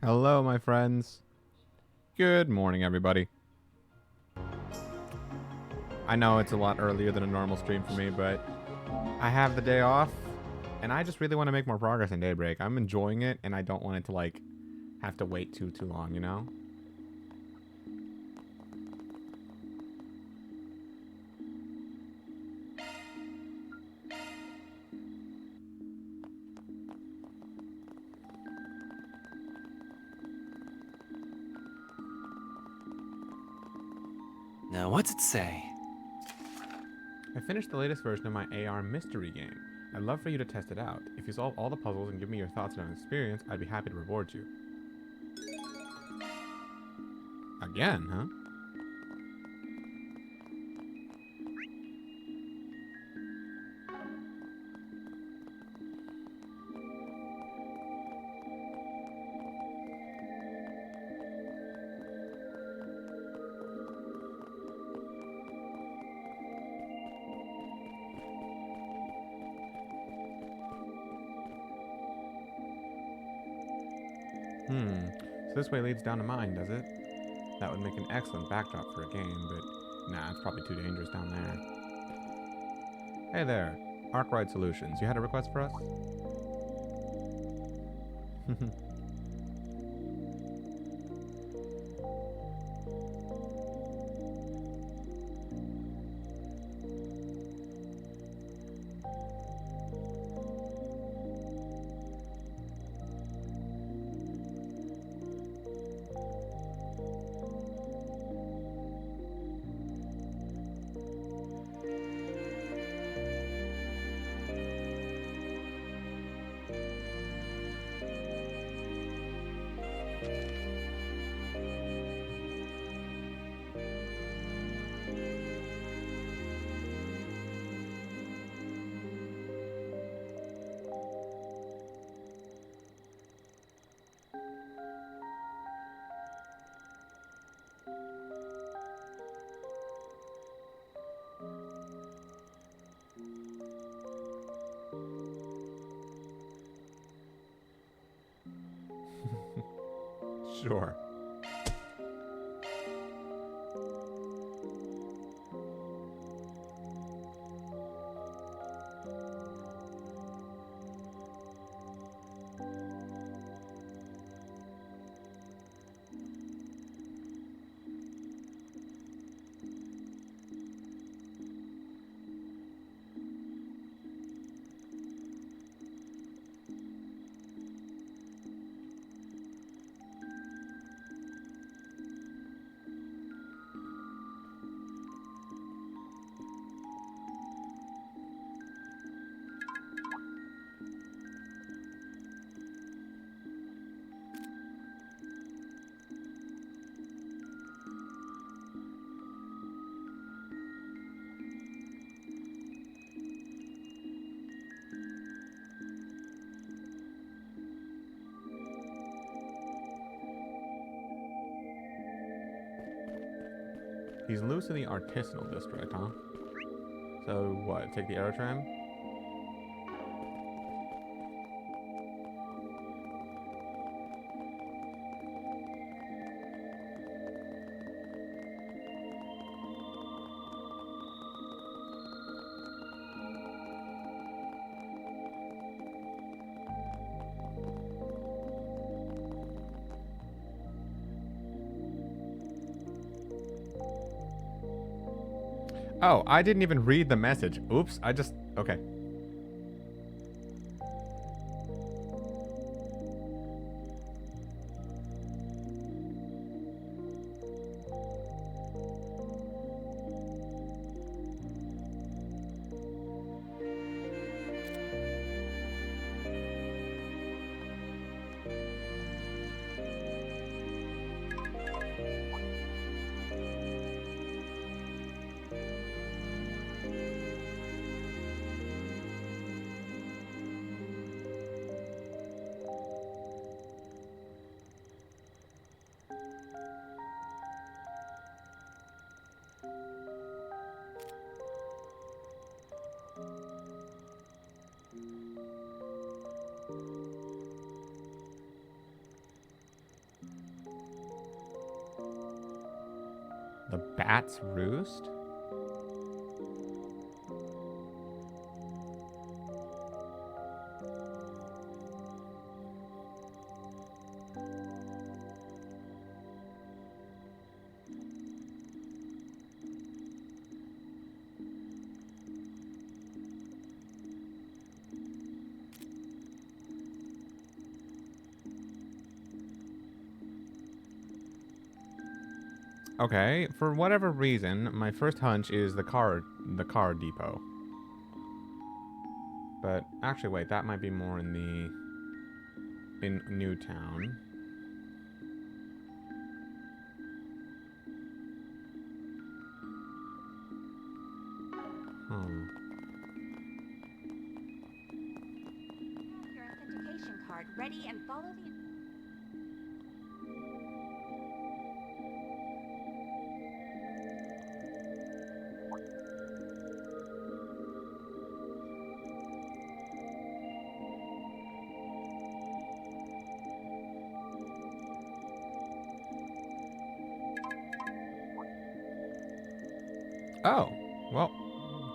Hello, my friends. Good morning, everybody. I know it's a lot earlier than a normal stream for me, but I have the day off, and I just really want to make more progress in Daybreak. I'm enjoying it, and I don't want it to, have to wait too long, you know? Now, what's it say? I finished the latest version of my AR mystery game. I'd love for you to test it out. If you solve all the puzzles and give me your thoughts on experience, I'd be happy to reward you. Again, huh? So this way leads down to mine, does it? That would make an excellent backdrop for a game, but nah, it's probably too dangerous down there. Hey there, Arkwright Solutions. You had a request for us? Sure. He's loose in the artisanal district, huh? So what, take the aerotram? Oh, I didn't even read the message. Oops, okay. Cat's Roost? Okay, for whatever reason, my first hunch is the car depot. But actually, wait, that might be more in Newtown. Your authentication card ready and follow the... Oh, well,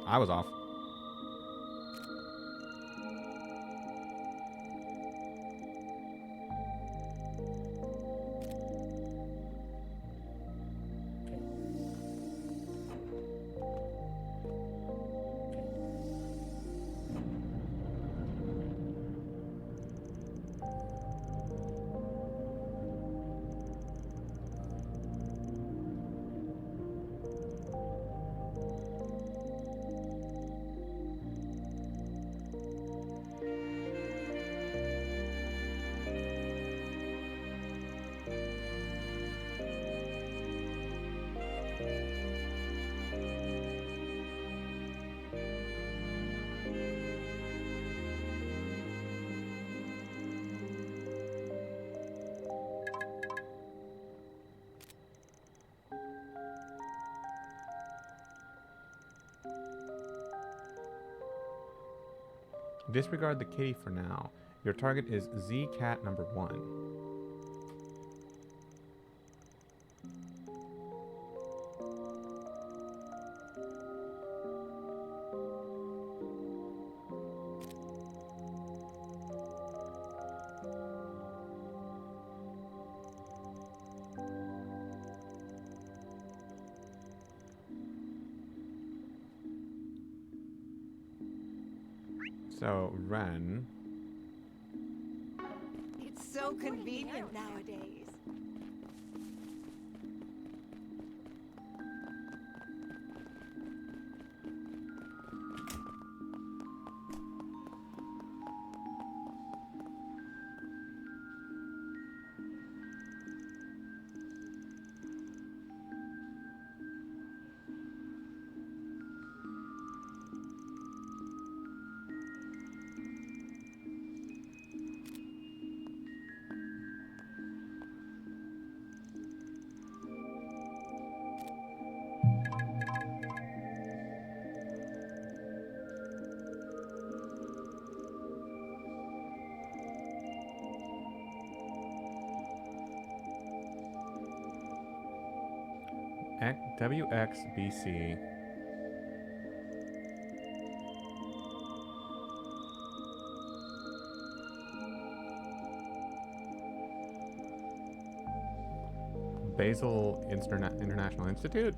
I was off. Disregard the kitty for now. Your target is Z-Cat number 1. So, Ren. It's so convenient nowadays. WXBC. Basel International Institute?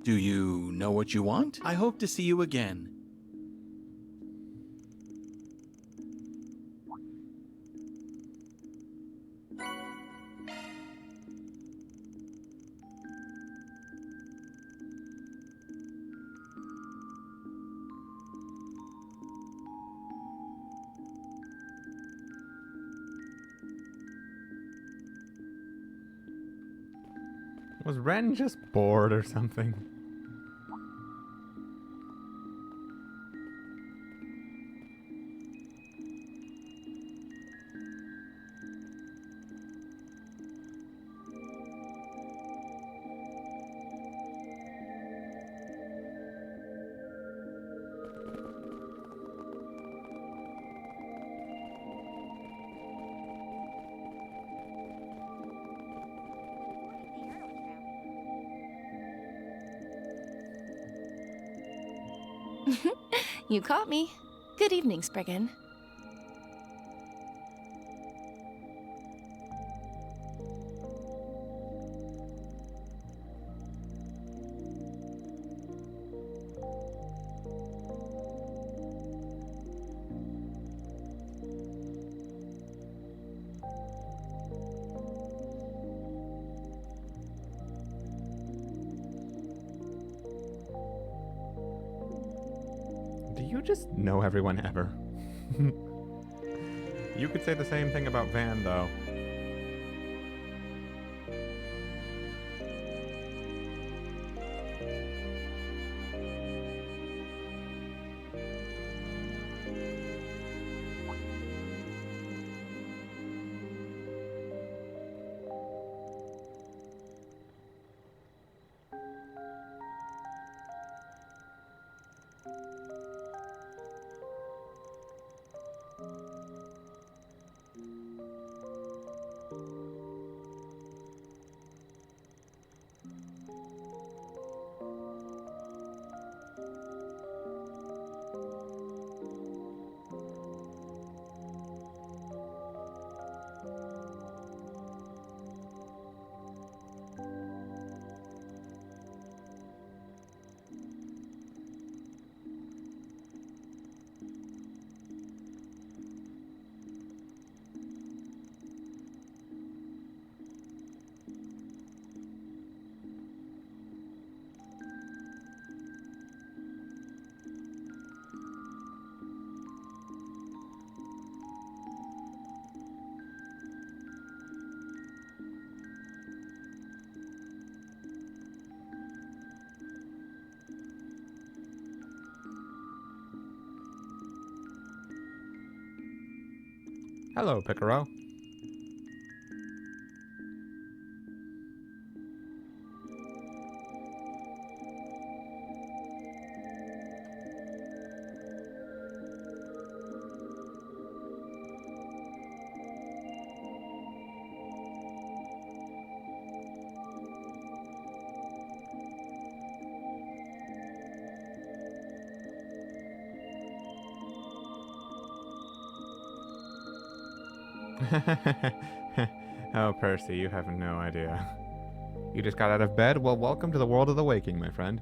Do you know what you want? I hope to see you again. Was Ren just bored or something? You caught me. Good evening, Spriggan. Do you just know everyone ever? You could say the same thing about Van, though. Hello, Picaro. Oh, Percy, you have no idea. You just got out of bed? Well, welcome to the world of the waking, my friend.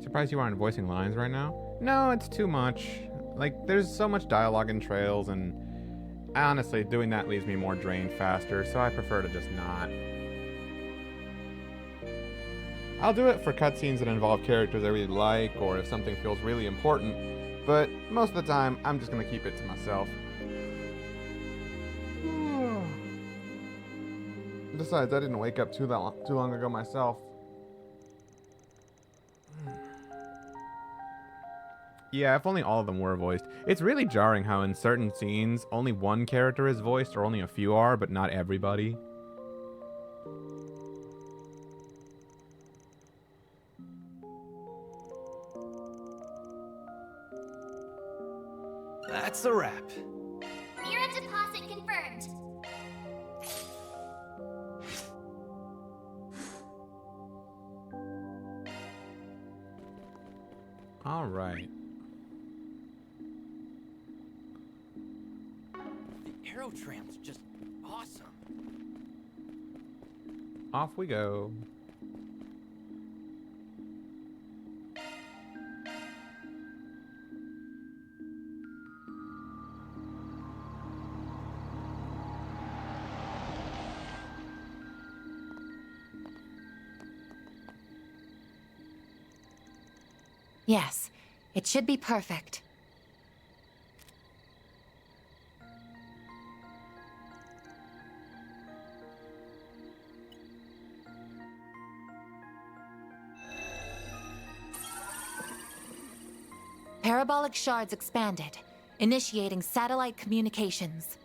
Surprised you aren't voicing lines right now? No, it's too much. Like, there's so much dialogue in Trails, and honestly, doing that leaves me more drained faster, so I prefer to just not. I'll do it for cutscenes that involve characters I really like, or if something feels really important, but most of the time, I'm just gonna keep it to myself. Besides, I didn't wake up too long ago myself. Yeah, if only all of them were voiced. It's really jarring how in certain scenes, only one character is voiced, or only a few are, but not everybody. That's a wrap. Mirror deposit confirmed. All right. The Aerotramp's just awesome. Off we go. Yes, it should be perfect. Parabolic shards expanded, initiating satellite communications.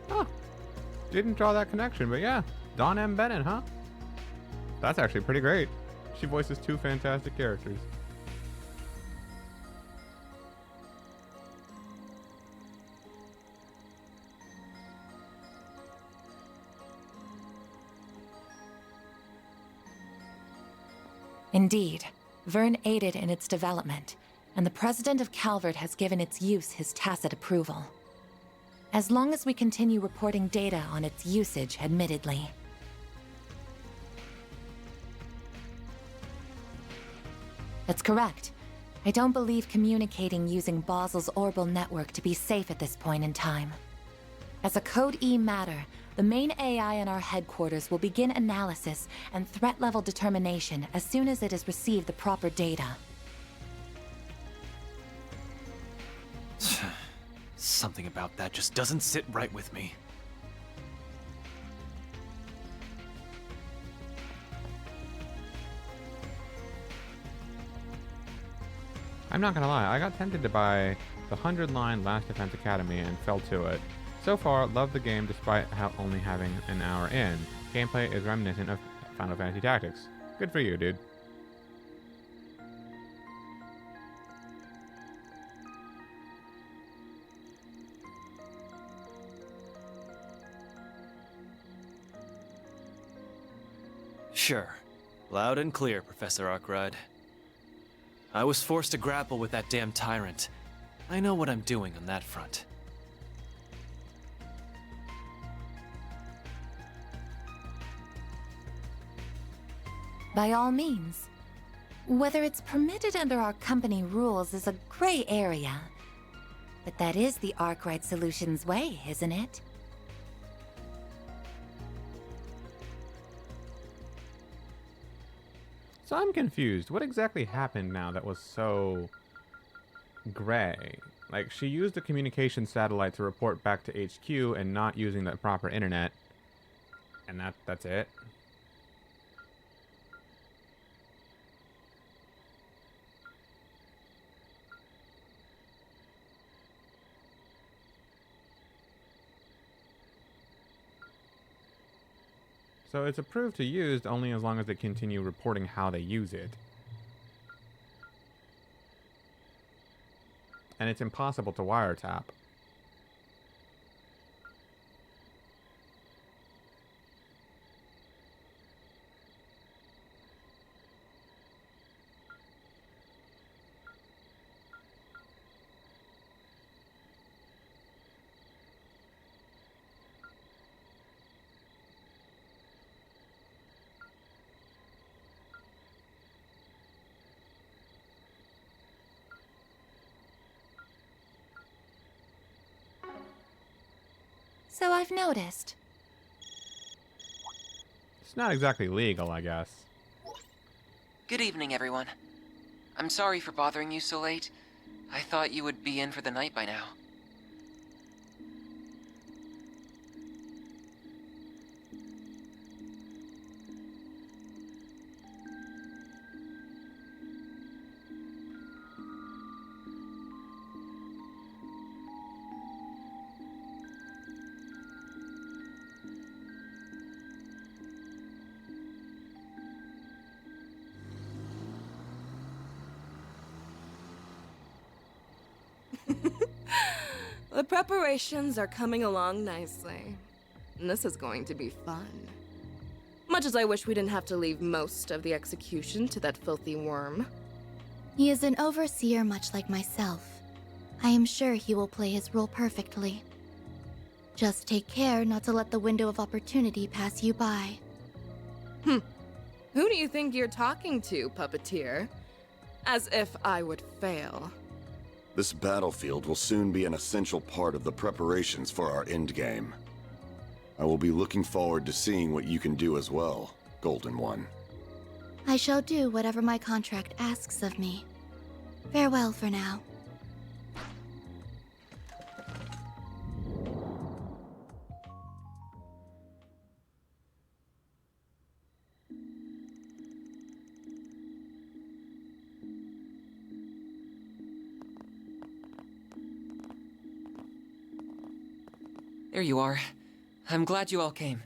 Huh. Didn't draw that connection, but yeah. Dawn M. Bennett, huh? That's actually pretty great. She voices two fantastic characters. Indeed, Vern aided in its development, and the president of Calvert has given its use his tacit approval. As long as we continue reporting data on its usage, admittedly. That's correct. I don't believe communicating using Basel's orbital network to be safe at this point in time. As a Code E matter, the main AI in our headquarters will begin analysis and threat level determination as soon as it has received the proper data. Something about that just doesn't sit right with me. I'm not gonna lie, I got tempted to buy the 100-line Last Defense Academy and fell to it. So far, love the game despite only having an hour in. Gameplay is reminiscent of Final Fantasy Tactics. Good for you, dude. Sure. Loud and clear, Professor Arkwright. I was forced to grapple with that damn tyrant. I know what I'm doing on that front. By all means. Whether it's permitted under our company rules is a gray area. But that is the Arkwright Solutions way, isn't it? So I'm confused. What exactly happened now that was so gray? Like, she used a communication satellite to report back to HQ and not using the proper internet. And that's it? So it's approved to use only as long as they continue reporting how they use it. And it's impossible to wiretap. So I've noticed. It's not exactly legal, I guess. Good evening, everyone. I'm sorry for bothering you so late. I thought you would be in for the night by now. The preparations are coming along nicely. And this is going to be fun. Much as I wish we didn't have to leave most of the execution to that filthy worm. He is an overseer much like myself. I am sure he will play his role perfectly. Just take care not to let the window of opportunity pass you by. Who do you think you're talking to, puppeteer? As if I would fail. This battlefield will soon be an essential part of the preparations for our endgame. I will be looking forward to seeing what you can do as well, Golden One. I shall do whatever my contract asks of me. Farewell for now. There you are. I'm glad you all came.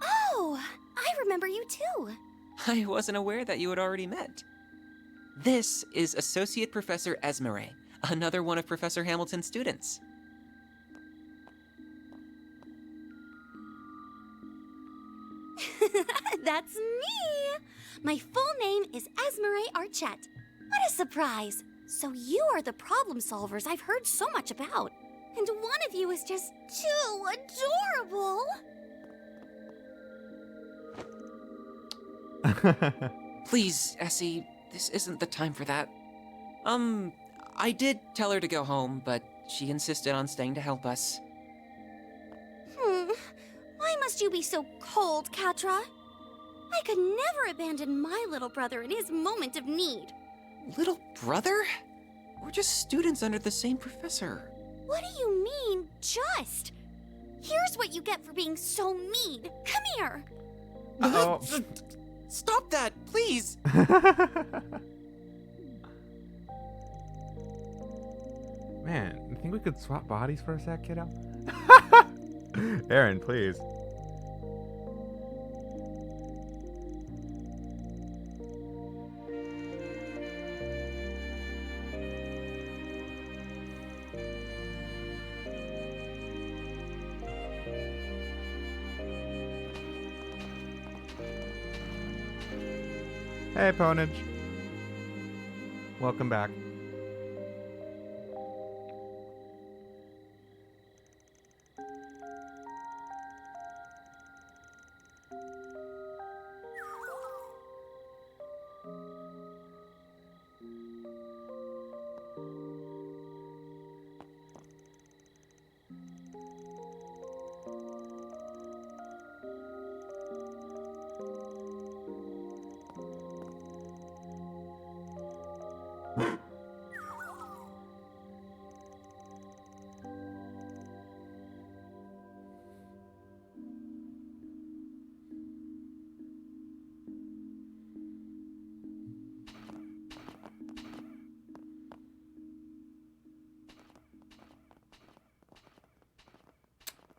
Oh, I remember you too. I wasn't aware that you had already met. This is Associate Professor Esmeralda, another one of Professor Hamilton's students. That's me! My full name is Esmeralda Archette. What a surprise! So you are the problem solvers I've heard so much about. And one of you is just too adorable! Please, Essie, this isn't the time for that. I did tell her to go home, but she insisted on staying to help us. Why must you be so cold, Katra? I could never abandon my little brother in his moment of need. Little brother? We're just students under the same professor. What do you mean, just? Here's what you get for being so mean. Come here. Uh-oh. Stop that, please! Man, you think we could swap bodies for a sec, kiddo? Aaron, please. Hey, Ponage. Welcome back.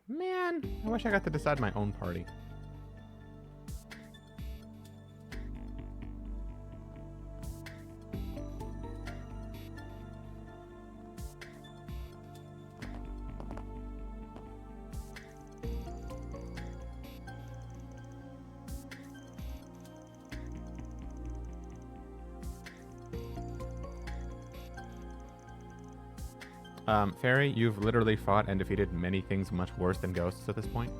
Man, I wish I got to decide my own party. Fairy, you've literally fought and defeated many things much worse than ghosts at this point.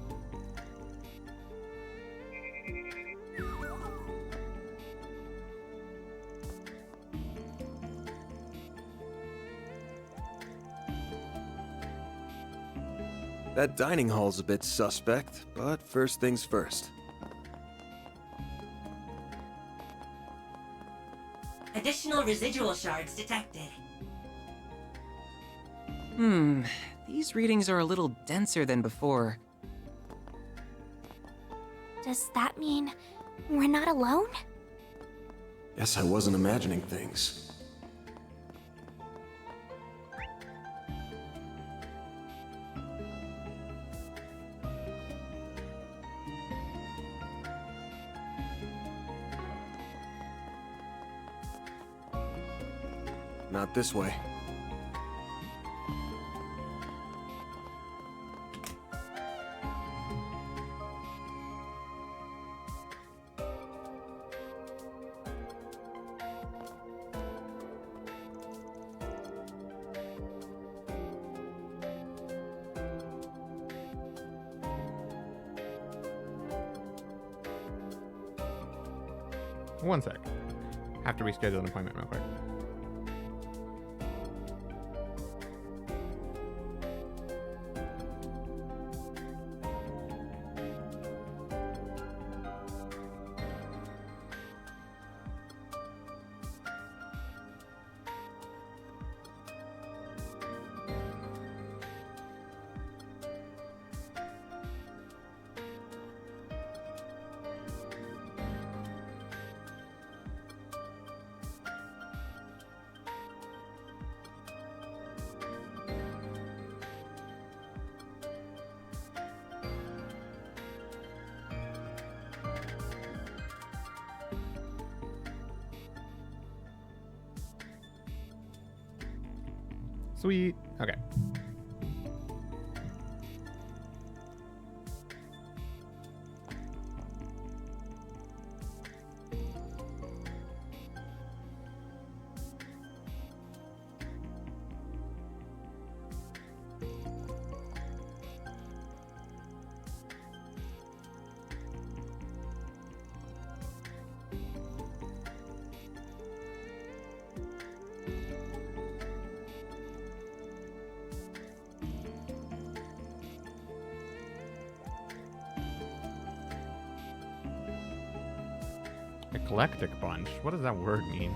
That dining hall's a bit suspect, but first things first. Additional residual shards detected. These readings are a little denser than before. Does that mean we're not alone? Guess I wasn't imagining things. Not this way. One sec. Have to reschedule an appointment real quick. Sweet. Okay. Eclectic bunch? What does that word mean?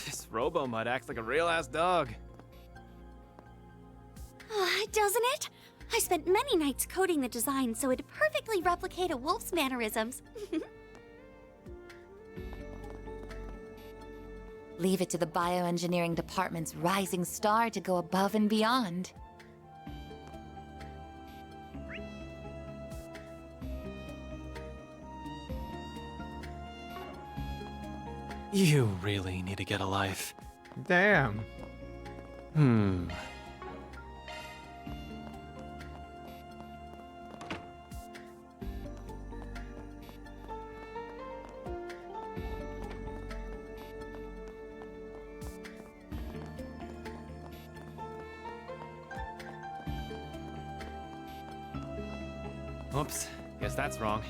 This robo-mud acts like a real-ass dog. Doesn't it? I spent many nights coding the design so it'd perfectly replicate a wolf's mannerisms. Leave it to the bioengineering department's rising star to go above and beyond. You really need to get a life. Damn. Oops, guess that's wrong.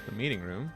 The meeting room.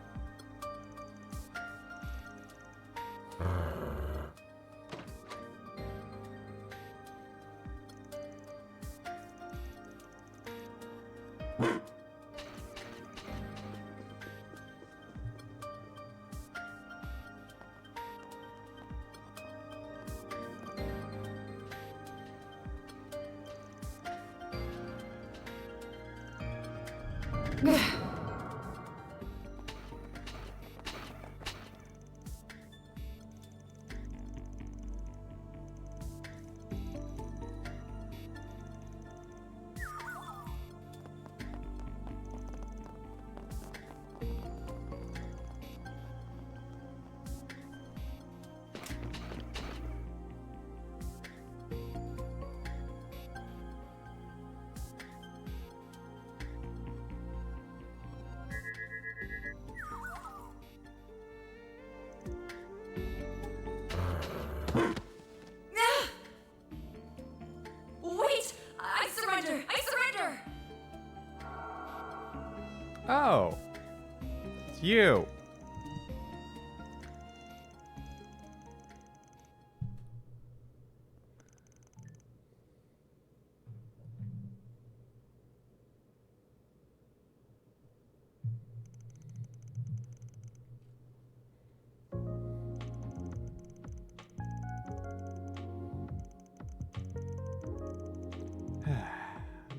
Wait! I surrender! I surrender! Oh, it's you.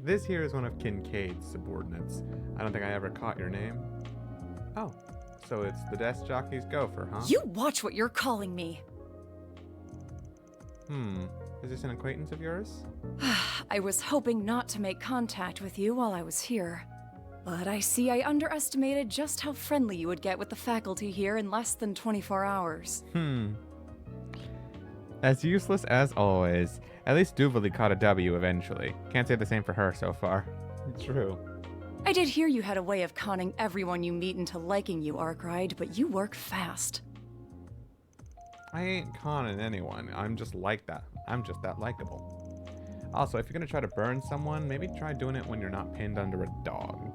This here is one of Kincaid's subordinates. I don't think I ever caught your name. Oh, so it's the desk jockey's gopher, huh? You watch what you're calling me. Is this an acquaintance of yours? I was hoping not to make contact with you while I was here. But I see I underestimated just how friendly you would get with the faculty here in less than 24 hours. As useless as always. At least Duvalie caught a W eventually. Can't say the same for her so far. True. I did hear you had a way of conning everyone you meet into liking you, Arkwright, but you work fast. I ain't conning anyone. I'm just like that. I'm just that likable. Also, if you're gonna try to burn someone, maybe try doing it when you're not pinned under a dog.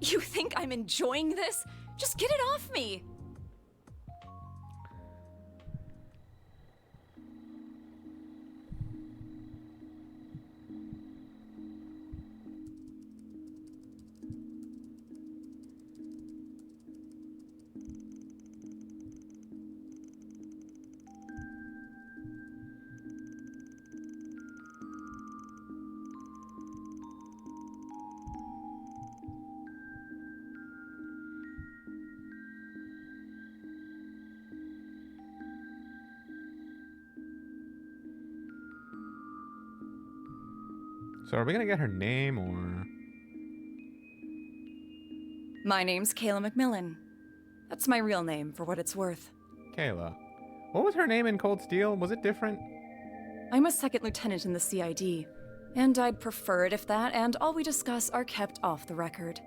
You think I'm enjoying this? Just get it off me! So are we gonna get her name or... My name's Kayla McMillan. That's my real name, for what it's worth. Kayla. What was her name in Cold Steel? Was it different? I'm a second lieutenant in the CID, and I'd prefer it if that and all we discuss are kept off the record.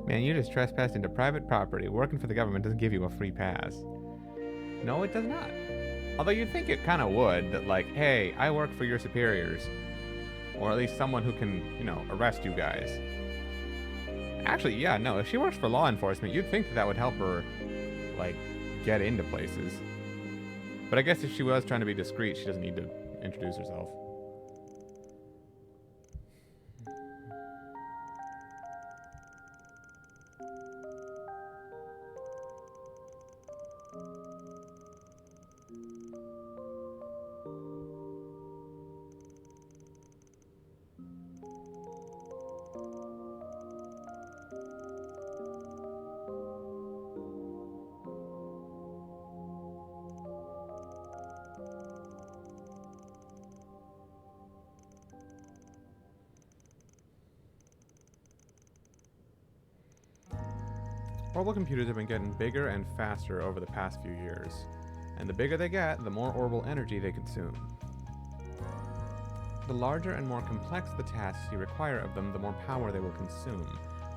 Man, you just trespassed into private property. Working for the government doesn't give you a free pass. No, it does not. Although you'd think it kind of would, that like, hey, I work for your superiors. Or at least someone who can, you know, arrest you guys. Actually, yeah, no, if she works for law enforcement, you'd think that that would help her, like, get into places. But I guess if she was trying to be discreet, she doesn't need to introduce herself. Orbital computers have been getting bigger and faster over the past few years, and the bigger they get, the more orbital energy they consume. The larger and more complex the tasks you require of them, the more power they will consume.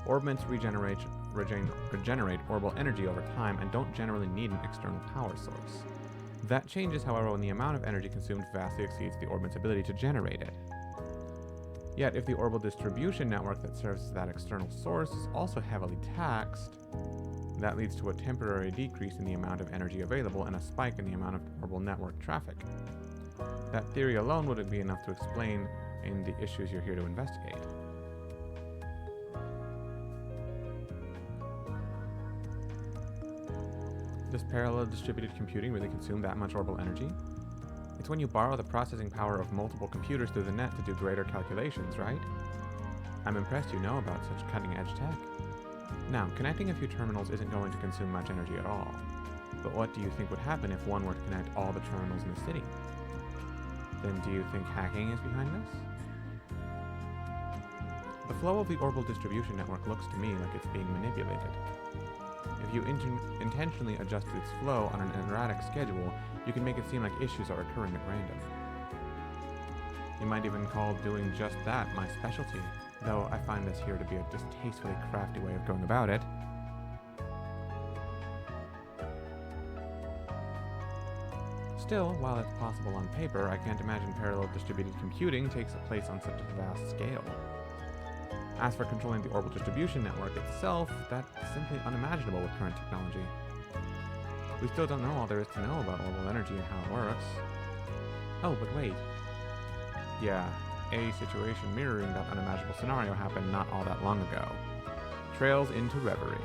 Orbments regenerate orbital energy over time and don't generally need an external power source. That changes, however, when the amount of energy consumed vastly exceeds the orbment's ability to generate it. Yet, if the orbital distribution network that serves as that external source is also heavily taxed, that leads to a temporary decrease in the amount of energy available and a spike in the amount of orbital network traffic. That theory alone wouldn't be enough to explain in the issues you're here to investigate. Does parallel distributed computing really consume that much orbital energy? It's when you borrow the processing power of multiple computers through the net to do greater calculations, right? I'm impressed you know about such cutting-edge tech. Now, connecting a few terminals isn't going to consume much energy at all. But what do you think would happen if one were to connect all the terminals in the city? Then do you think hacking is behind this? The flow of the orbital distribution network looks to me like it's being manipulated. If you intentionally adjust its flow on an erratic schedule, you can make it seem like issues are occurring at random. You might even call doing just that my specialty, though I find this here to be a distastefully crafty way of going about it. Still, while it's possible on paper, I can't imagine parallel distributed computing takes place on such a vast scale. As for controlling the orbital distribution network itself, that's simply unimaginable with current technology. We still don't know all there is to know about orbital energy and how it works. Oh, but wait. Yeah, a situation mirroring that unimaginable scenario happened not all that long ago. Trails into Reverie.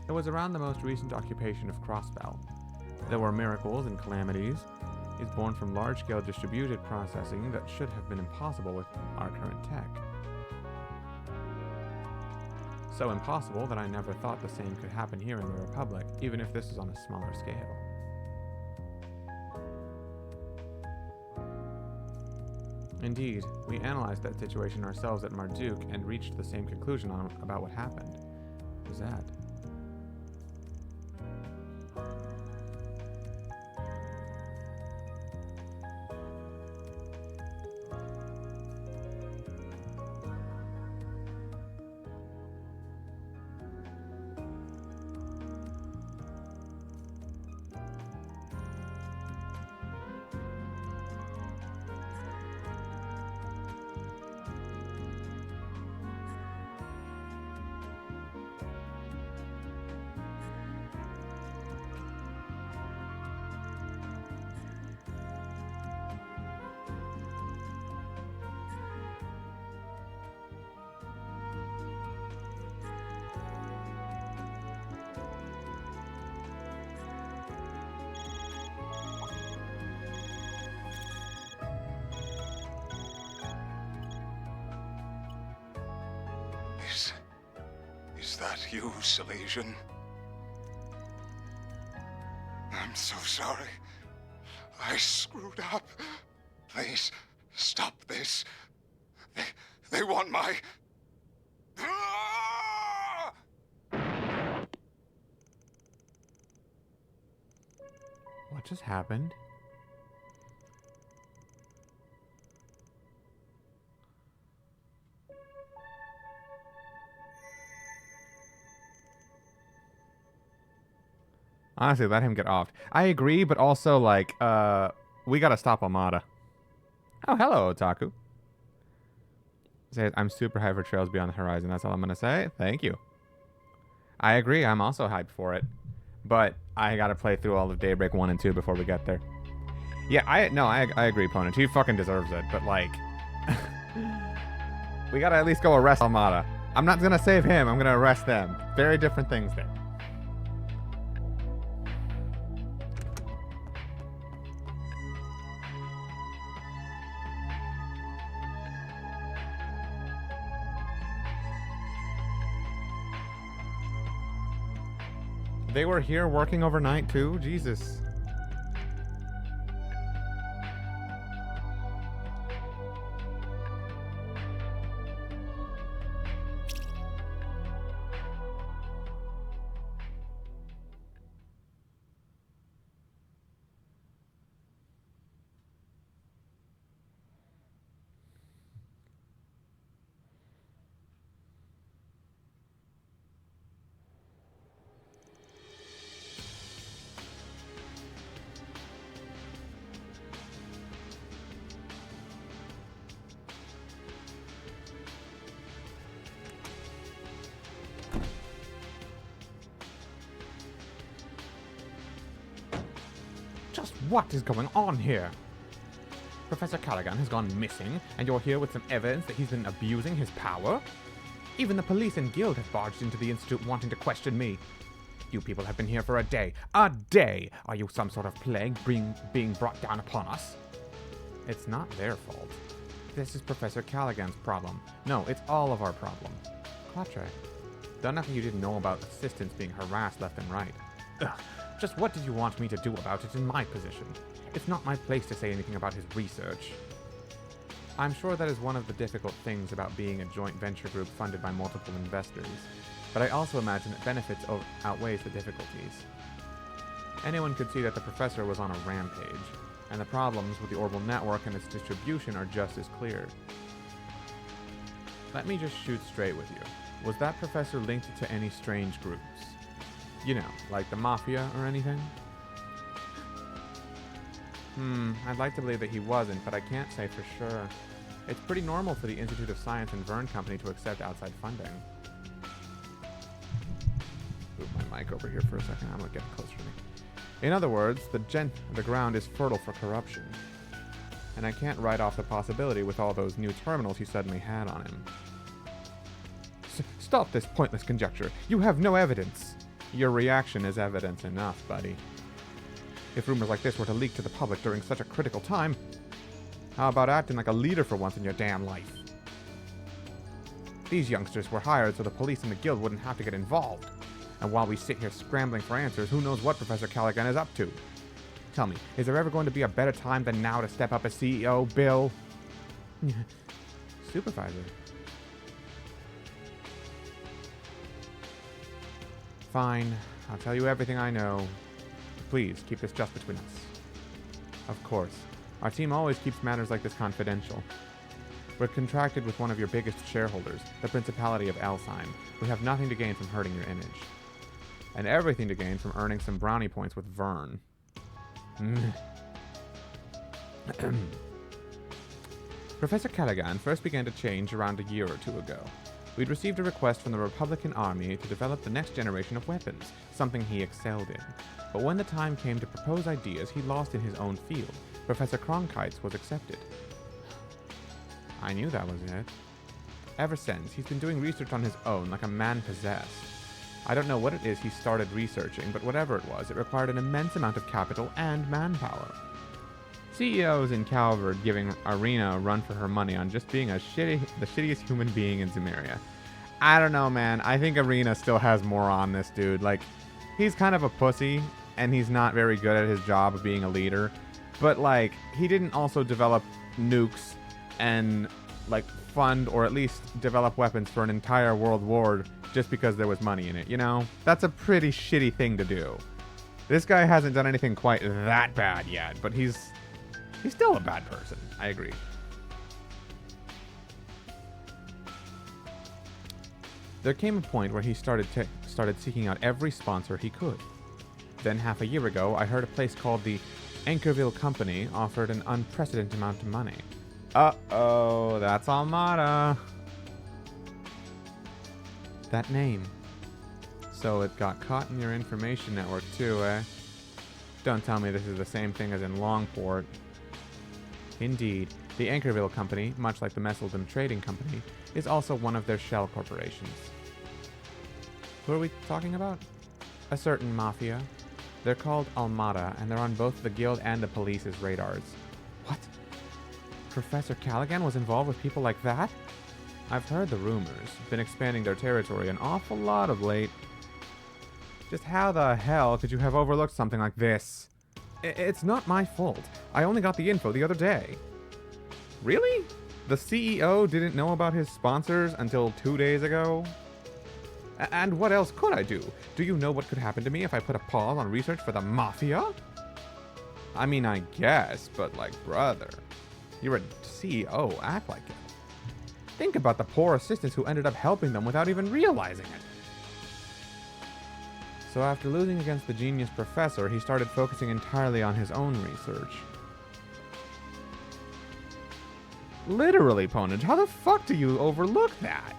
It was around the most recent occupation of Crossbell. There were miracles and calamities. Is born from large-scale distributed processing that should have been impossible with our current tech. So impossible that I never thought the same could happen here in the Republic, even if this is on a smaller scale. Indeed, we analyzed that situation ourselves at Marduk and reached the same conclusion about what happened. What was that? Is that you, Salesian? I'm so sorry. I screwed up. Please, stop this. They want my... What just happened? Honestly, let him get off. I agree, but also, like, we gotta stop Amada. Oh, hello, Otaku. Says, I'm super hyped for Trails Beyond the Horizon. That's all I'm gonna say. Thank you. I agree. I'm also hyped for it. But I gotta play through all of Daybreak 1 and 2 before we get there. Yeah, I agree, Ponent. He fucking deserves it, but, like... we gotta at least go arrest Amada. I'm not gonna save him. I'm gonna arrest them. Very different things there. They were here working overnight too? Jesus. Just what is going on here? Professor Callaghan has gone missing, and you're here with some evidence that he's been abusing his power? Even the police and guild have barged into the institute wanting to question me. You people have been here for a day. A day! Are you some sort of plague being brought down upon us? It's not their fault. This is Professor Callaghan's problem. No, it's all of our problem. Clatre, done nothing you didn't know about assistants being harassed left and right. Ugh. Just what did you want me to do about it in my position? It's not my place to say anything about his research. I'm sure that is one of the difficult things about being a joint venture group funded by multiple investors, but I also imagine that benefits outweighs the difficulties. Anyone could see that the professor was on a rampage, and the problems with the orbital network and its distribution are just as clear. Let me just shoot straight with you. Was that professor linked to any strange groups? You know, like the Mafia or anything? I'd like to believe that he wasn't, but I can't say for sure. It's pretty normal for the Institute of Science and Vern Company to accept outside funding. Move my mic over here for a second. I'm gonna get closer to me. In other words, the ground is fertile for corruption. And I can't write off the possibility with all those new terminals he suddenly had on him. Stop this pointless conjecture. You have no evidence. Your reaction is evidence enough, buddy. If rumors like this were to leak to the public during such a critical time, how about acting like a leader for once in your damn life? These youngsters were hired so the police and the guild wouldn't have to get involved. And while we sit here scrambling for answers, who knows what Professor Callaghan is up to? Tell me, is there ever going to be a better time than now to step up as CEO, Bill? Supervisor. Fine, I'll tell you everything I know. Please, keep this just between us. Of course. Our team always keeps matters like this confidential. We're contracted with one of your biggest shareholders, the Principality of Alzheim. We have nothing to gain from hurting your image. And everything to gain from earning some brownie points with Vern. Professor Callaghan first began to change around a year or two ago. We'd received a request from the Republican Army to develop the next generation of weapons, something he excelled in. But when the time came to propose ideas he lost in his own field, Professor Cronkite's was accepted. I knew that was it. Ever since, he's been doing research on his own, like a man possessed. I don't know what it is he started researching, but whatever it was, it required an immense amount of capital and manpower. CEOs in Calvert giving Arena a run for her money on just being the shittiest human being in Zemeria. I don't know, man. I think Arena still has more on this dude. Like, he's kind of a pussy, and he's not very good at his job of being a leader. But, like, he didn't also develop nukes and, like, fund or at least develop weapons for an entire world war just because there was money in it, you know? That's a pretty shitty thing to do. This guy hasn't done anything quite that bad yet, but he's still a bad person. I agree. There came a point where he started seeking out every sponsor he could. Then half a year ago, I heard a place called the Anchorville Company offered an unprecedented amount of money. Uh-oh, that's Almada. That name. So it got caught in your information network too, eh? Don't tell me this is the same thing as in Longport. Indeed, the Anchorville Company, much like the Messeldom Trading Company, is also one of their shell corporations. Who are we talking about? A certain mafia. They're called Almada, and they're on both the guild and the police's radars. What? Professor Callaghan was involved with people like that? I've heard the rumors. Been expanding their territory an awful lot of late. Just how the hell could you have overlooked something like this? It's not my fault. I only got the info the other day. Really? The CEO didn't know about his sponsors until 2 days ago? And what else could I do? Do you know what could happen to me if I put a pause on research for the Mafia? I mean, I guess, but like, brother. You're a CEO, act like it. Think about the poor assistants who ended up helping them without even realizing it. So after losing against the genius professor, he started focusing entirely on his own research. Literally, Ponage, how the fuck do you overlook that?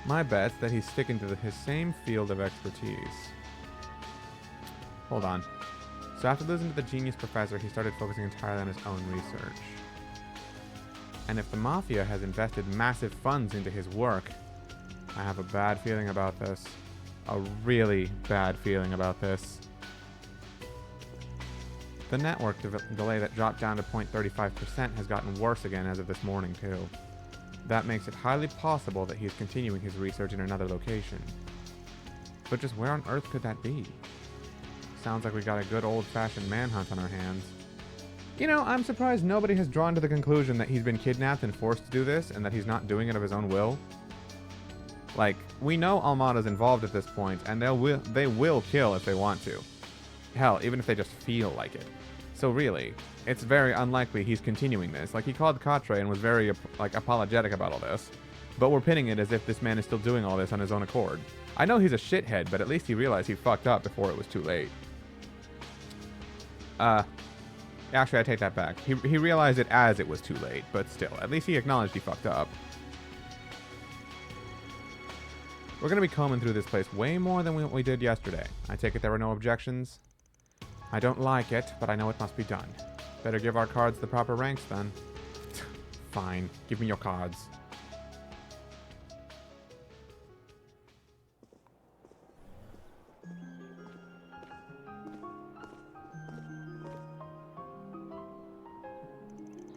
My bet's that he's sticking to his same field of expertise. Hold on. So after losing to the genius professor, he started focusing entirely on his own research. And if the Mafia has invested massive funds into his work, I have a bad feeling about this. A really bad feeling about this. The network delay that dropped down to 0.35% has gotten worse again as of this morning, too. That makes it highly possible that he's continuing his research in another location. But just where on earth could that be? Sounds like we got a good old-fashioned manhunt on our hands. You know, I'm surprised nobody has drawn to the conclusion that he's been kidnapped and forced to do this, and that he's not doing it of his own will. Like, we know Almada's involved at this point, and they will kill if they want to. Hell, even if they just feel like it. So really, it's very unlikely he's continuing this. Like, he called Quatre and was very, apologetic about all this. But we're pinning it as if this man is still doing all this on his own accord. I know he's a shithead, but at least he realized he fucked up before it was too late. Actually, I take that back. He realized it as it was too late, but still, at least he acknowledged he fucked up. We're gonna be combing through this place way more than we did yesterday. I take it there were no objections? I don't like it, but I know it must be done. Better give our cards the proper ranks then. Fine, give me your cards.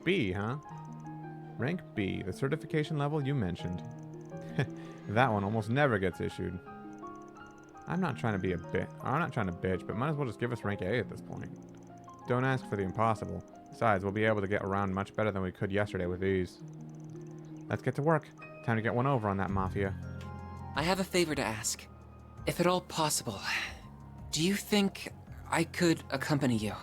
B, huh? Rank B, the certification level you mentioned. That one almost never gets issued. I'm not trying to be a bitch. I'm not trying to bitch, but might as well just give us rank A at this point. Don't ask for the impossible. Besides, we'll be able to get around much better than we could yesterday with these. Let's get to work. Time to get one over on that Mafia. I have a favor to ask. If at all possible, do you think I could accompany you?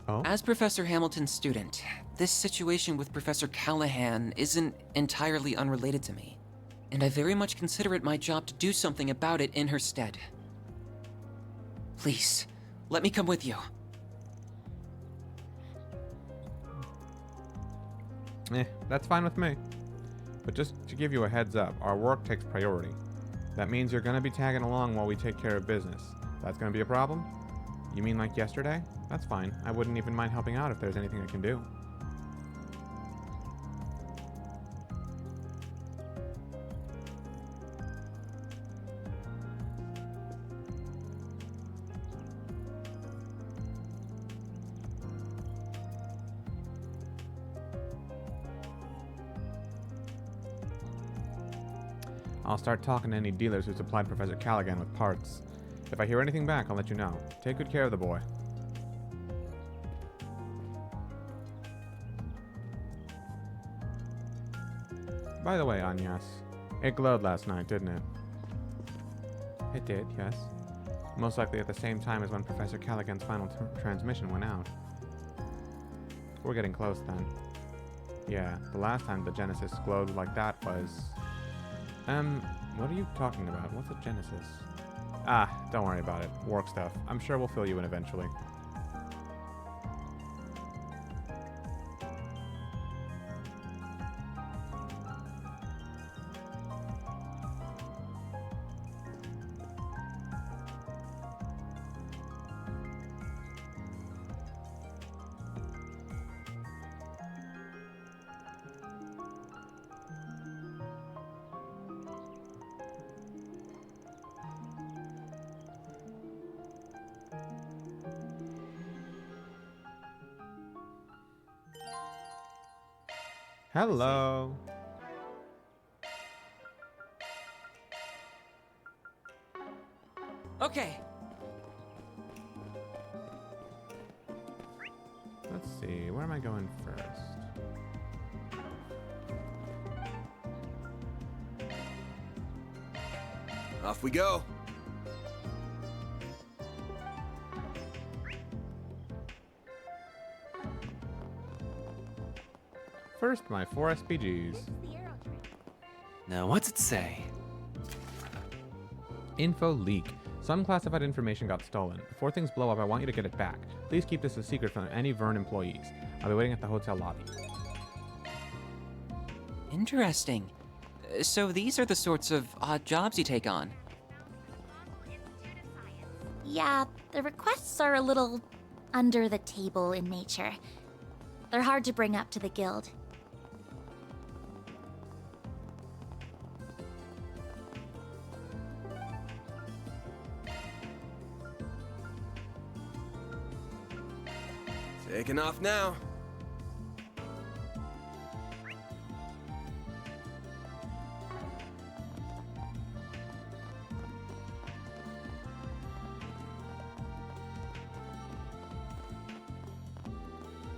Oh? As Professor Hamilton's student, this situation with Professor Callaghan isn't entirely unrelated to me, and I very much consider it my job to do something about it in her stead. Please, let me come with you. That's fine with me. But just to give you a heads up, our work takes priority. That means you're gonna be tagging along while we take care of business. That's gonna be a problem? You mean like yesterday? That's fine. I wouldn't even mind helping out if there's anything I can do. I'll start talking to any dealers who supplied Professor Callaghan with parts. If I hear anything back, I'll let you know. Take good care of the boy. By the way, Agnes, it glowed last night, didn't it? It did, yes. Most likely at the same time as when Professor Callaghan's final transmission went out. We're getting close then. Yeah, the last time the Genesis glowed like that was... what are you talking about? What's a Genesis? Ah, don't worry about it. Work stuff. I'm sure we'll fill you in eventually. Hello. Okay. Let's see. Where am I going first? Off we go. First, my 4 SPGs. Now, what's it say? Info leak. Some classified information got stolen. Before things blow up, I want you to get it back. Please keep this a secret from any Vern employees. I'll be waiting at the hotel lobby. Interesting. So these are the sorts of odd jobs you take on. Yeah, the requests are a little under the table in nature. They're hard to bring up to the guild. Taking off now.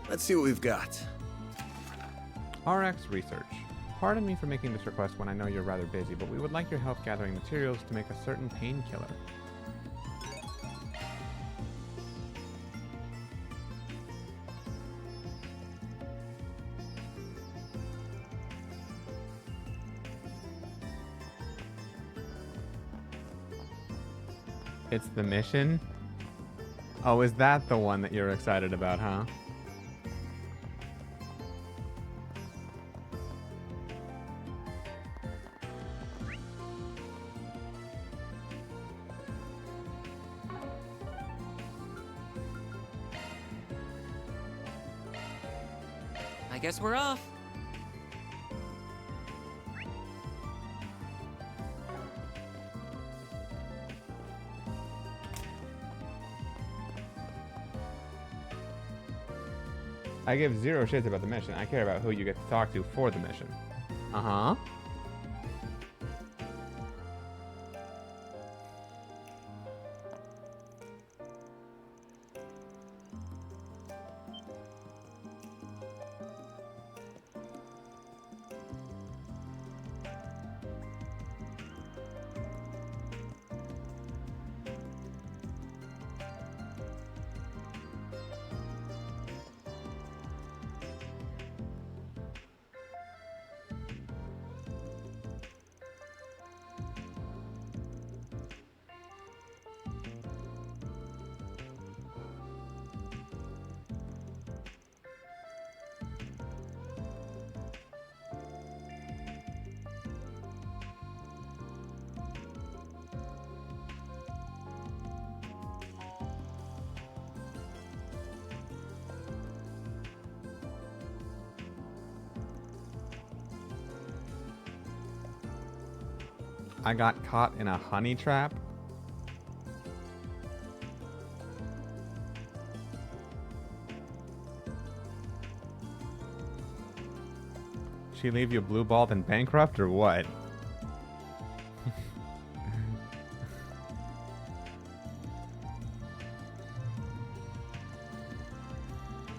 Let's see what we've got. RX Research. Pardon me for making this request when I know you're rather busy, but we would like your help gathering materials to make a certain painkiller. It's the mission? Oh, is that the one that you're excited about, huh? I guess we're off. I give zero shits about the mission. I care about who you get to talk to for the mission. Uh-huh. I got caught in a honey trap. She leave you blue-balled and bankrupt, or what?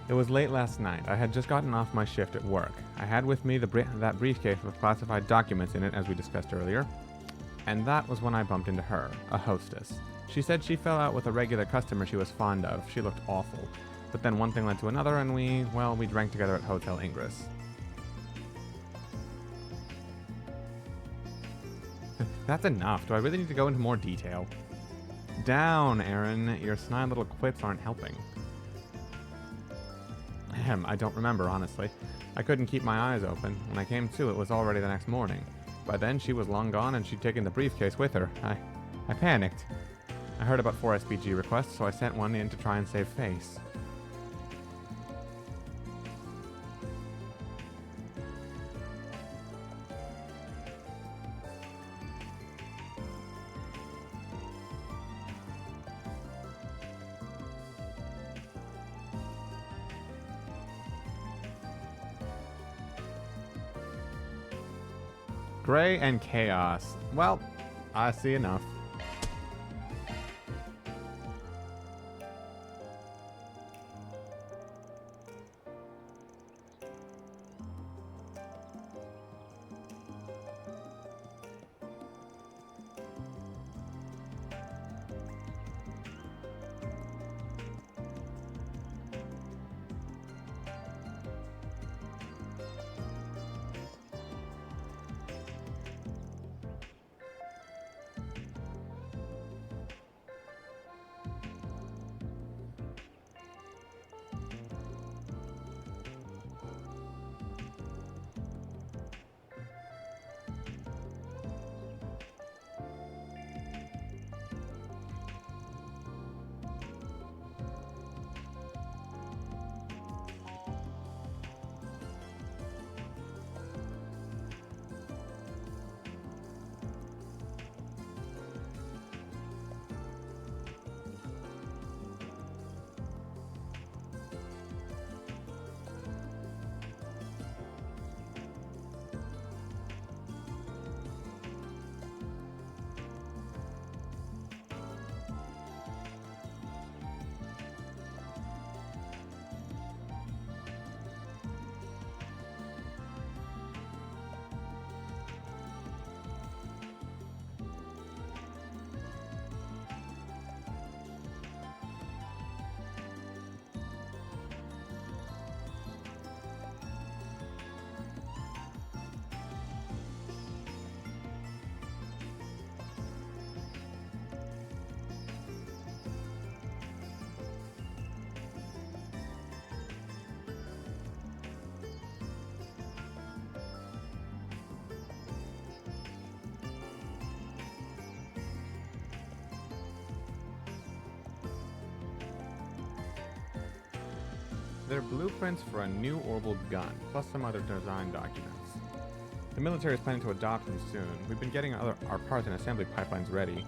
It was late last night. I had just gotten off my shift at work. I had with me that briefcase with classified documents in it, as we discussed earlier. And that was when I bumped into her, a hostess. She said she fell out with a regular customer she was fond of. She looked awful. But then one thing led to another, and we drank together at Hotel Ingress. That's enough. Do I really need to go into more detail? down, Aaron. Your snide little quips aren't helping. Ahem, I don't remember, honestly. I couldn't keep my eyes open. When I came to, it was already the next morning. By then, she was long gone and she'd taken the briefcase with her. I panicked. I heard about 4 SPG requests, so I sent one in to try and save face. Gray and Chaos. Well, I see enough. They're blueprints for a new orbital gun, plus some other design documents. The military is planning to adopt them soon. We've been getting our parts and assembly pipelines ready.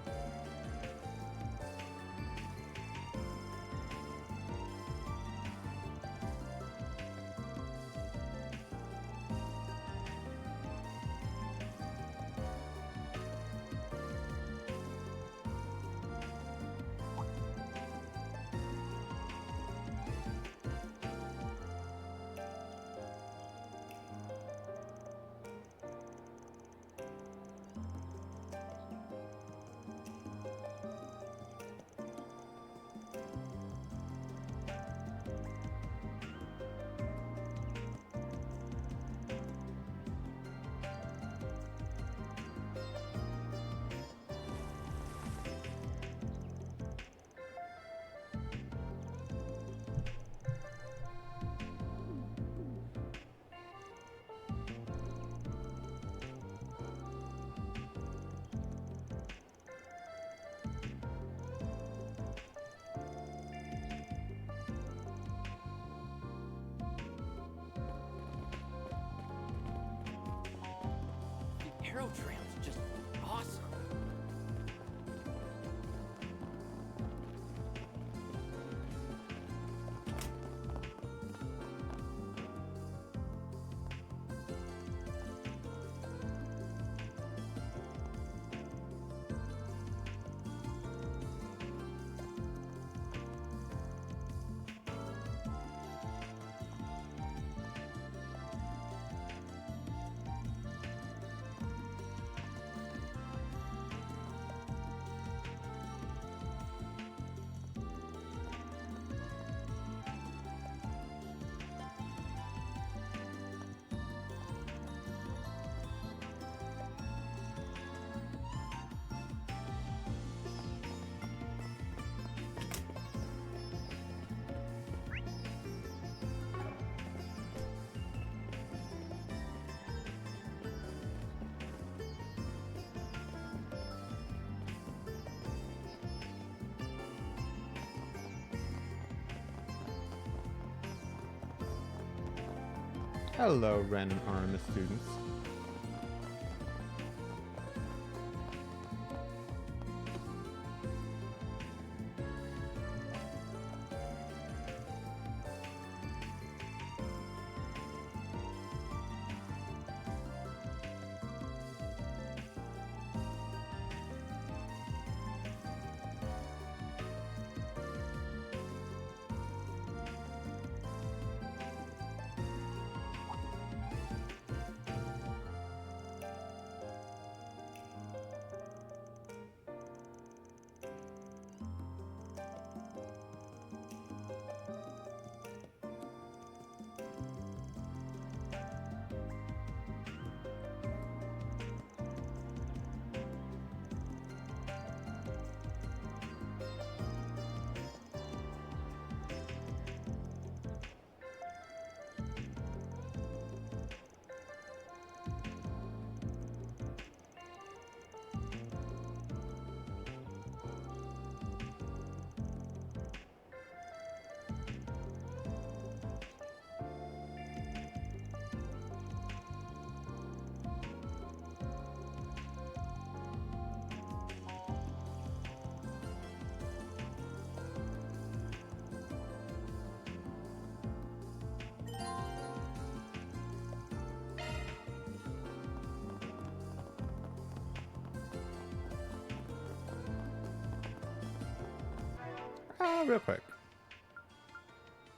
Aerodram's just awesome. Hello, Ren and Artemis students. Real quick.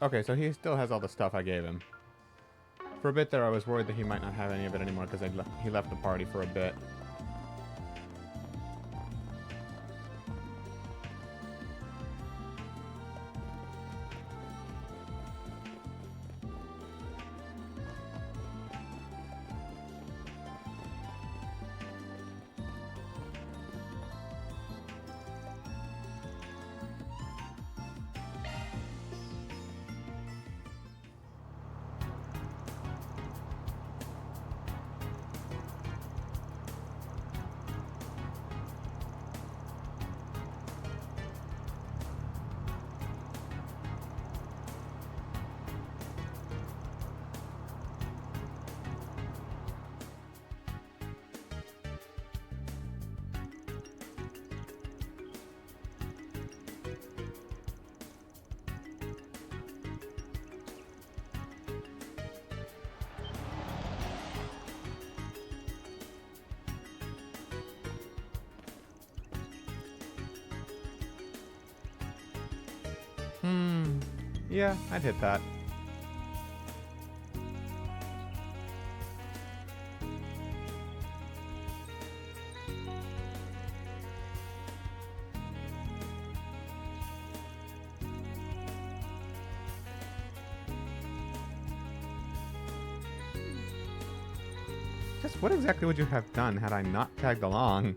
Okay, so he still has all the stuff I gave him. For a bit there, I was worried that he might not have any of it anymore because he left the party for a bit. Yeah, I'd hit that. Just what exactly would you have done had I not tagged along?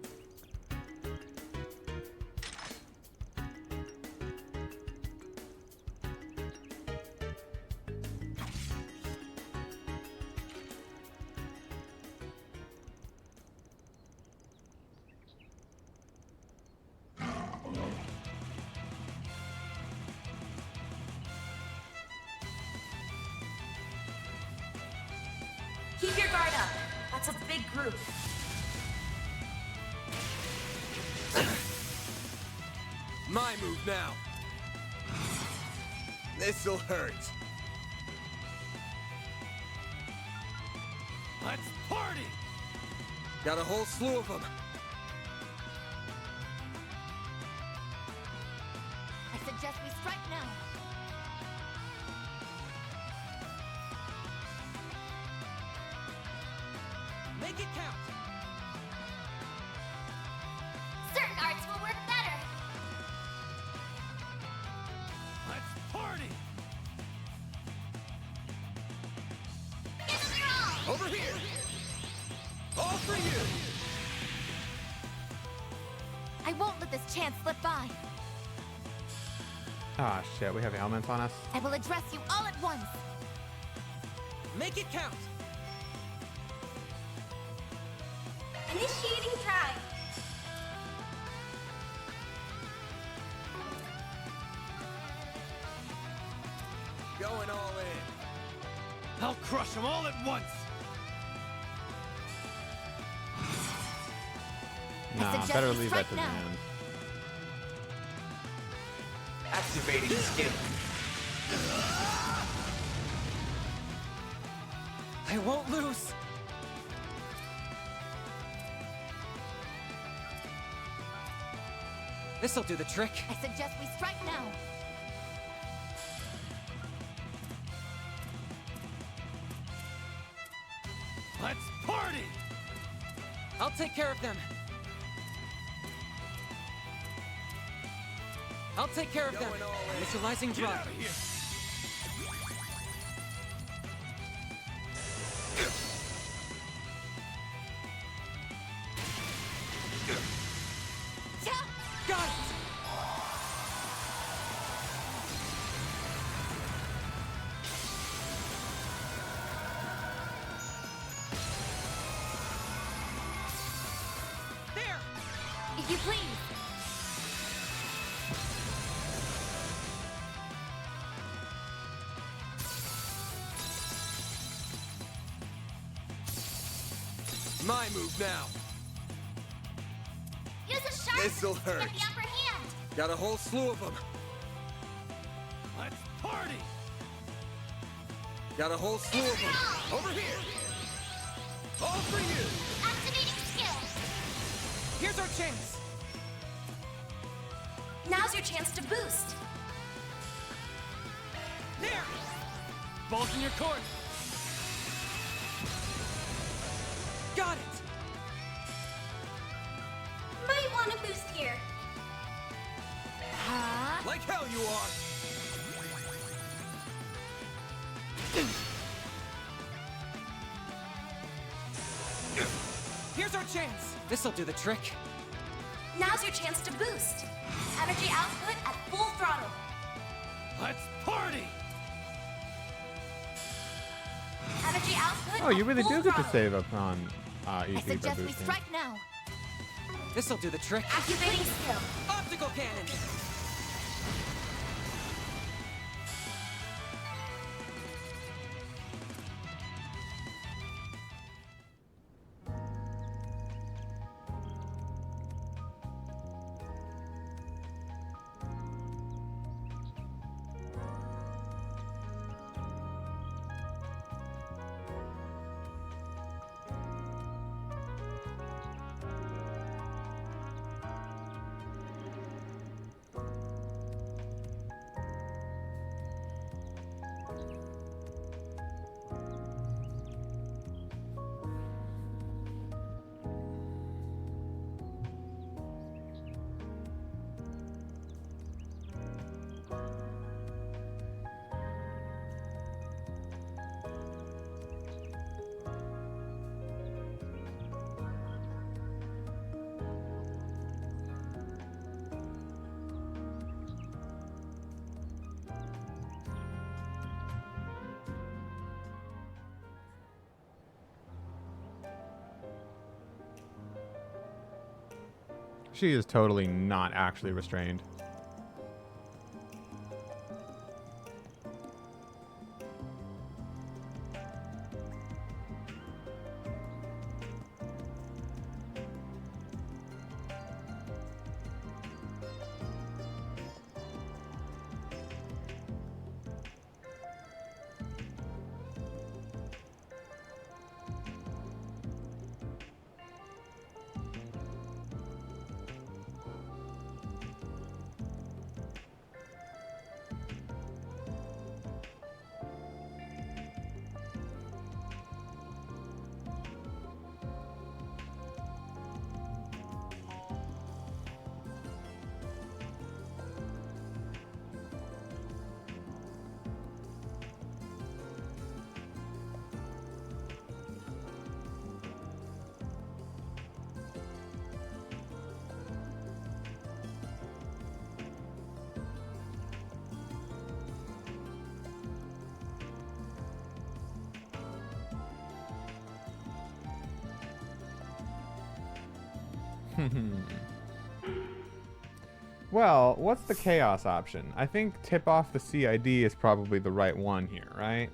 Keep your guard up. That's a big group. My move now. This'll hurt. Let's party! Got a whole slew of them. I suggest we strike now. Make it count! Certain arts will work better. Let's party! Give them your all. Over here! All for you! I won't let this chance slip by. Ah, shit, we have elements on us. I will address you all at once. Make it count! Initiating drive. Going all in. I'll crush them all at once. Nah, better leave that to the end. Activating skill. I won't lose. This'll do the trick. I suggest we strike now. Let's party! I'll take care of them. I'll take care of them. Initializing drop. Got it! There! If you please. My move now. Use a sharp This'll to hurt. get the upper hand. Got a whole slew of them. Let's party! Got a whole slew of them. Over here. All for you. Activating skill. Here's our chance. Now's your chance to boost. There! Balls in your court. Got it! Might want to boost here. Like hell you are. Here's our chance. This'll do the trick. Now's your chance to boost. Energy output at full throttle. Let's party! Energy output Oh, you at really full do get to throttle. save up on I EP by suggest we boosting. strike now. This'll do the trick. Activating skill. Optical cannon! She is totally not actually restrained. Well, what's the chaos option? I think tip off the CID is probably the right one here, right?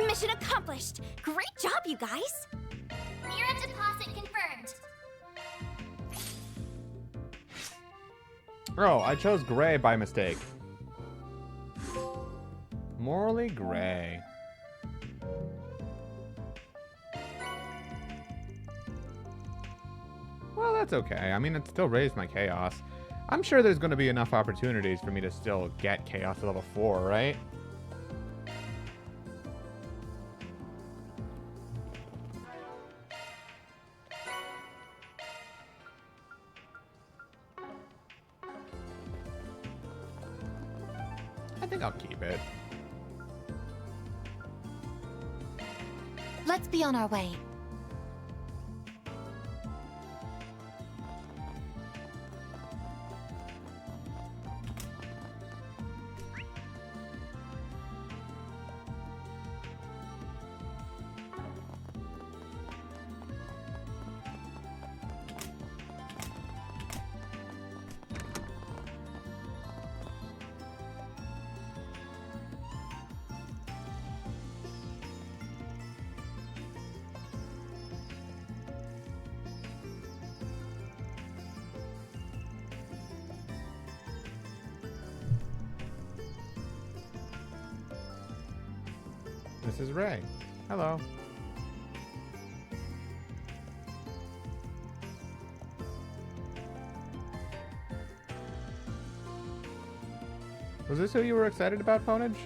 Mission accomplished! Great job, you guys! Mirror deposit confirmed. Oh, I chose gray by mistake. Morally gray. Well, that's okay. I mean, it still raised my chaos. I'm sure there's going to be enough opportunities for me to still get chaos to level 4, right? I think I'll keep it. Let's be on our way. This is Ray. Hello. Was this who you were excited about, Ponage?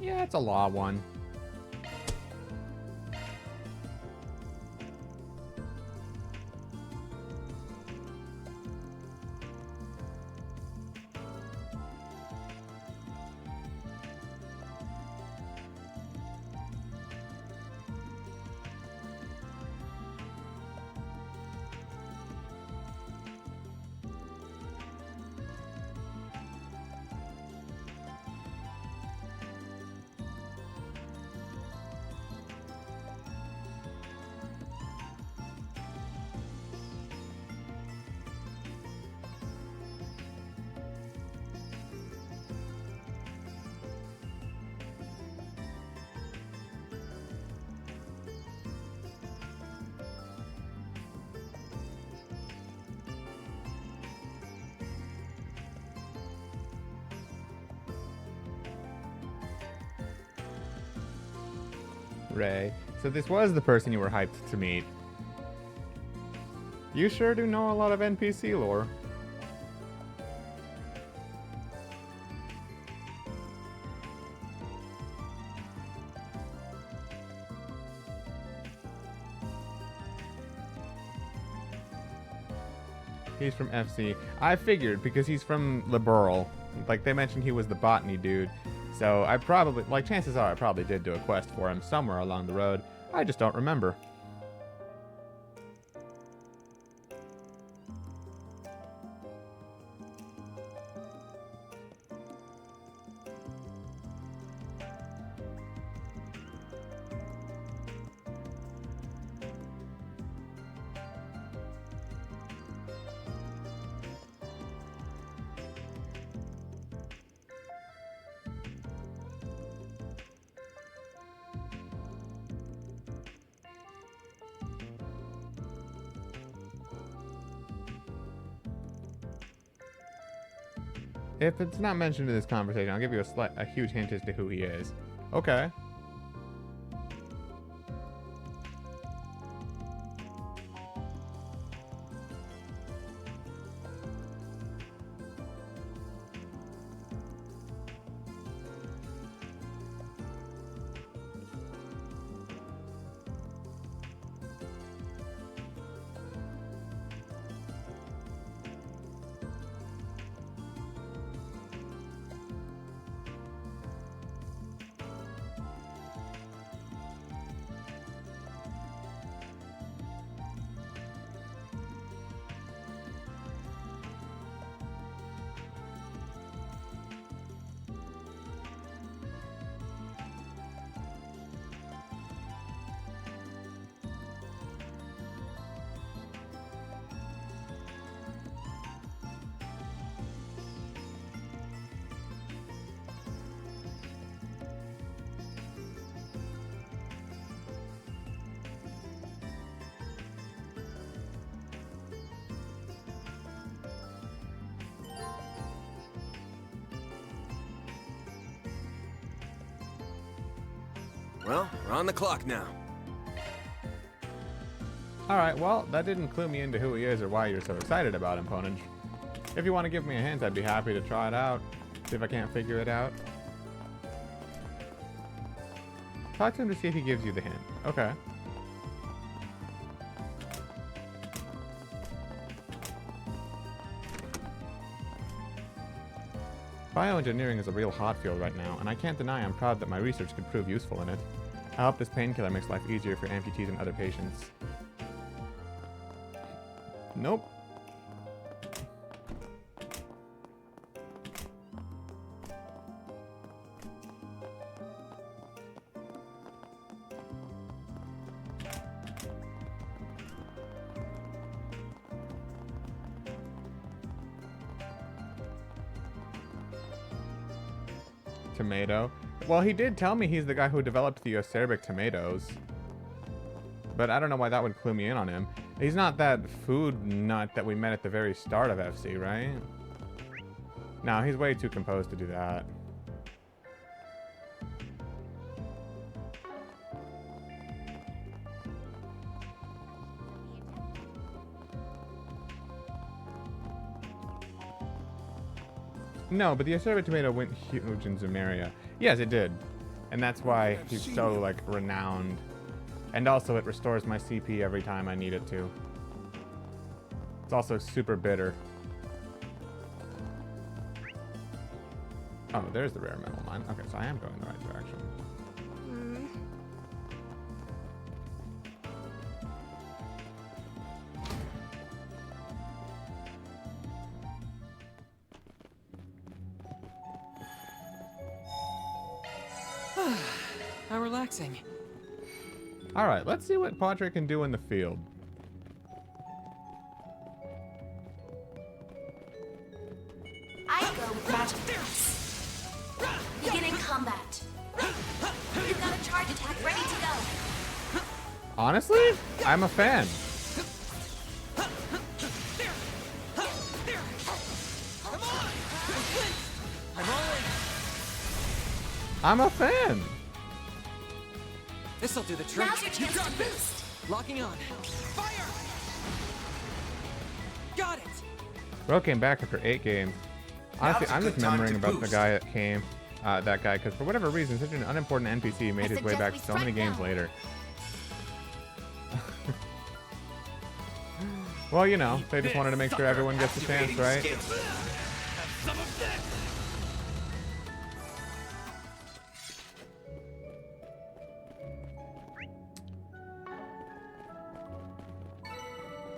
Yeah, it's a law one. Ray. So this was the person you were hyped to meet. You sure do know a lot of NPC lore. He's from FC. I figured because he's from Liberal. Like they mentioned he was the botany dude. So I probably, like chances are I probably did do a quest for him somewhere along the road. I just don't remember. If it's not mentioned in this conversation, I'll give you a huge hint as to who he is. Okay. Well, we're on the clock now. Alright, well, that didn't clue me into who he is or why you're so excited about him, Ponage. If you want to give me a hint, I'd be happy to try it out. See if I can't figure it out. Talk to him to see if he gives you the hint. Okay. Bioengineering is a real hot field right now, and I can't deny I'm proud that my research could prove useful in it. I hope this painkiller makes life easier for amputees and other patients. Nope. Tomato. Well, he did tell me he's the guy who developed the acerbic tomatoes. But I don't know why that would clue me in on him. He's not that food nut that we met at the very start of FC, right? No, he's way too composed to do that. No, but the acerbic tomato went huge in Zumeria. Yes, it did. And that's why he's so, like, renowned. And also, it restores my CP every time I need it to. It's also super bitter. Oh, there's the rare metal mine. Okay, so I am going the right direction. How relaxing. Alright, let's see what Padre can do in the field. I go with magic force. Beginning combat. You've got a charge attack ready to go. Honestly, I'm a fan. I'm a fan. This'll do the trick. Now's your chance to boost. Locking on. Fire! Got it. Bro came back after 8 games. Honestly, I'm just remembering about the guy that came, that guy, because for whatever reason, such an unimportant NPC made his way back so many games later. Well, you know, they just wanted to make sure everyone gets a chance, right?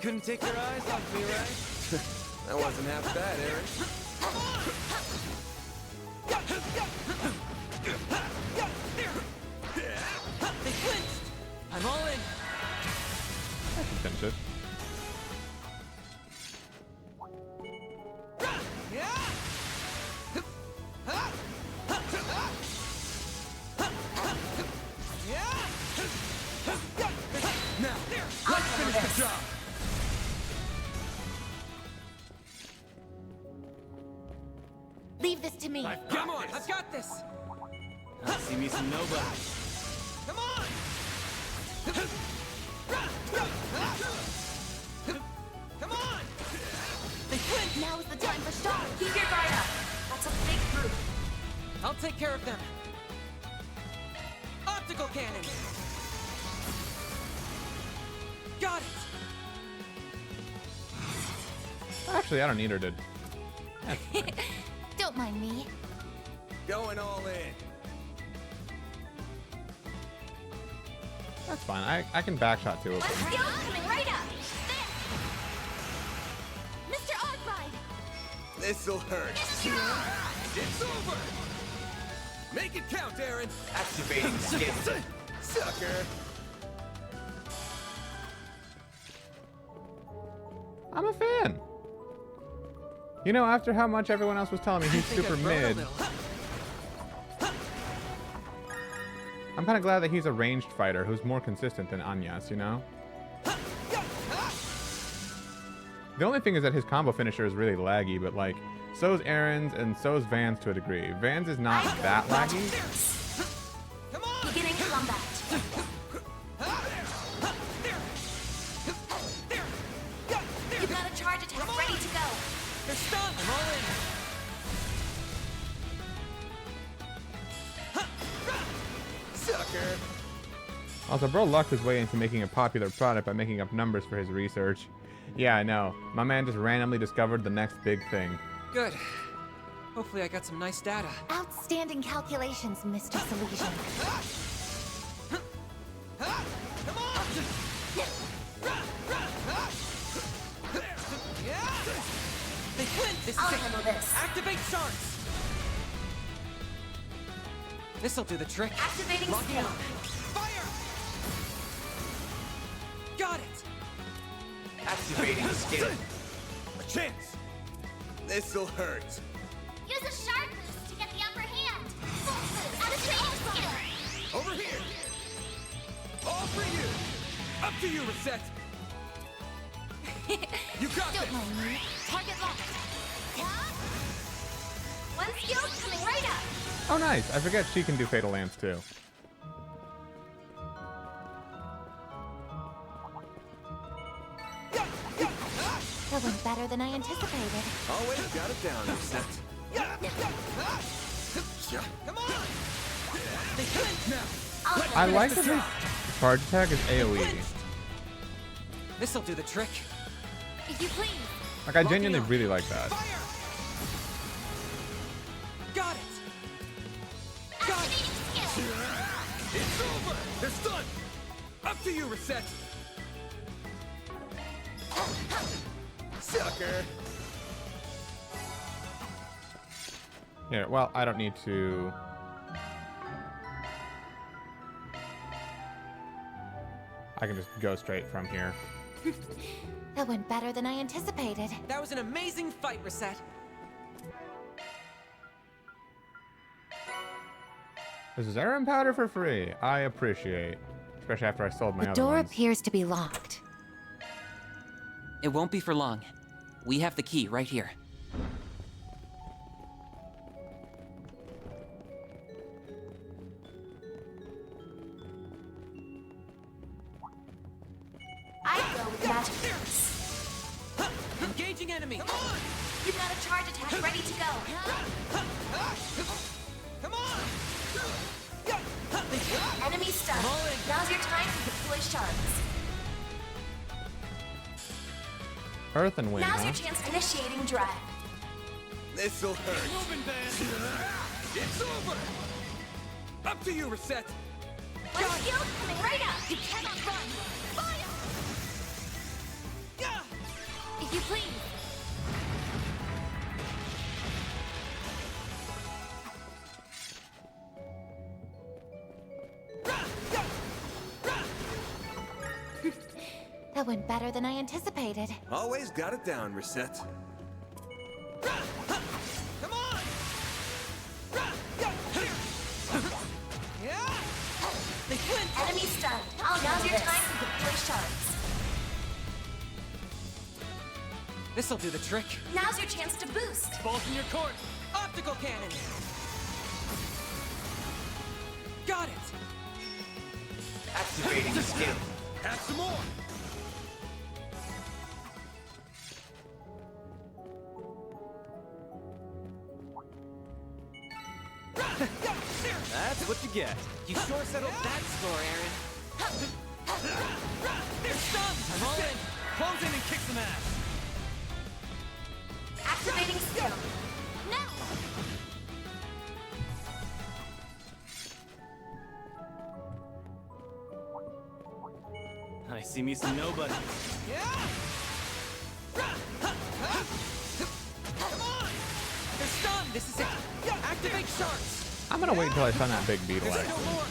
Couldn't take your eyes off me, right? That wasn't half bad, Aaron. They flinched! I'm all in! I can finish it. Now, let's finish the job. Leave this to me. Come on, I've got this! See me some nobody. Come on! Come on! They flinched! Now is the time for start. Keep your guard up. That's a big group. I'll take care of them. Optical cannon! Got it! Actually, I don't need her to. Don't mind me. Going all in. That's fine. I can backshot too. Let's go. Coming right up. Mr. Arkwright. This'll hurt. It's over. Make it count, Aaron. Activating skill. Sucker. I'm a fan. You know, after how much everyone else was telling me he's super mid, I'm kind of glad that he's a ranged fighter who's more consistent than Anyas, you know? The only thing is that his combo finisher is really laggy, but like, so is Aaron's and so is Van's to a degree. Van's is not that laggy. Beginning combat. You've got a charge attack ready to go. They're stunned! I'm all in! Sucker. Also, bro lucked his way into making a popular product by making up numbers for his research. Yeah, I know. My man just randomly discovered the next big thing. Good. Hopefully I got some nice data. Outstanding calculations, Mr. Salesian. They flint! This I'll is it. handle this. Activate sharks! This'll do the trick. Activating Locking skill. up. Fire! Got it! Activating skill. A chance. This'll hurt. Use a shark boost to get the upper hand. Full boost. Activating skill. Over here. All for you. Up to you, Reset. You got Don't this. mind me. Target locked. One skill coming right up. Oh, nice. I forget she can do Fatal Lance too. That went better than I anticipated. Always got it down, Reset. Come on! They flint now! I like that his charge attack is AoE. This'll do the trick. If you please. Like, I genuinely really like that. Fire! Got it! Got it! Activating skill. It's over. They're stunned. Up to you, Reset. Sucker. Here, well, I don't need to. I can just go straight from here. That went better than I anticipated. That was an amazing fight, Reset. This is Aaron powder for free. I appreciate. Especially after I sold my The other door ones. appears to be locked. It won't be for long. We have the key right here. I go with magic. Engaging enemy! Come on! You've got a charge attack ready to go. Come on! Enemy stunned. I'm all in. Now's your time to deploy sharks. Earth and wind, Now's huh? your chance initiating drive. This'll hurt. Moving, Van. It's over! Up to you, Reset! One skill coming right up. You cannot run. Fire! If you please. That went better than I anticipated. Always got it down, Reset. Come on! Enemy stunned. Now's your time to deploy shards. This'll do the trick. Now's your chance to boost. Bolt in your court. Optical cannon! Got it! Activating skill. Have some more! That's what you get. You sure settled that score, Aaron. They're stunned. I'm all in. Close in and kick some ass. Activating skill. Now. I see me some nobody. Come on! They're stunned! This is it! Activate sharks! I'm gonna wait until I find that big beetle, There's no actually. more!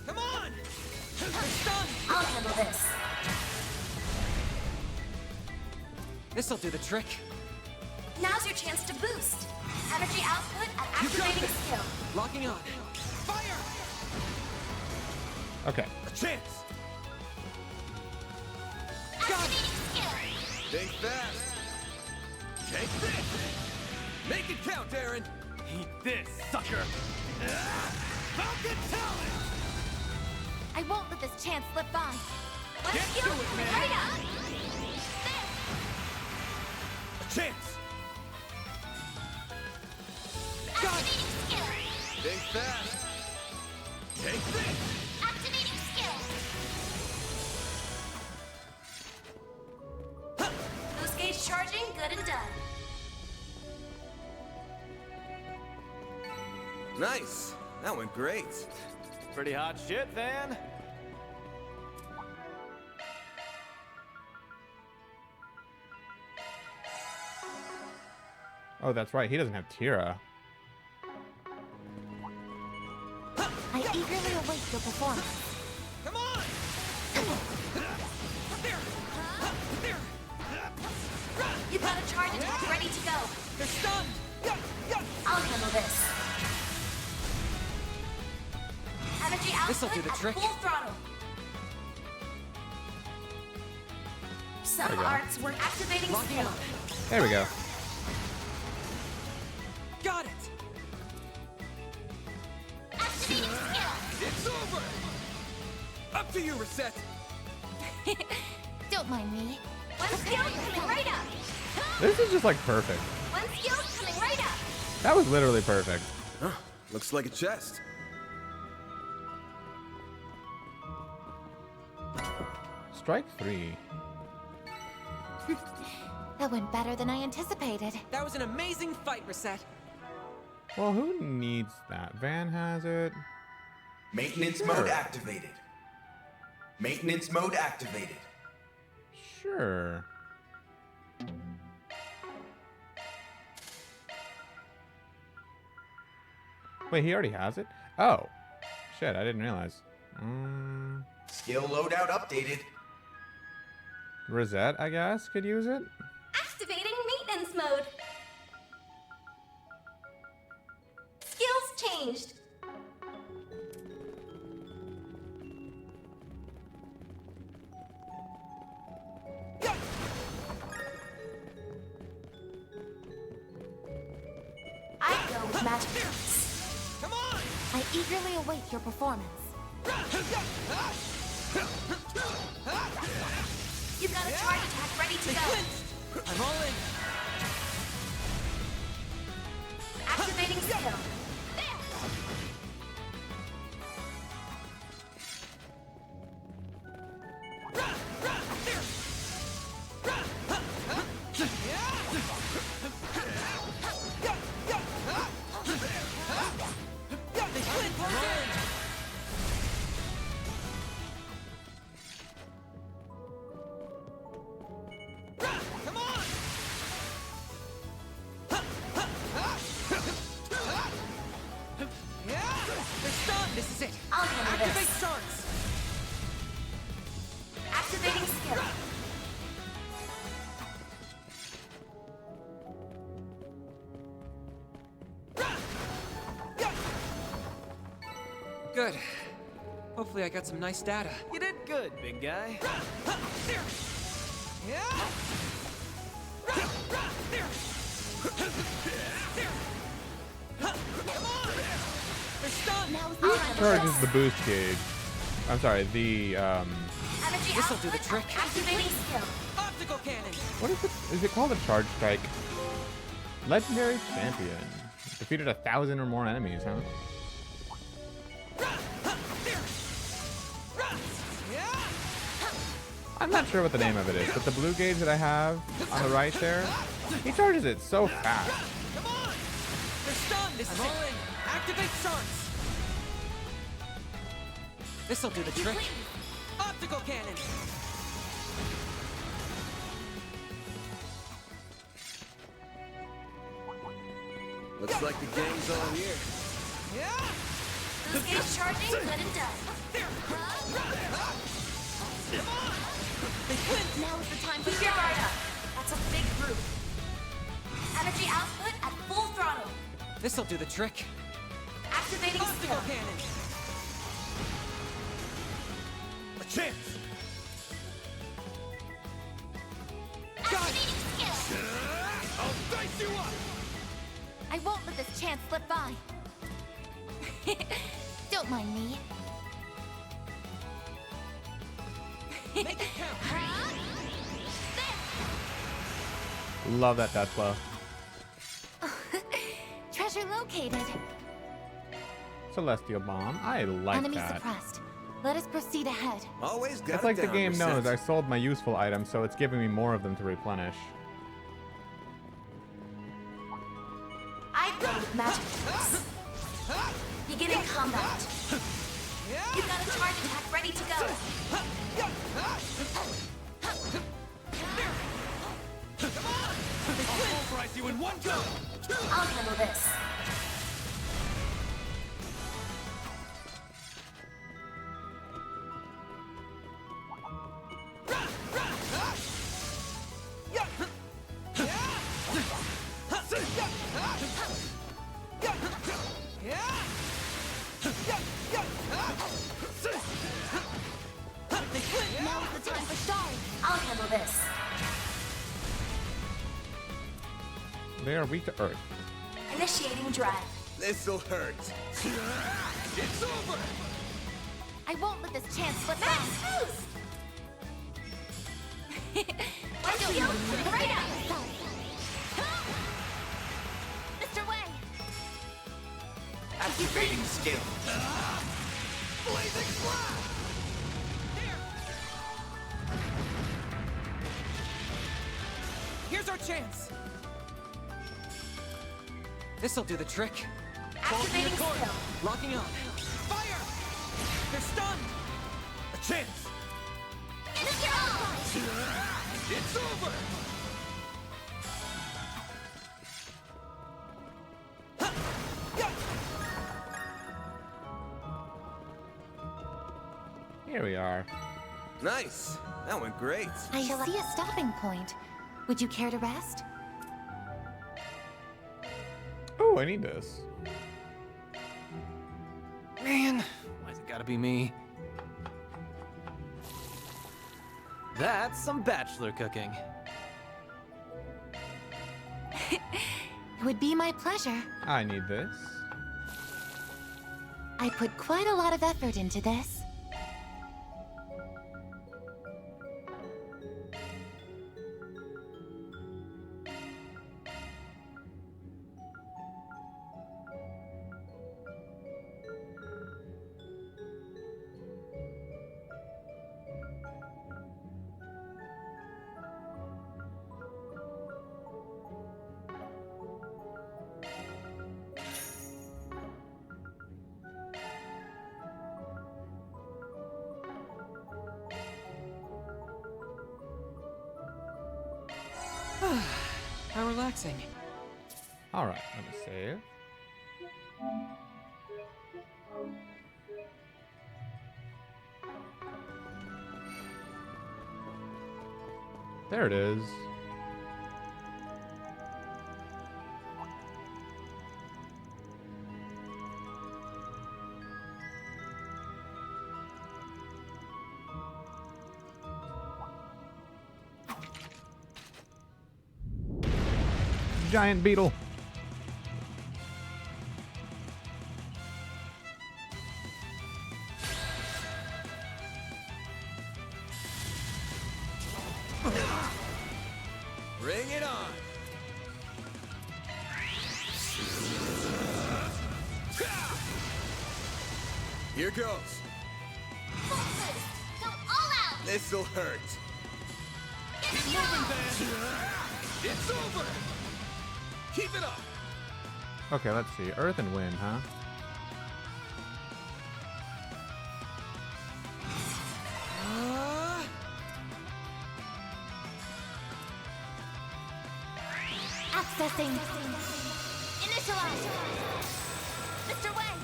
Come on! They're stunned! I'll handle this. This'll do the trick. Now's your chance to boost. Energy output at activating skill. Locking on. Fire! Okay. A chance! Activating skill. Think fast! Take this! Make it count, Aaron! Eat this, sucker! Falcon Talon! I won't let this chance slip by. One Get skill to it, man. right up. A chance! Activating skill. Think fast! Take this! Activating skill. Boost gauge charging, good and done. Nice! That went great. Pretty hot shit, Van. Oh, that's right. He doesn't have Tira. I eagerly await your performance. Come on! You've got a charge attack ready to go. They're stunned! I'll handle this. Energy This'll output do the at trick. full throttle. Some There we go. arts were activating Locking skill. on. There we go. Got it! Activating skill. It's over! Up to you, Reset! Don't mind me. One skill coming right up. This is just like perfect. One skill coming right up. That was literally perfect. Huh, looks like a chest. Strike 3. That went better than I anticipated. That was an amazing fight, Reset. Well, who needs that? Van has it. Maintenance Sure. mode activated. Maintenance mode activated. Sure. Wait, he already has it? Oh. Shit, I didn't realize. Skill loadout updated. Rosette, I guess, could use it? Activating maintenance mode. Skills changed. I go with magic tricks. Come on! I eagerly await your performance. You've got a charge attack ready to go. I'm all in. Good. Hopefully I got some nice data. You did good, big guy. Charges the boost gauge. I'm sorry, the This'll do the trick. Activating skill. Optical cannon. what is it? Is it called a charge strike? Legendary champion. Defeated 1,000 or more enemies, huh? I'm not sure what the name of it is, but the blue gauge that I have on the right there, he charges it so fast. Come on! They're stunned! This is all in! Activate charts! This'll do the trick. Optical cannon! Looks like the gang's all here. Boost gauge charging, good and done. Now is the time to gear guard up. That's a big group. Energy output at full throttle. This'll do the trick. Activating skill. Cannon! A chance! Activating skill. I'll dice you up! I won't let this chance slip by. Don't mind me. Make it count! Love that death blow. Treasure located. Celestial bomb. I like Enemy that. suppressed. Let us proceed ahead. Always got It's it like the down, game knows Reset. I sold my useful items, so it's giving me more of them to replenish. I go with magic tricks. Beginning combat. You've got a charge attack ready to go. I'll pulverize you in one go! I'll handle this. Now is the time for starring. I'll handle this. They are weak to earth. Initiating drive. This'll hurt. It's over! I won't let this chance slip by. Let's go. Right up. Mr. Way. Activating skill. Blazing blast! Here's our chance. This'll do the trick. Activating skill. Locking on. Fire! They're stunned! A chance! It's over! Here we are. Nice. That went great. I see a stopping point. Would you care to rest? Oh, I need this. Man, why's it gotta be me? That's some bachelor cooking. It would be my pleasure. I need this. I put quite a lot of effort into this. How relaxing. Alright, let me save. There it is. giant beetle. Bring it on. Here goes. Full boost. Go all out. This'll hurt. Keep moving, man. It's over. Keep it up. Okay, let's see. Earth and wind, huh? Accessing. Initialize. Mr. Wang.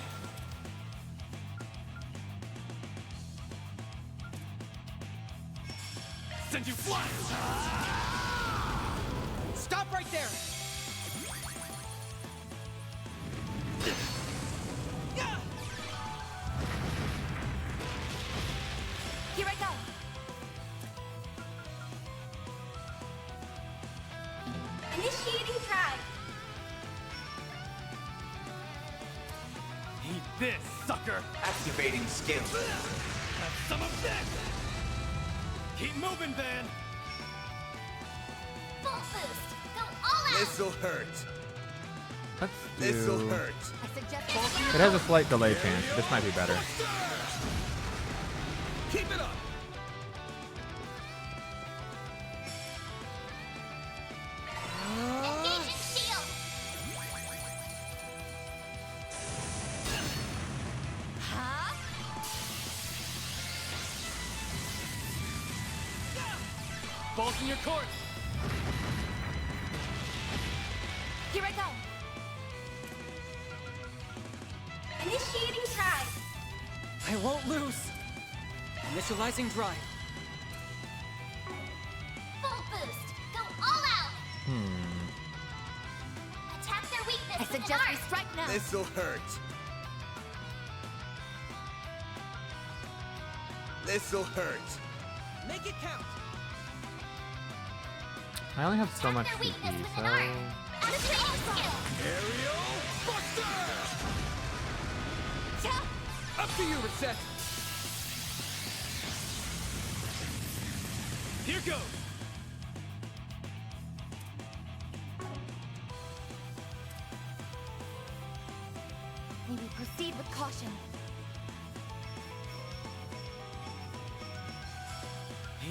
Send you flying. Stop right there! Here I go. Initiating drive. Eat this, sucker. Activating skill. Have some of that. Keep moving, Van. Full boost. Go all out. This'll hurt. Let's This'll do... hurt. I suggest It has a slight delay chance. This might be better. Keep it up. engaging shield. Huh? Balls in your court. Here I go. Initiating drive. I won't lose. Initializing drive. Full boost. Go all out. Attack their weakness. I suggest we strike now. This'll hurt. This'll hurt. Make it count. I only have so much their CP, weakness with so... an art. Activating skill. Aerial Buster! Up to you, Reset. Here goes. May we proceed with caution.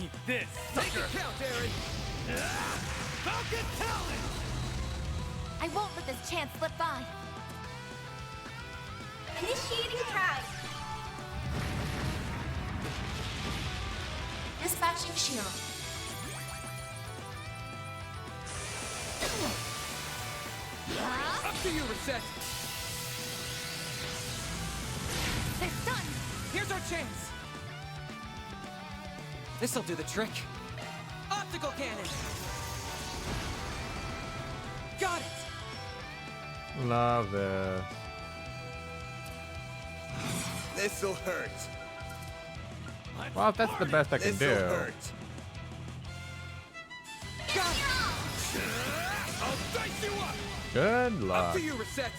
Eat this, sucker. Make it count, Aaron. Falcon Talon! I won't let this chance slip by. Initiating drive. Dispatching shield. Up to you, Reset. They're stunned. Here's our chance. This'll do the trick. Optical cannon. Got it. Love this. This'll hurt. Well, if that's the best I can do. This'll hurt. Got it. I'll dice you up. Good Up luck. to you, Reset.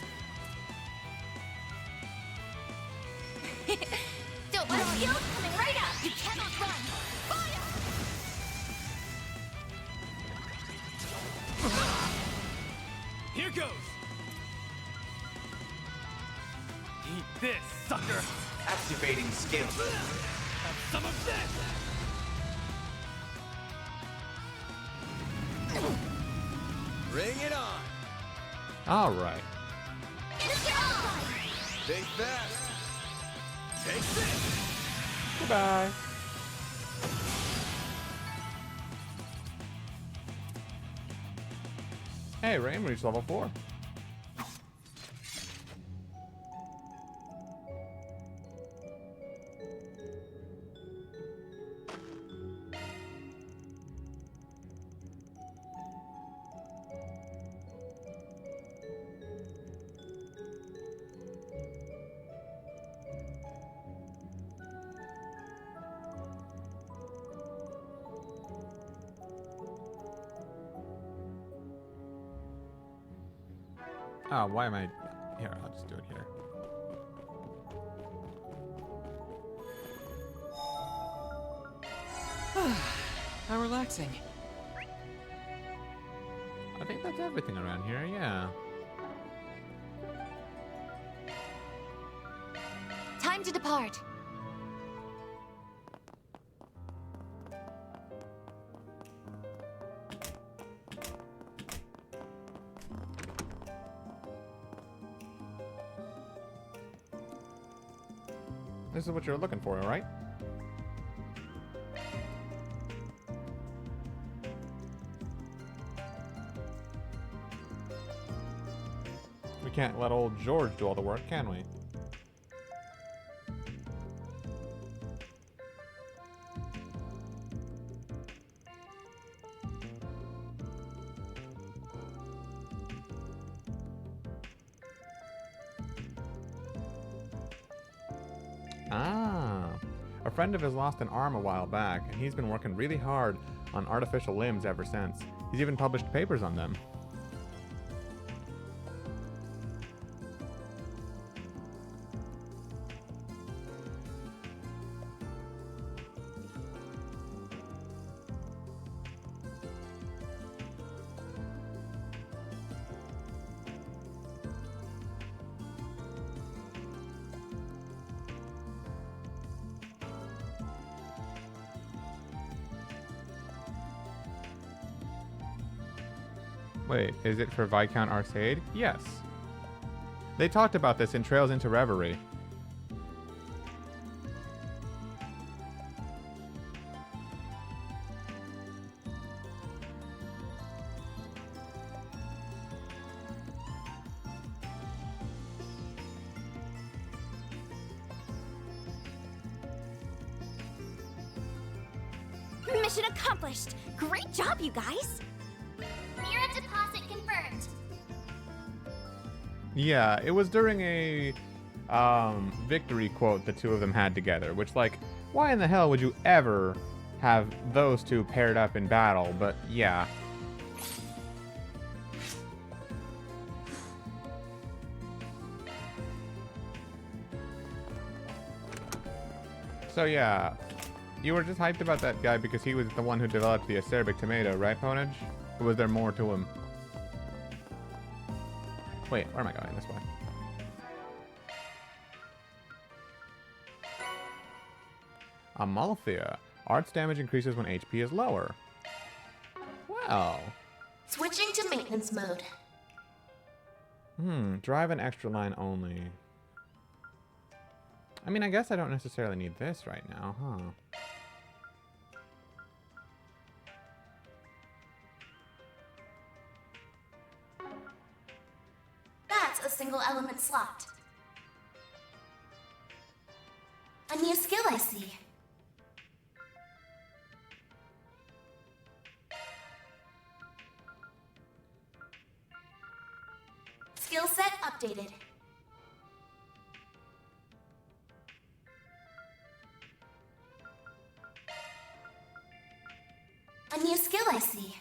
Don't let me Shield coming right up. You cannot run. Fire! Here goes. Eat this, sucker. Activating skill. Have some of this. Bring it on. All right. Stay fast. Take this. Goodbye. Hey, Rain reached level 4. Oh, why am I... Here, I'll just do it here. How relaxing. I think that's everything around here, yeah. Time to depart. This is what you're looking for, right? We can't let old George do all the work, can we? Ah, a friend of his lost an arm a while back, and he's been working really hard on artificial limbs ever since. He's even published papers on them. Wait, is it for Viscount Arcade? Yes. They talked about this in Trails into Reverie. Mission accomplished! Great job, you guys! Mirror deposit confirmed. Yeah, it was during a victory quote the two of them had together, which, like, why in the hell would you ever have those two paired up in battle? But yeah. So yeah, you were just hyped about that guy because he was the one who developed the acerbic tomato, right, Ponage? Or was there more to him? Wait, where am I going? This way. Amalthea. Arts damage increases when HP is lower. Well. Switching to maintenance mode. Drive an extra line only. I mean, I guess I don't necessarily need this right now, huh? That's a single element slot. A new skill I see. Skill set updated. A new skill I see.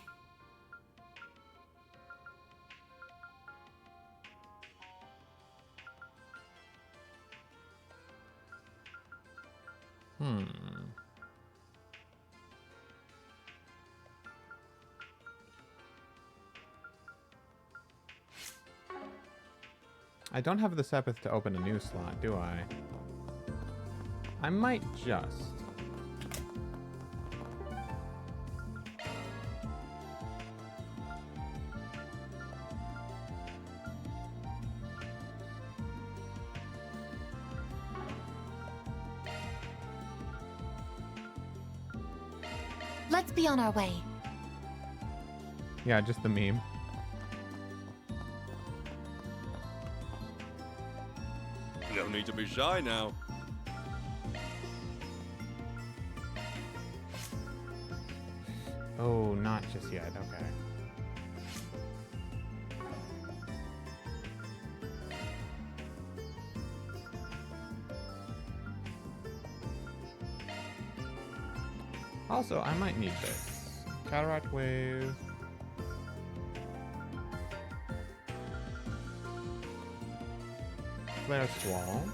I don't have the Sepith to open a new slot, do I? I might just. Let's be on our way. Yeah, just the meme. No need to be shy now. Oh, not just yet. Okay. Also, I might need this. Cataract Wave. Flare Squall.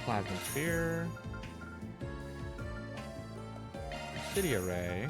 Plasma Sphere. City Array.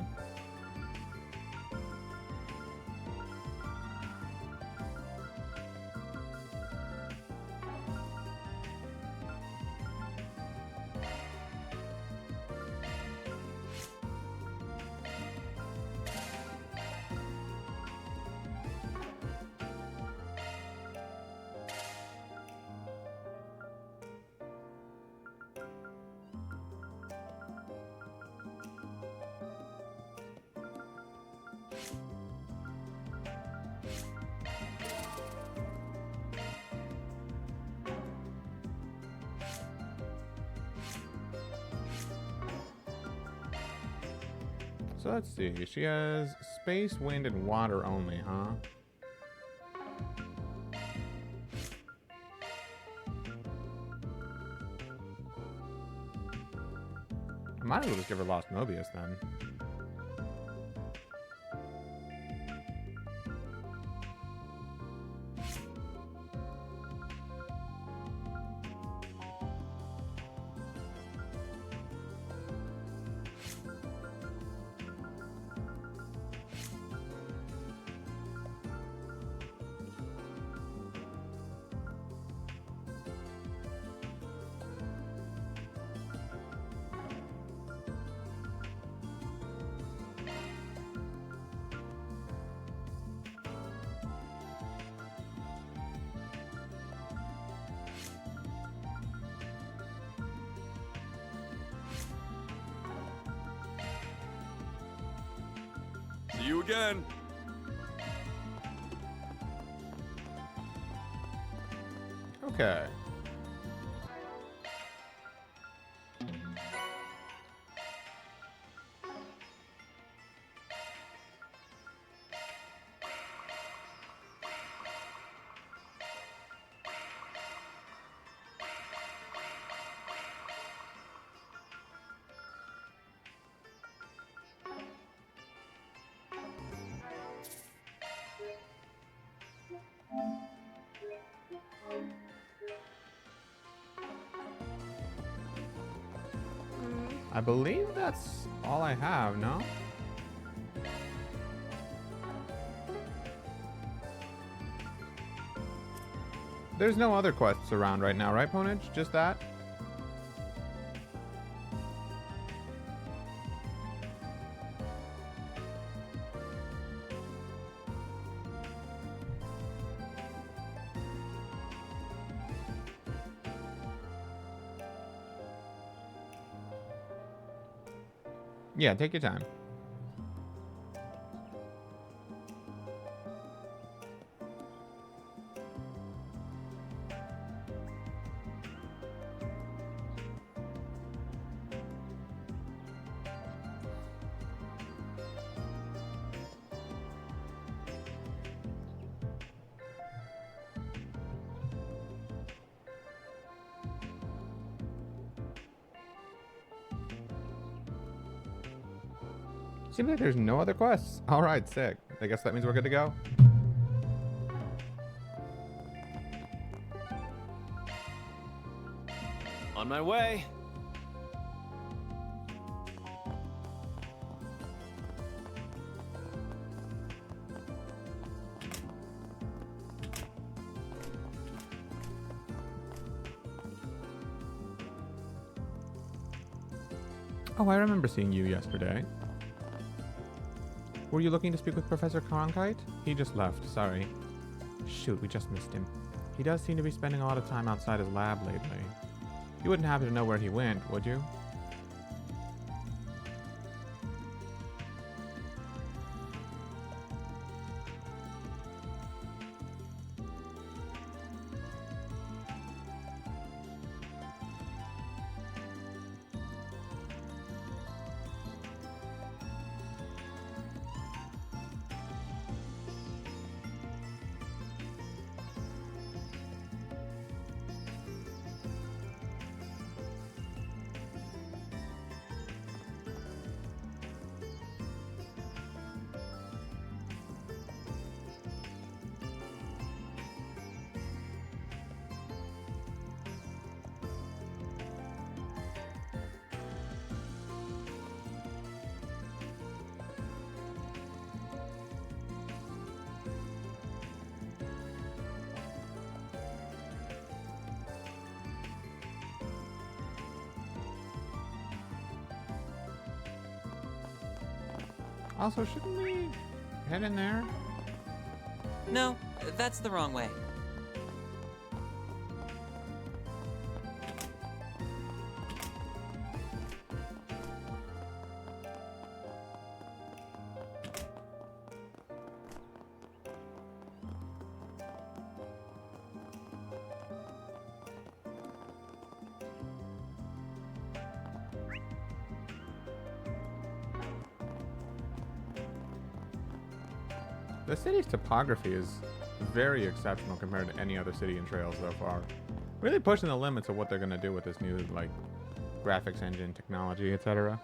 So let's see. She has space, wind, and water only, huh? I might as well just give her Lost Mobius then. See you again. Okay. I believe that's all I have, no? There's no other quests around right now, right, Ponage? Just that? Yeah, take your time. Seems like there's no other quests. All right, sick. I guess that means we're good to go. On my way. Oh, I remember seeing you yesterday. Were you looking to speak with Professor Cronkite? He just left, sorry. Shoot, we just missed him. He does seem to be spending a lot of time outside his lab lately. You wouldn't happen to know where he went, would you? Also, shouldn't we head in there? No, that's the wrong way. The city's topography is very exceptional compared to any other city in Trails so far. Really pushing the limits of what they're going to do with this new, like, graphics engine, technology, etc.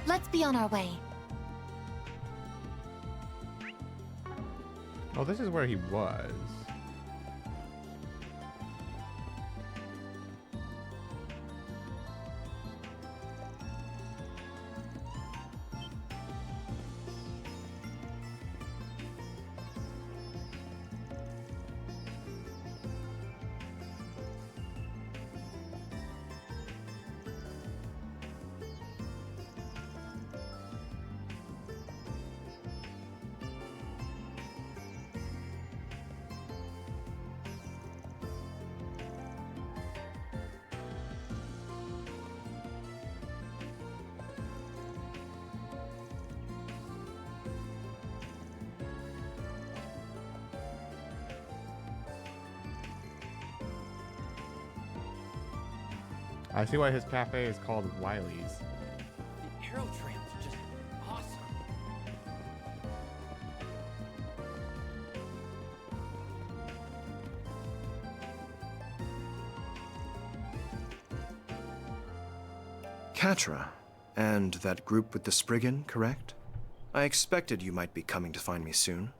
Let's be on our way. Oh, this is where he was. I see why his cafe is called Wiley's. The arrow trails are just awesome. Catra, and that group with the Spriggan, correct? I expected you might be coming to find me soon.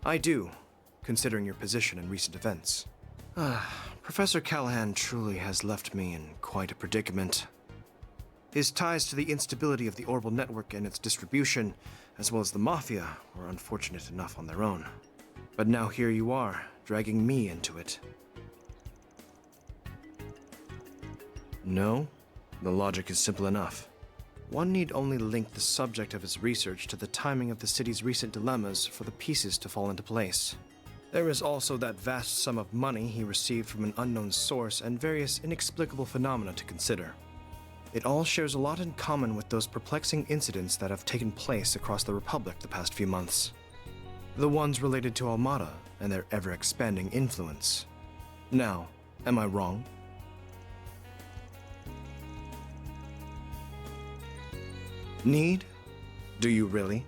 I do, considering your position in recent events. Professor Callahan truly has left me in quite a predicament. His ties to the instability of the Orbital Network and its distribution, as well as the Mafia, were unfortunate enough on their own. But now here you are, dragging me into it. No, the logic is simple enough. One need only link the subject of his research to the timing of the city's recent dilemmas for the pieces to fall into place. There is also that vast sum of money he received from an unknown source and various inexplicable phenomena to consider. It all shares a lot in common with those perplexing incidents that have taken place across the Republic the past few months. The ones related to Almada and their ever-expanding influence. Now, am I wrong? Need? Do you really?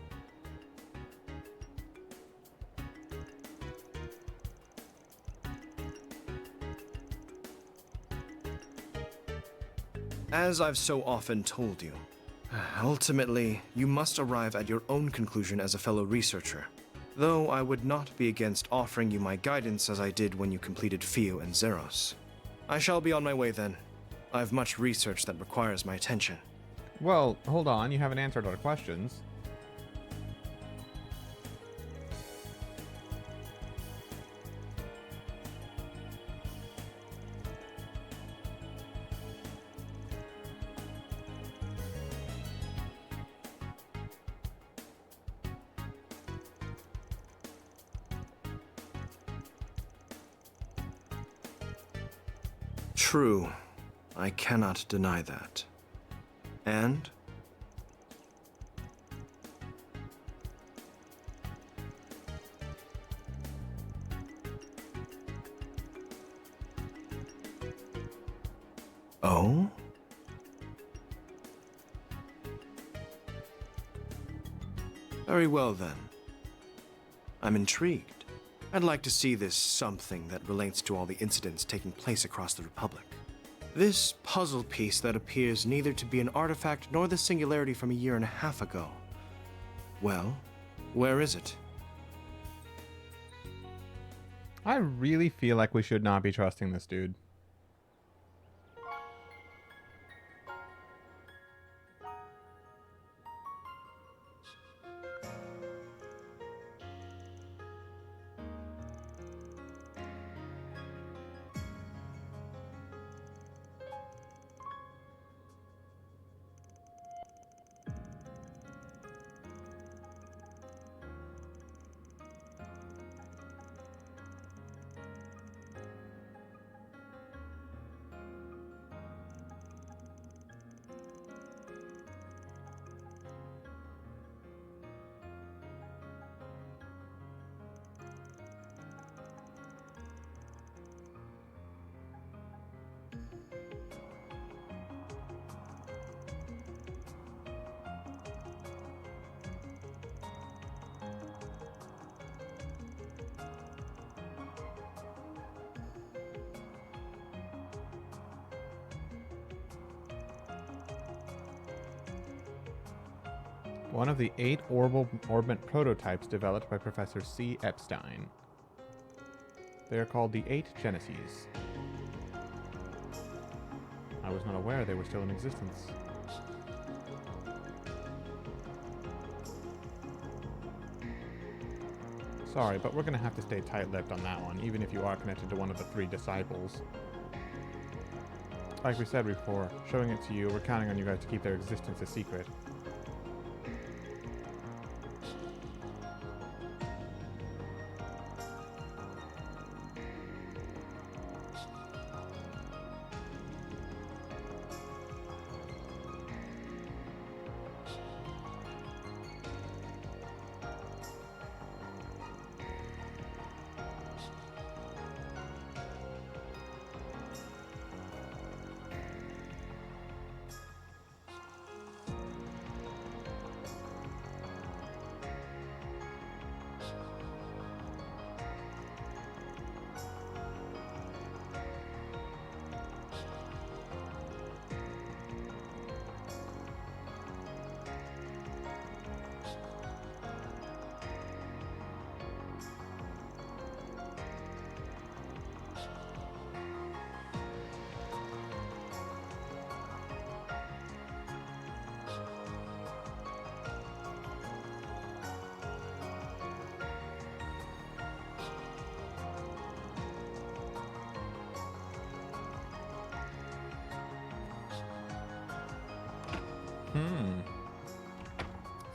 As I've so often told you, ultimately, you must arrive at your own conclusion as a fellow researcher. Though I would not be against offering you my guidance as I did when you completed Fio and Zeros. I shall be on my way then. I have much research that requires my attention. Well, hold on, you haven't answered our questions. True. I cannot deny that. And? Oh? Very well then. I'm intrigued. I'd like to see this something that relates to all the incidents taking place across the Republic. This puzzle piece that appears neither to be an artifact nor the singularity from a year and a half ago. Well, where is it? I really feel like we should not be trusting this dude. One of the 8 orbit prototypes developed by Professor C. Epstein. They are called the 8 Geneses. I was not aware they were still in existence. Sorry, but we're going to have to stay tight-lipped on that one, even if you are connected to one of the 3 disciples. Like we said before, showing it to you, we're counting on you guys to keep their existence a secret.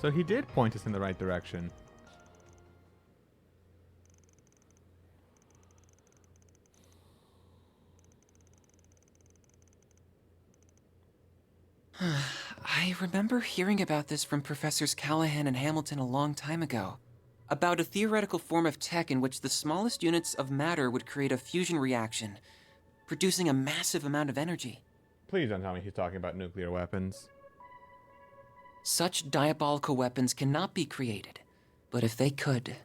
So he did point us in the right direction. I remember hearing about this from Professors Callahan and Hamilton a long time ago. About a theoretical form of tech in which the smallest units of matter would create a fusion reaction, producing a massive amount of energy. Please don't tell me he's talking about nuclear weapons. Such diabolical weapons cannot be created, but if they could,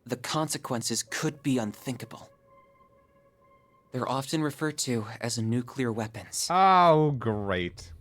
the consequences could be unthinkable. They're often referred to as nuclear weapons. Oh, great.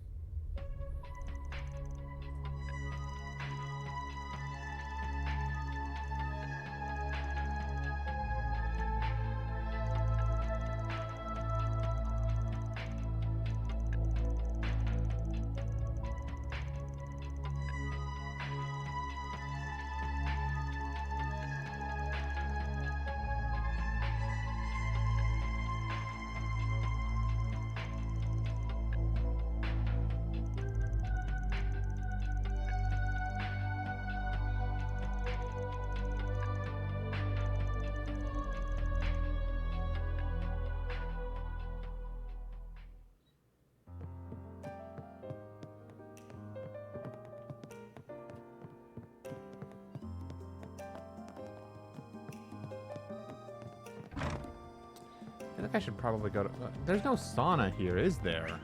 like I should probably go to... there's no sauna here, is there?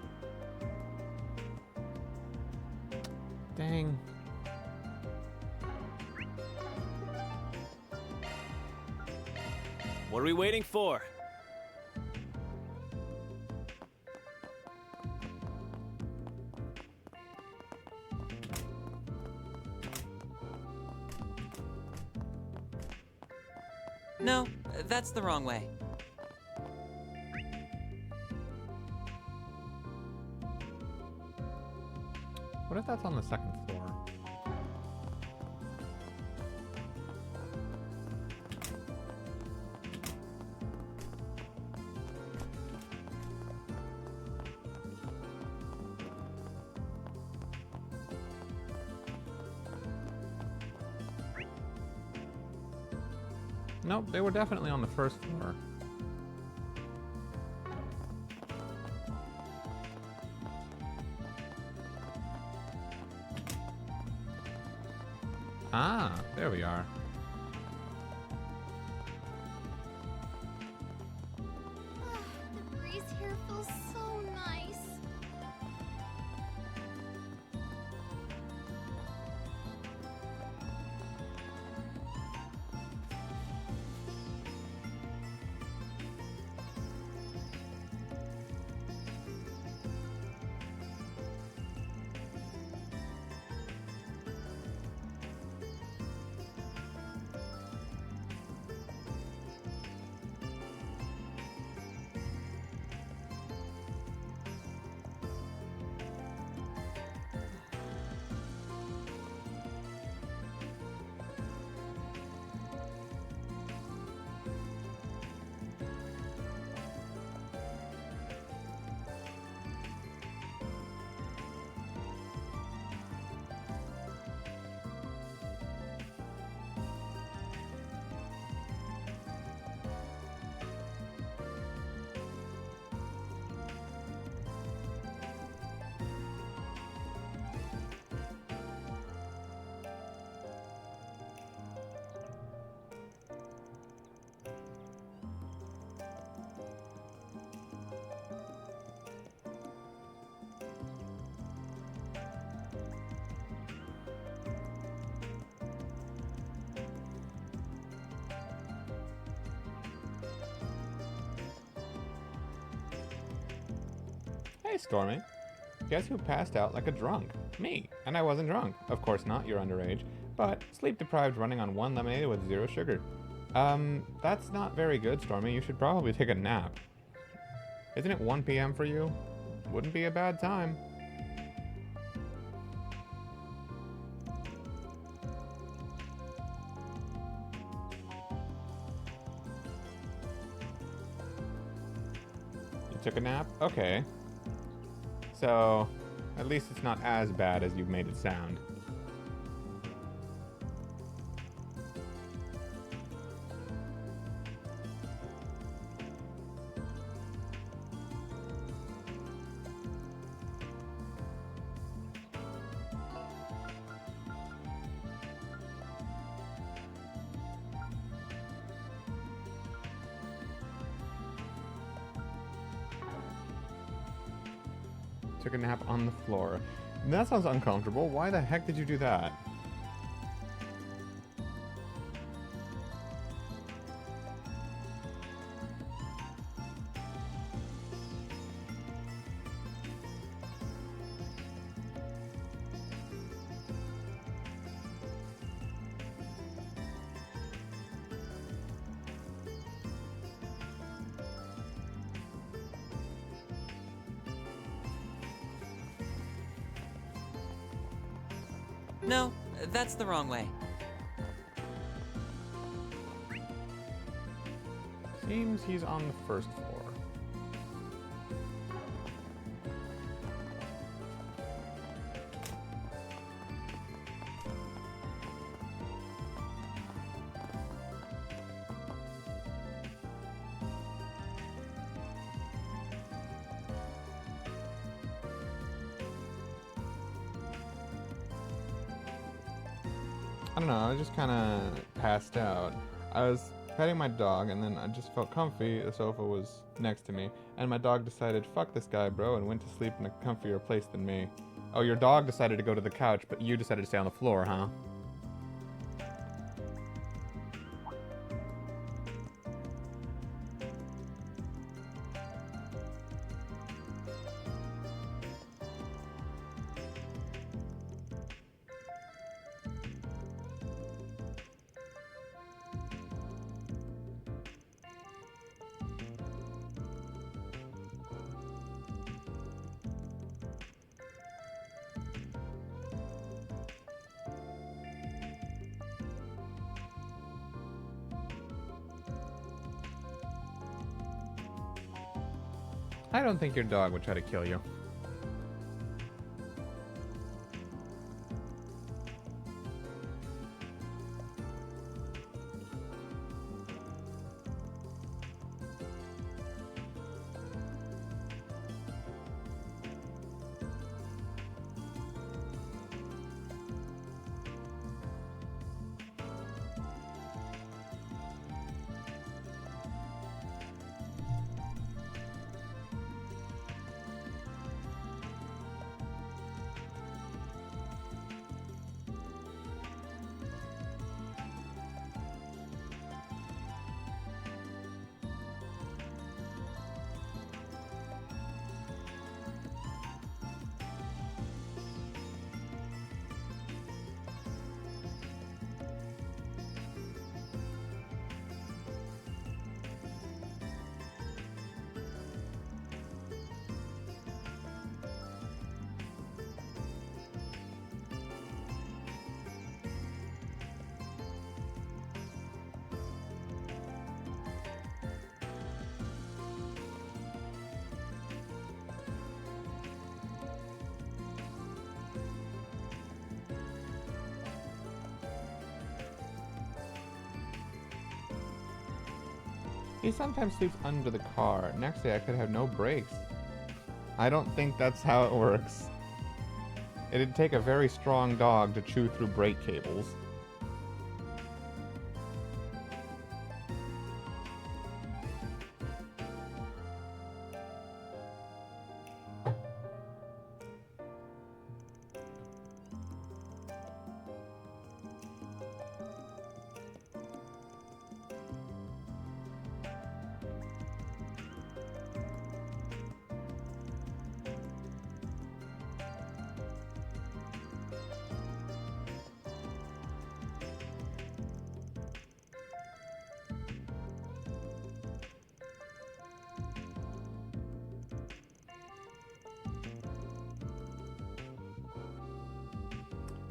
Dang. What are we waiting for? No, that's the wrong way. What if that's on the second floor? Nope, they were definitely on the first floor. Ah, there we are. The breeze here feels so nice. Hey, Stormy. Guess who passed out like a drunk? Me. And I wasn't drunk. Of course not, you're underage. But sleep-deprived running on 1 lemonade with 0 sugar. That's not very good, Stormy. You should probably take a nap. Isn't it 1 p.m. for you? Wouldn't be a bad time. You took a nap? Okay. So, at least it's not as bad as you've made it sound. Took a nap on the floor. That sounds uncomfortable. Why the heck did you do that? No, that's the wrong way. Seems he's on the first floor. I don't know, I just kind of passed out. I was petting my dog, and then I just felt comfy. The sofa was next to me, and my dog decided, fuck this guy, bro, and went to sleep in a comfier place than me. Oh, your dog decided to go to the couch, but you decided to stay on the floor, huh? I don't think your dog would try to kill you. He sometimes sleeps under the car. Next day I could have no brakes. I don't think that's how it works. It'd take a very strong dog to chew through brake cables.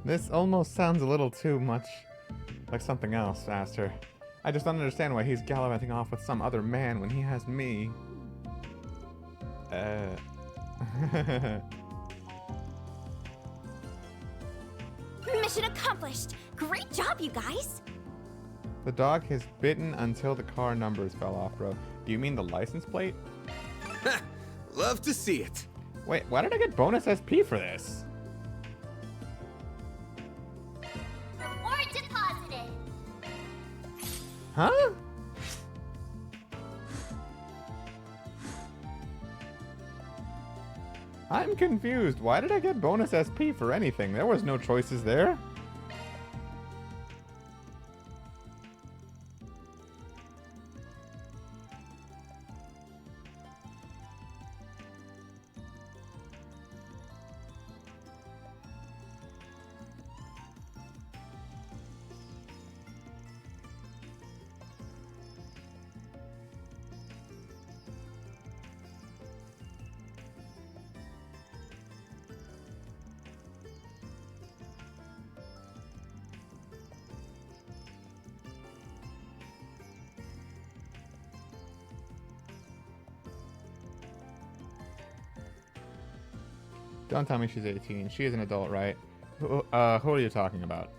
This almost sounds a little too much like something else, Aster. I just don't understand why he's gallivanting off with some other man when he has me. Mission accomplished! Great job, you guys! The dog has bitten until the car numbers fell off, bro. Do you mean the license plate? Love to see it. Wait, why did I get bonus SP for this? Reward deposited. Huh? I'm confused. Why did I get bonus SP for anything? There was no choices there. Don't tell me she's 18. She is an adult, right? Who are you talking about?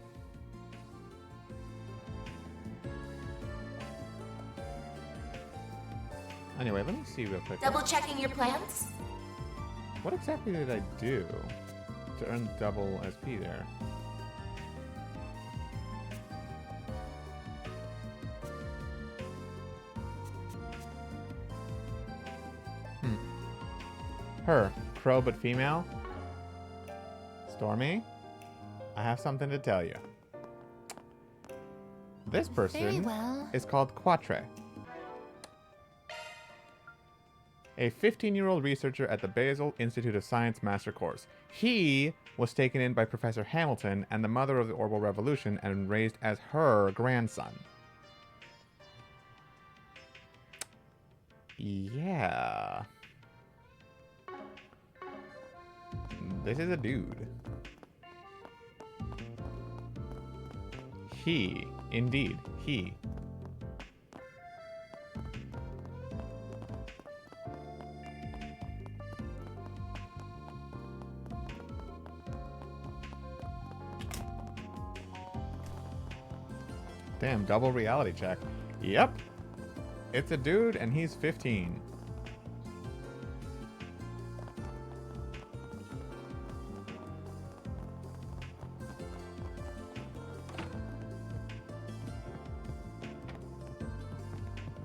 Anyway, let me see real quick. Double checking your plans? What exactly did I do to earn double SP there? Her, crow but female. Stormy, I have something to tell you. This person Very well. is called Quatre. A 15-year-old researcher at the Basel Institute of Science Master Course. He was taken in by Professor Hamilton and the mother of the Orbital Revolution and raised as her grandson. Yeah. This is a dude. He, indeed, he. Damn, double reality check. Yep. It's a dude and he's 15.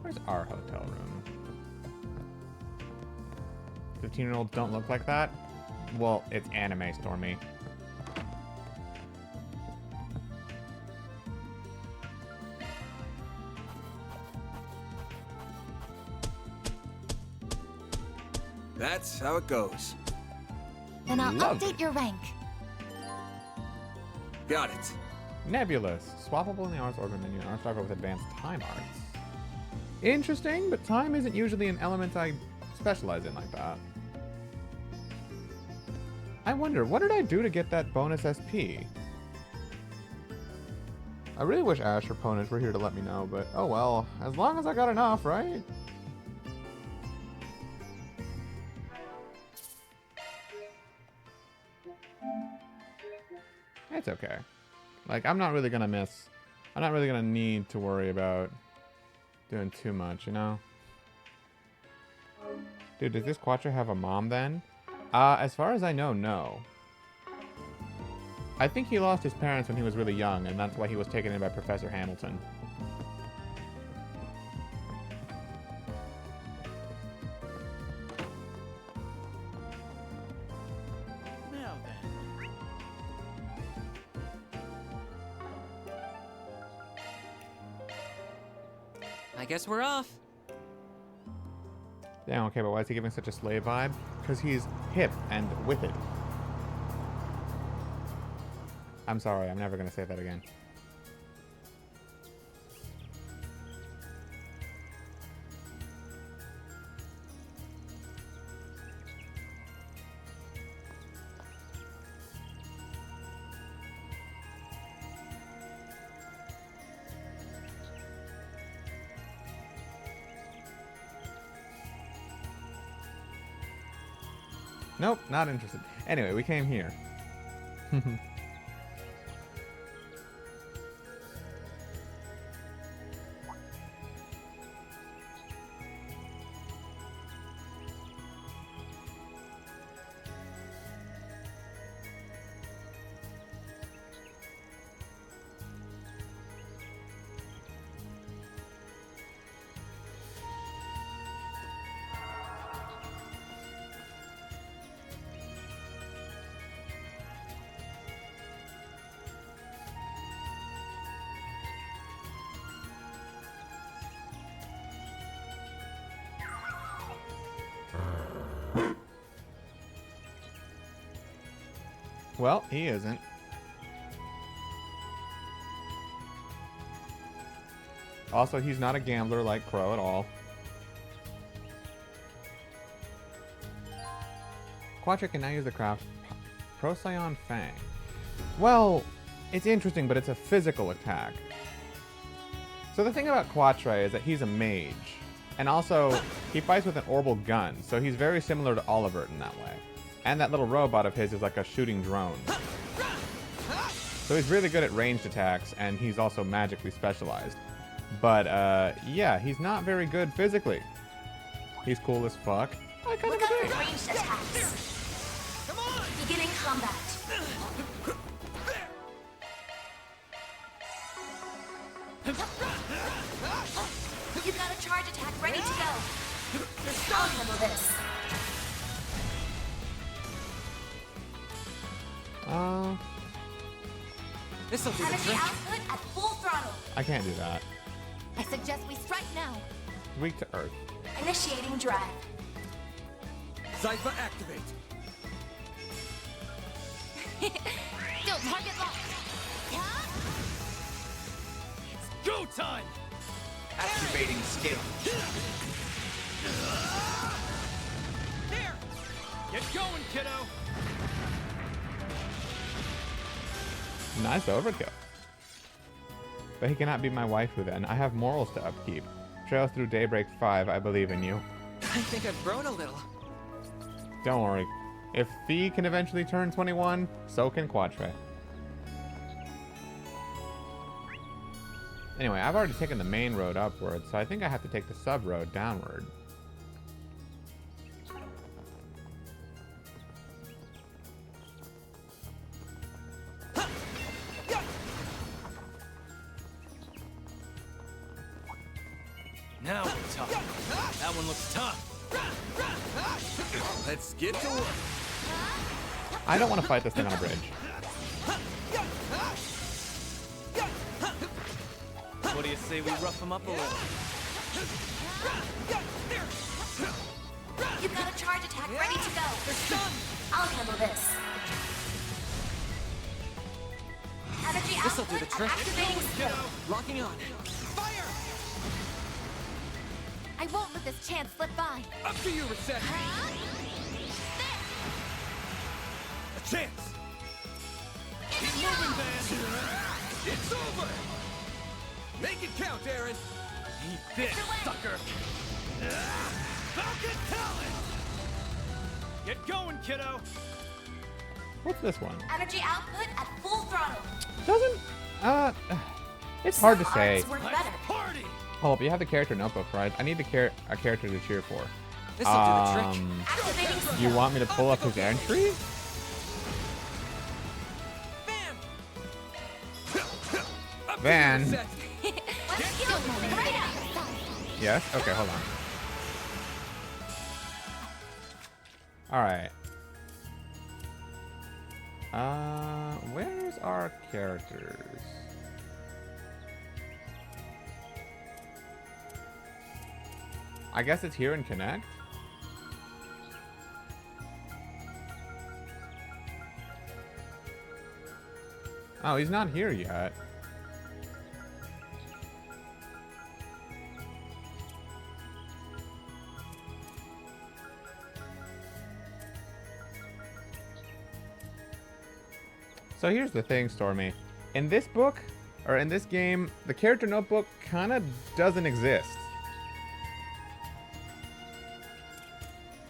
Where's our hotel room? 15-year-olds don't look like that? Well, it's anime, Stormy. That's how it goes. Then I'll Love update it. your rank. Got it. Nebulous. Swappable in the arts orbit menu. Arts driver with advanced time arts. Interesting, but time isn't usually an element I specialize in like that. I wonder, what did I do to get that bonus SP? I really wish Ash or Ponage were here to let me know, but oh well. As long as I got enough, right? It's okay. Like, I'm not really gonna need to worry about doing too much, you know? Dude, does this Quattro have a mom then? As far as I know, no. I think he lost his parents when he was really young, and that's why he was taken in by Professor Hamilton. Now then. I guess we're off. Damn, okay, but why is he giving such a slave vibe? Because he's hip and with it. I'm sorry, I'm never gonna say that again. Nope, not interested. Anyway, we came here. Well, he isn't. Also, he's not a gambler like Crow at all. Quattro can now use the craft Procyon Fang. Well, it's interesting, but it's a physical attack. So the thing about Quattro is that he's a mage. And also, he fights with an orbital gun, so he's very similar to Olivert in that way. And that little robot of his is like a shooting drone. So he's really good at ranged attacks, and he's also magically specialized. But, yeah, he's not very good physically. He's cool as fuck. I kind Look of out agree. for ranged attacks. Come on! Beginning combat. You've got a charge attack ready to go. I'll handle this. This'll do the Energy trick. output at full throttle. I can't do that. I suggest we strike now. It's weak to earth. Initiating drive. Zypher activate. Still target locked. Go time! Activating skill. Here! Get going, kiddo! Nice overkill. But he cannot be my waifu then. I have morals to upkeep. Trails through Daybreak 5, I believe in you. I think I've grown a little. Don't worry. If Fee can eventually turn 21, so can Quatre. Anyway, I've already taken the main road upward, so I think I have to take the sub-road downward. Now we're talking. That one looks tough. Let's get to work. I don't want to fight this thing on a bridge. What do you say we rough him up a little? You've got a charge attack ready to go. They're stunned. I'll handle this. Energy This'll do output the at trick. activating skill. Locking on. Fire! I won't let this chance slip by. Up to you, reception. A chance. Keep moving, man. It's over. Make it count, Aaron. Eat this, sucker. Falcon talent. Get going, kiddo. What's this one? Energy output at full throttle. Doesn't, it's hard to Some say. arts work better. Party. Oh, but you have the character notebook, right? I need a character to cheer for. This'll do the trick. Activating skill. You want me to pull up his entry? Van. Let's go. Right up. Yes? Okay, hold on. Alright. Where's our characters? I guess it's here in Connect? Oh, he's not here yet. So here's the thing, Stormy. In this book, or in this game, the character notebook kind of doesn't exist.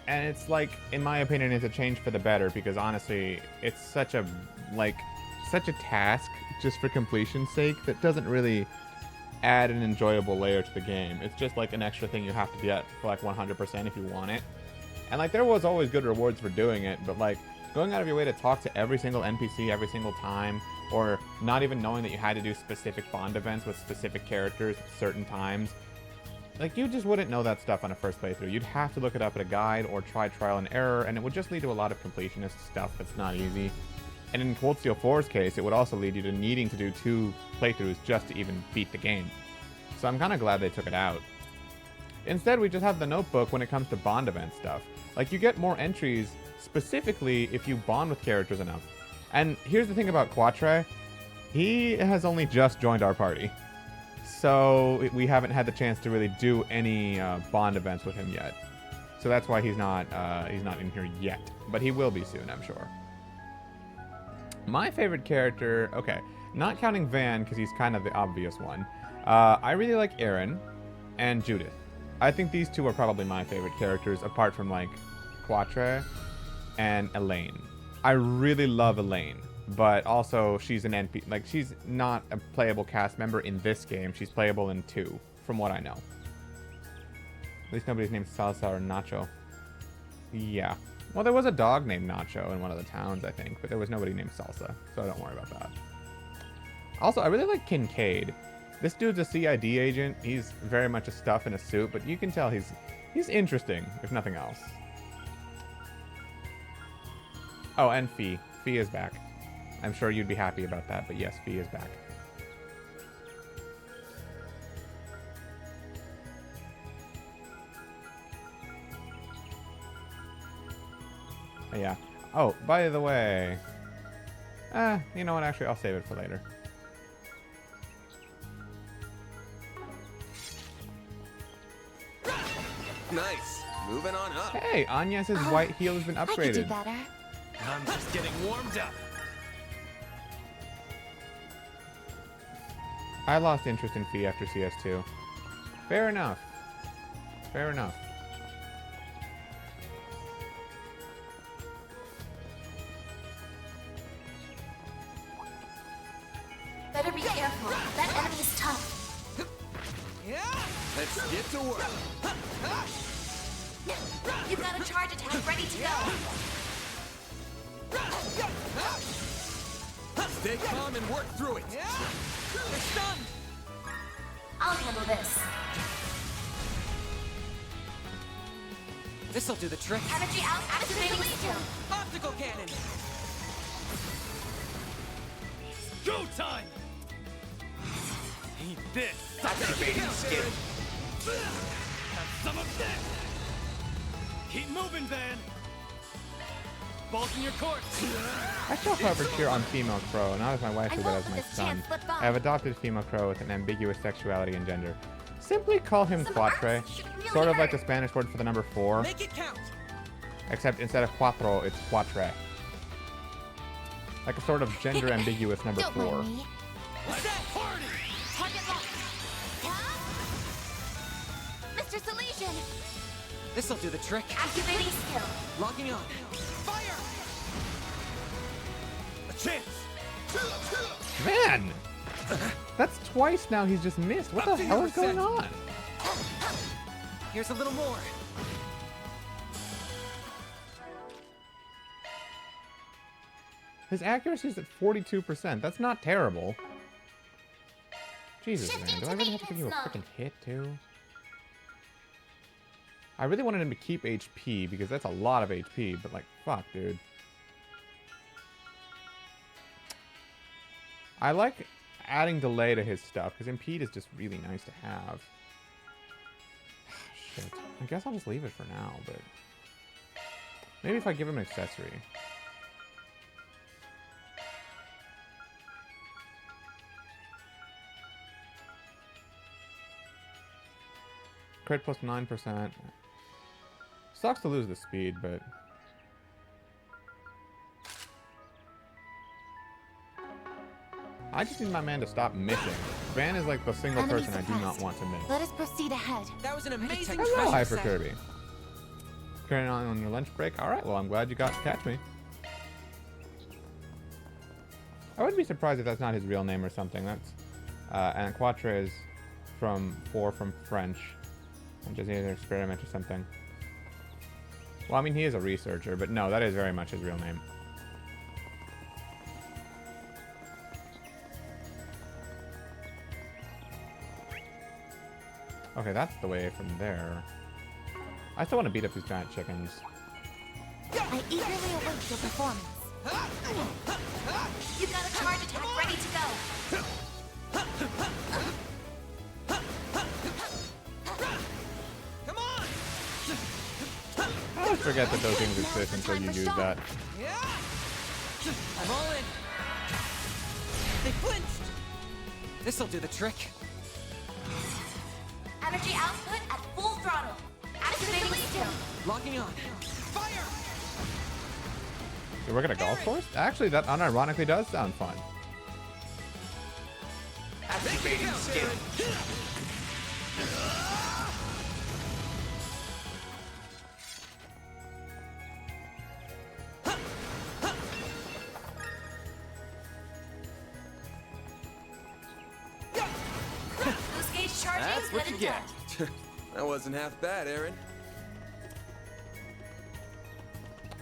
And it's like, in my opinion, it's a change for the better, because honestly, it's such a task just for completion's sake that doesn't really add an enjoyable layer to the game. It's just like an extra thing you have to get for like 100% if you want it. And like, there was always good rewards for doing it, but like, going out of your way to talk to every single NPC every single time, or not even knowing that you had to do specific bond events with specific characters at certain times, like, you just wouldn't know that stuff on a first playthrough. You'd have to look it up at a guide or try trial and error, and it would just lead to a lot of completionist stuff that's not easy. And in Cold Steel 4's case, it would also lead you to needing to do 2 playthroughs just to even beat the game. So I'm kind of glad they took it out. Instead, we just have the notebook when it comes to bond event stuff. Like, you get more entries specifically if you bond with characters enough. And here's the thing about Quatre. He has only just joined our party. So we haven't had the chance to really do any bond events with him yet. So that's why he's not in here yet. But he will be soon, I'm sure. My favorite character, okay, not counting Van because he's kind of the obvious one. I really like Aaron and Judith. I think these two are probably my favorite characters apart from like Quatre and Elaine. I really love Elaine. But also, she's an NP. Like, she's not a playable cast member in this game. She's playable in 2, from what I know. At least nobody's named Salsa or Nacho. Yeah. Well, there was a dog named Nacho in one of the towns, I think, but there was nobody named Salsa, so don't worry about that. Also, I really like Kincaid. This dude's a CID agent. He's very much a stuff in a suit, but you can tell he's interesting, if nothing else. Oh, and Fee. Fee is back. I'm sure you'd be happy about that, but yes, Fee is back. Yeah. Oh, by the way... you know what? Actually, I'll save it for later. Nice. Moving on up. Hey, Agnes's white heel has been upgraded. I could do better. I'm just getting warmed up. I lost interest in Fee after CS2. Fair enough. Fair enough. Better be careful. That enemy's tough. Let's get to work. You've got a charge attack ready to go. Stay calm and work through it. They're stunned. I'll handle this. This'll do the trick. Energy out, activating skill. Optical cannon. Go time. Eat this. Activating skill. Have some of that. Keep moving, Van. Balls in your court. I show however cheer on female crow, not as my wife but as my son. I have adopted female crow with an ambiguous sexuality and gender. Simply call him Quatre, sort of like the Spanish word for the number 4. Make it count. Except instead of cuatro, it's quatre. Like a sort of gender ambiguous number 4. Let's party. Target locked. Mr. Salesian. This'll do the trick. Activating skill. Locking on. Fire! A chance. Man! That's twice now he's just missed. What the hell is going on? Here's a little more. His accuracy is at 42%. That's not terrible. Jesus, man. Do I really have to give you a freaking hit, too? I really wanted him to keep HP, because that's a lot of HP, but, like, fuck, dude. I like adding delay to his stuff, because impede is just really nice to have. Shit. I guess I'll just leave it for now, but... maybe if I give him an accessory. Crit plus 9%. Sucks to lose the speed, but... I just need my man to stop missing. Van is like the single person I do not want to miss. Let us proceed ahead. That was an amazing Hello, Hyper Kirby. Carrying on your lunch break? Alright, well, I'm glad you got to catch me. I wouldn't be surprised if that's not his real name or something. That's... and Quatre is from French. And just either experiment or something. Well, I mean, he is a researcher, but no, that is very much his real name. Okay, that's the way from there. I still want to beat up these giant chickens. I eagerly await your performance. You've got a charge attack ready to go. I always forget that those things exist until you use that. I'm all in. They flinched. This'll do the trick. Energy output at full throttle. Activating skill. Locking on. Fire! You work at a golf course? Actually, that unironically does sound fun. Activating skill. Boost gauge charging. That's what you get. That wasn't half bad, Aaron.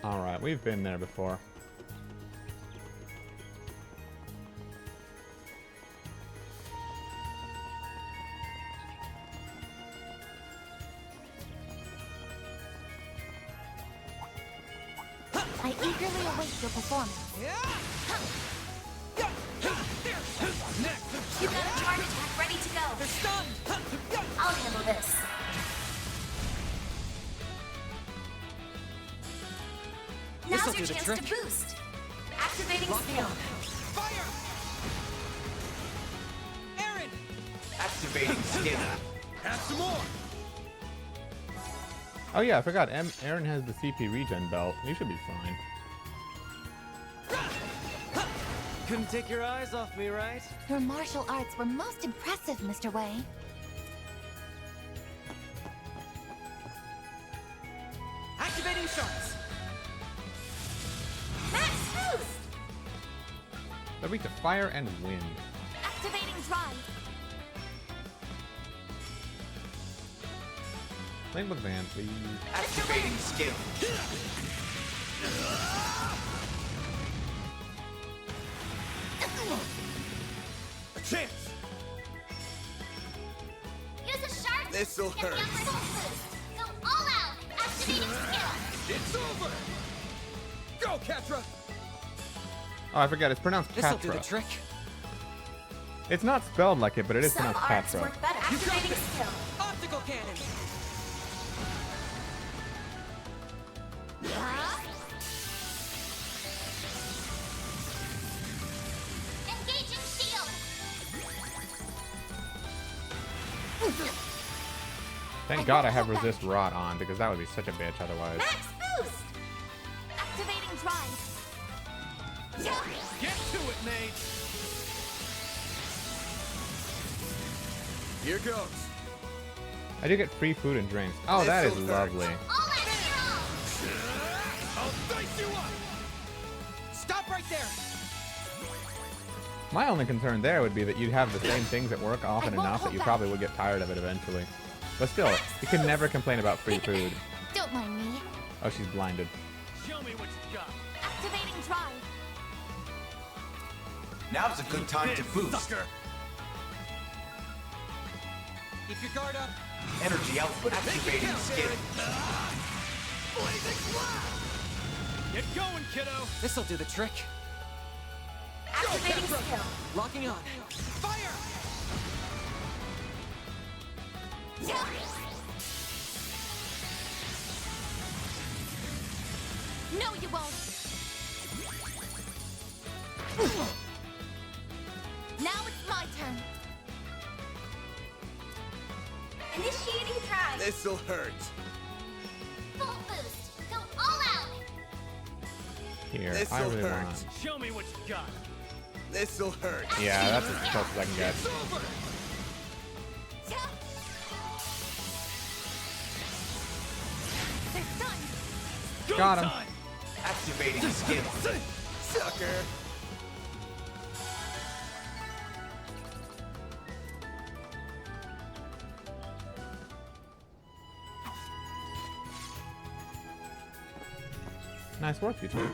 Alright, we've been there before. I eagerly await your performance. You got a charge attack ready to go. They're stunned. I'll handle this. This'll Now's do your the chance trick. to boost. Activating Locking skill. on. Fire! Aaron! Activating skill. Have some more. Oh yeah, I forgot. Aaron has the CP regen belt. He should be fine. Couldn't take your eyes off me, right? Your martial arts were most impressive, Mr. Wei. Activating sharks. Max boost. They're weak to fire and wind. Activating drive. Lane with Van, please. Activating skill. A chance. Use a shark. This'll Get the hurt. upper boost. Go all out. Activating skill. It's over. Go, Catra. Oh, I forgot. It's pronounced This'll do the Catra. trick. It's not spelled like it, but it is Some pronounced arts Catra. work better. Activating skill. Optical cannon. Engaging shield. Thank God I have resist rot on because that would be such a bitch otherwise. Max boost. Activating drive. Get to it, mate. Here goes. I do get free food and drinks. Oh, that is This'll hurt. lovely. All out zero. I'll dice you up. Stop right there. My only concern there would be that you'd have the same things at work often won't enough that hold you back. probably would get tired of it eventually. But still, you can never complain about free food. Don't mind me. Oh, she's blinded. Show me what you got. Activating drive. Now's a good time to boost. Sucker. Keep your guard up. Energy output. Activating count, skill. Blazing blast. Get going, kiddo. This'll do the trick. Activating skill. Locking on. Fire! No, you won't. Now it's my turn. Initiating drive. This'll hurt. Full boost. Go all out. Here, I This'll really hurt. want. Show me what you got. This'll hurt. Yeah, that's as close as I can get. It's over. They're done. Go Got him. time. Activating skill. Sucker. Nice work, you two.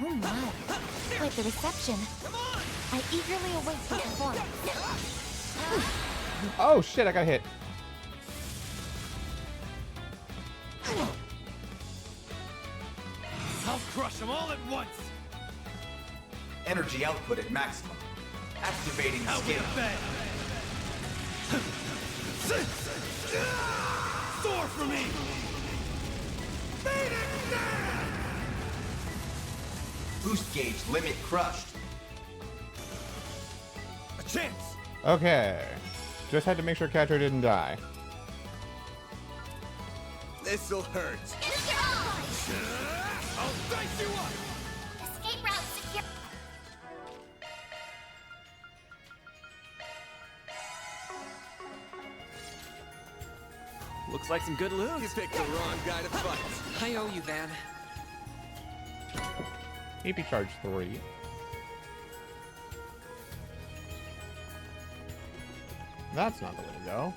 Oh my. Quite the reception. I eagerly await your performance. Oh shit, I got hit. I'll crush them all at once. Energy output at maximum. Activating skill. Soar for me. Boost gauge limit crushed. A chance. Okay. Just had to make sure Catcher didn't die. This'll hurt. I'll dice you up. Escape route secure. Looks like some good loot. You picked the wrong guy to fight. I owe you, Van. AP charge 3. That's not the way to go.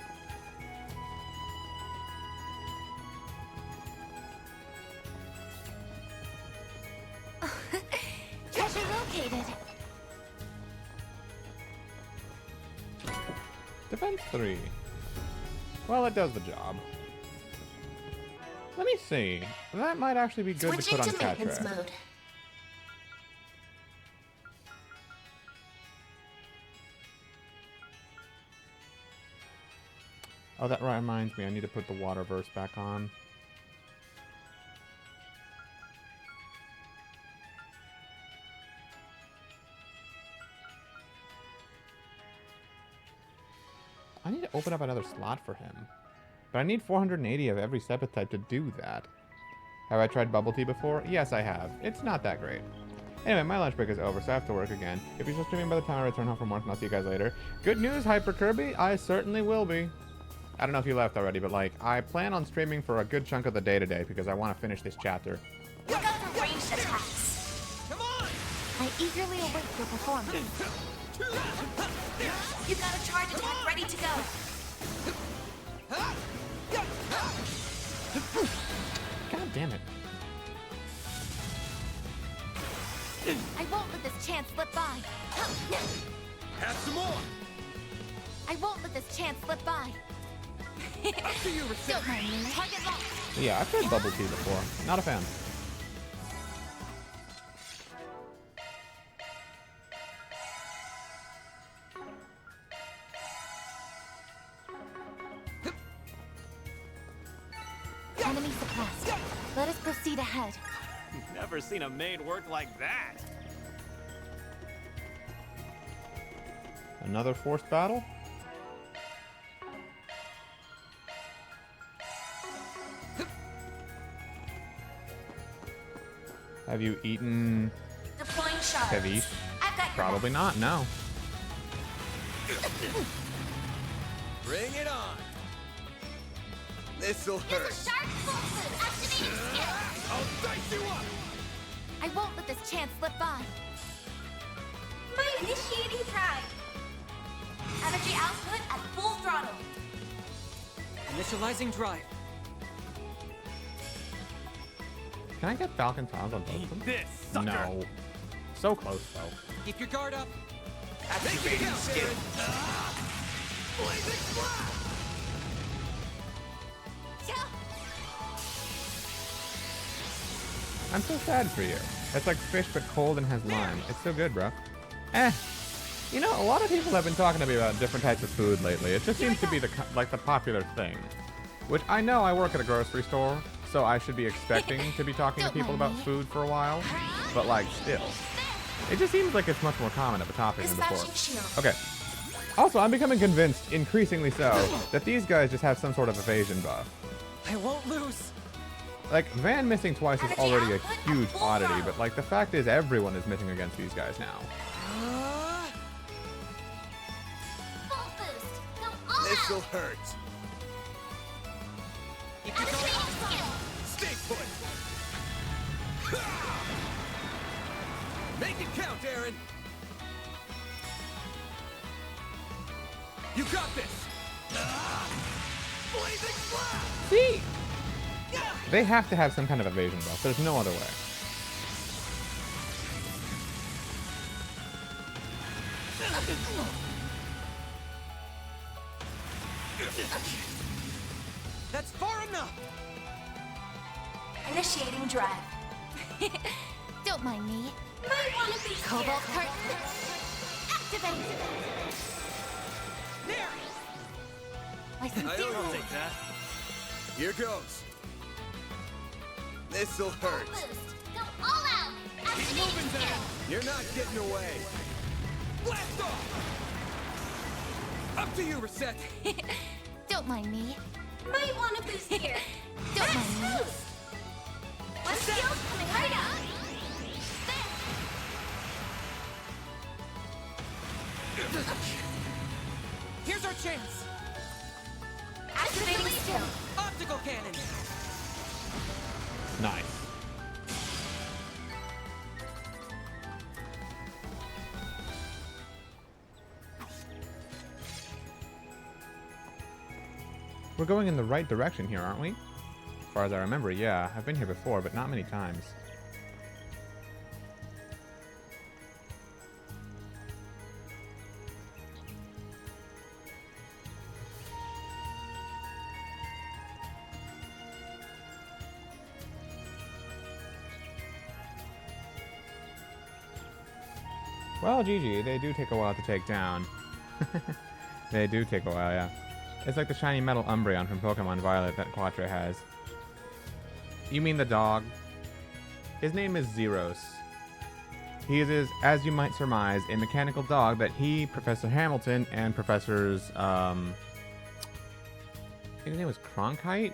Treasure located. Defense 3. Well, it does the job. Let me see. That might actually be good to put on Catcher. Mode. Oh, that reminds me. I need to put the water verse back on. I need to open up another slot for him. But I need 480 of every Sepith type to do that. Have I tried bubble tea before? Yes, I have. It's not that great. Anyway, my lunch break is over, so I have to work again. If you're still streaming by the time I return home from work, I'll see you guys later. Good news, Hyper Kirby. I certainly will be. I don't know if you left already, but like, I plan on streaming for a good chunk of the day today because I want to finish this chapter. Look out for ranged attacks. Come on. I eagerly await your performance. You've got a charge attack ready to go. God damn it. I won't let this chance slip by. Have some more. I won't let this chance slip by. After you, Don't mind me. Target locked. Yeah, I've tried bubble tea before. Not a fan. Enemy suppressed. Let us proceed ahead. Never seen a maid work like that. Another forced battle? Have you eaten Deploying shards. Heavy? I've got your Probably not, no. Bring it on. This'll hurt. Sharp pulses. Activating skill. I'll dice you up. I won't let this chance slip by. My initiating prime. Energy output at full throttle. Initializing drive. Can I get Falcon Tons on both of them? This sucker. No. So close, though. Keep your guard up. Activating skill. Blazing blast. I'm so sad for you. It's like fish but cold and has lime. It's so good, bro. You know, a lot of people have been talking to me about different types of food lately. It just seems to be the popular thing. Which I know I work at a grocery store, so I should be expecting to be talking to people about food for a while. But like, still. It just seems like it's much more common of a topic than before. Okay. Also, I'm becoming convinced, increasingly so, that these guys just have some sort of evasion buff. I won't lose. Like, Van missing twice is already a huge oddity, but like, the fact is everyone is missing against these guys now. Full boost. Go all This'll out. hurt. Activating skill. Stay put. Make it count, Aaron. You got this. Blazing blast. See? They have to have some kind of evasion buff. There's no other way. That's far enough! Initiating drive. Don't mind me. Might want to be Cobalt scared. curtain. Activate. There! My sincere I'll take that. Here goes. This'll hurt. Boost. Go all out. Keep moving, Venom. You're not getting away. Blast off! Up to you, Reset! Don't mind me. Might want to boost here. Don't mind me. One skill coming right up. Here's our chance! Activating skill. Optical cannon! Nice. We're going in the right direction here, aren't we? As far as I remember, yeah. I've been here before, but not many times. Well, GG, they do take a while to take down. They do take a while, yeah. It's like the shiny metal Umbreon from Pokemon Violet that Quattro has. You mean the dog? His name is Zeros. He is, as you might surmise, a mechanical dog that he, Professor Hamilton, and Professors, I think his name was Cronkite?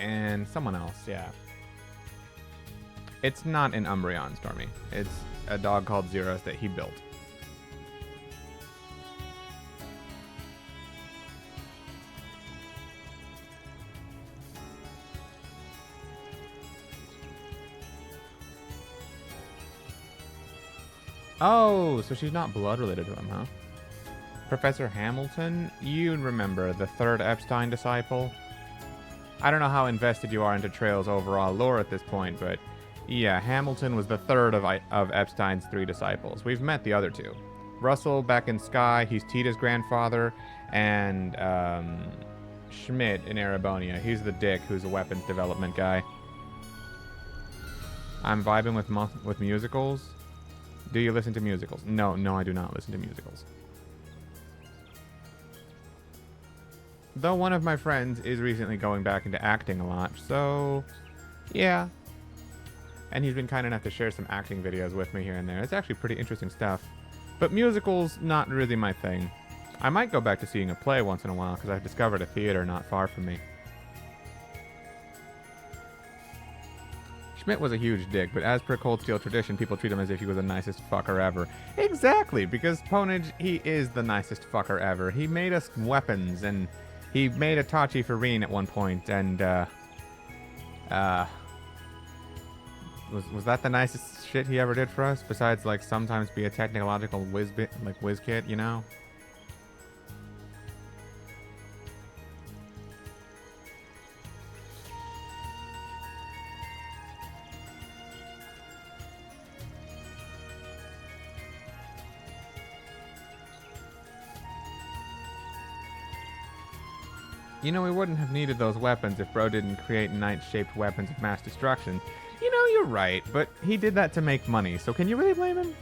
And someone else, yeah. It's not an Umbreon, Stormy. It's a dog called Zeros that he built. Oh, so she's not blood related to him, huh? Professor Hamilton? You remember, the third Epstein disciple? I don't know how invested you are into Trail's overall lore at this point, but yeah, Hamilton was the third of Epstein's 3 disciples. We've met the other 2. Russell back in Sky, he's Tita's grandfather, and Schmidt in Erebonia. He's the dick who's a weapons development guy. I'm vibing with musicals. Do you listen to musicals? No, I do not listen to musicals. Though one of my friends is recently going back into acting a lot, so yeah. And he's been kind enough to share some acting videos with me here and there. It's actually pretty interesting stuff. But musicals, not really my thing. I might go back to seeing a play once in a while because I've discovered a theater not far from me. Schmidt was a huge dick, but as per Cold Steel tradition, people treat him as if he was the nicest fucker ever. Exactly, because Ponage, he is the nicest fucker ever. He made us weapons, and he made a Tachi for Reen at one point, and, was that the nicest shit he ever did for us? Besides, like, sometimes be a technological whiz kit, you know? You know, we wouldn't have needed those weapons if Bro didn't create knight-shaped weapons of mass destruction. You know, you're right, but he did that to make money, so can you really blame him?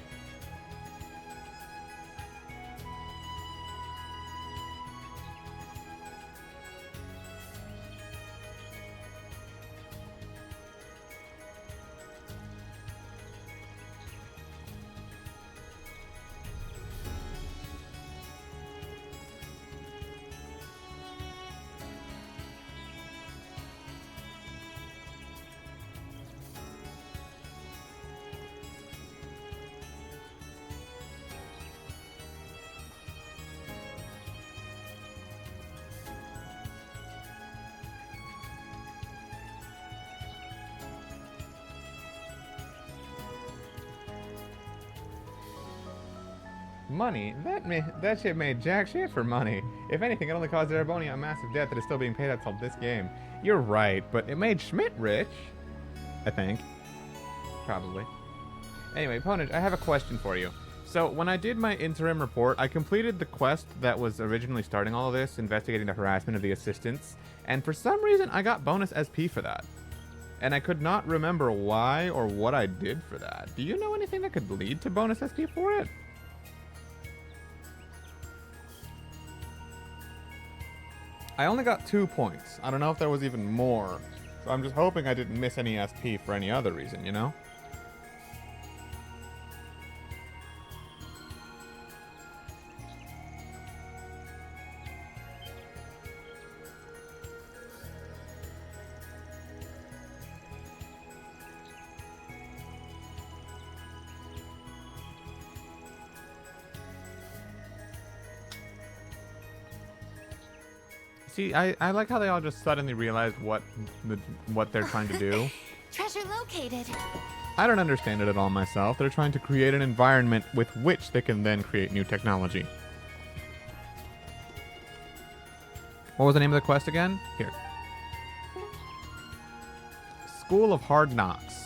Money? That shit made jack shit for money. If anything, it only caused Erebonia a massive debt that is still being paid out till this game. You're right, but it made Schmidt rich. I think. Probably. Anyway, Ponage, I have a question for you. So when I did my interim report, I completed the quest that was originally starting all of this, investigating the harassment of the assistants, and for some reason I got bonus SP for that. And I could not remember why or what I did for that. Do you know anything that could lead to bonus SP for it? I only got 2 points. I don't know if there was even more. So I'm just hoping I didn't miss any SP for any other reason, you know? See, I like how they all just suddenly realized what they're trying to do. Treasure located. I don't understand it at all myself. They're trying to create an environment with which they can then create new technology. What was the name of the quest again? Here. School of Hard Knocks.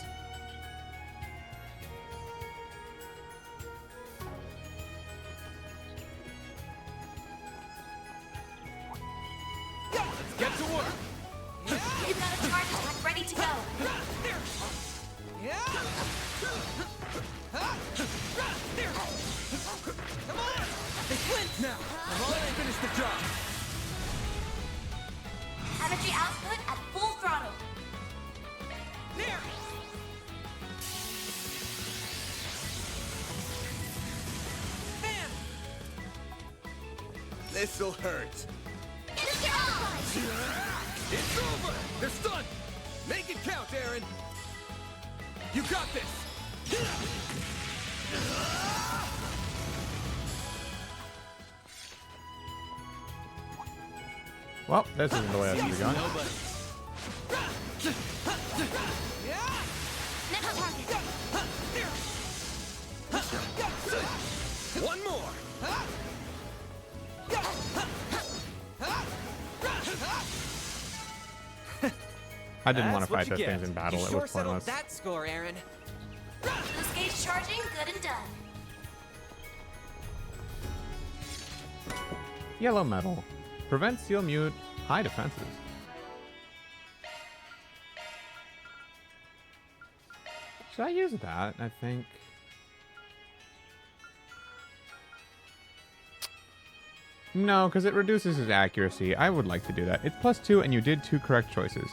Get to work. You've got a charge attack ready to go. Come on! They flinched now. Let's finish the job. Energy output at full throttle. There. Man. This'll hurt. It's over! They're stunned! Make it count, Aaron! You got this! Well, this isn't the way I should be going. One more! I didn't want to That's fight what you those things get. in battle. You It sure was settled pointless. that score, Aaron. Boost gauge charging, good and done. Yellow metal. Prevent seal mute. High defenses. Should I use that? I think. No, because it reduces his accuracy. I would like to do that. It's +2 and you did 2 correct choices.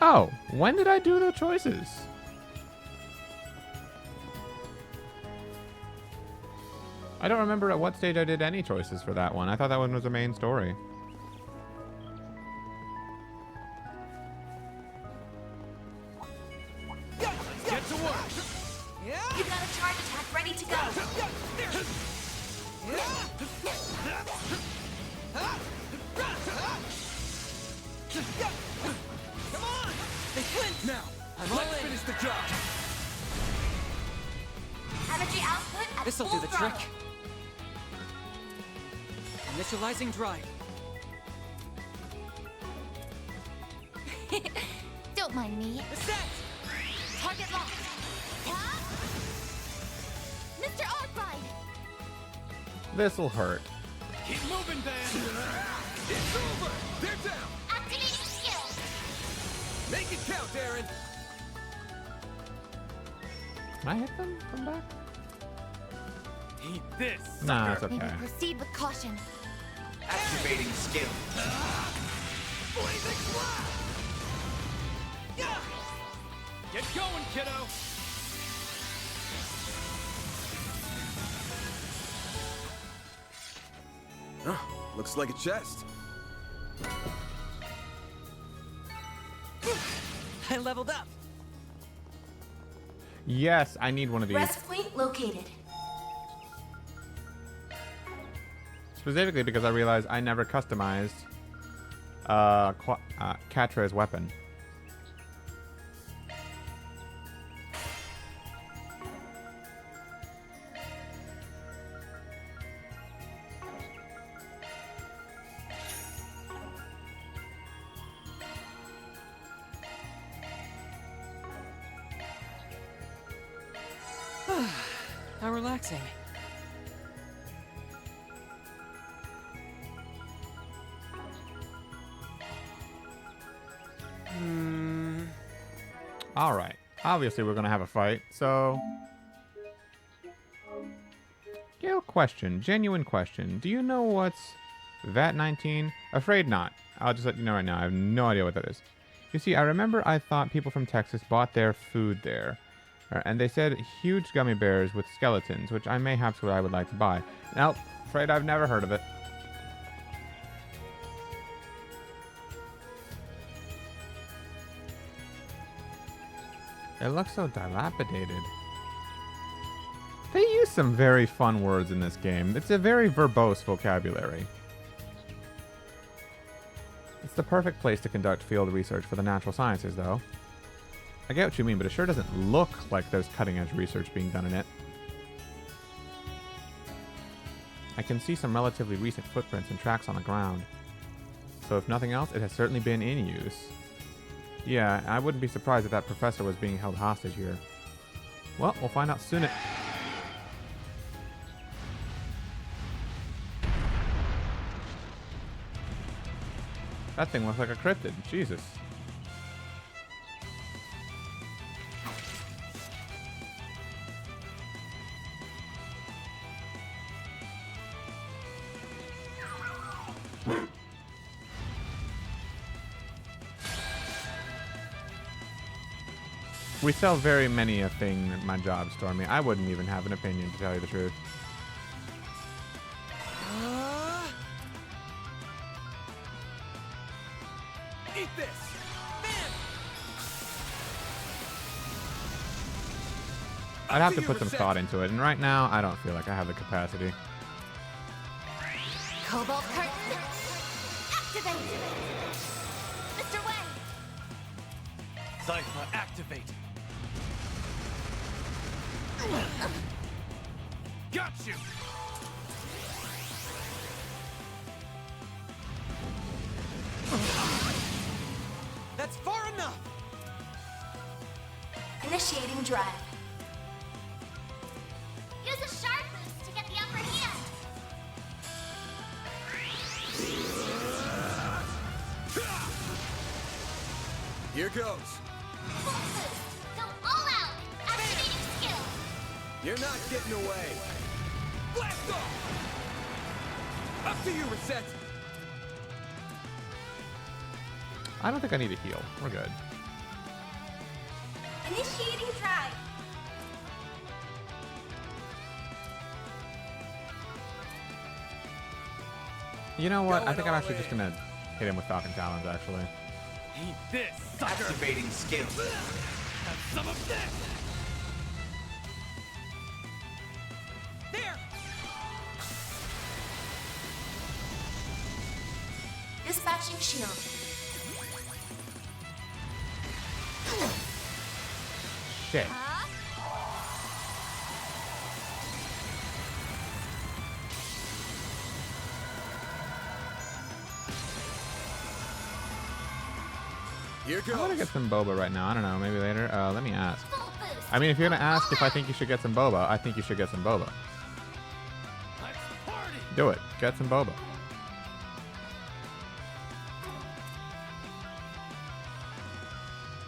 Oh, when did I do the choices? I don't remember at what stage I did any choices for that one. I thought that one was the main story. Get to work! You've got a charge attack ready to go. Come on! They flinched now! Let's finish the job! Energy output at This'll full do the throttle. trick. Initializing drive. Don't mind me. Set! Target locked. Mr. Arkwright! This'll hurt. Keep moving, Dan! It's over! They're down! Activating skill! Make it count, Aaron! Can I hit them from back? Eat this! Nah, it's Maybe okay. proceed with caution. Activating skill. Blazing blast! Get going, kiddo! Looks like a chest. I leveled up. Yes, I need one of these. Rest point located. Specifically because I realized I never customized Katra's weapon. How relaxing. Alright. Obviously, we're gonna have a fight, so... Gale, question. Genuine question. Do you know what's VAT-19? Afraid not. I'll just let you know right now. I have no idea what that is. You see, I remember I thought people from Texas bought their food there. And they said huge gummy bears with skeletons, which I mayhaps what I would like to buy. Nope. Afraid I've never heard of it. It looks so dilapidated. They use some very fun words in this game. It's a very verbose vocabulary. It's the perfect place to conduct field research for the natural sciences, though. I get what you mean, but it sure doesn't look like there's cutting-edge research being done in it. I can see some relatively recent footprints and tracks on the ground. So if nothing else, it has certainly been in use. Yeah, I wouldn't be surprised if that professor was being held hostage here. Well, we'll find out soon. That thing looks like a cryptid. Jesus. We sell very many a thing at my job, Stormy. I wouldn't even have an opinion, to tell you the truth. Eat this! Bam! I'd have to put some thought into it, and right now, I don't feel like I have the capacity. Cobalt curtain, activate! Mr. Wang! Cypher, activate! Got you! That's far enough! Initiating drive. Use a shard boost to get the upper hand. Here goes. Full boost. Go all out. Activating skill. You're not getting away. Blast off! Up to you, Reset! I don't think I need a heal. We're good. Initiating drive. You know what? I think I'm actually just gonna hit him with Falcon Talons, actually. Eat this, sucker! Activating skill. Have some of this! There! Dispatching shield. Shit. Here goes. I want to get some boba right now. I don't know. Maybe later. Let me ask. I mean, if you're gonna ask if I think you should get some boba, I think you should get some boba. Let's party! Do it. Get some boba.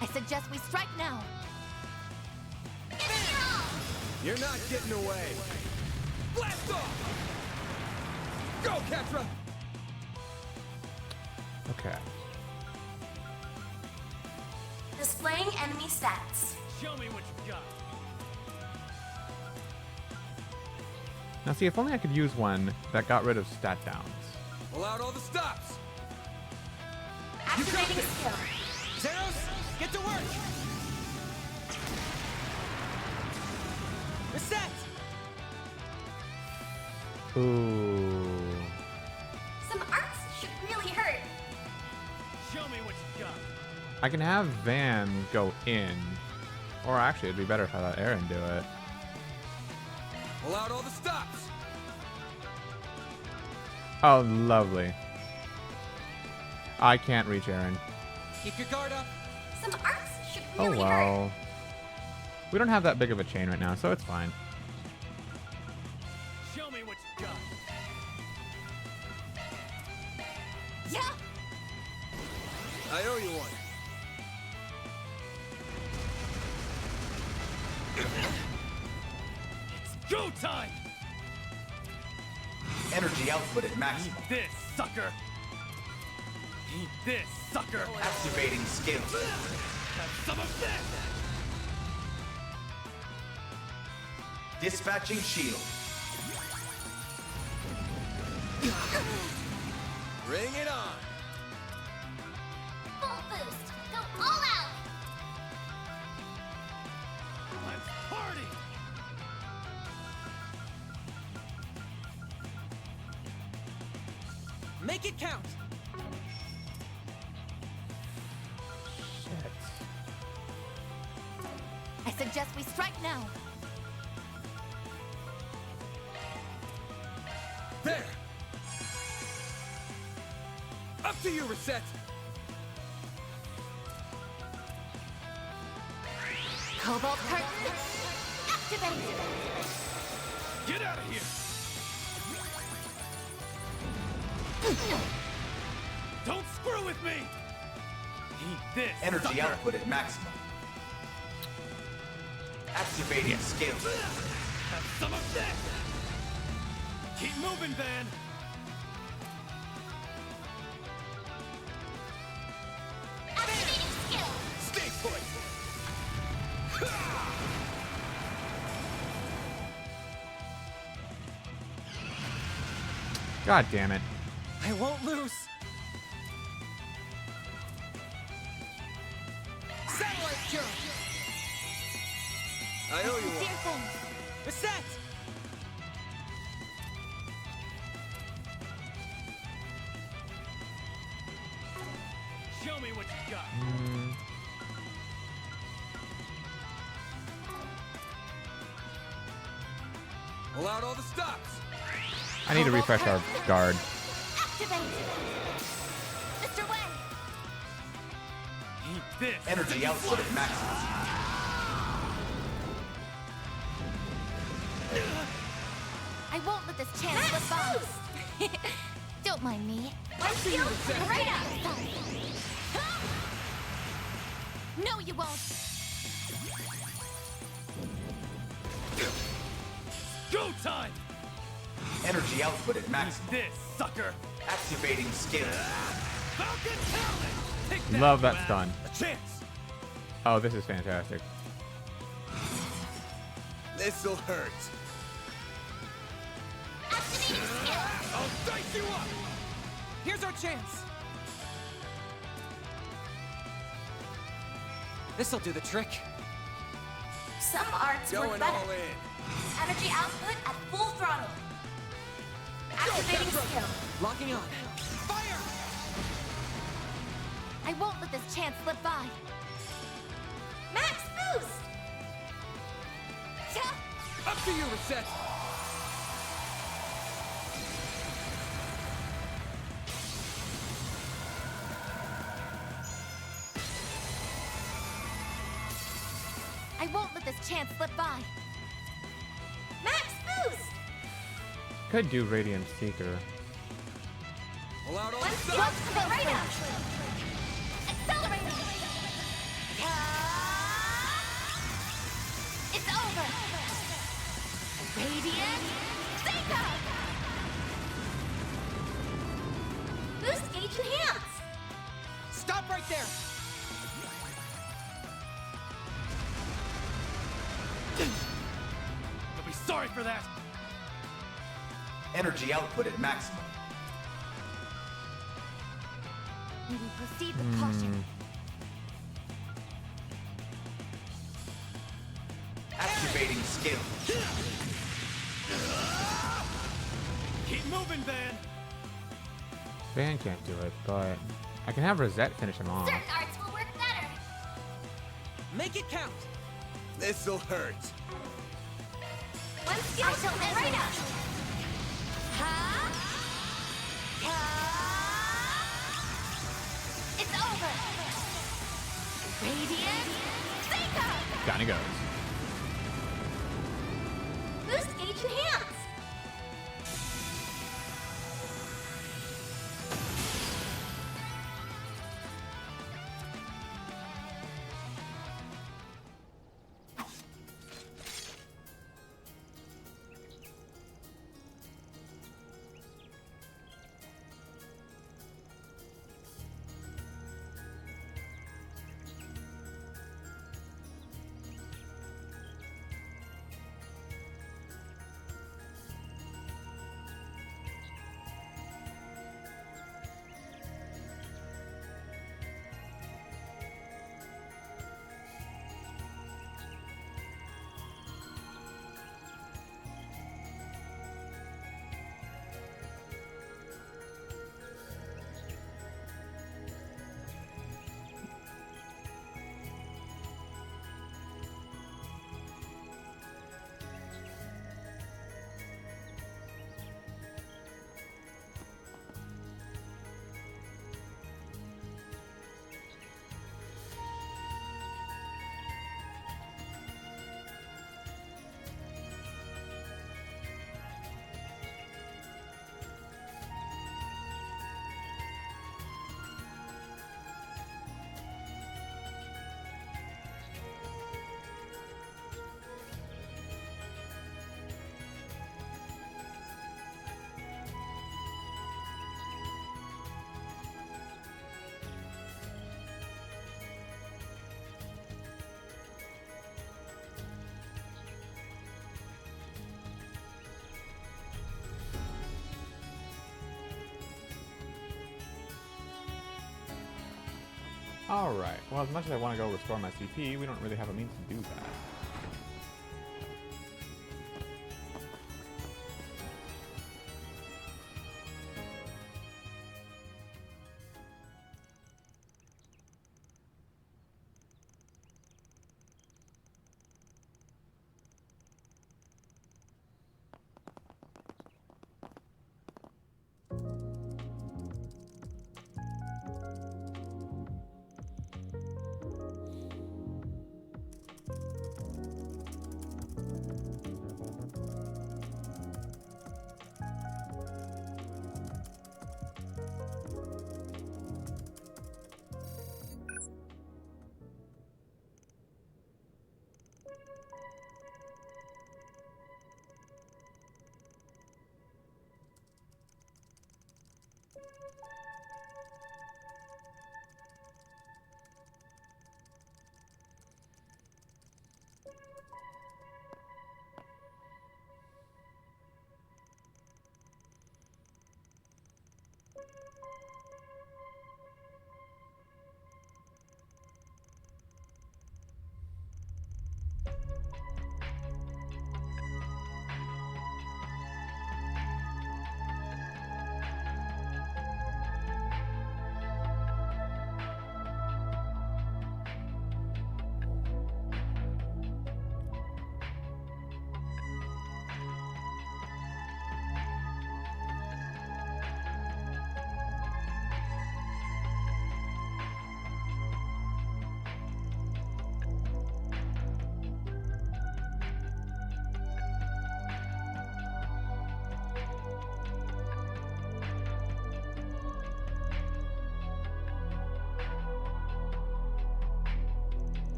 I suggest we strike now. You're not getting away. Blast off! Go, Ketra! Okay. Displaying enemy stats. Show me what you got. Now, see, if only I could use one that got rid of stat downs. Pull out all the stops. Activating skill. Zeros, get to work! Reset! Ooh. Some arts should really hurt. Show me what you got. I can have Van go in. Or actually, it'd be better if I let Aaron do it. Pull out all the stops. Oh, lovely. I can't reach Aaron. Keep your guard up. Some arts should Oh, really hurt. well. We don't have that big of a chain right now, so it's fine. Show me what you got. Yeah. I owe you one. Go time! Energy output at maximum. Eat this, sucker! Eat this, sucker! Activating skill. Have some of this! Dispatching shield. Bring it on! Full boost. Go all out. Let's party! Make it count! Shit. I suggest we strike now. There! Up to you, Reset! Cobalt curtain. Activate. Get out of here! Don't screw with me! Eat this, Energy sucker. output at maximum. Activating skill. Have some of this! Keep moving, Van! Activating skill. Stay put! God damn it. I won't lose! Satellite jump! I owe you Dear one. things. Reset! Show me what you got. Pull out all the stops. I need to refresh our guard. Activate. Mr. Way. Eat this. Energy output at maximum. I won't let this chance slip by. Don't mind me. Let's go right up. No, you won't. Go time! Energy output at Eat maximum. this, sucker! Activating skill. Falcon Talon! Take Love that Wag. stun. A chance! Oh, this is fantastic. This'll hurt. Activating skill. I'll dice you up! Here's our chance! This'll do the trick. Some arts work Going better. all in. Energy output at full throttle. Activating skill. Locking on. Fire! I won't let this chance slip by. Max boost. Up to you, Reset! I won't let this chance slip by. Max boost. Could do Radiant Seeker. Pull out all the Let's go stops! right up. Accelerating. It's over. Radiant Seeker. Boost gauge enhanced. Stop right there! You'll be sorry for that! Energy output at maximum. We will proceed with caution. Activating skill. Keep moving, Van! Van can't do it, but I can have Rosette finish him off. Certain arts will work better. Make it count! This'll hurt. One skill to right up. It's over. Radiant Seeker. Down he goes. Boost gauge enhanced. Alright, well, as much as I want to go restore my CP, we don't really have a means to do that.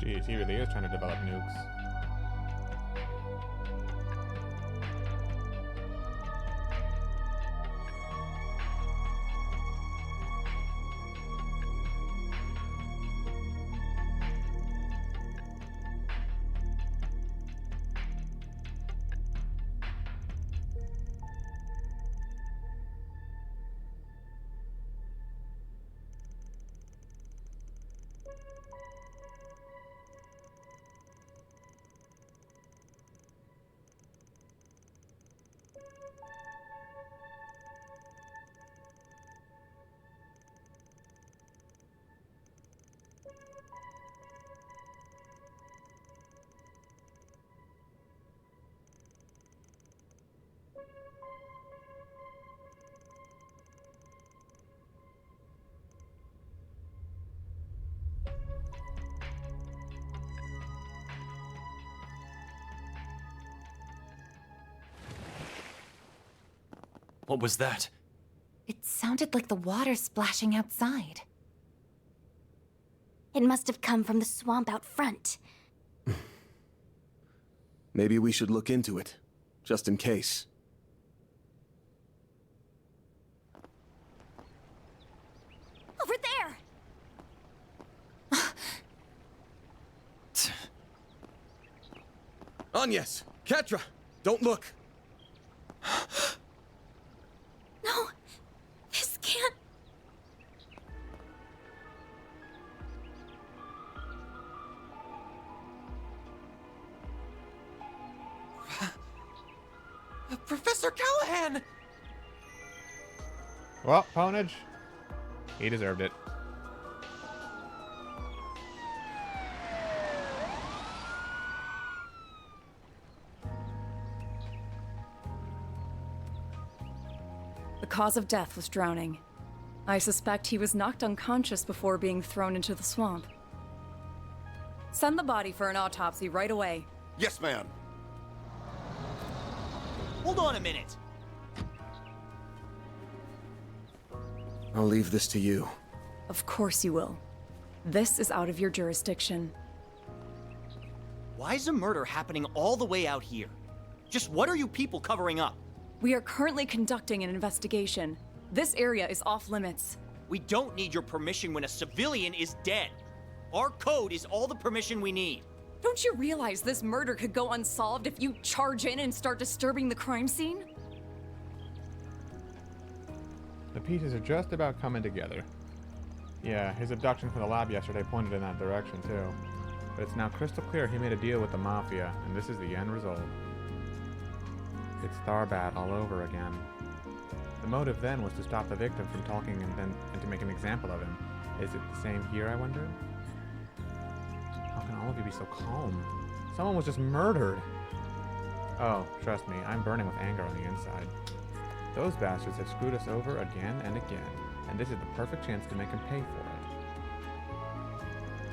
Jeez, he really is trying to develop nukes. What was that? It sounded like the water splashing outside. It must have come from the swamp out front. Maybe we should look into it, just in case. Over there! Agnes! Ketra! Don't look! No! This can't... Professor Callahan! Well, Ponage, he deserved it. The cause of death was drowning. I suspect he was knocked unconscious before being thrown into the swamp. Send the body for an autopsy right away. Yes, ma'am. Hold on a minute. I'll leave this to you. Of course you will. This is out of your jurisdiction. Why is a murder happening all the way out here? Just what are you people covering up? We are currently conducting an investigation. This area is off limits. We don't need your permission when a civilian is dead. Our code is all the permission we need. Don't you realize this murder could go unsolved if you charge in and start disturbing the crime scene? The pieces are just about coming together. Yeah, his abduction from the lab yesterday pointed in that direction, too. But it's now crystal clear he made a deal with the Mafia, and this is the end result. It's Tharbat all over again. The motive then was to stop the victim from talking and to make an example of him. Is it the same here, I wonder? How can all of you be so calm? Someone was just murdered! Oh, trust me, I'm burning with anger on the inside. Those bastards have screwed us over again and again, and this is the perfect chance to make them pay for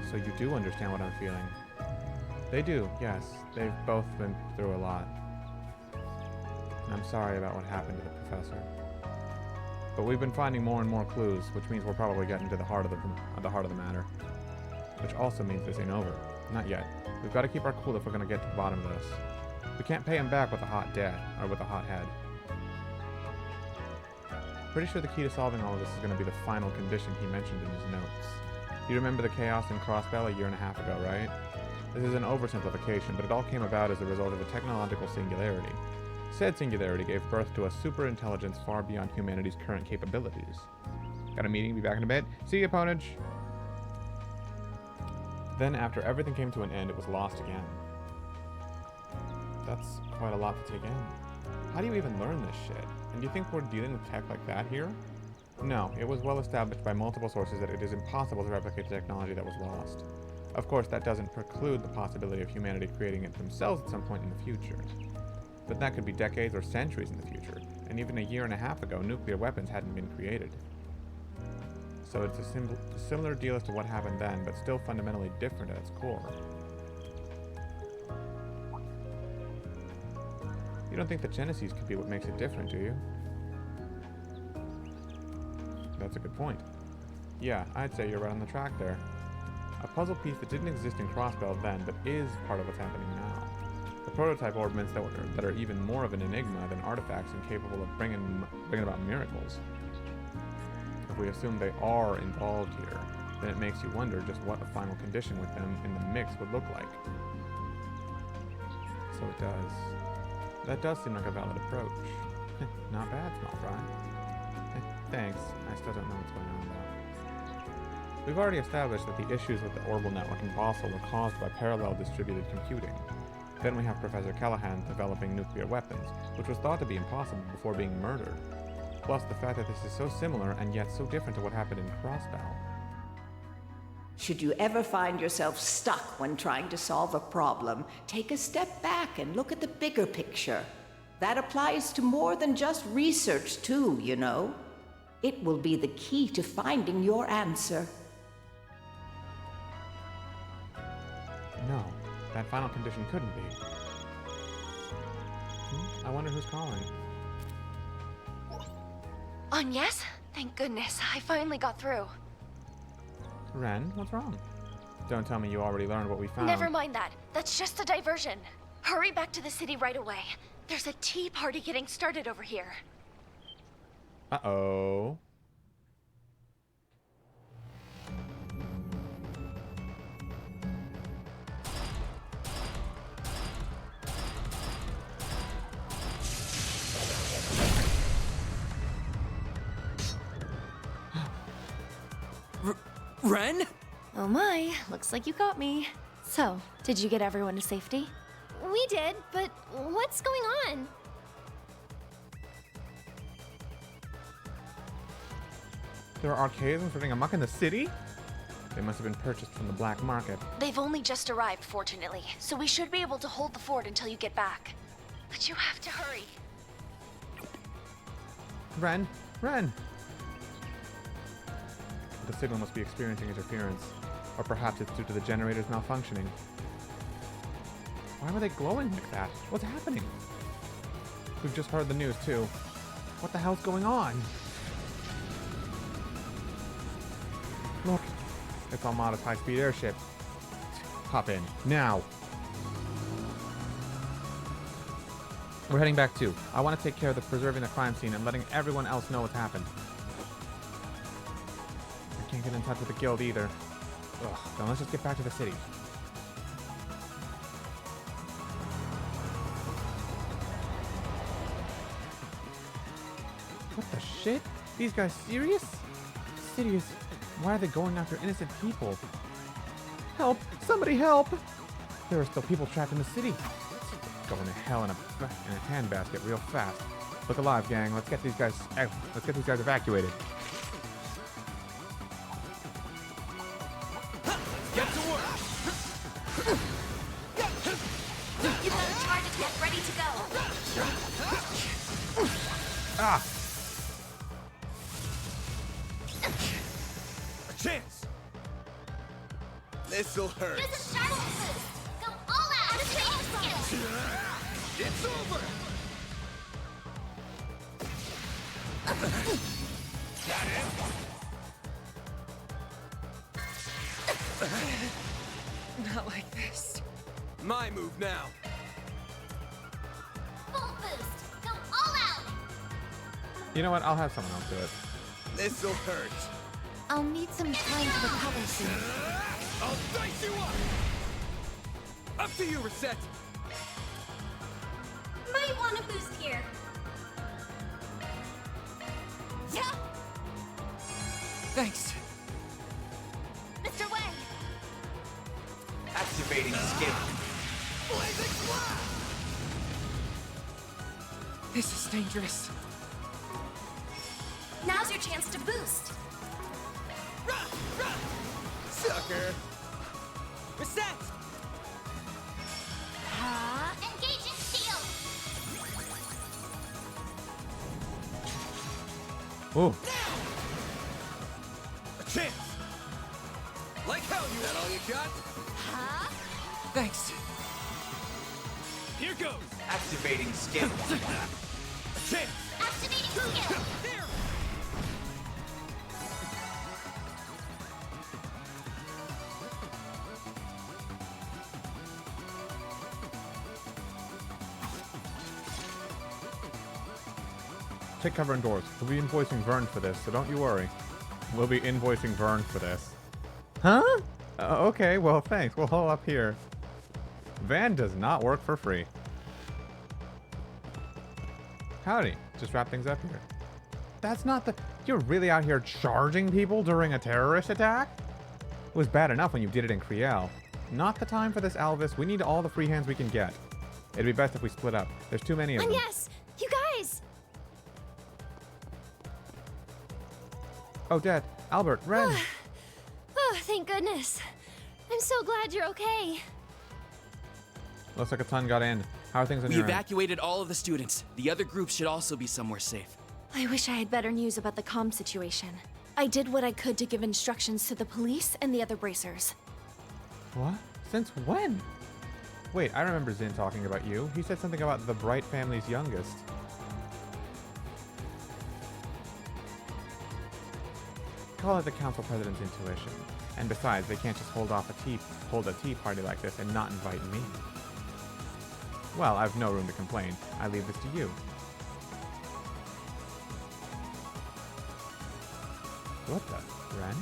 it. So you do understand what I'm feeling. They do, yes. They've both been through a lot. And I'm sorry about what happened to the professor. But we've been finding more and more clues, which means we're probably getting to the heart of the matter. Which also means this ain't over. Not yet. We've got to keep our cool if we're going to get to the bottom of this. We can't pay him back with a hot head. Pretty sure the key to solving all of this is going to be the final condition he mentioned in his notes. You remember the chaos in Crossbell a year and a half ago, right? This is an oversimplification, but it all came about as a result of a technological singularity. Said singularity gave birth to a superintelligence far beyond humanity's current capabilities. Got a meeting, be back in a bit. See you, Ponage! Then, after everything came to an end, it was lost again. That's quite a lot to take in. How do you even learn this shit? And do you think we're dealing with tech like that here? No, it was well established by multiple sources that it is impossible to replicate the technology that was lost. Of course, that doesn't preclude the possibility of humanity creating it themselves at some point in the future. But that could be decades or centuries in the future, and even a year and a half ago, nuclear weapons hadn't been created. So it's a similar deal as to what happened then, but still fundamentally different at its core. You don't think the Genesis could be what makes it different, do you? That's a good point. Yeah, I'd say you're right on the track there. A puzzle piece that didn't exist in Crossbell then, but is part of what's happening now. The prototype orbments that are even more of an enigma than artifacts and capable of bringing about miracles. If we assume they are involved here, then it makes you wonder just what a final condition with them in the mix would look like. So it does. That does seem like a valid approach. Not bad, small fry. Thanks. I still don't know what's going on though. We've already established that the issues with the orbital network in Basel were caused by parallel distributed computing. Then we have Professor Callahan developing nuclear weapons, which was thought to be impossible before being murdered. Plus the fact that this is so similar and yet so different to what happened in Crossbell. Should you ever find yourself stuck when trying to solve a problem, take a step back and look at the bigger picture. That applies to more than just research, too, you know. It will be the key to finding your answer. No, that final condition couldn't be. I wonder who's calling. Agnes? Thank goodness, I finally got through. Ren, what's wrong? Don't tell me you already learned what we found. Never mind that. That's just a diversion. Hurry back to the city right away. There's a tea party getting started over here. Uh-oh. Ren? Oh my, looks like you got me. So, did you get everyone to safety? We did, but what's going on? There are archaisms running amok in the city? They must have been purchased from the black market. They've only just arrived, fortunately, so we should be able to hold the fort until you get back. But you have to hurry. Ren! Ren! The signal must be experiencing interference. Or perhaps it's due to the generators malfunctioning. Why were they glowing like that? What's happening? We've just heard the news, too. What the hell's going on? Look! It's Almada's high-speed airship. Hop in. Now! We're heading back, too. I want to take care of preserving the crime scene and letting everyone else know what's happened. I can't get in touch with the guild either. Ugh, then let's just get back to the city. What the shit? These guys serious? Serious? Why are they going after innocent people? Help! Somebody help! There are still people trapped in the city. Going to hell in a handbasket real fast. Look alive, gang. Let's get these guys evacuated. Get to work! You've got a charge attack ready to go. Ah! A chance! This'll hurt. Use a sharp boost. Go all out. Activate skill. It's over! Got him? Not like this. My move now. Full boost. Go all out. You know what? I'll have someone else do it. This'll hurt. I'll need some time to recover soon. I'll dice you up! Up to you, Reset! Might want a boost here. Yeah. Thanks. Mr. Wang. Activating skill. Blazing blast! This is dangerous. Now's your chance to boost. Sucker! Reset! Engaging shield. Ooh. A chance! Like hell, you... That all you got? Thanks. Here goes! Activating skill. A chance! Activating skill. There! Take cover indoors. We'll be invoicing Vern for this, so don't you worry. We'll be invoicing Vern for this. Huh? Okay, well, thanks. We'll hole up here. Van does not work for free. Howdy. Just wrap things up here. That's not the... You're really out here charging people during a terrorist attack? It was bad enough when you did it in Kriel. Not the time for this, Alvis. We need all the free hands we can get. It'd be best if we split up. There's too many of them. Yes, you guys. Oh, Dad. Albert. Ren. Oh, thank goodness. I'm so glad you're okay. Looks like a ton got in. How are things on We your end? evacuated all of the students. The other group should also be somewhere safe. I wish I had better news about the comm situation. I did what I could to give instructions to the police and the other bracers. What? Since when? Wait, I remember Zin talking about you. He said something about the Bright family's youngest. Call it the council president's intuition. And besides, they can't just hold a tea party like this and not invite me. Well, I've no room to complain. I leave this to you. What the? Ren?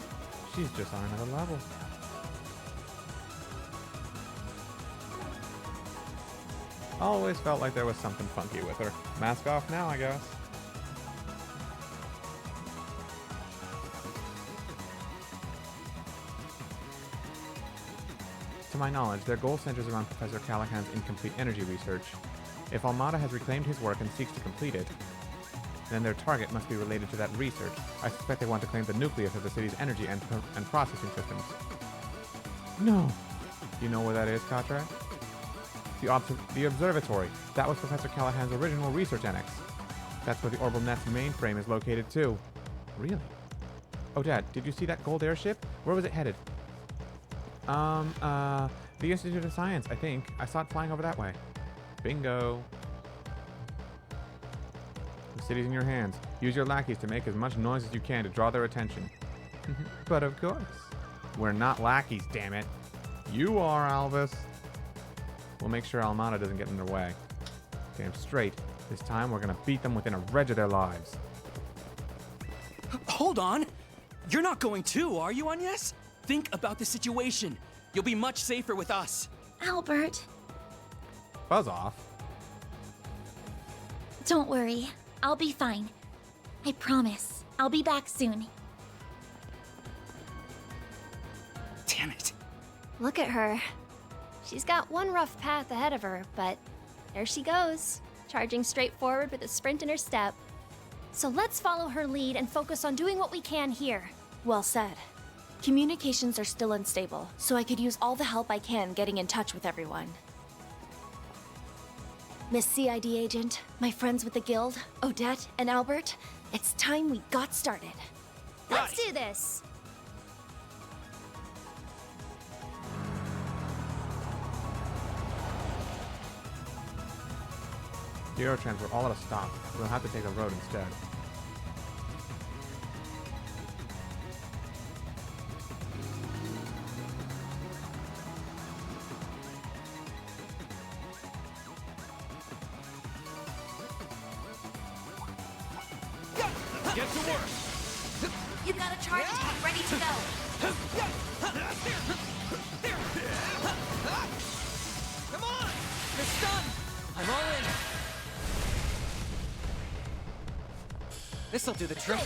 She's just on another level. Always felt like there was something funky with her. Mask off now, I guess. To my knowledge, their goal centers around Professor Callahan's incomplete energy research. If Almada has reclaimed his work and seeks to complete it, then their target must be related to that research. I suspect they want to claim the nucleus of the city's energy and processing systems. No. Do you know where that is, Katra? The observatory. That was Professor Callahan's original research annex. That's where the Orbital Net's mainframe is located too. Really? Oh, Dad, did you see that gold airship? Where was it headed? The Institute of Science, I think. I saw it flying over that way. Bingo. The city's in your hands. Use your lackeys to make as much noise as you can to draw their attention. But of course. We're not lackeys, damn it. You are, Alvis. We'll make sure Almada doesn't get in their way. Damn straight. This time we're gonna beat them within a reg of their lives. Hold on! You're not going too, are you, Agnes? Think about the situation. You'll be much safer with us. Albert, Buzz off. don't worry. I'll be fine. I promise. I'll be back soon. Damn it. Look at her. She's got one rough path ahead of her, but there she goes, charging straight forward with a sprint in her step. So let's follow her lead and focus on doing what we can here. Well said. Communications are still unstable, so I could use all the help I can getting in touch with everyone. Miss CID agent, my friends with the guild, Odette and Albert, it's time we got started. Let's do this! The Eurotrans were all at a stop. We'll have to take a road instead. Get to work! You've got a charge attack ready to go. Come on! You're stunned! I'm all in. This'll do the trick.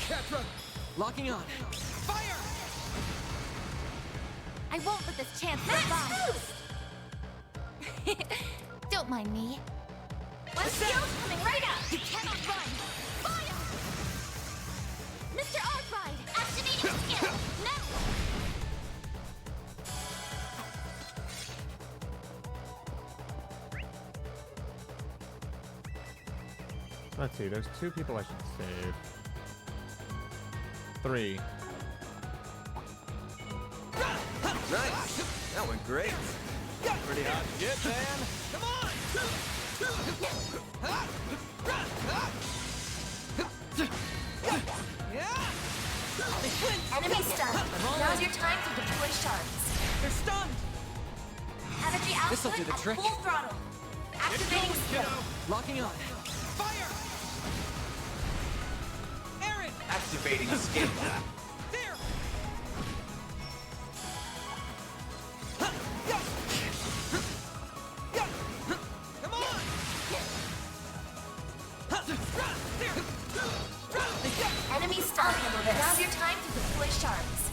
Locking on. Fire! I won't let this chance slip by. Don't mind me. One skill's coming right up. You cannot run. Fire! Mr. Arkwright, activating skill. Now! Let's see, there's 2 people I should save. 3. Nice! That went great. Pretty hot shit, man. Come on! Enemy stunned. Now's your time to deploy shards. They're stunned! Energy This'll output do the at trick. full throttle. Activating skill. Locking on. Fire! Aaron! Activating escape. There! Come on! Enemy stunned. Now's your time to deploy shards.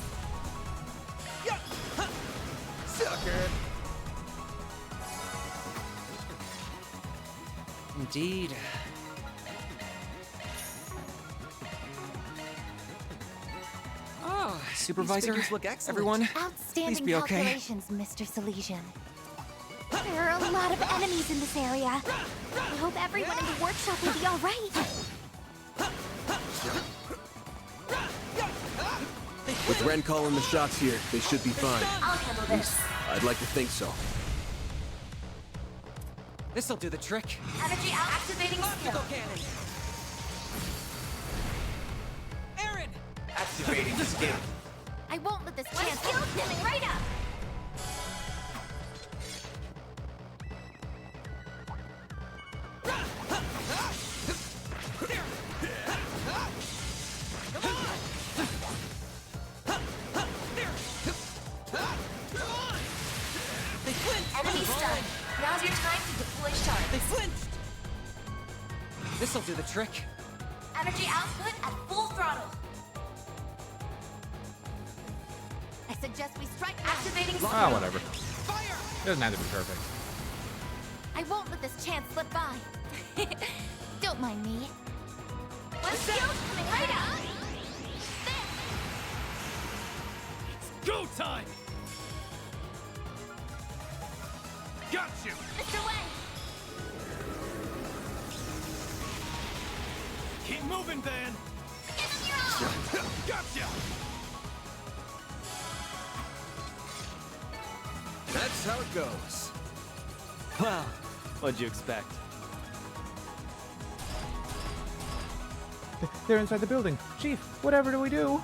Sucker! Indeed. Oh, Supervisor, figures look excellent. everyone, Outstanding please be okay. calculations, Mr. Salesian. There are a lot of enemies in this area. I hope everyone in the workshop will be all right. With Ren calling the shots here, they should be fine. I'll handle At this. least, I'd like to think so. This'll do the trick. Energy out. Activating skill. Optical cannon. Aaron! Activating escape. I won't let this One chance skill's coming right up. Enemy stunned. Now's your time to deploy shards. They flinched! This'll do the trick. Energy output at full throttle. I suggest we strike now. Activating skill. Ah, whatever. It doesn't have to be perfect. I won't let this chance slip by. Don't mind me. One skill's coming right up. Go time! Got you! Mr. Way. Keep moving, Van! Give him your all. Gotcha! That's how it goes. Well, what'd you expect? They're inside the building. Chief, whatever do we do?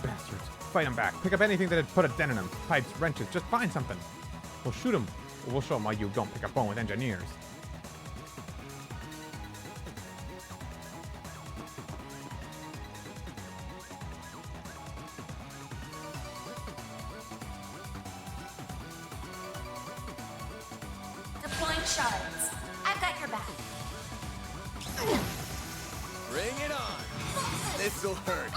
Bastards. Fight them back. Pick up anything that had put a dent in them. Pipes, wrenches, just find something. We'll shoot them. Or we'll show them why you don't pick up phone with engineers. Deploying shards. I've got your back. Bring it on! This'll hurt.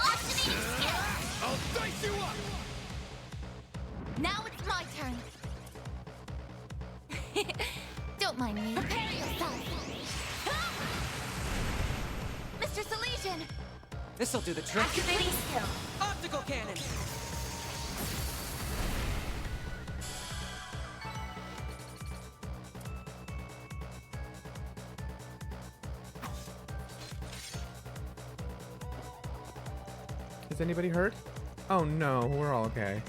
I'll dice you up! Now it's my turn. Don't mind me. Prepare yourself. Mr. Salesian! This'll do the trick. Activating skill. Optical cannon! Is anybody hurt? Oh no, we're all okay.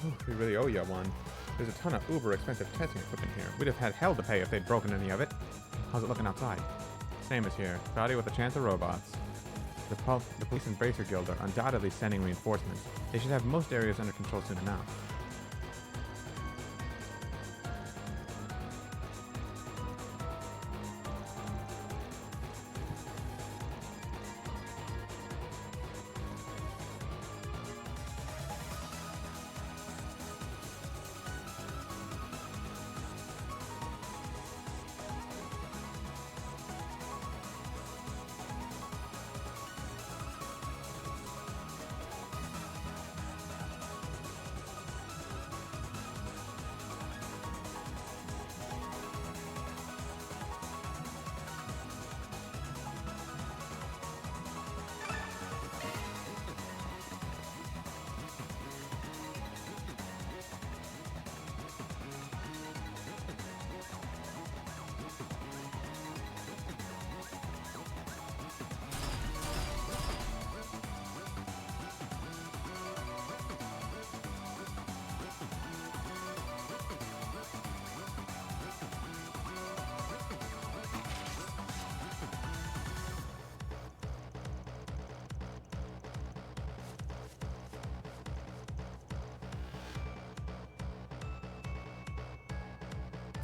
Ooh, we really owe you one. There's a ton of uber expensive testing equipment here. We'd have had hell to pay if they'd broken any of it. How's it looking outside? Same as here. Cloudy with a chance of robots. The police and Bracer Guild are undoubtedly sending reinforcements. They should have most areas under control soon enough.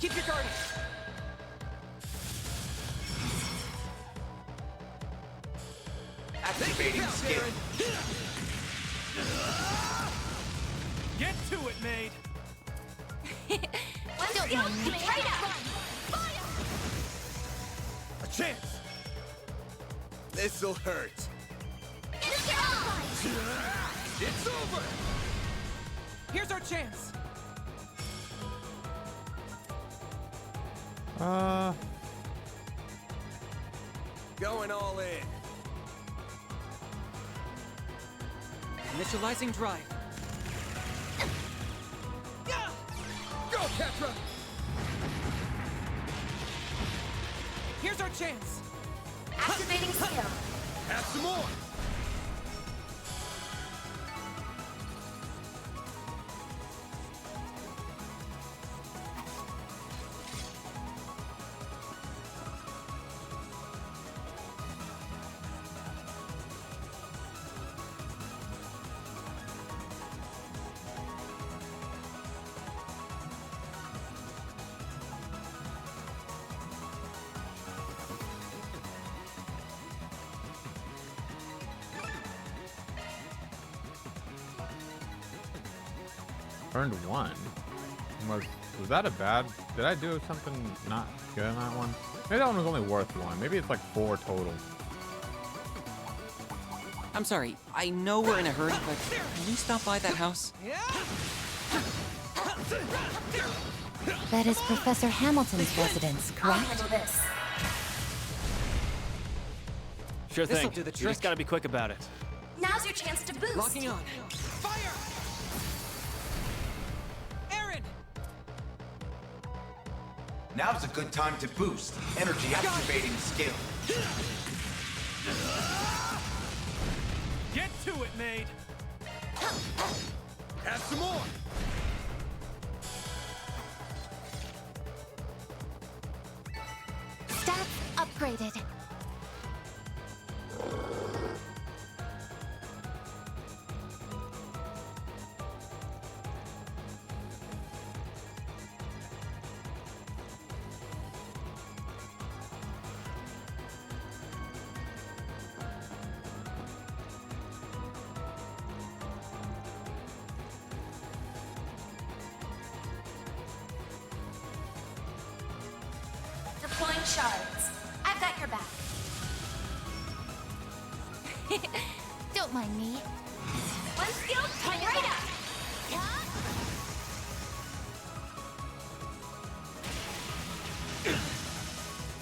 Keep your guard. Activating skill. Get to it, maid. Don't mind me. Right out. A chance! This'll hurt. It's over! Here's our chance. Going all in. Initializing drive. Go, Ketra! Here's our chance. Activating skill. Have some more! Earned 1. Was that a bad? Did I do something not good on that one? Maybe that one was only worth 1. Maybe it's like 4 total. I'm sorry, I know we're in a hurry, but can we stop by that house? That is Professor Hamilton's residence, correct? Sure thing. This'll do the You trick. just gotta be quick about it. Now's your chance to boost. Locking on. Fire! Aaron! Now's a good time to boost. Energy activating skill. Get to it, maid. Have some more! Stats upgraded. Deploying shards. I've got your back. Don't mind me. One skill, time right up.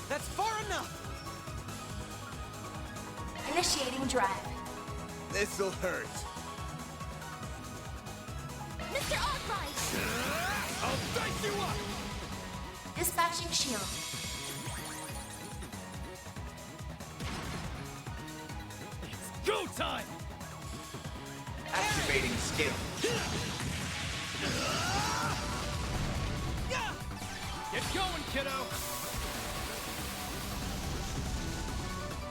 That's far enough! Initiating drive. This'll hurt. Mr. Arkwright! I'll dice you up! Dispatching shield. It's go time! Activating skill. Get going, kiddo!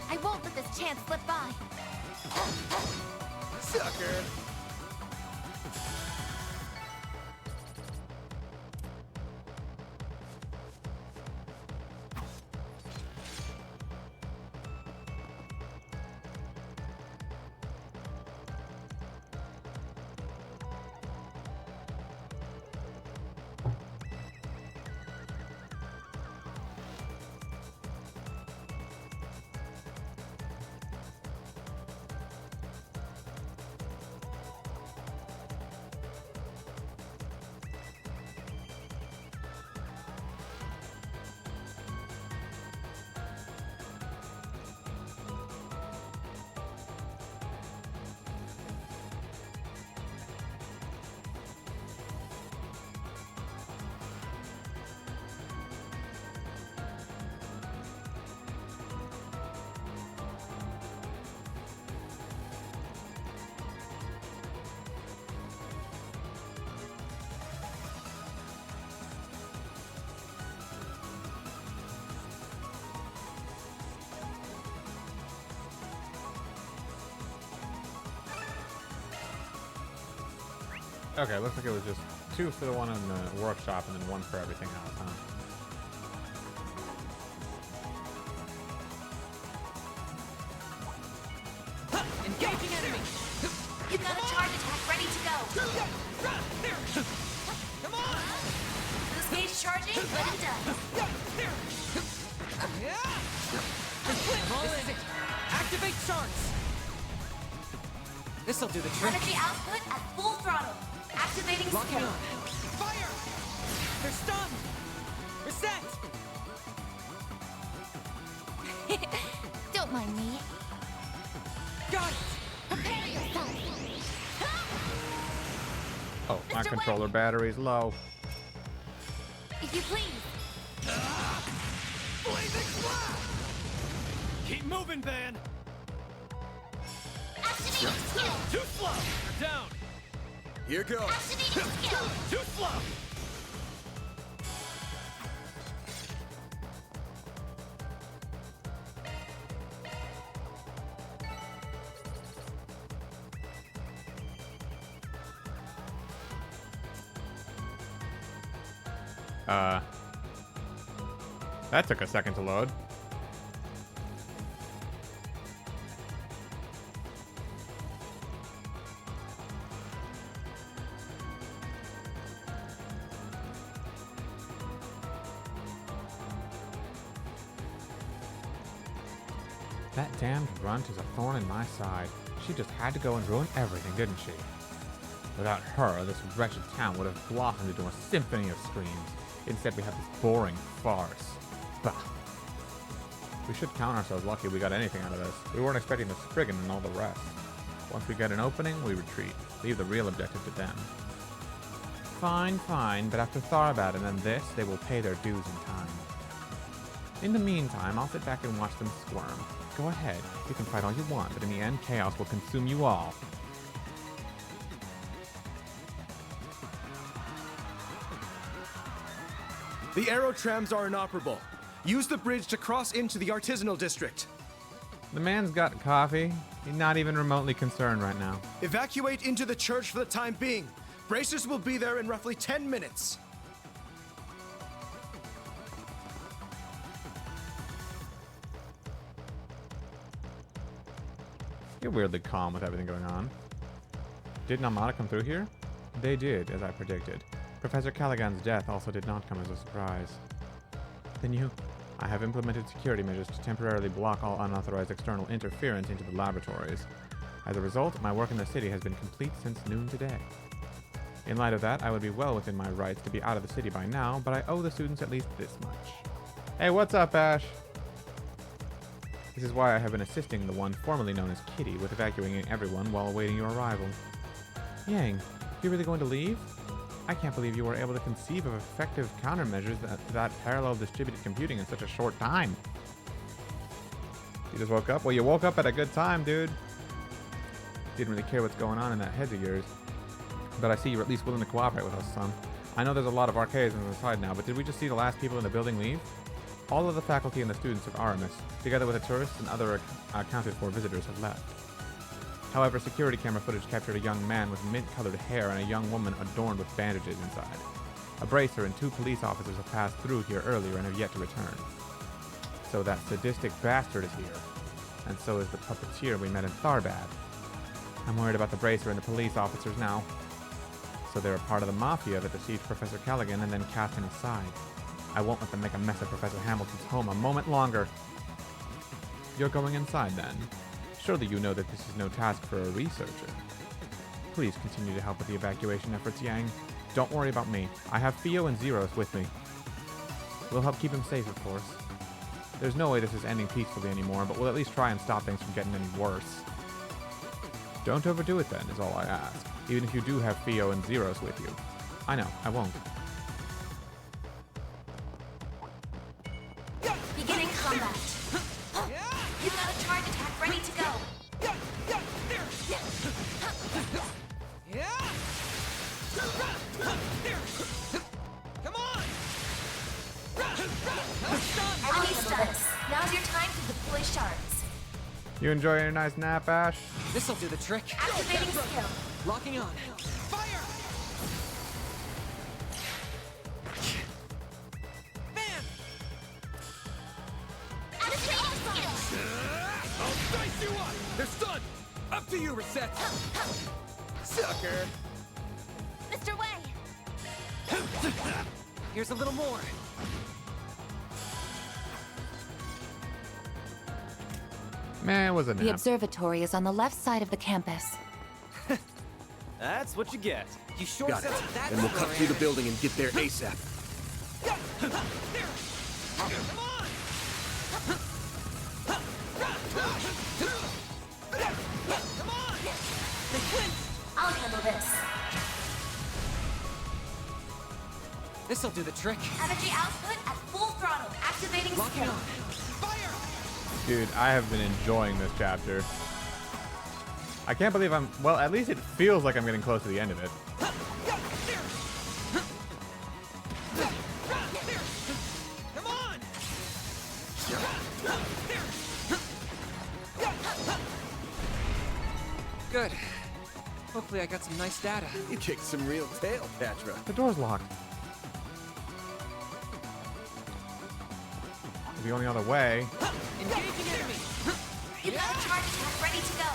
I won't let this chance slip by. Sucker! Okay, looks like it was just 2 for the one in the workshop and then 1 for everything else, huh? Engaging enemy. You've got a charge attack ready to go. Come on! Loose gauge charging, when it does. This is it. Activate charts! This'll do the trick. Energy output at full throttle. Activating Locking skill. on. Fire! They're stunned! Reset! Don't mind me. Got it! Prepare yourself. Oh, my Mr. controller battery's low. If you please. Blazing blast! Keep moving, Van! Activating skill. Too slow! You're down! Here goes. Activating skill. Too slow! That took a second to load. That damned runt is a thorn in my side. She just had to go and ruin everything, didn't she? Without her, this wretched town would have blossomed into a symphony of screams. Instead, we have this boring farce. Bah. We should count ourselves lucky we got anything out of this. We weren't expecting the Spriggan and all the rest. Once we get an opening, we retreat. Leave the real objective to them. Fine, fine, but after Tharbad and then this, they will pay their dues in time. In the meantime, I'll sit back and watch them squirm. Go ahead, you can fight all you want, but in the end, chaos will consume you all. The aerotrams are inoperable. Use the bridge to cross into the artisanal district. The man's got coffee. He's not even remotely concerned right now. Evacuate into the church for the time being. Bracers will be there in roughly 10 minutes. You're weirdly calm with everything going on. Did Namada come through here? They did, as I predicted. Professor Callaghan's death also did not come as a surprise. Then you I have implemented security measures to temporarily block all unauthorized external interference into the laboratories. As a result, my work in the city has been complete since noon today. In light of that, I would be well within my rights to be out of the city by now, but I owe the students at least this much. Hey, what's up, Ash? This is why I have been assisting the one formerly known as Kitty with evacuating everyone while awaiting your arrival. Yang, you really going to leave? I can't believe you were able to conceive of effective countermeasures that parallel distributed computing in such a short time. You just woke up? Well, you woke up at a good time, dude. Didn't really care what's going on in that head of yours. But I see you're at least willing to cooperate with us, son. I know there's a lot of arcades on the side now, but did we just see the last people in the building leave? All of the faculty and the students of Aramis, together with the tourists and other accounted-for visitors, have left. However, security camera footage captured a young man with mint-colored hair and a young woman adorned with bandages inside. A bracer and 2 police officers have passed through here earlier and have yet to return. So that sadistic bastard is here. And so is the puppeteer we met in Tharbad. I'm worried about the bracer and the police officers now. So they're a part of the mafia that deceived Professor Callaghan and then cast him aside. I won't let them make a mess of Professor Hamilton's home a moment longer. You're going inside, then? Surely you know that this is no task for a researcher. Please continue to help with the evacuation efforts, Yang. Don't worry about me. I have Theo and Zeros with me. We'll help keep him safe, of course. There's no way this is ending peacefully anymore, but we'll at least try and stop things from getting any worse. Don't overdo it, then, is all I ask. Even if you do have Theo and Zeros with you. I know, I won't. Beginning combat. You've got a charge attack ready to go. Come on! Enemy status. Now's your time to deploy shards. You enjoying your nice nap, Ash? This'll do the trick. Activating skill. Locking on. Fire! I'll dice you up! They're stunned! Up to you, Reset! Sucker! Mr. Wei! Here's a little more. Man, it was a The nap. observatory is on the left side of the campus. That's what you get. You sure Got it. said that. And we'll cut through the building and get there ASAP. I'll handle this. This'll do the trick. Energy output at full throttle. Activating Locking skill. on. Dude, I have been enjoying this chapter. I can't believe I'm... Well, at least it feels like I'm getting close to the end of it. Come on! Good. Hopefully I got some nice data. You kicked some real tail, Patra. The door's locked. The only other way... Engaging enemy! You've got a charge attack ready to go.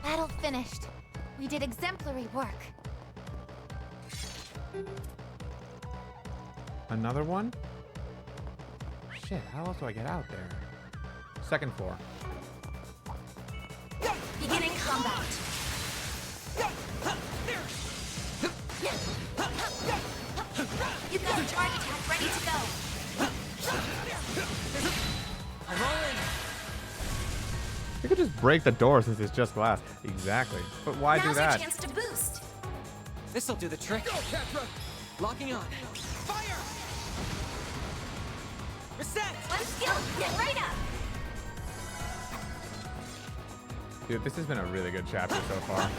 Battle finished. We did exemplary work. Another one? Shit, how else do I get out there? Second floor. Beginning combat. You've got a charge attack ready to go. I'm rolling. You could just break the door since it's just glass. Exactly. But why do Now's that? your chance to boost. This'll do the trick. Go, Catra! Locking on. Fire! Reset! One skill. Get right up. Dude, this has been a really good chapter so far.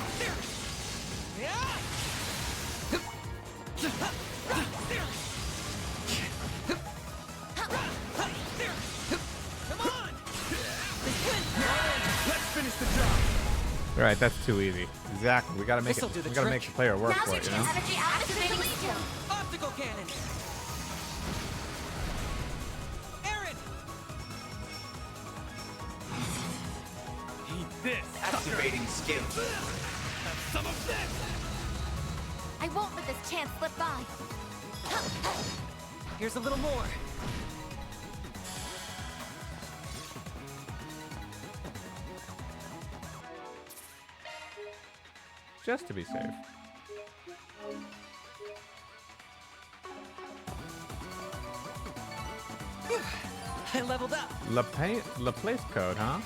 Let's finish the job! Alright, that's too easy. Exactly. We gotta make This'll it. do the We gotta trick. make the player work Now's for your it, you chance. know? Energy activating skill. Optical cannon! Aaron! this. Activating skill. Have some of this. I won't let this chance slip by. Here's a little more. Just to be safe. I leveled up. La place code, huh?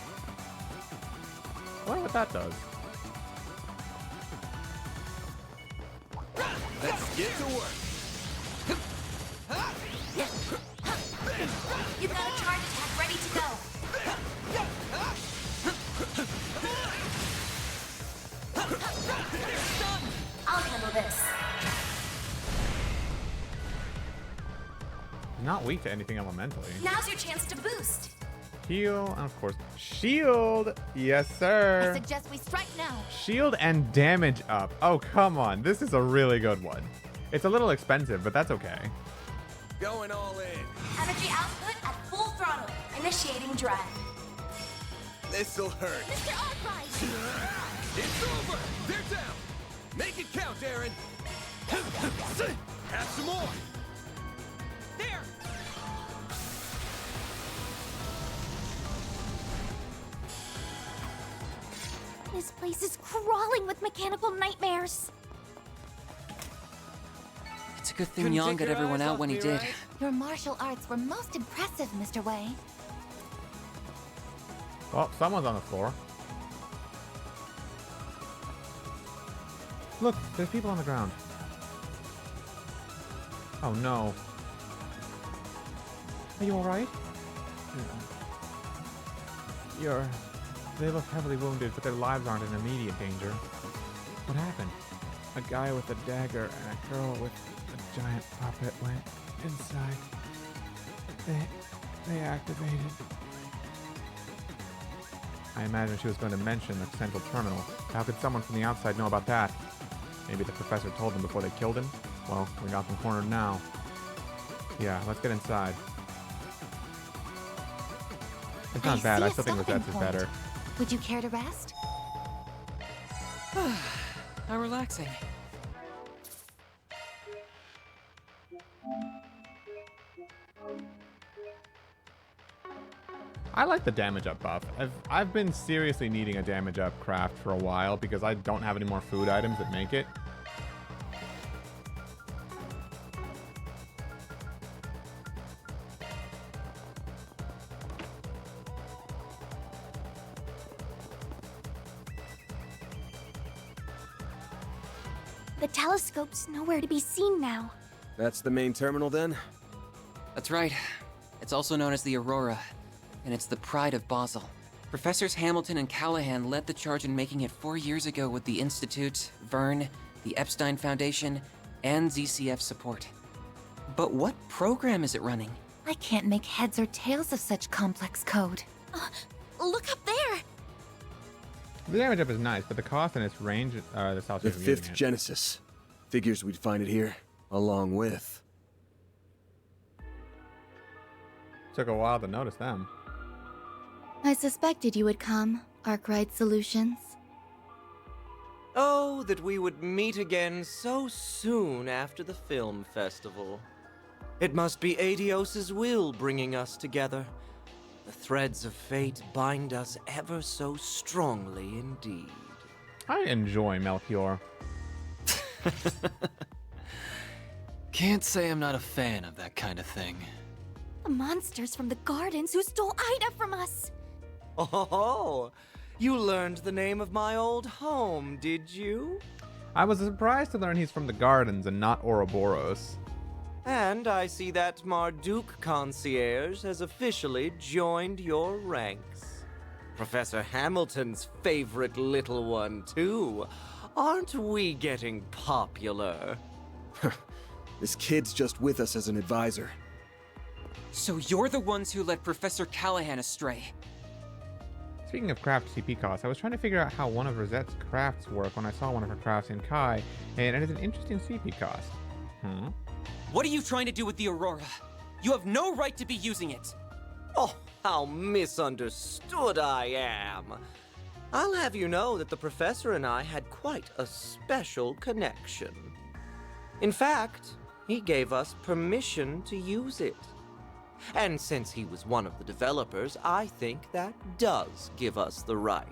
I wonder what that does. Let's get to work. You've got a charge attack ready to go. I'll handle this. Not weak to anything elementally. Now's your chance to boost. Heal, and of course, shield. Yes, sir. I suggest we strike now. Shield and damage up. Oh, come on. This is a really good one. It's a little expensive, but that's okay. Going all in. Energy output at full throttle. Initiating drive. This'll hurt. Mr. Arkwright! It's over. They're down. Make it count, Aaron. Have some more. There! This place is crawling with mechanical nightmares. It's a good thing Couldn't Yang take got your everyone eyes out off when he me, did. right? Your martial arts were most impressive, Mr. Wei. Well, someone's on the floor. Look, there's people on the ground. Oh no. Are you alright? They look heavily wounded, but their lives aren't in immediate danger. What happened? A guy with a dagger and a girl with a giant puppet went inside. They activated. I imagine she was going to mention the central terminal. How could someone from the outside know about that? Maybe the professor told them before they killed him? Well, we got them cornered now. Yeah, let's get inside. It's not bad. I still think Rosette's is better. Would you care to rest? How relaxing. I like the damage up buff. I've been seriously needing a damage up craft for a while because I don't have any more food items that make it. The telescope's nowhere to be seen now. That's the main terminal then? That's right. It's also known as the Aurora, and it's the pride of Basel. Professors Hamilton and Callahan led the charge in making it 4 years ago with the Institute, Vern, the Epstein Foundation, and ZCF support. But what program is it running? I can't make heads or tails of such complex code. Look up there! The damage up is nice, but the cost and its range the South The fifth Genesis. Figures we'd find it here, along with. Took a while to notice them. I suspected you would come, Arkwright Solutions. Oh, that we would meet again so soon after the film festival. It must be Adios's will bringing us together. The threads of fate bind us ever so strongly indeed. I enjoy Melchior. Can't say I'm not a fan of that kind of thing. The monsters from the gardens who stole Ida from us! Oh, you learned the name of my old home, did you? I was surprised to learn he's from the Gardens and not Ouroboros. And I see that Marduk concierge has officially joined your ranks. Professor Hamilton's favorite little one, too. Aren't we getting popular? This kid's just with us as an advisor. So you're the ones who led Professor Callahan astray. Speaking of craft CP costs, I was trying to figure out how one of Rosette's crafts work when I saw one of her crafts in Kai, and it is an interesting CP cost. What are you trying to do with the Aurora? You have no right to be using it. Oh, how misunderstood I am. I'll have you know that the professor and I had quite a special connection. In fact, he gave us permission to use it. And since he was one of the developers, I think that does give us the right.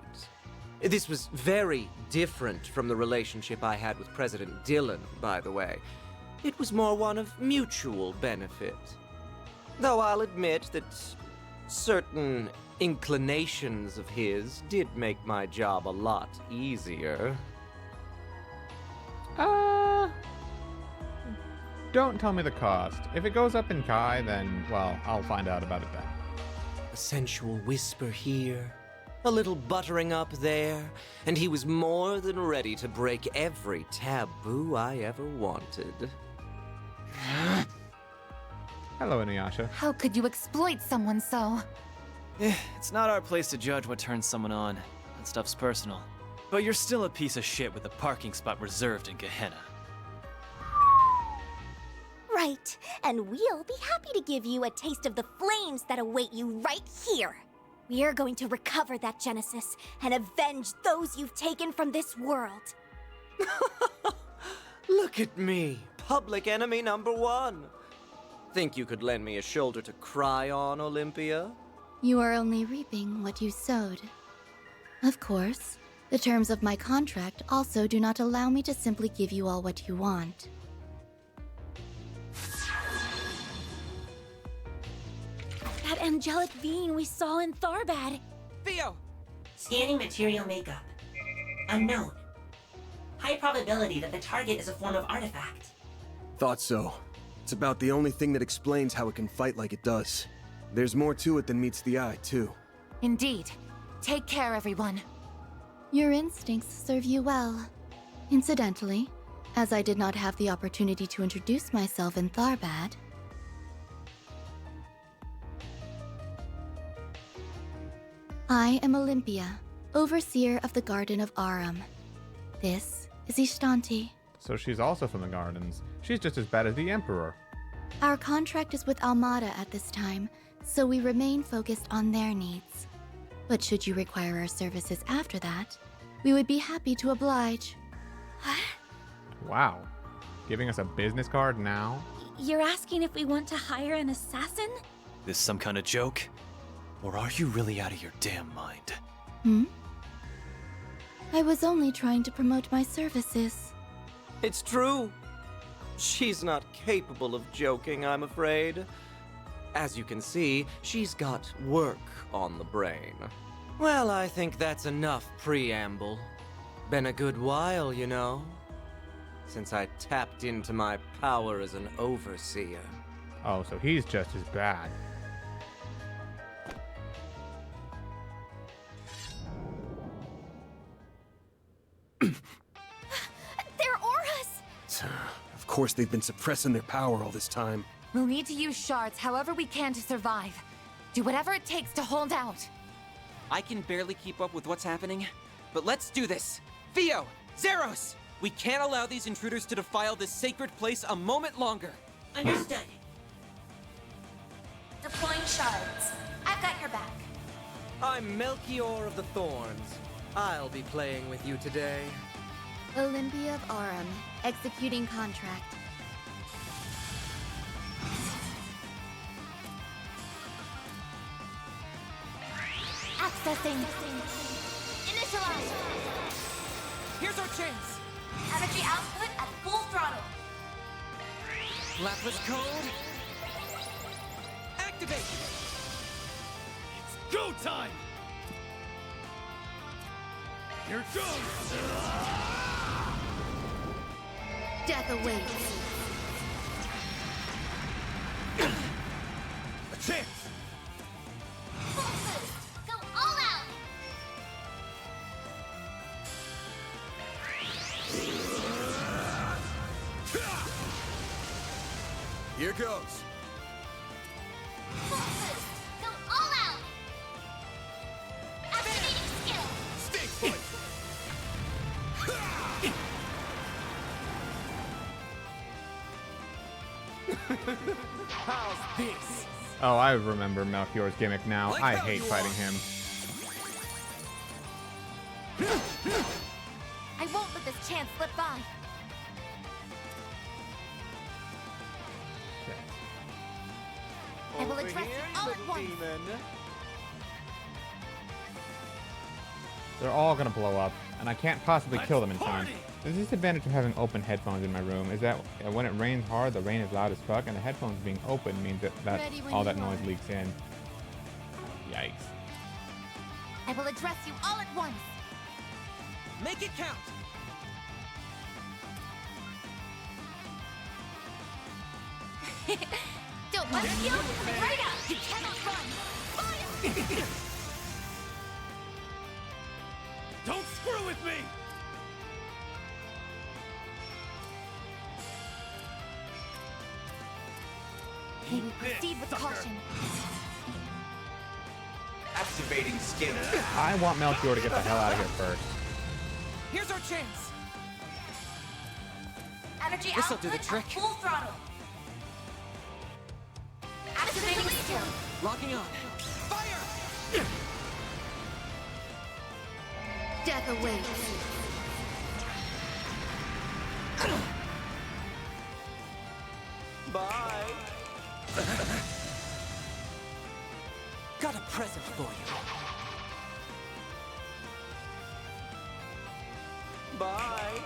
This was very different from the relationship I had with President Dillon, by the way. It was more one of mutual benefit. Though I'll admit that certain inclinations of his did make my job a lot easier. Don't tell me the cost. If it goes up in Kai, then, well, I'll find out about it then. A sensual whisper here, a little buttering up there, and he was more than ready to break every taboo I ever wanted. Hello, Inuyasha. How could you exploit someone so? It's not our place to judge what turns someone on. That stuff's personal. But you're still a piece of shit with a parking spot reserved in Gehenna. Right, and we'll be happy to give you a taste of the flames that await you right here. We are going to recover that Genesis and avenge those you've taken from this world. Look at me, public enemy number one. Think you could lend me a shoulder to cry on, Olympia? You are only reaping what you sowed. Of course, the terms of my contract also do not allow me to simply give you all what you want. That angelic being we saw in Tharbad. Theo! Scanning material makeup. Unknown. High probability that the target is a form of artifact. Thought so. It's about the only thing that explains how it can fight like it does. There's more to it than meets the eye, too. Indeed. Take care, everyone. Your instincts serve you well. Incidentally, as I did not have the opportunity to introduce myself in Tharbad, I am Olympia, overseer of the Garden of Aram. This is Ishtanti. So she's also from the Gardens. She's just as bad as the Emperor. Our contract is with Almada at this time, so we remain focused on their needs. But should you require our services after that, we would be happy to oblige. Wow. Giving us a business card now? You're asking if we want to hire an assassin? This some kind of joke? Or are you really out of your damn mind? I was only trying to promote my services. It's true. She's not capable of joking, I'm afraid. As you can see, she's got work on the brain. Well, I think that's enough preamble. Been a good while, you know, since I tapped into my power as an overseer. Oh, so he's just as bad. They're auras! Of course they've been suppressing their power all this time. We'll need to use shards however we can to survive. Do whatever it takes to hold out. I can barely keep up with what's happening, but let's do this. Theo! Zeros! We can't allow these intruders to defile this sacred place a moment longer. Understood. Deploying shards. I've got your back. I'm Melchior of the Thorns. I'll be playing with you today. Olympia of Aram, executing contract. Accessing. Initialize. Here's our chance. Energy output at full throttle. Lapis code. Activate. It's go time. Here it goes. Death awaits. A chance. Full boost. Go all out. Here goes. Full boost. Go all out. Activating skill. Stay put. How's this? Oh, I remember Melchior's gimmick now. Like I how hate you fighting are. him. I won't let this chance slip by. I will Over address here, you all little at once. demon. They're all gonna blow up, and I can't possibly kill them in time. The disadvantage of having open headphones in my room is that when it rains hard, the rain is loud as fuck, and the headphones being open means that all that noise leaks in. Yikes. I will address you all at once. Make it count. Don't let it go. Coming right up. You cannot run. Fire! Don't screw with me! May we proceed with caution. Activating skill. I want Melchior to get the hell out of here first. Here's our chance. Energy This'll output do the trick. at full throttle. Activating skill. Locking on. Fire! Death awaits. Bye. Got a present for you. Bye.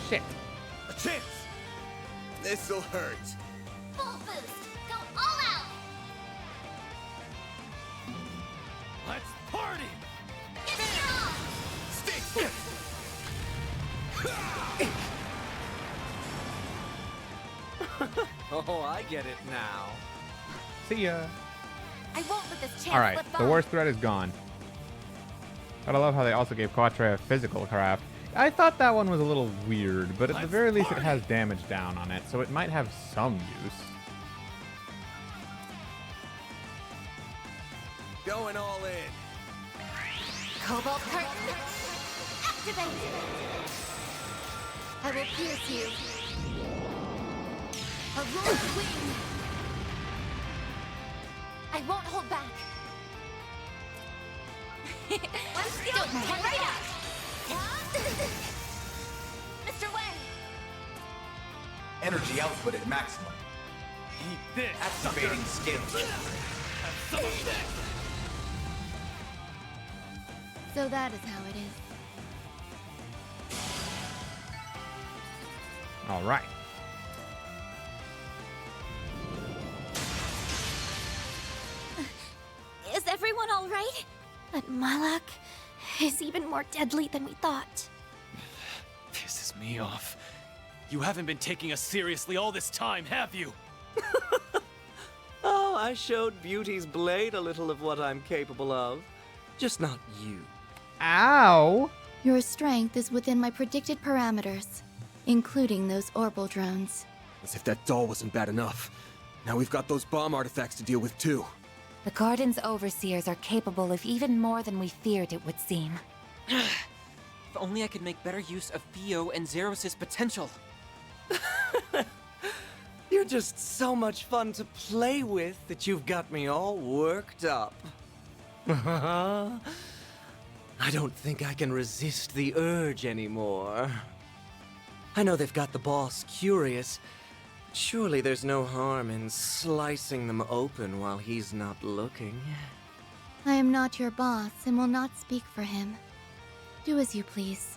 Shit. A chance! This'll hurt. Full boost. Go all out. Let's party! Get strong. Stay Oh, I get it now. See ya. I won't let this chance Alright, slip the by. worst threat is gone. But I love how they also gave Quattro a physical craft. I thought that one was a little weird, but at the very least it has damage down on it, so it might have some use. Going all in. Cobalt curtain. Activate. I will pierce you. Aurora's wing. I won't hold back. One skill. Don't Come mind. right up. Mr. Wang. Energy output at maximum. Eat this, Activating skill. Have some of this! So that is how it is. Alright. Is everyone all right? That Malak is even more deadly than we thought. Pisses me off. You haven't been taking us seriously all this time, have you? Oh, I showed Beauty's blade a little of what I'm capable of. Just not you. Ow! Your strength is within my predicted parameters, including those orbital drones. As if that doll wasn't bad enough. Now we've got those bomb artifacts to deal with too. The Garden's overseers are capable of even more than we feared it would seem. If only I could make better use of Theo and Zeros' potential. You're just so much fun to play with that you've got me all worked up. I don't think I can resist the urge anymore. I know they've got the boss curious, but surely there's no harm in slicing them open while he's not looking. I am not your boss and will not speak for him. Do as you please.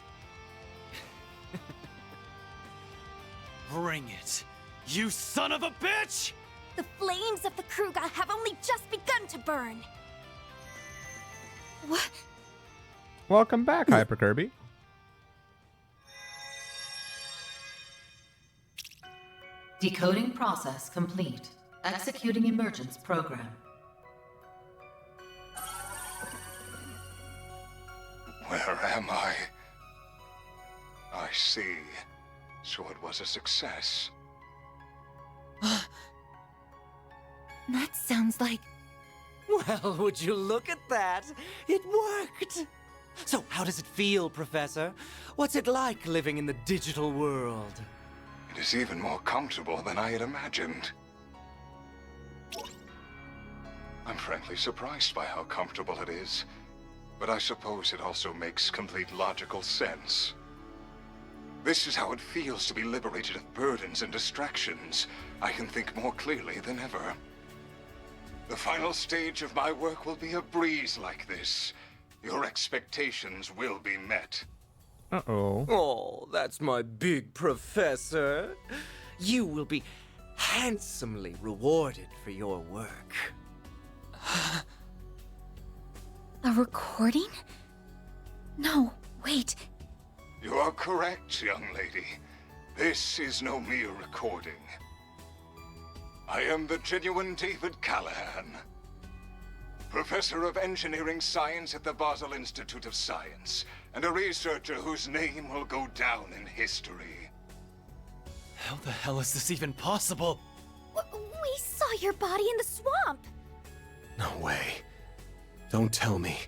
Bring it, you son of a bitch! The flames of the Kruga have only just begun to burn. What? Welcome back, Hyper Kirby. Decoding process complete. Executing emergence program. Where am I? I see. So it was a success. That sounds like... Well, would you look at that? It worked! So how does it feel, Professor? What's it like living in the digital world? It is even more comfortable than I had imagined. I'm frankly surprised by how comfortable it is. but I suppose it also makes complete logical sense. This is how it feels to be liberated of burdens and distractions. I can think more clearly than ever. The final stage of my work will be a breeze like this. Your expectations will be met. Uh-oh. Oh, that's my big professor. You will be handsomely rewarded for your work. A recording? No, wait. You are correct, young lady. This is no mere recording. I am the genuine David Callahan, Professor of Engineering Science at the Basel Institute of Science, and a researcher whose name will go down in history. How the hell is this even possible? We saw your body in the swamp. No way. Don't tell me.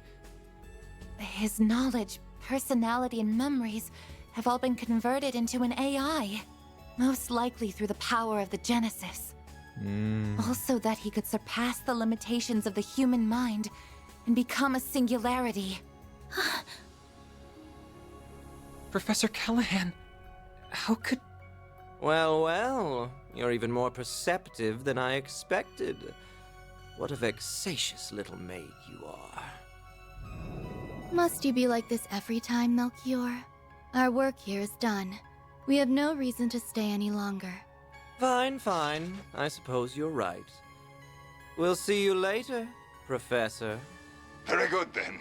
His knowledge, personality, and memories have all been converted into an AI. Most likely through the power of the Genesis. Also that he could surpass the limitations of the human mind and become a singularity. Professor Callahan, how could... Well, well, you're even more perceptive than I expected. What a vexatious little maid you are. Must you be like this every time, Melchior? Our work here is done. We have no reason to stay any longer. Fine, fine. I suppose you're right. We'll see you later, Professor. Very good, then.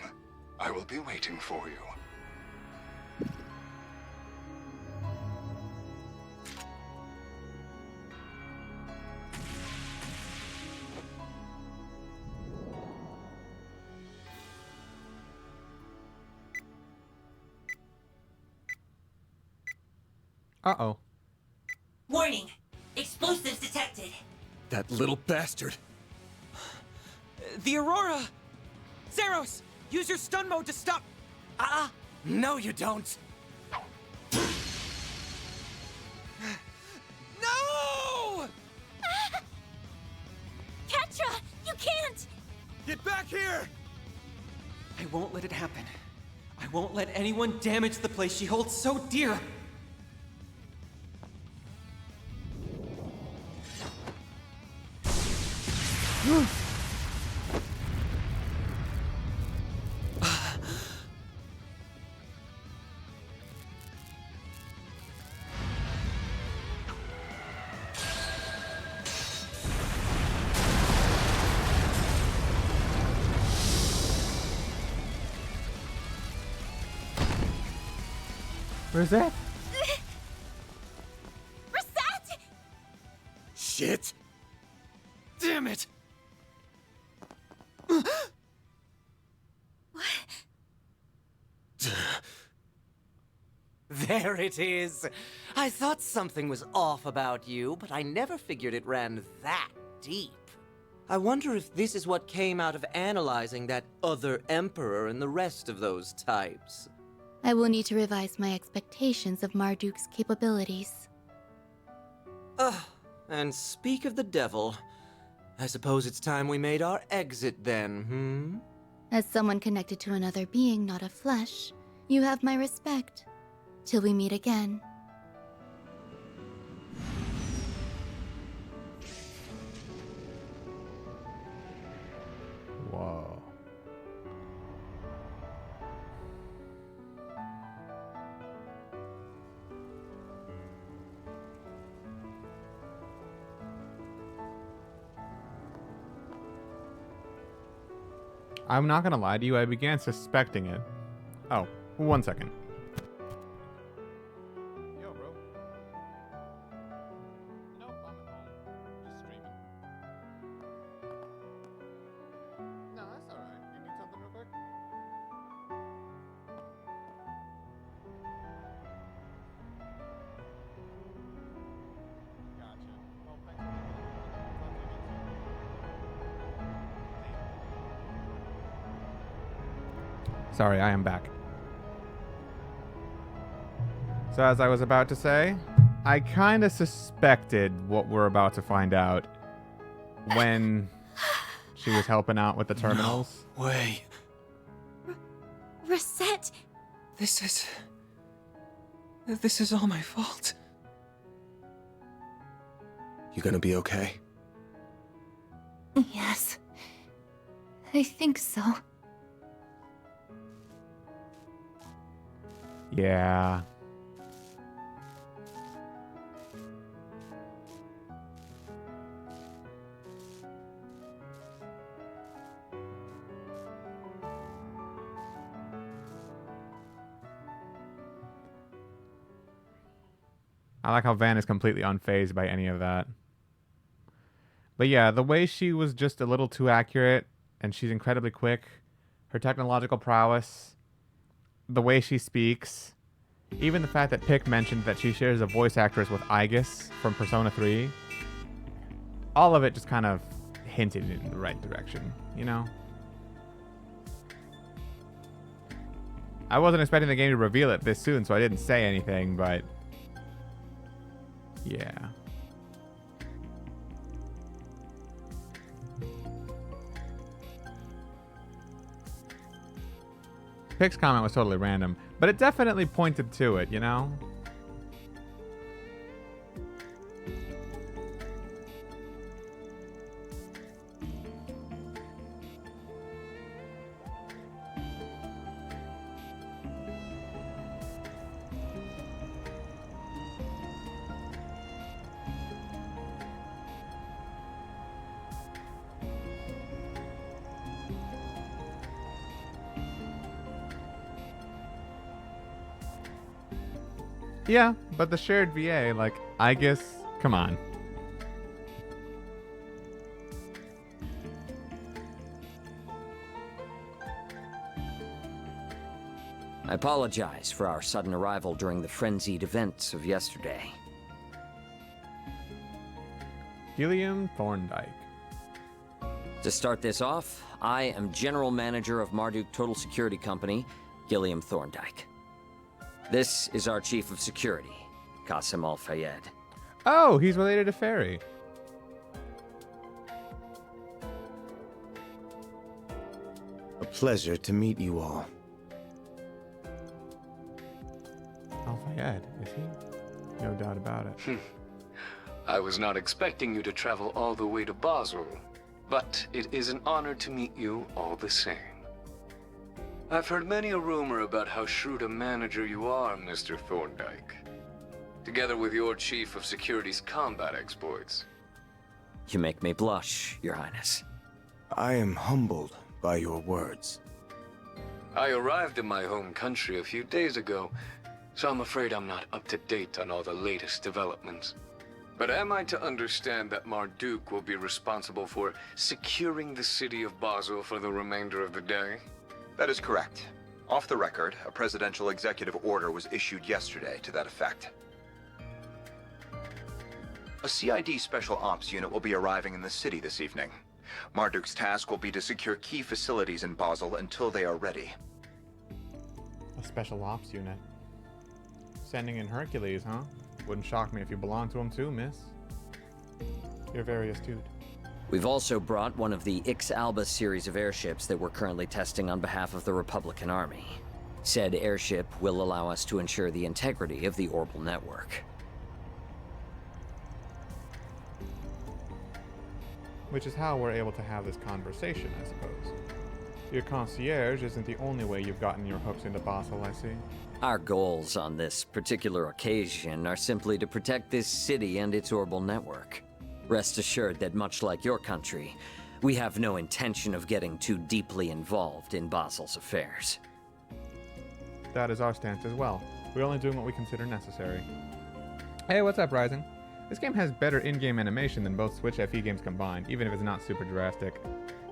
I will be waiting for you. Uh-oh. Warning! Explosives detected. That little bastard. The Aurora! Zeros, use your stun mode to stop... No you don't! No! Ketra, you can't! Get back here! I won't let it happen. I won't let anyone damage the place she holds so dear. Where's that? Reset! Shit! Damn it! There it is! I thought something was off about you, but I never figured it ran that deep. I wonder if this is what came out of analyzing that other Emperor and the rest of those types. I will need to revise my expectations of Marduk's capabilities. And speak of the devil, I suppose it's time we made our exit then, As someone connected to another being, not of flesh, you have my respect. Till we meet again. Whoa. I'm not gonna lie to you, I began suspecting it. Oh, 1 second. Yo, bro. Nope, I'm at home. Just streaming. No, that's alright. You need something real quick? Gotcha. Well, thanks for Sorry, I am back. So as I was about to say, I kind of suspected what we're about to find out when she was helping out with the terminals. No way. Reset! This is all my fault. You gonna be okay? Yes. I think so. Yeah. I like how Van is completely unfazed by any of that. But yeah, the way she was just a little too accurate, and she's incredibly quick, her technological prowess, the way she speaks, even the fact that Pick mentioned that she shares a voice actress with Aegis from Persona 3, all of it just kind of hinted in the right direction, you know? I wasn't expecting the game to reveal it this soon, so I didn't say anything, but yeah. Pick's comment was totally random, but it definitely pointed to it, you know? Yeah, but the shared VA, like, I guess, come on. I apologize for our sudden arrival during the frenzied events of yesterday. Gilliam Thorndike. To start this off, I am General Manager of Marduk Total Security Company, Gilliam Thorndike. This is our Chief of Security, Qasim Al-Fayed. Oh, he's related to Fairy. A pleasure to meet you all. Al-Fayed, is he? No doubt about it. I was not expecting you to travel all the way to Basel, but it is an honor to meet you all the same. I've heard many a rumor about how shrewd a manager you are, Mr. Thorndike. Together with your Chief of Security's combat exploits. You make me blush, Your Highness. I am humbled by your words. I arrived in my home country a few days ago, so I'm afraid I'm not up to date on all the latest developments. But am I to understand that Marduk will be responsible for securing the city of Basel for the remainder of the day? That is correct. Off the record, a presidential executive order was issued yesterday to that effect. A CID Special Ops unit will be arriving in the city this evening. Marduk's task will be to secure key facilities in Basel until they are ready. A special ops unit. Sending in Hercules, huh? Wouldn't shock me if you belong to him too, miss. You're very astute. We've also brought one of the Ix-Alba series of airships that we're currently testing on behalf of the Republican Army. Said airship will allow us to ensure the integrity of the orbital network. Which is how we're able to have this conversation, I suppose. Your concierge isn't the only way you've gotten your hooks into Basel, I see. Our goals on this particular occasion are simply to protect this city and its orbital network. Rest assured that much like your country, we have no intention of getting too deeply involved in Basel's affairs. That is our stance as well. We're only doing what we consider necessary. Hey, what's up, Rising? This game has better in-game animation than both Switch FE games combined, even if it's not super drastic.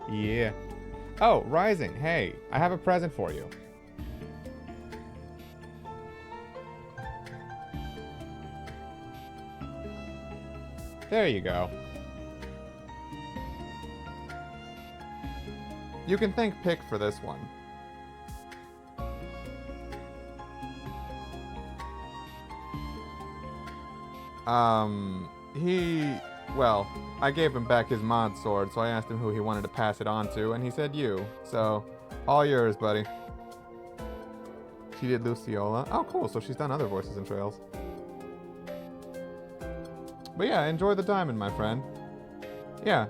Yeah. Oh, Rising, hey, I have a present for you. There you go. You can thank Pick for this one. Well, I gave him back his mod sword, so I asked him who he wanted to pass it on to, and he said you. So, all yours, buddy. She did Luciola. Oh, cool. So she's done other voices in Trails. But yeah, enjoy the diamond, my friend. Yeah.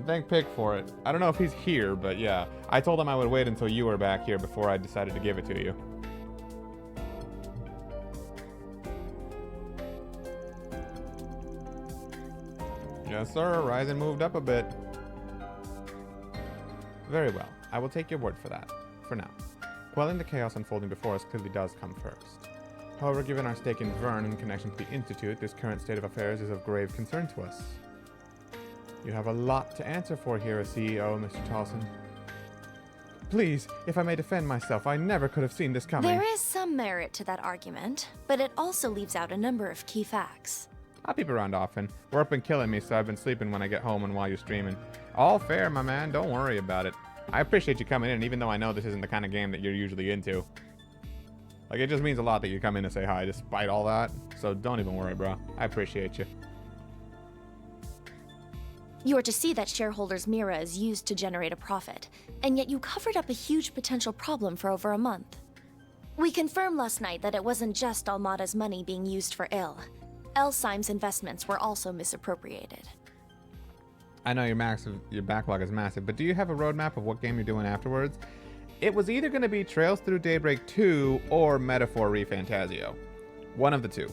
Thank Pig for it. I don't know if he's here, but yeah. I told him I would wait until you were back here before I decided to give it to you. Yes, sir. Ryzen moved up a bit. Very well. I will take your word for that. For now. Quelling the chaos unfolding before us clearly does come first. However, given our stake in Vern in connection to the Institute, this current state of affairs is of grave concern to us. You have a lot to answer for here as CEO, Mr. Tolson. Please, if I may defend myself, I never could have seen this coming. There is some merit to that argument, but it also leaves out a number of key facts. I peep around often. Work been killing me, so I've been sleeping when I get home and while you're streaming. All fair, my man. Don't worry about it. I appreciate you coming in, even though I know this isn't the kind of game that you're usually into. Like, it just means a lot that you come in to say hi, despite all that. So don't even worry, bro. I appreciate you. You are to see that shareholders' Mira is used to generate a profit, and yet you covered up a huge potential problem for over a month. We confirmed last night that it wasn't just Almada's money being used for ill. Elsime's investments were also misappropriated. I know your backlog is massive, but do you have a roadmap of what game you're doing afterwards? It was either going to be Trails Through Daybreak 2 or Metaphor ReFantazio. One of the two.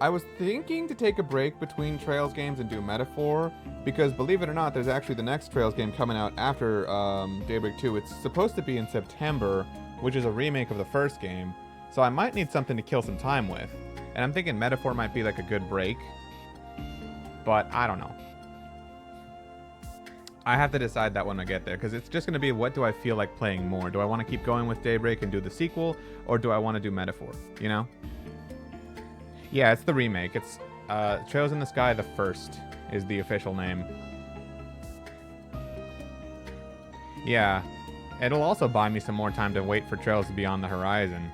I was thinking to take a break between Trails games and do Metaphor, because believe it or not, there's actually the next Trails game coming out after Daybreak 2. It's supposed to be in September, which is a remake of the first game, so I might need something to kill some time with. And I'm thinking Metaphor might be like a good break, but I don't know. I have to decide that when I get there, because it's just going to be what do I feel like playing more? Do I want to keep going with Daybreak and do the sequel, or do I want to do Metaphor, you know? Yeah, it's the remake. It's Trails in the Sky the First is the official name. Yeah, it'll also buy me some more time to wait for Trails Beyond the Horizon,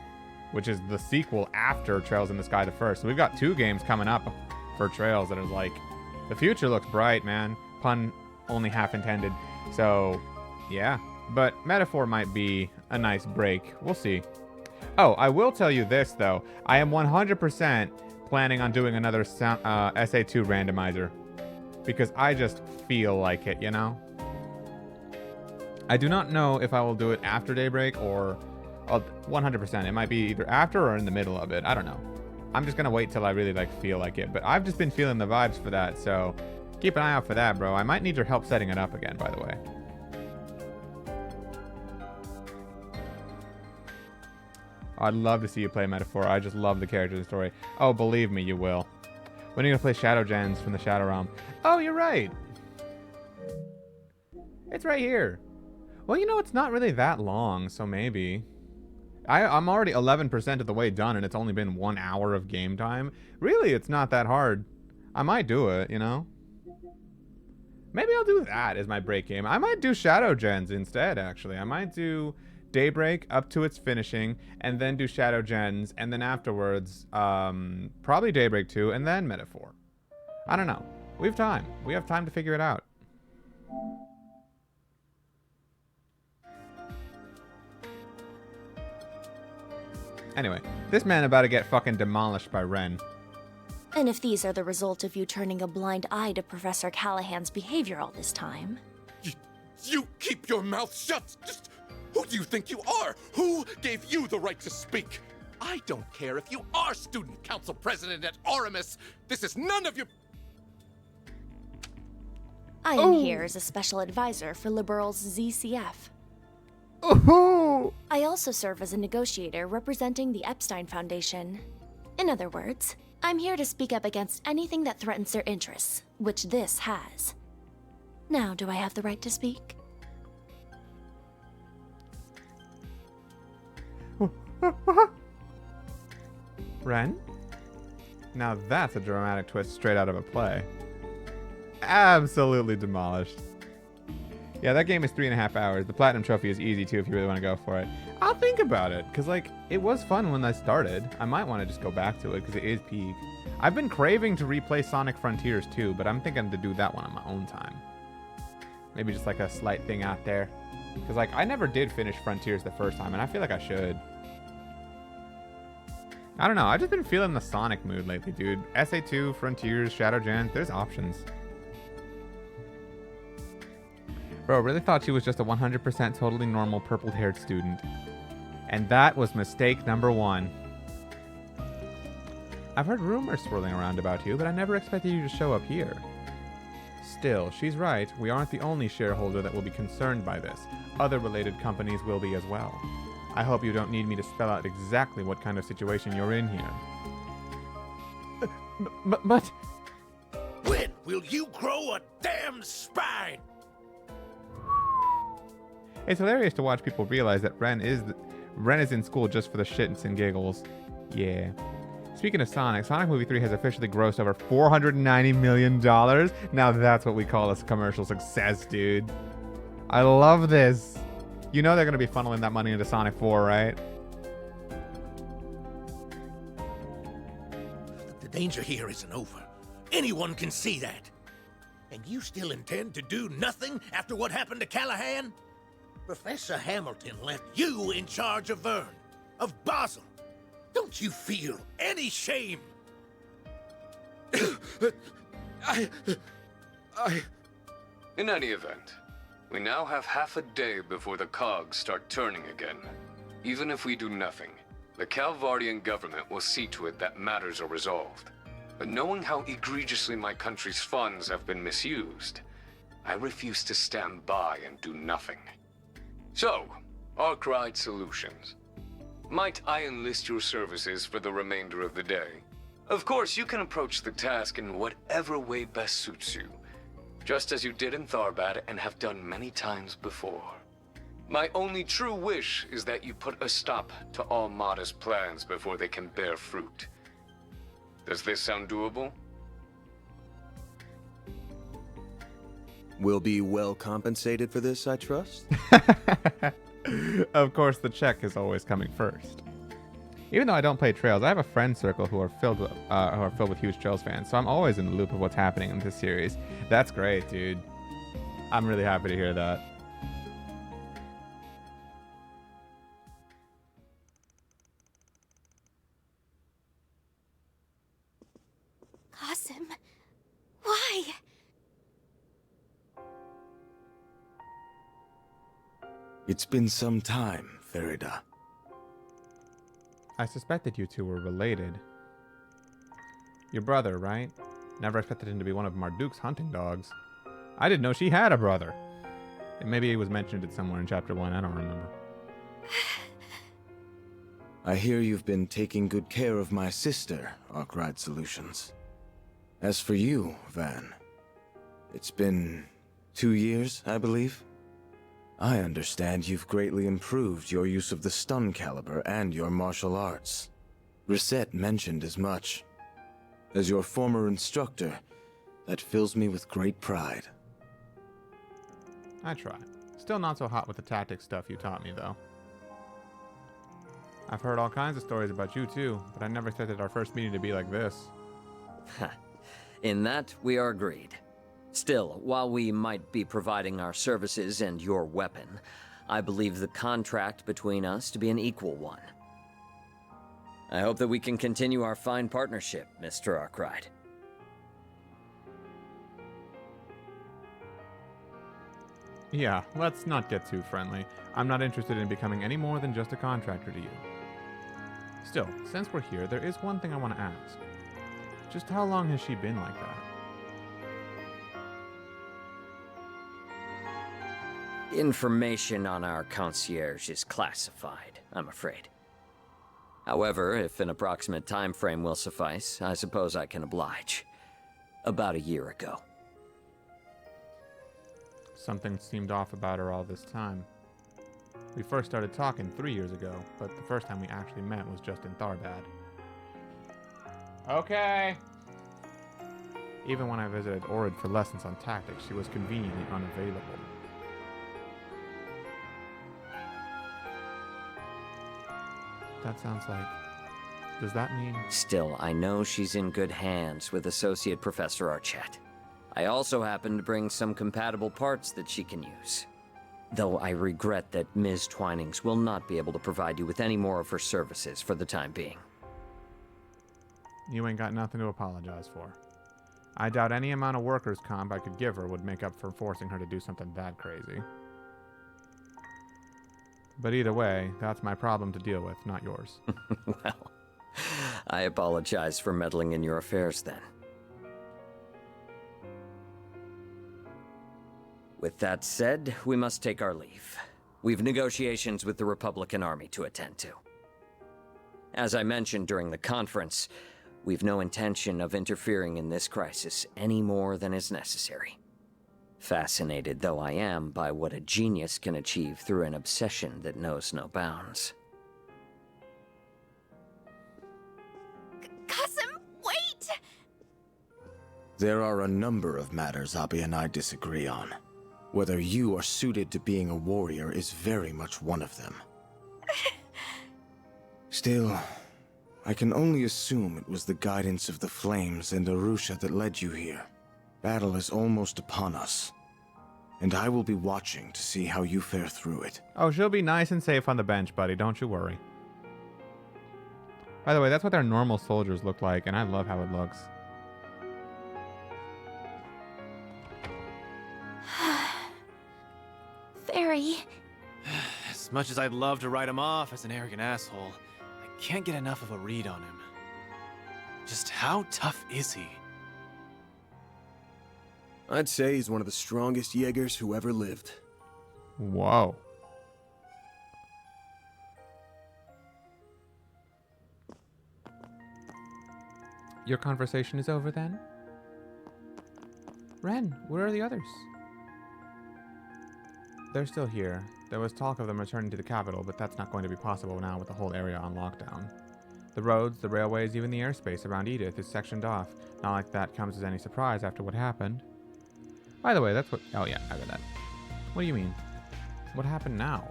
which is the sequel after Trails in the Sky the First. So we've got 2 games coming up for Trails that is like, the future looks bright, man. Pun only half intended. So, yeah. But Metaphor might be a nice break. We'll see. Oh, I will tell you this, though. I am 100% planning on doing another SA2 randomizer. Because I just feel like it, you know? I do not know if I will do it after Daybreak or 100%. It might be either after or in the middle of it. I don't know. I'm just going to wait till I really feel like it. But I've just been feeling the vibes for that, so keep an eye out for that, bro. I might need your help setting it up again, by the way. I'd love to see you play Metaphor. I just love the character and the story. Oh, believe me, you will. When are you going to play Shadow Gens from the Shadow Realm? Oh, you're right. It's right here. Well, you know, it's not really that long, so maybe. I'm already 11% of the way done, and it's only been 1 hour of game time. Really, it's not that hard. I might do it, you know? Maybe I'll do that as my break game. I might do Shadow Gens instead, actually. I might do Daybreak up to its finishing, and then do Shadow Gens, and then afterwards, probably Daybreak 2, and then Metaphor. I don't know. We have time. We have time to figure it out. Anyway, this man about to get fucking demolished by Ren. And if these are the result of you turning a blind eye to Professor Callahan's behavior all this time... You keep your mouth shut! Just who do you think you are? Who gave you the right to speak? I don't care if you are student council president at Oramus. This is none of your... I am here as a special advisor for Liberal's ZCF. I also serve as a negotiator representing the Epstein Foundation. In other words, I'm here to speak up against anything that threatens their interests, which this has. Now, do I have the right to speak? Ren? Now that's a dramatic twist straight out of a play. Absolutely demolished. Yeah, that game is 3.5 hours. The Platinum Trophy is easy, too, if you really want to go for it. I'll think about it, because, like, it was fun when I started. I might want to just go back to it, because it is peak. I've been craving to replay Sonic Frontiers, too, but I'm thinking to do that one on my own time. Maybe just like a slight thing out there. Because like I never did finish Frontiers the first time, and I feel like I should. I don't know. I've just been feeling the Sonic mood lately, dude. SA2, Frontiers, Shadow Gen. There's options. Bro, really thought she was just a 100% totally normal purple-haired student. And that was mistake number one. I've heard rumors swirling around about you, but I never expected you to show up here. Still, she's right. We aren't the only shareholder that will be concerned by this. Other related companies will be as well. I hope you don't need me to spell out exactly what kind of situation you're in here. But... When will you grow a damn spine? It's hilarious to watch people realize that Ren is in school just for the shits and giggles. Yeah. Speaking of Sonic, Sonic Movie 3 has officially grossed over $490 million. Now that's what we call a commercial success, dude. I love this. You know they're going to be funneling that money into Sonic 4, right? The danger here isn't over. Anyone can see that. And you still intend to do nothing after what happened to Callahan? Professor Hamilton left you in charge of Vern, of Basel. Don't you feel any shame? In any event, we now have half a day before the cogs start turning again. Even if we do nothing, the Calvardian government will see to it that matters are resolved. But knowing how egregiously my country's funds have been misused, I refuse to stand by and do nothing. So, Arkwright Solutions. Might I enlist your services for the remainder of the day? Of course, you can approach the task in whatever way best suits you, just as you did in Tharbad and have done many times before. My only true wish is that you put a stop to all Mada's plans before they can bear fruit. Does this sound doable? We'll be well compensated for this, I trust? Of course, the check is always coming first. Even though I don't play Trails, I have a friend circle who are filled with huge Trails fans, so I'm always in the loop of what's happening in this series. That's great, dude. I'm really happy to hear that. Qasim, why? It's been some time, Farida. I suspected you two were related. Your brother, right? Never expected him to be one of Marduk's hunting dogs. I didn't know she had a brother. Maybe it was mentioned somewhere in Chapter 1, I don't remember. I hear you've been taking good care of my sister, Arkwright Solutions. As for you, Van, it's been 2 years, I believe? I understand you've greatly improved your use of the stun caliber and your martial arts. Reset mentioned as much. As your former instructor, that fills me with great pride. I try. Still not so hot with the tactics stuff you taught me, though. I've heard all kinds of stories about you, too, but I never expected our first meeting to be like this. In that, we are agreed. Still, while we might be providing our services and your weapon, I believe the contract between us to be an equal one. I hope that we can continue our fine partnership, Mr. Arkwright. Yeah, let's not get too friendly. I'm not interested in becoming any more than just a contractor to you. Still, since we're here, there is one thing I want to ask. Just how long has she been like that? Information on our concierge is classified, I'm afraid. However, if an approximate time frame will suffice, I suppose I can oblige. About a year ago. Something seemed off about her all this time. We first started talking 3 years ago, but the first time we actually met was just in Tharbad. Okay. Even when I visited Orid for lessons on tactics, she was conveniently unavailable. That sounds like... Does that mean... Still, I know she's in good hands with Associate Professor Archett. I also happen to bring some compatible parts that she can use. Though I regret that Ms. Twinings will not be able to provide you with any more of her services for the time being. You ain't got nothing to apologize for. I doubt any amount of workers' comp I could give her would make up for forcing her to do something that crazy. But either way, that's my problem to deal with, not yours. Well, I apologize for meddling in your affairs then. With that said, we must take our leave. We've negotiations with the Republican Army to attend to. As I mentioned during the conference, we've no intention of interfering in this crisis any more than is necessary. Fascinated though I am by what a genius can achieve through an obsession that knows no bounds. Qasim, wait! There are a number of matters Abi and I disagree on. Whether you are suited to being a warrior is very much one of them. Still, I can only assume it was the guidance of the flames and Arusha that led you here. Battle is almost upon us, and I will be watching to see how you fare through it. Oh, she'll be nice and safe on the bench, buddy. Don't you worry. By the way, that's what their normal soldiers look like, and I love how it looks. Very. As much as I'd love to write him off as an arrogant asshole, I can't get enough of a read on him. Just how tough is he? I'd say he's one of the strongest Jaegers who ever lived. Whoa. Your conversation is over then? Ren, where are the others? They're still here. There was talk of them returning to the capital, but that's not going to be possible now with the whole area on lockdown. The roads, the railways, even the airspace around Edith is sectioned off. Not like that comes as any surprise after what happened. By the way, that's what... Oh yeah, I read that. What do you mean? What happened now?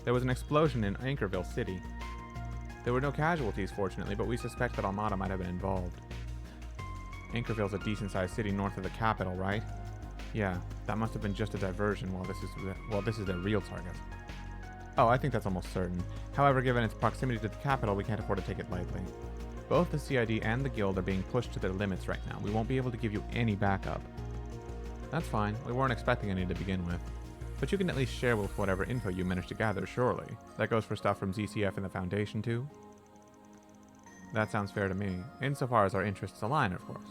There was an explosion in Anchorville City. There were no casualties, fortunately, but we suspect that Almada might have been involved. Anchorville's a decent-sized city north of the capital, right? Yeah, that must have been just a diversion while this is their real target. Oh, I think that's almost certain. However, given its proximity to the capital, we can't afford to take it lightly. Both the CID and the Guild are being pushed to their limits right now. We won't be able to give you any backup. That's fine. We weren't expecting any to begin with. But you can at least share with whatever info you manage to gather, surely. That goes for stuff from ZCF and the Foundation, too? That sounds fair to me, insofar as our interests align, of course.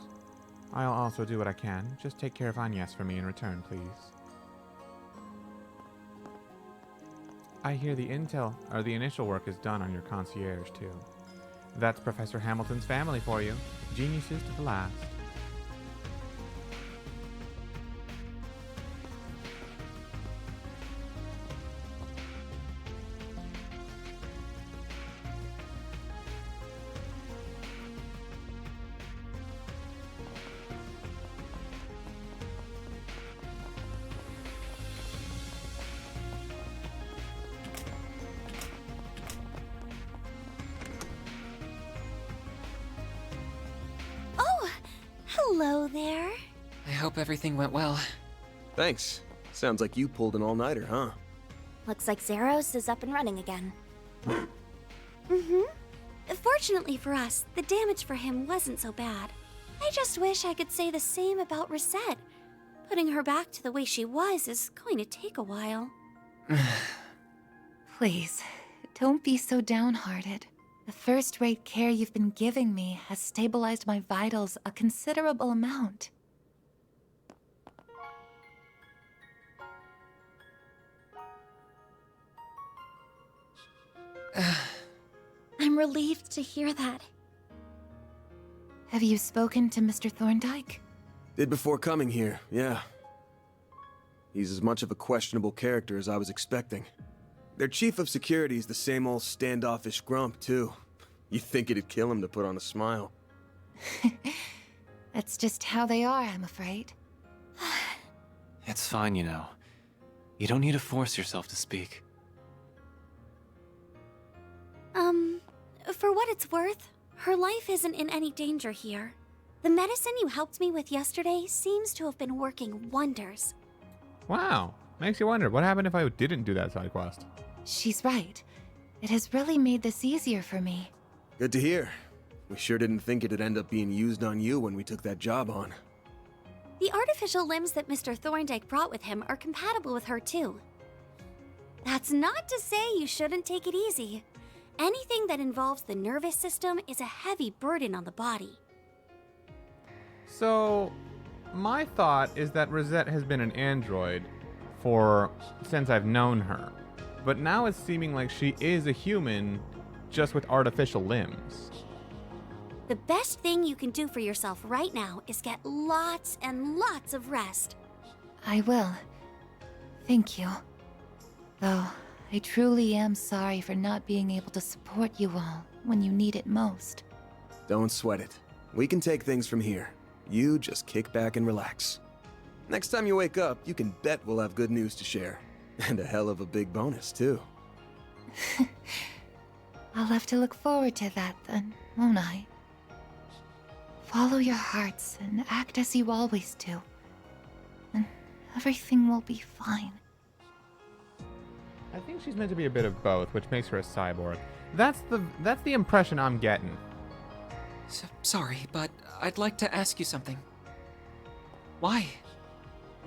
I'll also do what I can. Just take care of Agnes for me in return, please. I hear the initial work is done on your concierge, too. That's Professor Hamilton's family for you. Geniuses to the last. Hello there. I hope everything went well. Thanks. Sounds like you pulled an all-nighter, huh? Looks like Zeros is up and running again. Mm-hmm. Fortunately for us, the damage for him wasn't so bad. I just wish I could say the same about Rosette. Putting her back to the way she was is going to take a while. Please, don't be so downhearted. The first-rate care you've been giving me has stabilized my vitals a considerable amount. I'm relieved to hear that. Have you spoken to Mr. Thorndyke? Did before coming here, yeah. He's as much of a questionable character as I was expecting. Their chief of security is the same old standoffish grump, too. You'd think it'd kill him to put on a smile. That's just how they are, I'm afraid. It's fine, you know. You don't need to force yourself to speak. For what it's worth, her life isn't in any danger here. The medicine you helped me with yesterday seems to have been working wonders. Wow. Makes you wonder, what happened if I didn't do that side quest? She's right. It has really made this easier for me. Good to hear. We sure didn't think it'd end up being used on you when we took that job on. The artificial limbs that Mr. Thorndyke brought with him are compatible with her too. That's not to say you shouldn't take it easy. Anything that involves the nervous system is a heavy burden on the body. So, my thought is that Rosette has been an android since I've known her. But now it's seeming like she is a human, just with artificial limbs. The best thing you can do for yourself right now is get lots and lots of rest. I will. Thank you. Though, I truly am sorry for not being able to support you all when you need it most. Don't sweat it. We can take things from here. You just kick back and relax. Next time you wake up, you can bet we'll have good news to share. And a hell of a big bonus, too. I'll have to look forward to that then, won't I? Follow your hearts and act as you always do. And everything will be fine. I think she's meant to be a bit of both, which makes her a cyborg. That's the impression I'm getting. Sorry, but I'd like to ask you something. Why?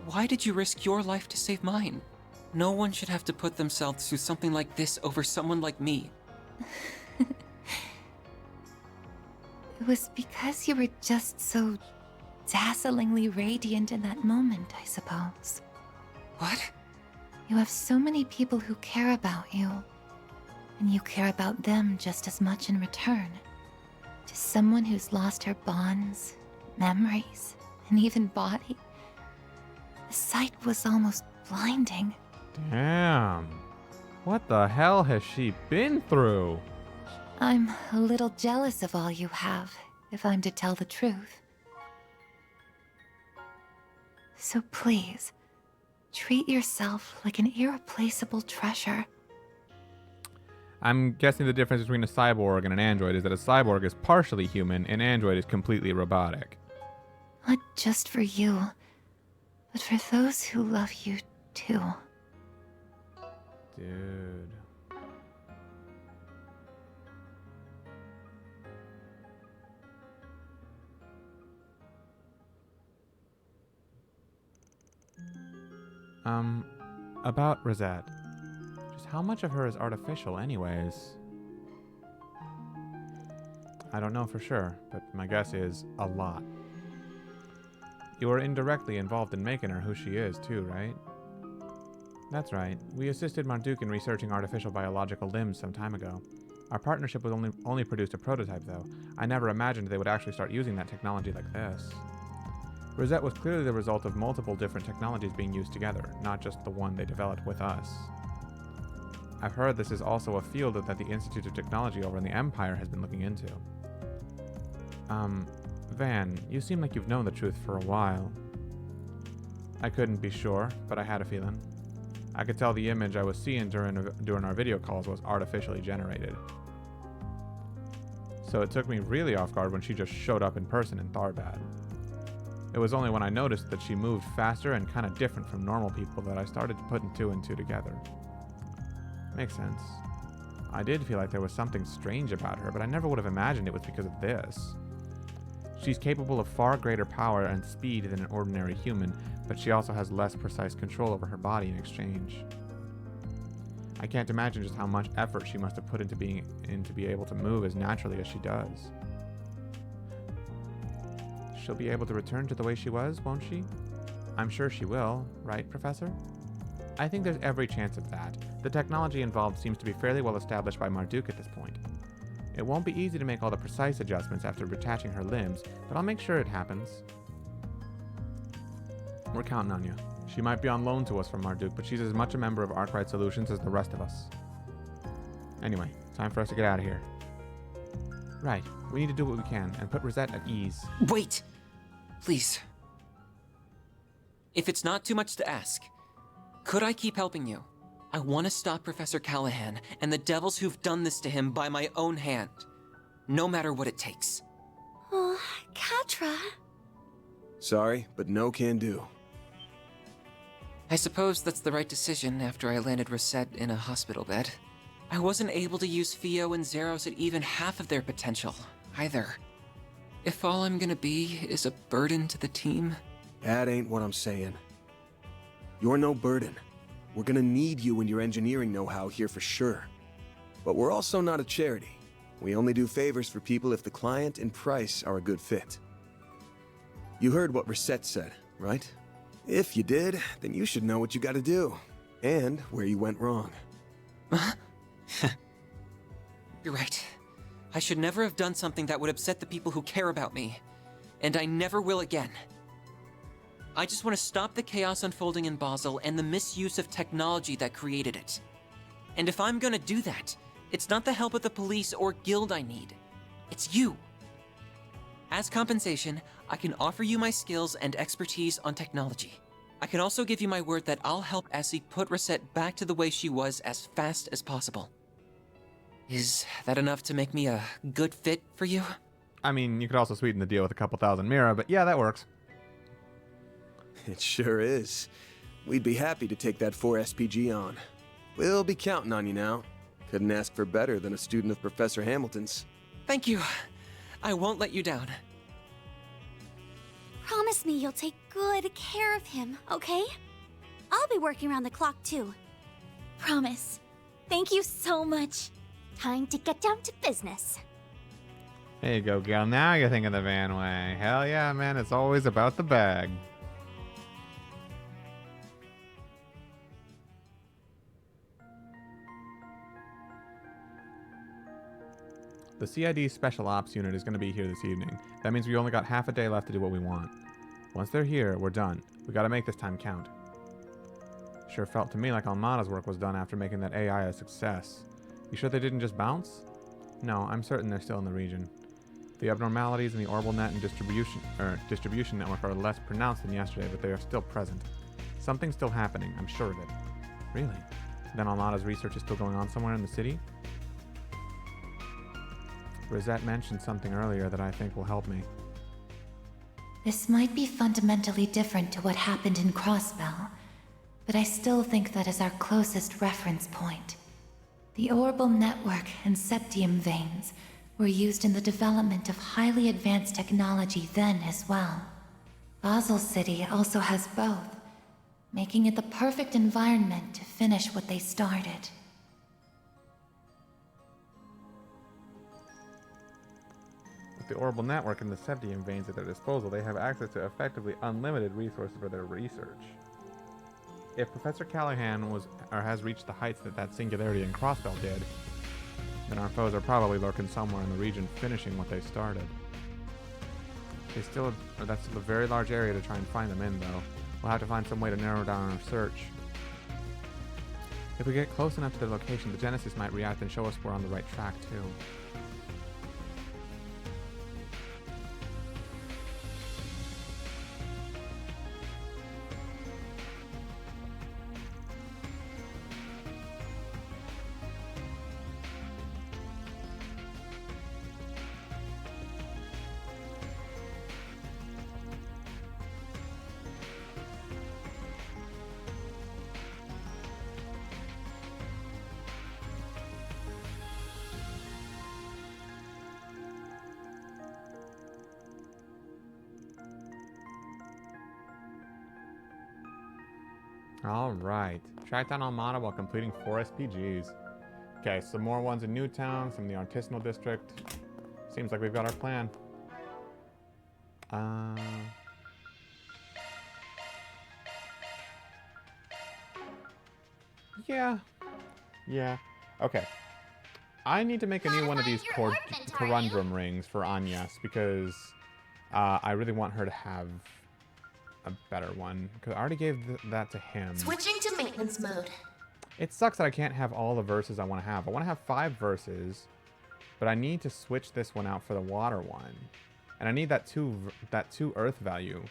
Why did you risk your life to save mine? No one should have to put themselves through something like this over someone like me. It was because you were just so dazzlingly radiant in that moment, I suppose. What? You have so many people who care about you, and you care about them just as much in return. To someone who's lost her bonds, memories, and even body, the sight was almost blinding. Damn. What the hell has she been through? I'm a little jealous of all you have, if I'm to tell the truth. So please, treat yourself like an irreplaceable treasure. I'm guessing the difference between a cyborg and an android is that a cyborg is partially human, and an android is completely robotic. Not just for you, but for those who love you too. Dude. About Rosette. Just how much of her is artificial anyways? I don't know for sure, but my guess is a lot. You were indirectly involved in making her who she is too, right? That's right. We assisted Marduk in researching artificial biological limbs some time ago. Our partnership was only produced a prototype though. I never imagined they would actually start using that technology like this. Rosette was clearly the result of multiple different technologies being used together, not just the one they developed with us. I've heard this is also a field that the Institute of Technology over in the Empire has been looking into. Van, you seem like you've known the truth for a while. I couldn't be sure, but I had a feeling. I could tell the image I was seeing during our video calls was artificially generated. So it took me really off guard when she just showed up in person in Tharbad. It was only when I noticed that she moved faster and kind of different from normal people that I started putting two and two together. Makes sense. I did feel like there was something strange about her, but I never would have imagined it was because of this. She's capable of far greater power and speed than an ordinary human, but she also has less precise control over her body in exchange. I can't imagine just how much effort she must have put into be able to move as naturally as she does. She'll be able to return to the way she was, won't she? I'm sure she will, right, Professor? I think there's every chance of that. The technology involved seems to be fairly well established by Marduk at this point. It won't be easy to make all the precise adjustments after retaching her limbs, but I'll make sure it happens. We're counting on you. She might be on loan to us from Marduk, but she's as much a member of Arkwright Solutions as the rest of us. Anyway, time for us to get out of here. Right, we need to do what we can and put Rosette at ease. Wait! Please. If it's not too much to ask, could I keep helping you? I want to stop Professor Callahan and the devils who've done this to him by my own hand. No matter what it takes. Oh, Cat Ultra. Sorry, but no can do. I suppose that's the right decision after I landed Reset in a hospital bed. I wasn't able to use Theo and Zeros at even half of their potential, either. If all I'm gonna be is a burden to the team... That ain't what I'm saying. You're no burden. We're gonna need you and your engineering know-how here for sure. But we're also not a charity. We only do favors for people if the client and price are a good fit. You heard what Reset said, right? If you did, then you should know what you gotta do. And where you went wrong. You're right. I should never have done something that would upset the people who care about me. And I never will again. I just want to stop the chaos unfolding in Basel and the misuse of technology that created it. And if I'm gonna do that, it's not the help of the police or guild I need. It's you. As compensation, I can offer you my skills and expertise on technology. I can also give you my word that I'll help Essie put Reset back to the way she was as fast as possible. Is that enough to make me a good fit for you? I mean, you could also sweeten the deal with a couple thousand Mira, but yeah, that works. It sure is. We'd be happy to take that 4 SPG on. We'll be counting on you now. Couldn't ask for better than a student of Professor Hamilton's. Thank you. I won't let you down. Promise me you'll take good care of him, okay? I'll be working around the clock, too. Promise. Thank you so much. Time to get down to business. There you go, Gail. Now you're thinking the van way. Hell yeah, man. It's always about the bag. The CID Special Ops unit is going to be here this evening. That means we only got half a day left to do what we want. Once they're here, we're done. We gotta make this time count. Sure felt to me like Almada's work was done after making that AI a success. You sure they didn't just bounce? No, I'm certain they're still in the region. The abnormalities in the orbital net and distribution network are less pronounced than yesterday, but they are still present. Something's still happening, I'm sure of it. Really? Then Almada's research is still going on somewhere in the city? Rosette mentioned something earlier that I think will help me. This might be fundamentally different to what happened in Crossbell, but I still think that is our closest reference point. The orbital network and septium veins were used in the development of highly advanced technology then as well. Basel City also has both, making it the perfect environment to finish what they started. With the orbital network and the septium veins at their disposal, they have access to effectively unlimited resources for their research. If Professor Callahan has reached the heights that singularity in Crossbell did, then our foes are probably lurking somewhere in the region finishing what they started. That's still a very large area to try and find them in, though. We'll have to find some way to narrow down our search. If we get close enough to their location, the Genesis might react and show us we're on the right track, too. Alright. Track down Almada while completing 4 SPGs. Okay, some more ones in Newtown, some in the Artisanal District. Seems like we've got our plan. Yeah. Okay. I need to make a new one of these Corundrum rings for Agnes because I really want her to have a better one, because I already gave that to him. Switching to maintenance mode. It sucks that I can't have all the verses I want to have. I want to have 5 verses, but I need to switch this one out for the water one, and I need that 2 earth value.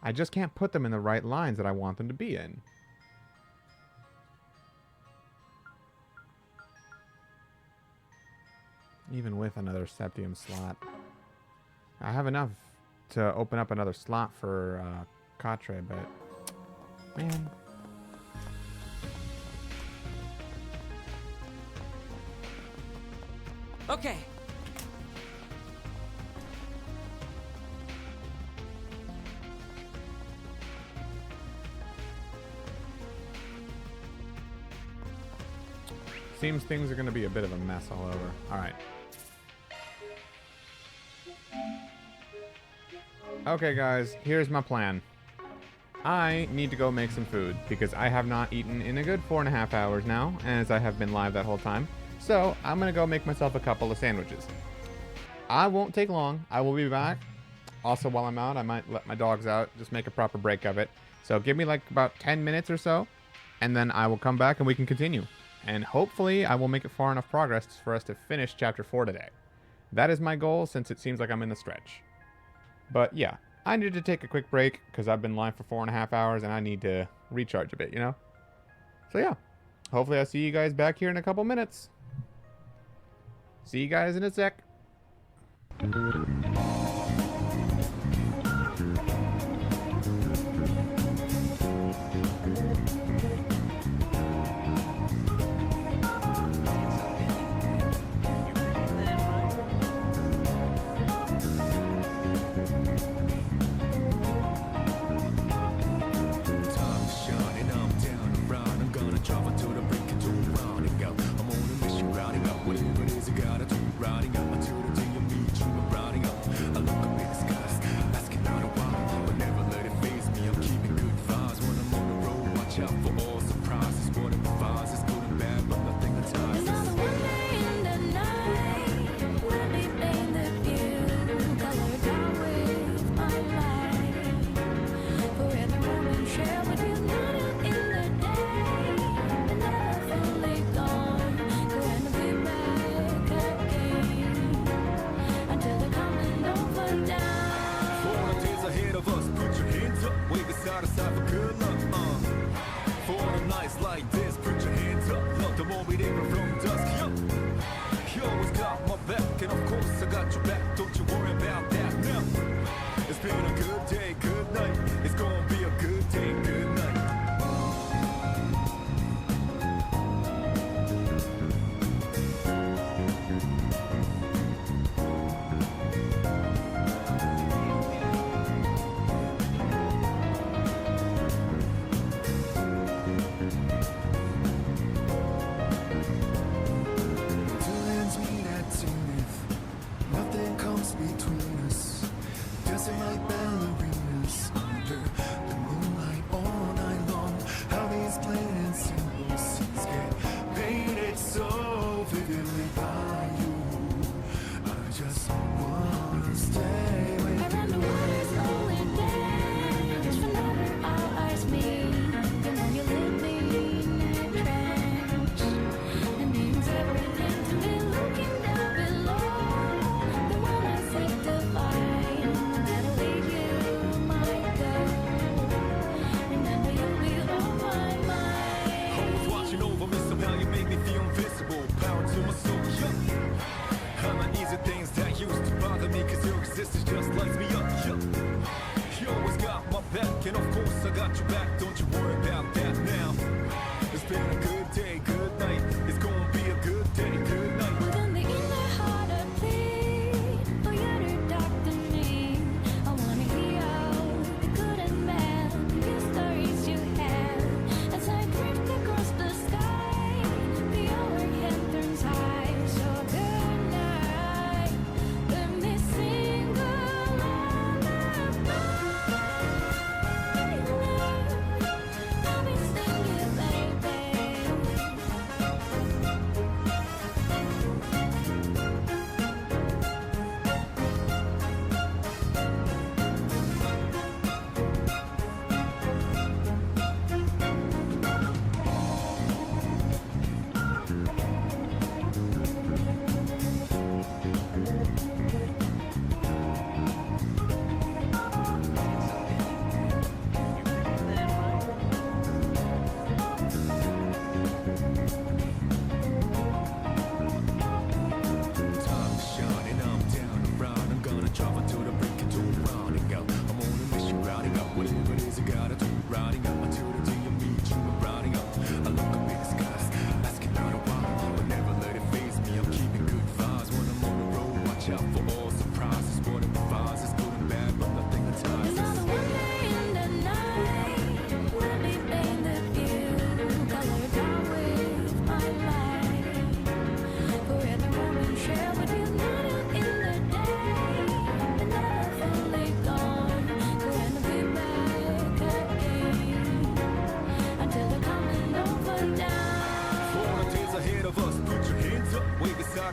I just can't put them in the right lines that I want them to be in. even with another Septium slot. I have enough to open up another slot for Katre, but man. Okay. Seems things are going to be a bit of a mess all over. All right. Okay, guys, here's my plan. I need to go make some food because I have not eaten in a good 4.5 hours now, as I have been live that whole time. So I'm going to go make myself a couple of sandwiches. I won't take long. I will be back. Also, while I'm out, I might let my dogs out, just make a proper break of it. So give me like about 10 minutes or so, and then I will come back and we can continue. And hopefully I will make it far enough progress for us to finish Chapter 4 today. That is my goal since it seems like I'm in the stretch. But yeah, I needed to take a quick break because I've been live for 4.5 hours and I need to recharge a bit, you know? So yeah, hopefully I'll see you guys back here in a couple minutes. See you guys in a sec.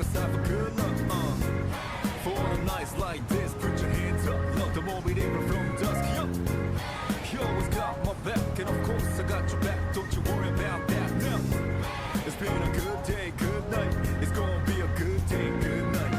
side to side for good luck. For the nights like this, put your hands up. Love the more we even from dusk. You always got my back, and of course I got your back. Don't you worry about that now. It's been a good day, good night. It's gonna be a good day, good night.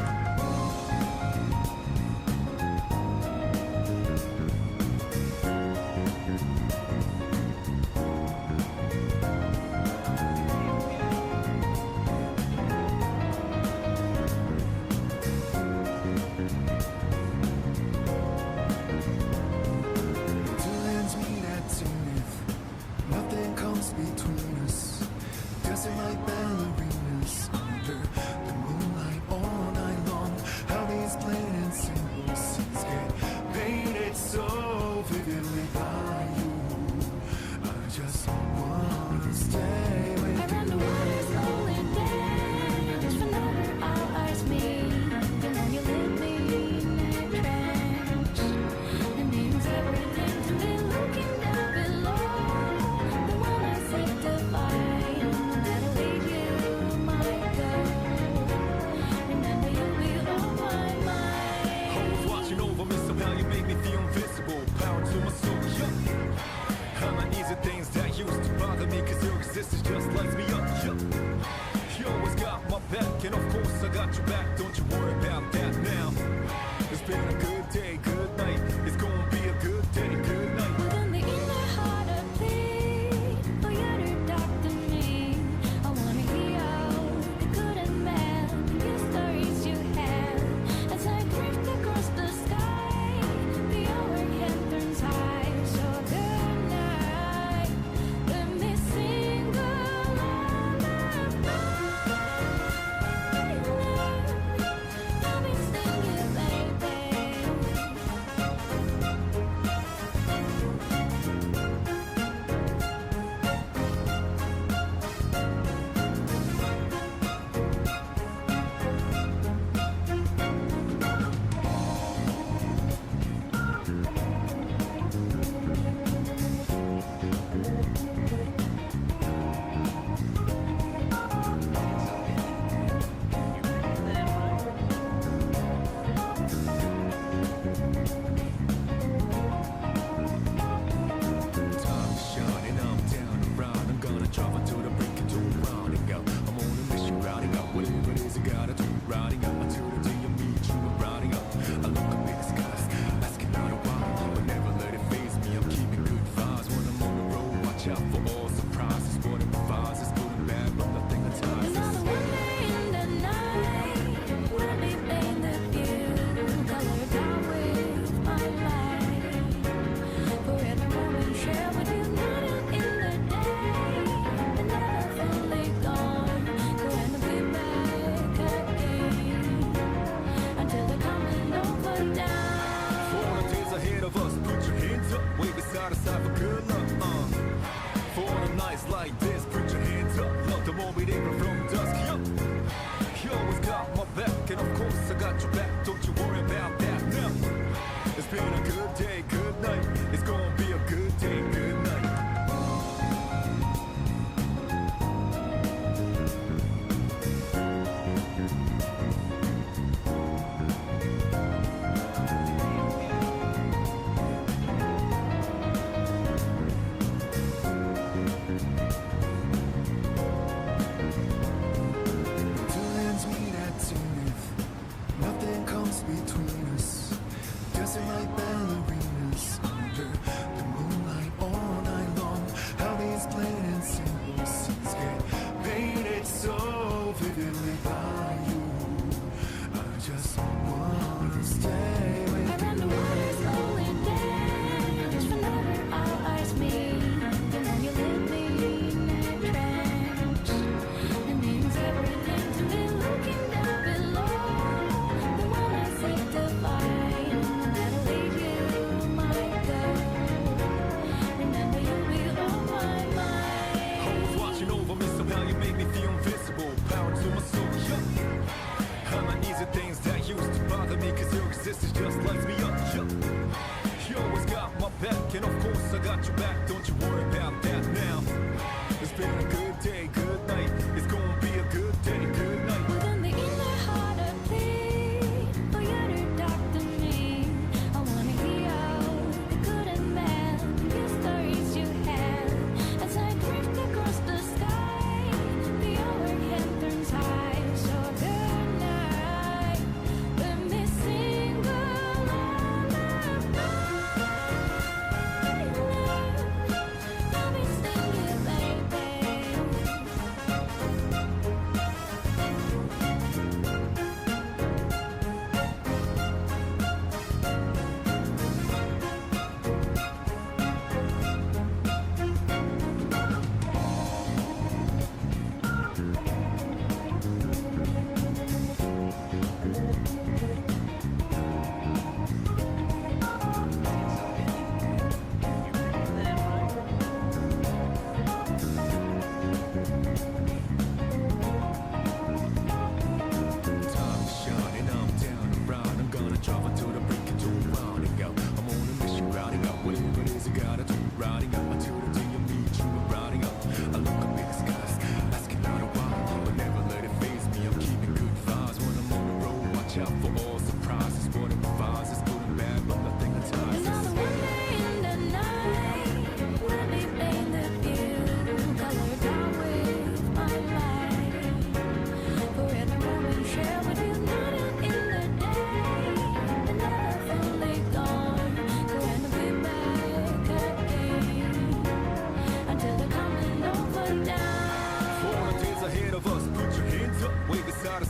Two hands meet at zenith. Nothing comes between us. Dancing like ballerinas under the moonlight all night long. How these plain and simple scenes get painted so vividly by you. I just wanna stay with you. Around the water's rolling dance. Whenever all eyes meet, you know you leave me in a trance. It means everything to me looking down below. The one I seek to find, no matter where you might go. Remember you'll be on my mind. Always watching over me, somehow you make me feel invisible. Power to my soul, How my easy things that used to bother me, cause your existence just lights me up, You always got my back, and of course I got your back. Don't you worry about that now. It's been a good day, good night. It's gonna be a good day, good night. Within the inner heart of thee, for you to talk to me. I wanna hear the good and bad, the stories you have. As I drift across the sky, the overhead turns high. So good night, let me sing a lullaby. I'll be singing, baby. Time's shining, I'm down and round. I'm gonna drive until the break into rounding out. I'm on a mission, rounding up whatever it is I gotta do. Rounding up until the day I meet you. I'm rounding up. I look up in the skies, asking out a while. But never let it faze me. I'm keeping good vibes when I'm on the road. Watch out for all surprises. What it provides is good and bad, but nothing entices. Another one day in the night, let me paint the view, colored out with my light. For every moment shared with you, not in the day, and never fully gone. Go and be back again until the coming over down. For the days ahead of us, put your hands up, wave it side to side for good luck. For the nights like this, put your hands up. Love the more we even from dusk. You always got my back, and of course I got your back. Don't you worry about that now. It's been a good day, good night. It's gonna be a good day, good night. Two hands meet at zenith. Nothing comes between us. Dancing like ballerinas under the moonlight all night long. How these plain and simple scenes get painted so vividly by you. I just wanna stay with you. Around the water's rolling dance. Whenever all eyes meet, you know you leave me in a trance. It means everything to me looking down below. The one I seek to find, no matter where you might go. Remember you'll be on my mind. Always watching over me, somehow you make me feel invisible. Power to my soul, How my easy things that used to bother me, cause your existence just lights me up, You always got my back, and of course I got your back. Don't you worry about that now. It's been a good day, good night. It's gonna be a good day, good night. Within the inner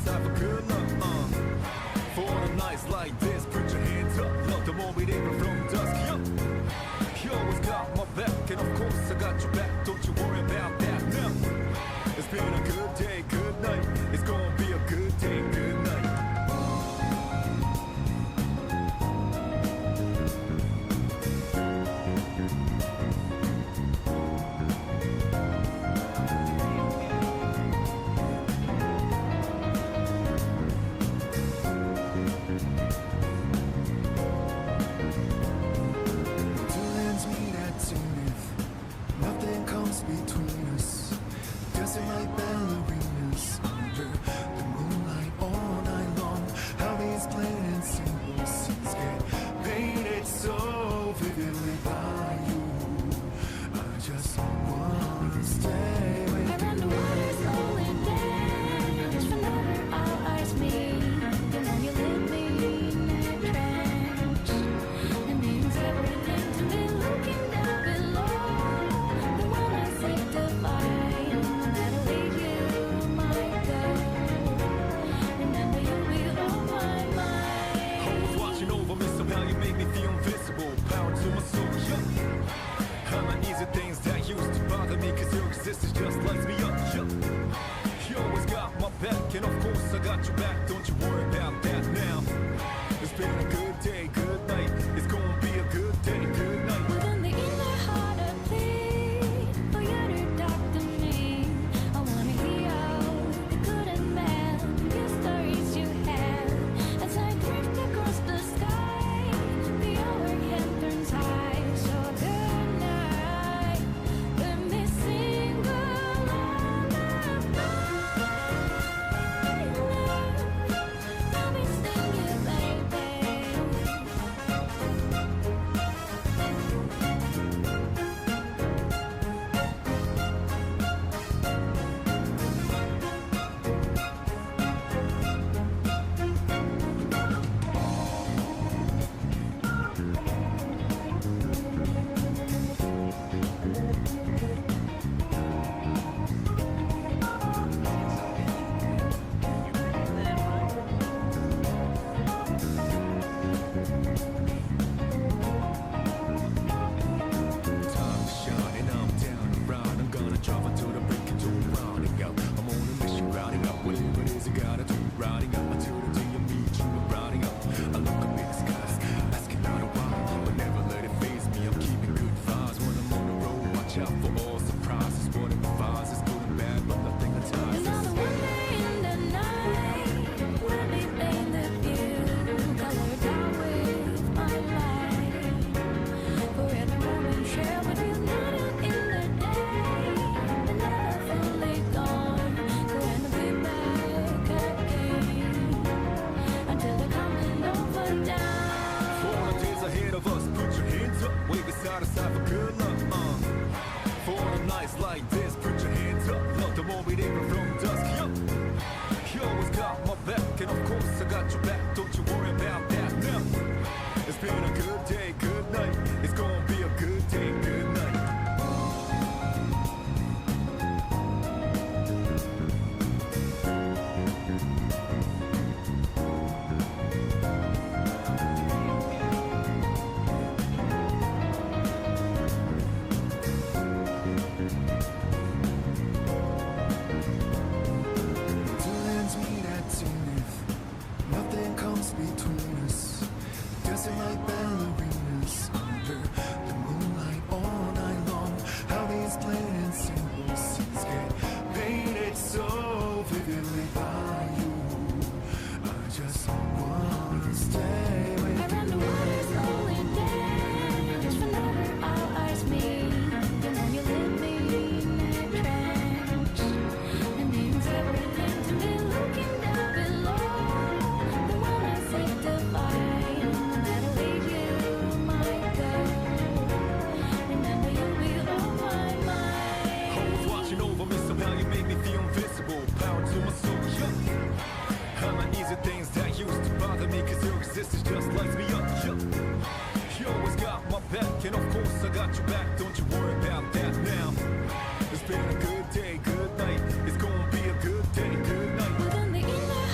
aside for good luck. For the nights like this, put your hands up. Love the moment even from dusk. You always got my back, and of course I got your back. Don't you worry about that now. It's been a good day, good night. It's gonna be a good day, good night. Two hands meet at Zenith. Nothing comes between us. Dancing like ballerinas under the moonlight all night long. How these plain and simple scenes get painted so vividly by you. I just wanna stay with you. Around the water slowly dance. Whenever our eyes meet, you know you leave me in a trance. It means everything to me looking down below. The one I seek to find, no matter where you might go. Remember you'll be on my mind. Always watching over me, somehow you make me feel invisible. Power to my soul, How the easy things that used to bother me, cause your existence just lights me up, You always got my back, and of course I got your back. Don't you worry about that now. It's been a good day, good night. It's gonna be a good day, good night. Within the inner heart I plead for you to talk to me. I wanna hear all the good and bad, the stories you have. As I drift across the sky, the overhead turns high. So good night, let me sing a lullaby. Let me sing you, baby. Time to shine and I'm down and round. I'm gonna drive until the break into rounding out. I'm on a mission rounding up. Whatever it is I gotta do, rounding up until the day I meet you. I'm rounding up. I look up in the skies, asking out a while, but never let it faze me. I'm keeping good vibes when I'm on the road. Watch out for all surprises. Whatever vibes is good and bad, but nothing entices. Another one day in the night, let me paint the view, colored out with my light. For every moment shared with you, not in the day, but never fully gone. Go and be back again until the coming over down. For the days ahead of us, put your hands up, wave it side to side for good luck. For the nights like this, put your hands up, love the moment even from dusk. You always got my back, and of course I got your back. Don't you worry about that now. It's been a good day, good night. It's gonna be a good day, good night. Two hands meet at Zenith. Nothing comes between us. Dancing like ballerinas under the moonlight all night long. How these plain and simple scenes get painted so vividly by you. I just wanna stay with you. Around the water slowly dance. Whenever our eyes meet, you know you leave me in a trance. It means everything to me looking down below. The one I seek to find, no matter where you might go. Remember you'll be on my mind. Always watching over me, somehow you make me feel invisible. Power to my soul, How the easy things that used to bother me, cause your existence just lights me up, You always got my back, and of course I got your back. Don't you worry about that now. It's been a good day, good night. It's gonna be a good day, good night. Within the inner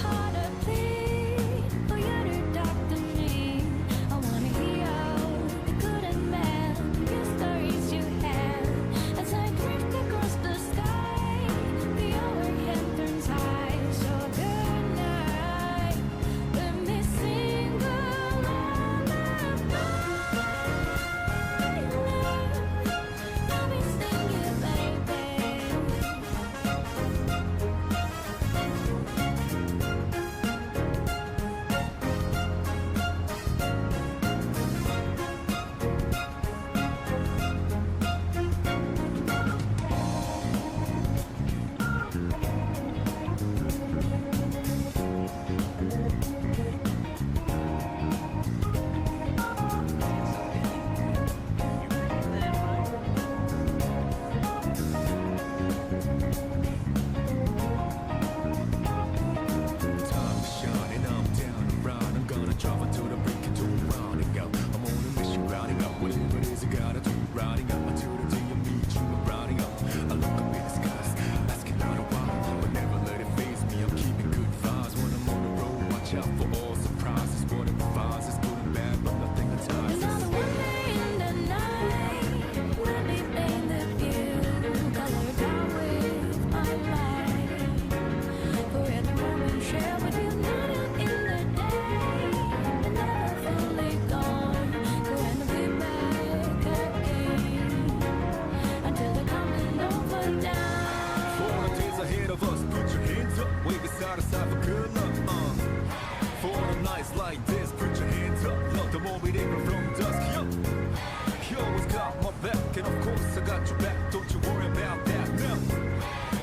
got your back, don't you worry about that. No.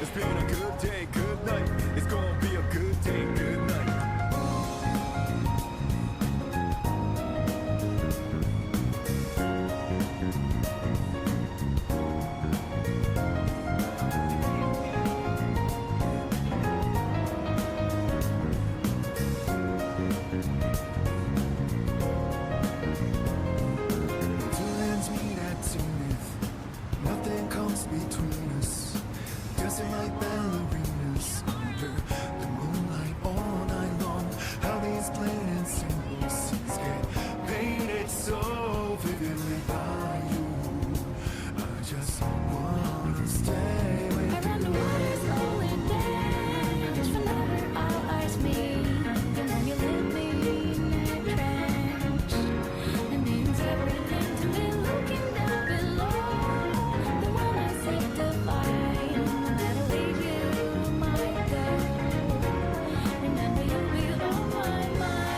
It's been a good day, good night. It's gonna be a good day, good night. Two hands meet at Zenith. Nothing comes between us. Dancing like ballerinas under the moonlight all night long. How these plain and simple scenes get painted so vividly by you. I just wanna stay with Around the you. waters rolling dance, whenever our eyes meet, and when you leave me in a trance, it means everything to me. Looking down below, the one I seek to find, no matter where you might go, remember you'll be on my mind.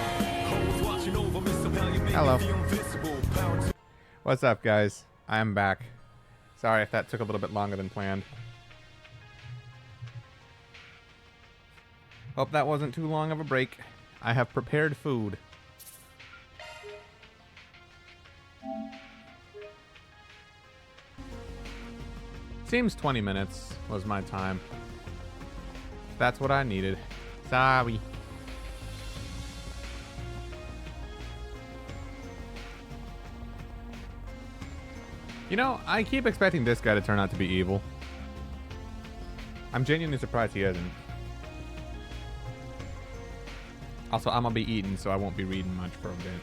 Always watching over me, somehow you make Hello. me feel invisible. Power to What's up, guys? I am back. Sorry if that took a little bit longer than planned. Hope that wasn't too long of a break. I have prepared food. Seems 20 minutes was my time. That's what I needed. Sorry. You know, I keep expecting this guy to turn out to be evil. I'm genuinely surprised he isn't. Also, I'm gonna be eating, so I won't be reading much for a bit.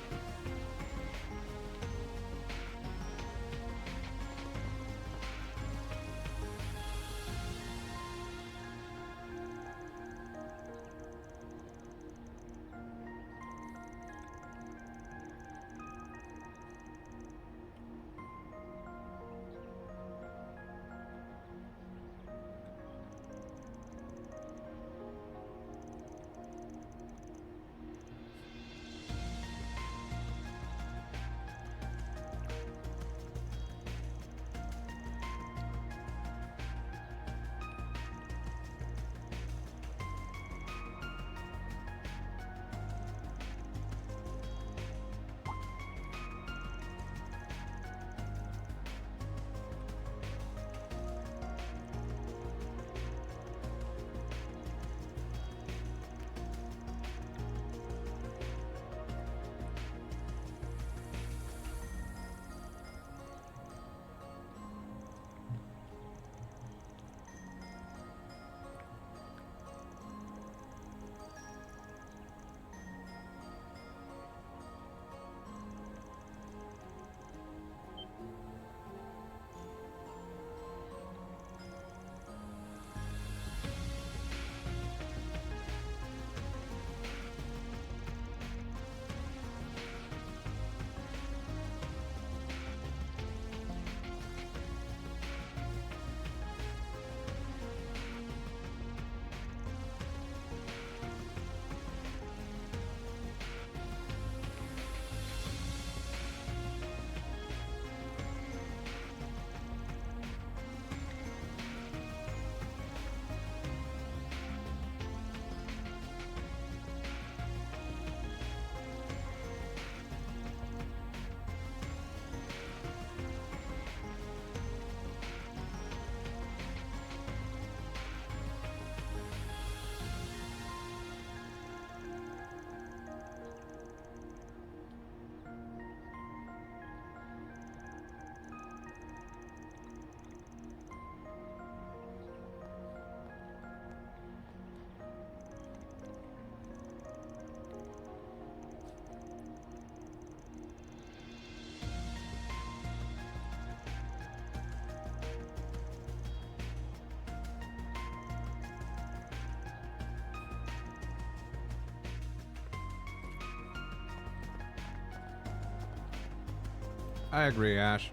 I agree, Ash.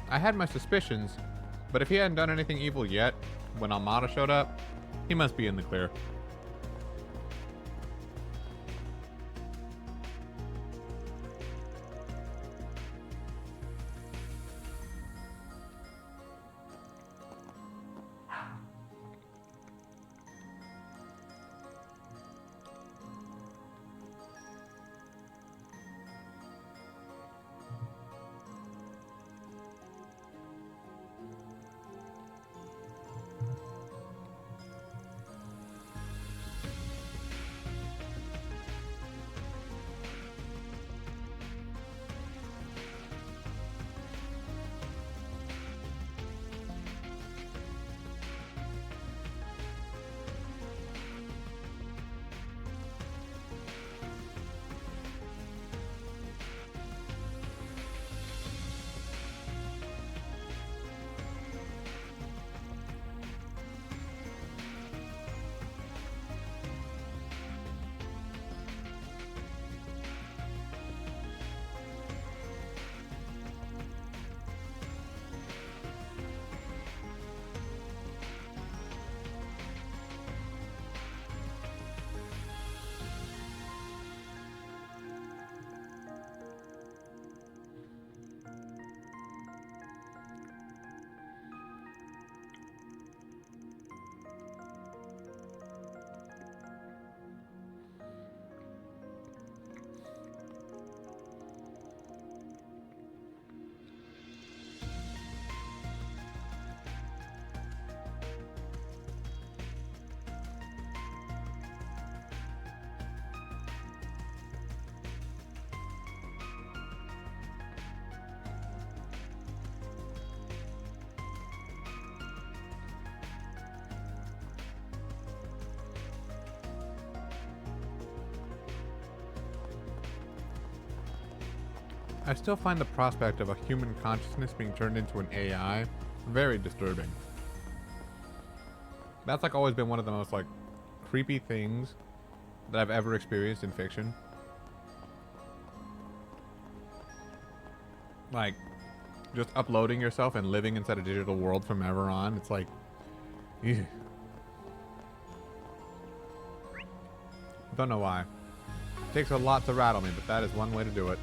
I had my suspicions, but if he hadn't done anything evil yet, when Almada showed up, he must be in the clear. I still find the prospect of a human consciousness being turned into an AI very disturbing. That's like always been one of the most like creepy things that I've ever experienced in fiction. Like, just uploading yourself and living inside a digital world from ever on. It's like, ew. Don't know why. It takes a lot to rattle me, but that is one way to do it.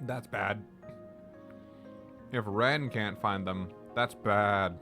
That's bad. If Ren can't find them, that's bad.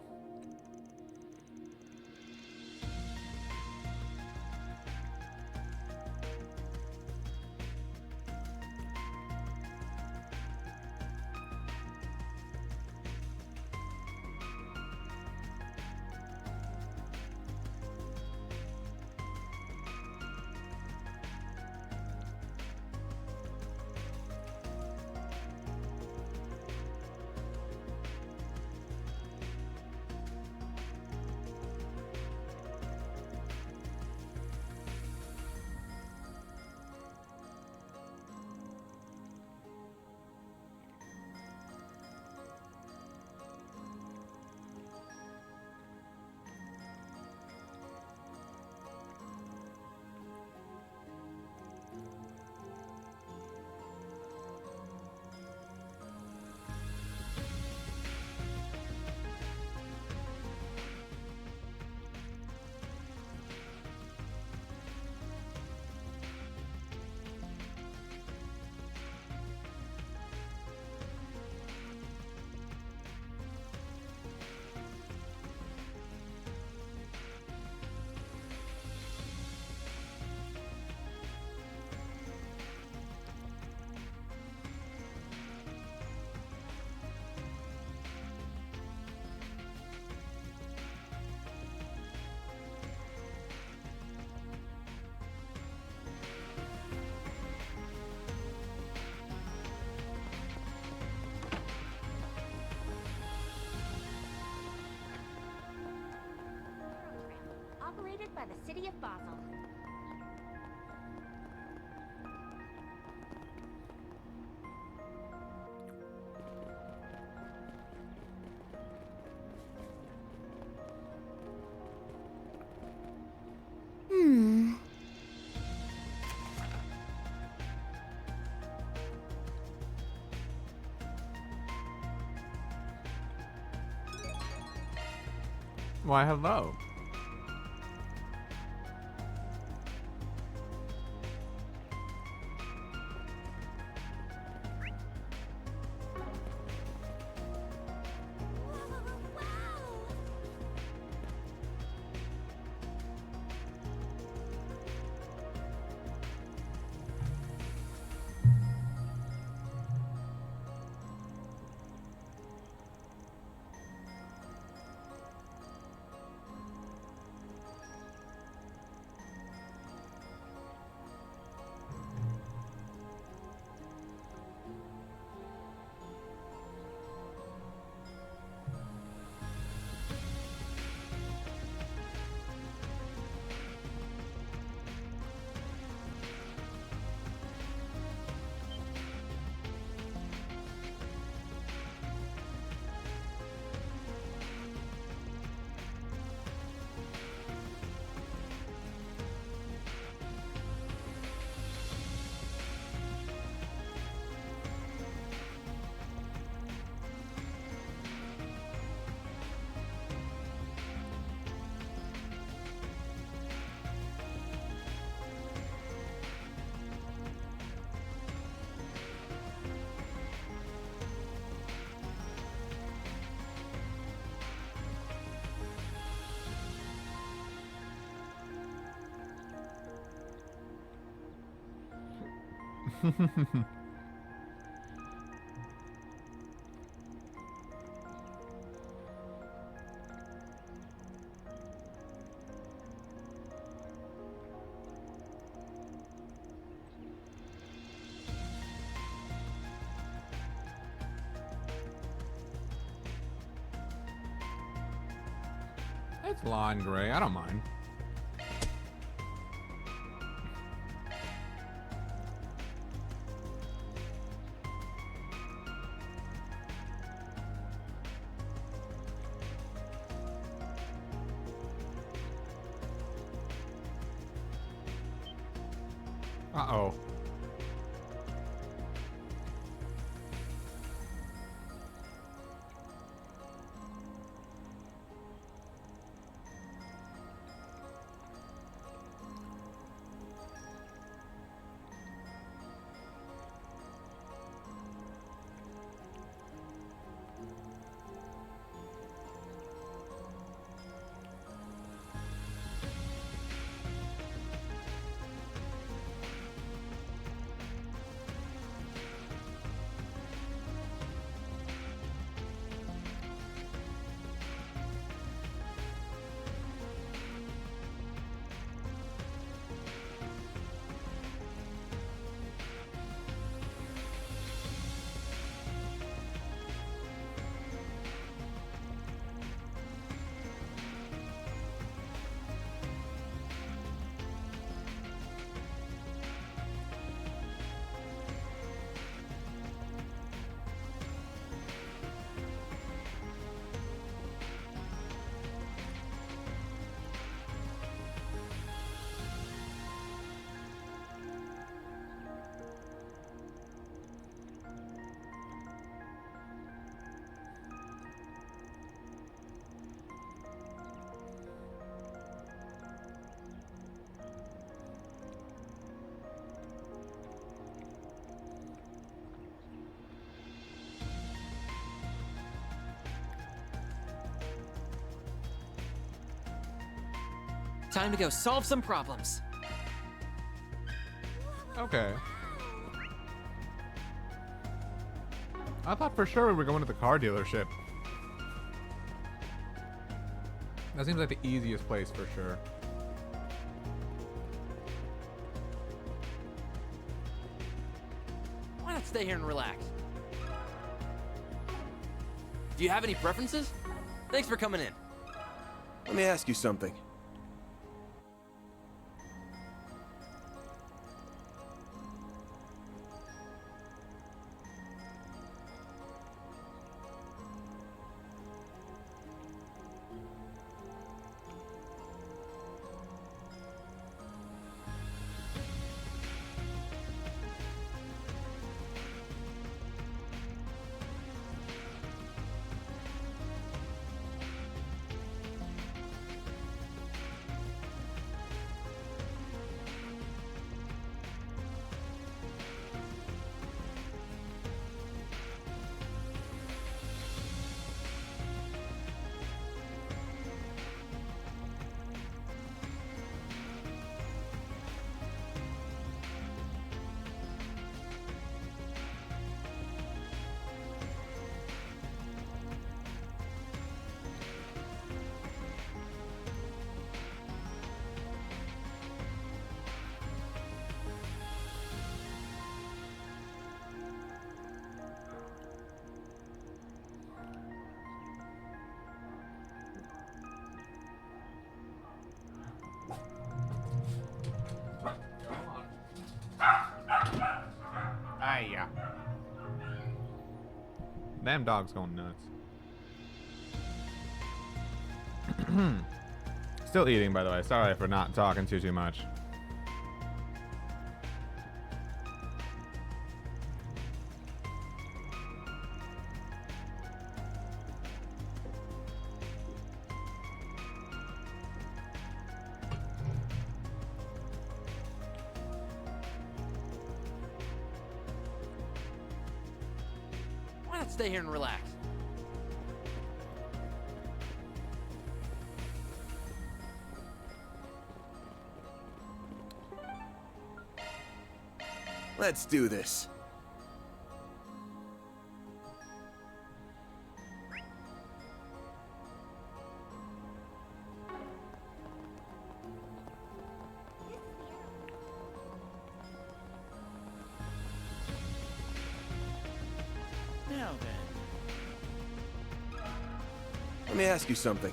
by the city of Basel. Hmm. Why, hello. It's lawn gray. I don't mind. Uh-oh. Time to go solve some problems. Okay. I thought for sure we were going to the car dealership. That seems like the easiest place for sure. Why not stay here and relax? Do you have any preferences? Thanks for coming in. Let me ask you something. Damn dog's going nuts. Still eating, by the way. Sorry for not talking too much. Why not stay here and relax? Let's do this. Now then. Let me ask you something.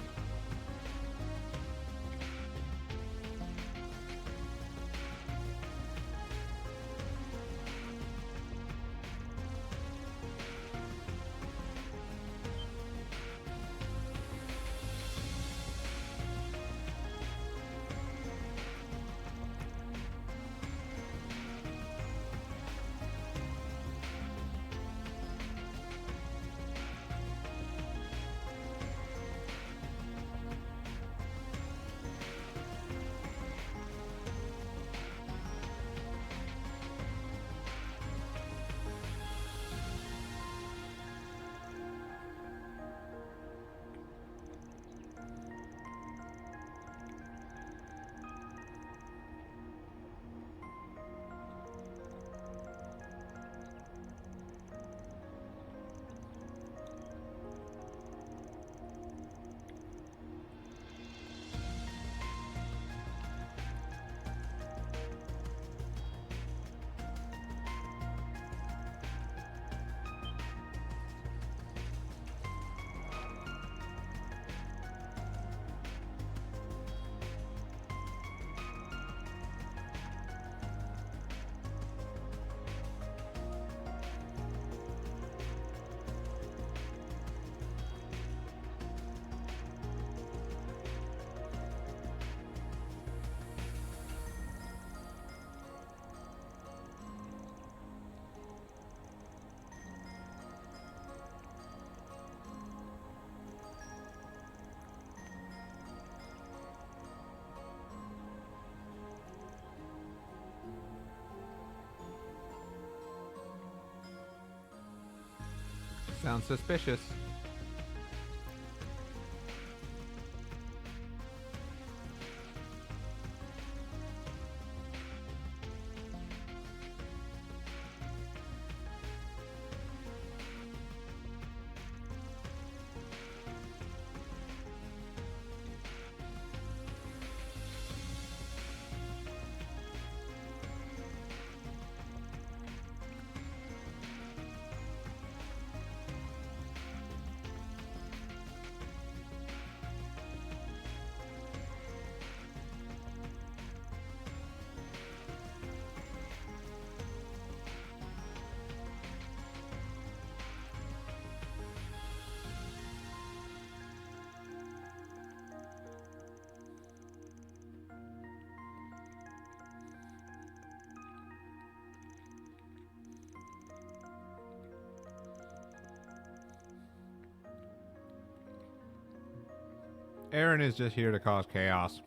Sounds suspicious. Aaron is just here to cause chaos.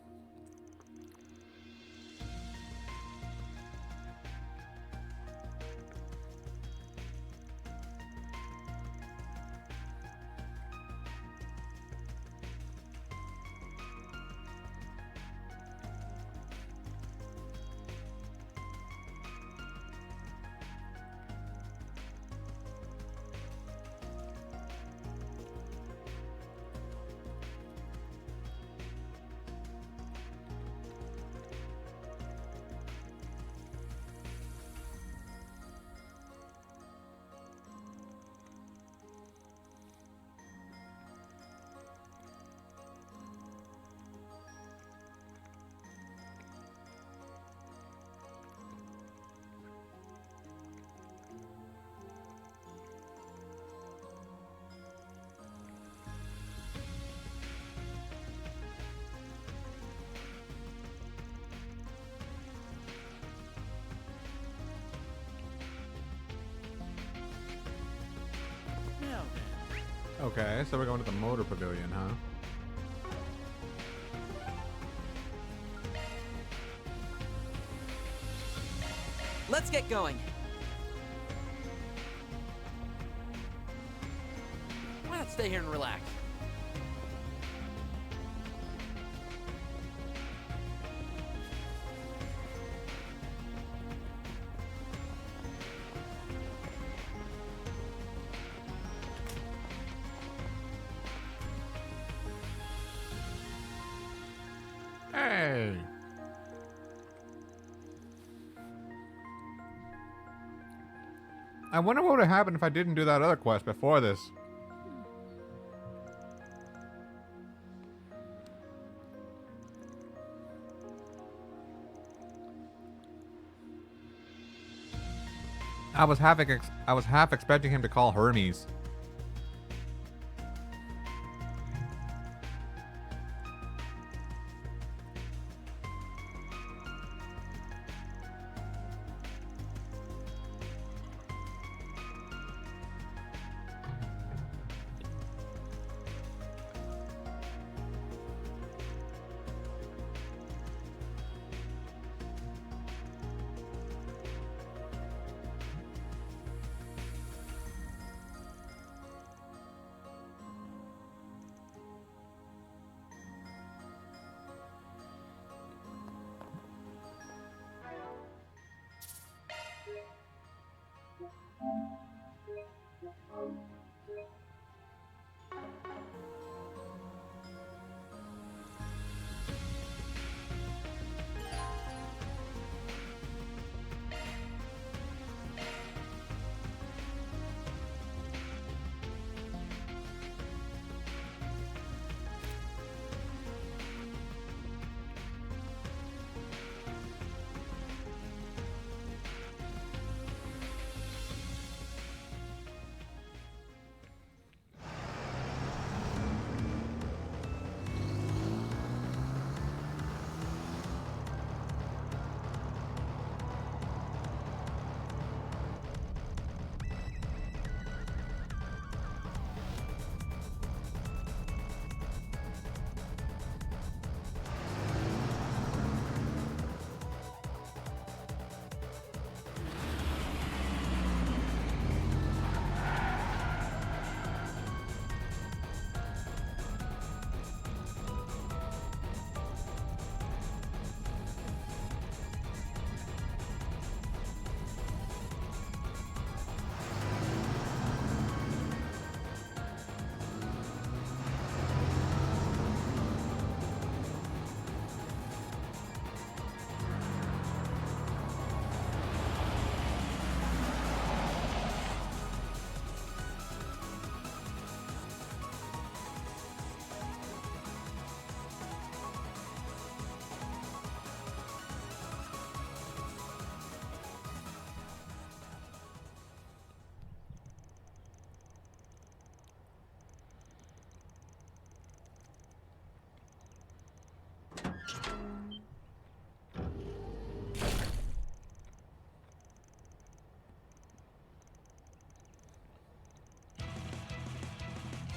Okay, so we're going to the motor pavilion, huh? Let's get going. Why not stay here and relax? Hey! I wonder what would have happened if I didn't do that other quest before this. I was half expecting him to call Hermes.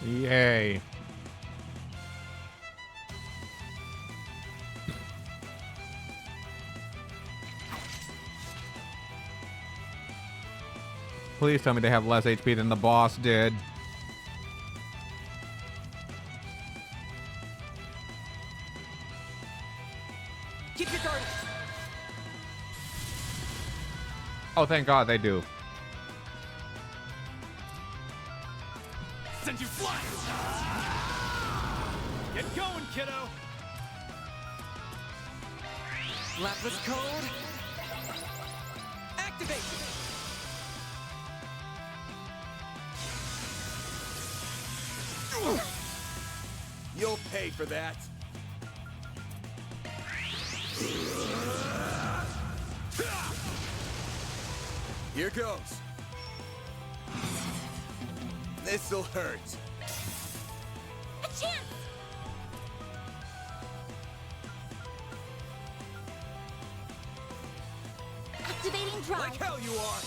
Yay. Please tell me they have less HP than the boss did. Keep your guard. Oh, thank God they do. Send you flying! Get going, kiddo! Lapis code. Activate! You'll pay for that. Here goes. This'll hurt. A chance! Activating drive. Like hell you are.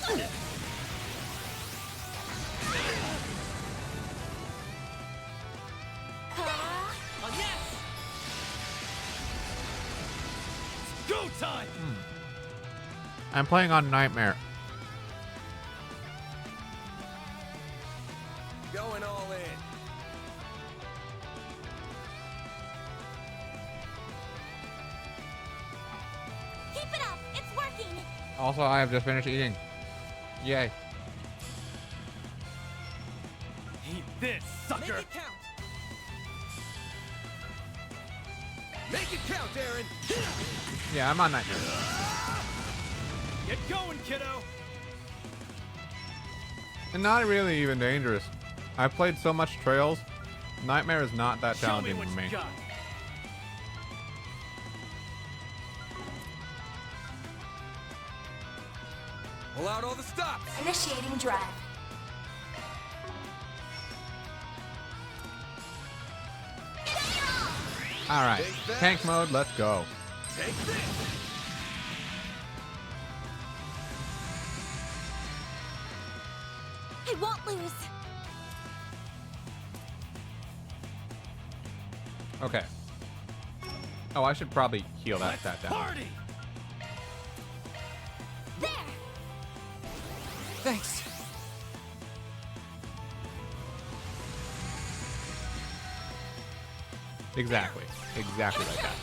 Oh, yes! Go time! I'm playing on Nightmare. Going all in. Keep it up. It's working. Also, I have just finished eating. Yay. Eat this, sucker! Make it count. Make it count, Aaron. Yeah, I'm on Nightmare. Get going, kiddo! And not really even dangerous. I've played so much Trails. Nightmare is not that challenging for me. Pull out all the stops. Initiating drive. Alright, tank mode, let's go. Take this. I won't lose. Okay. Oh, I should probably heal that down. Party! There. Thanks. Exactly. Exactly like that.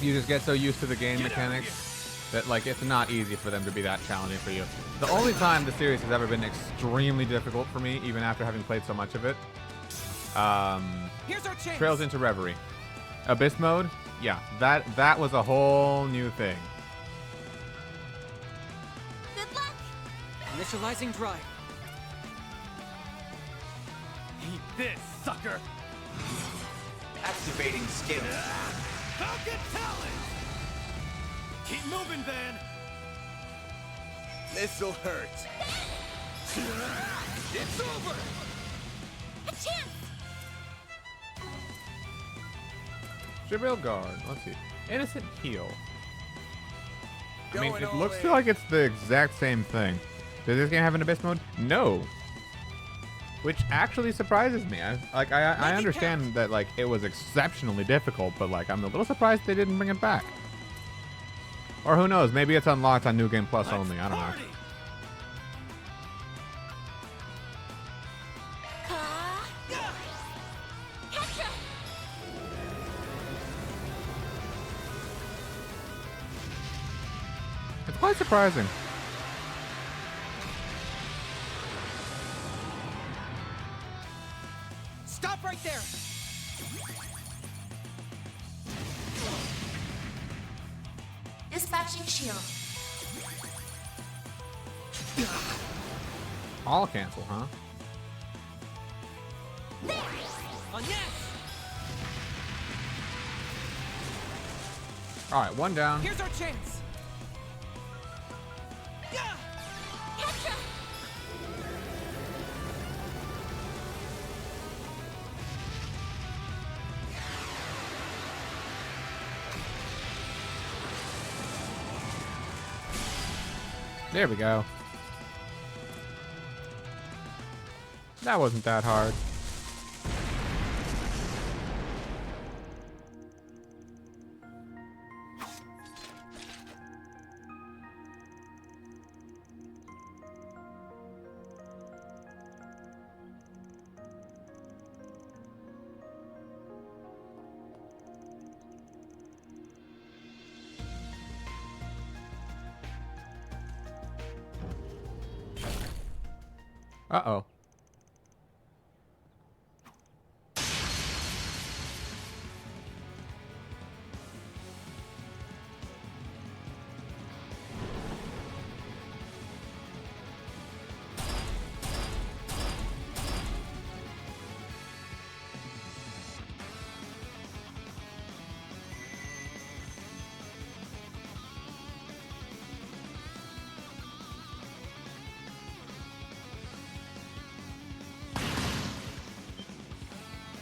You just get so used to the game mechanics that, like, it's not easy for them to be that challenging for you. The only time the series has ever been extremely difficult for me, even after having played so much of it, Here's our chance. Trails into Reverie. Abyss mode, yeah, that was a whole new thing. Good luck. Initializing drive. Eat this, sucker! Activating skill. Falcon talent! Keep moving, Van! This'll hurt. It's over. A chance. Trivial Guard, let's see. Innocent Heal. I mean, Going it all looks in. like it's the exact same thing. Does this game have an Abyss mode? No. Which actually surprises me. I understand that, like, it was exceptionally difficult, but, like, I'm a little surprised they didn't bring it back. Or who knows, maybe it's unlocked on New Game Plus only, I don't know. It's quite surprising. Stop right there! Dispatching shield. All cancel, huh? On yes! Alright, one down. Here's our chance! There we go. That wasn't that hard. Uh-oh.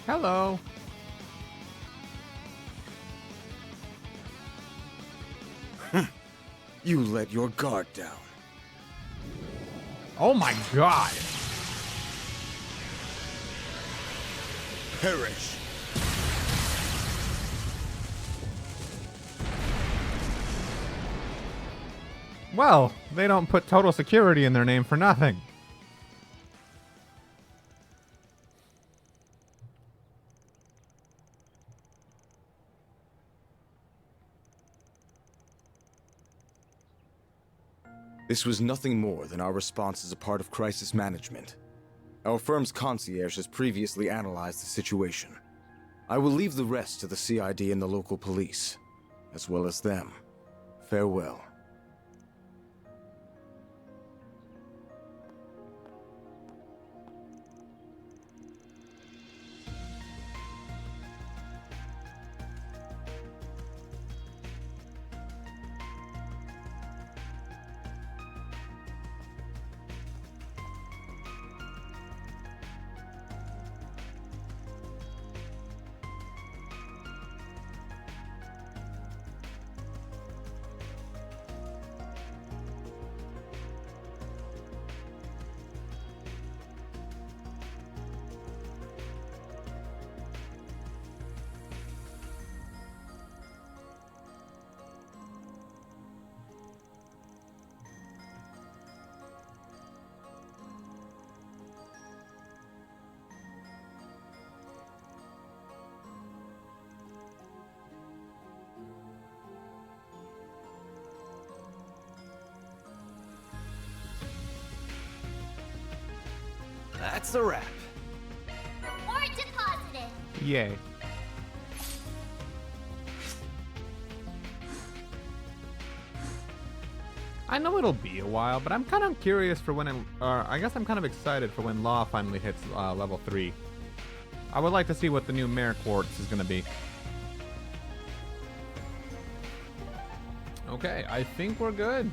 Hello. You let your guard down. Oh my god! Perish. Well, they don't put total security in their name for nothing. This was nothing more than our response as a part of crisis management. Our firm's concierge has previously analyzed the situation. I will leave the rest to the CID and the local police, as well as them. Farewell. That's a wrap. Reward deposited. Yay. I know it'll be a while, but I'm kind of curious for when I guess I'm kind of excited for when Law finally hits level 3. I would like to see what the new Mare Quartz is going to be. Okay, I think we're good.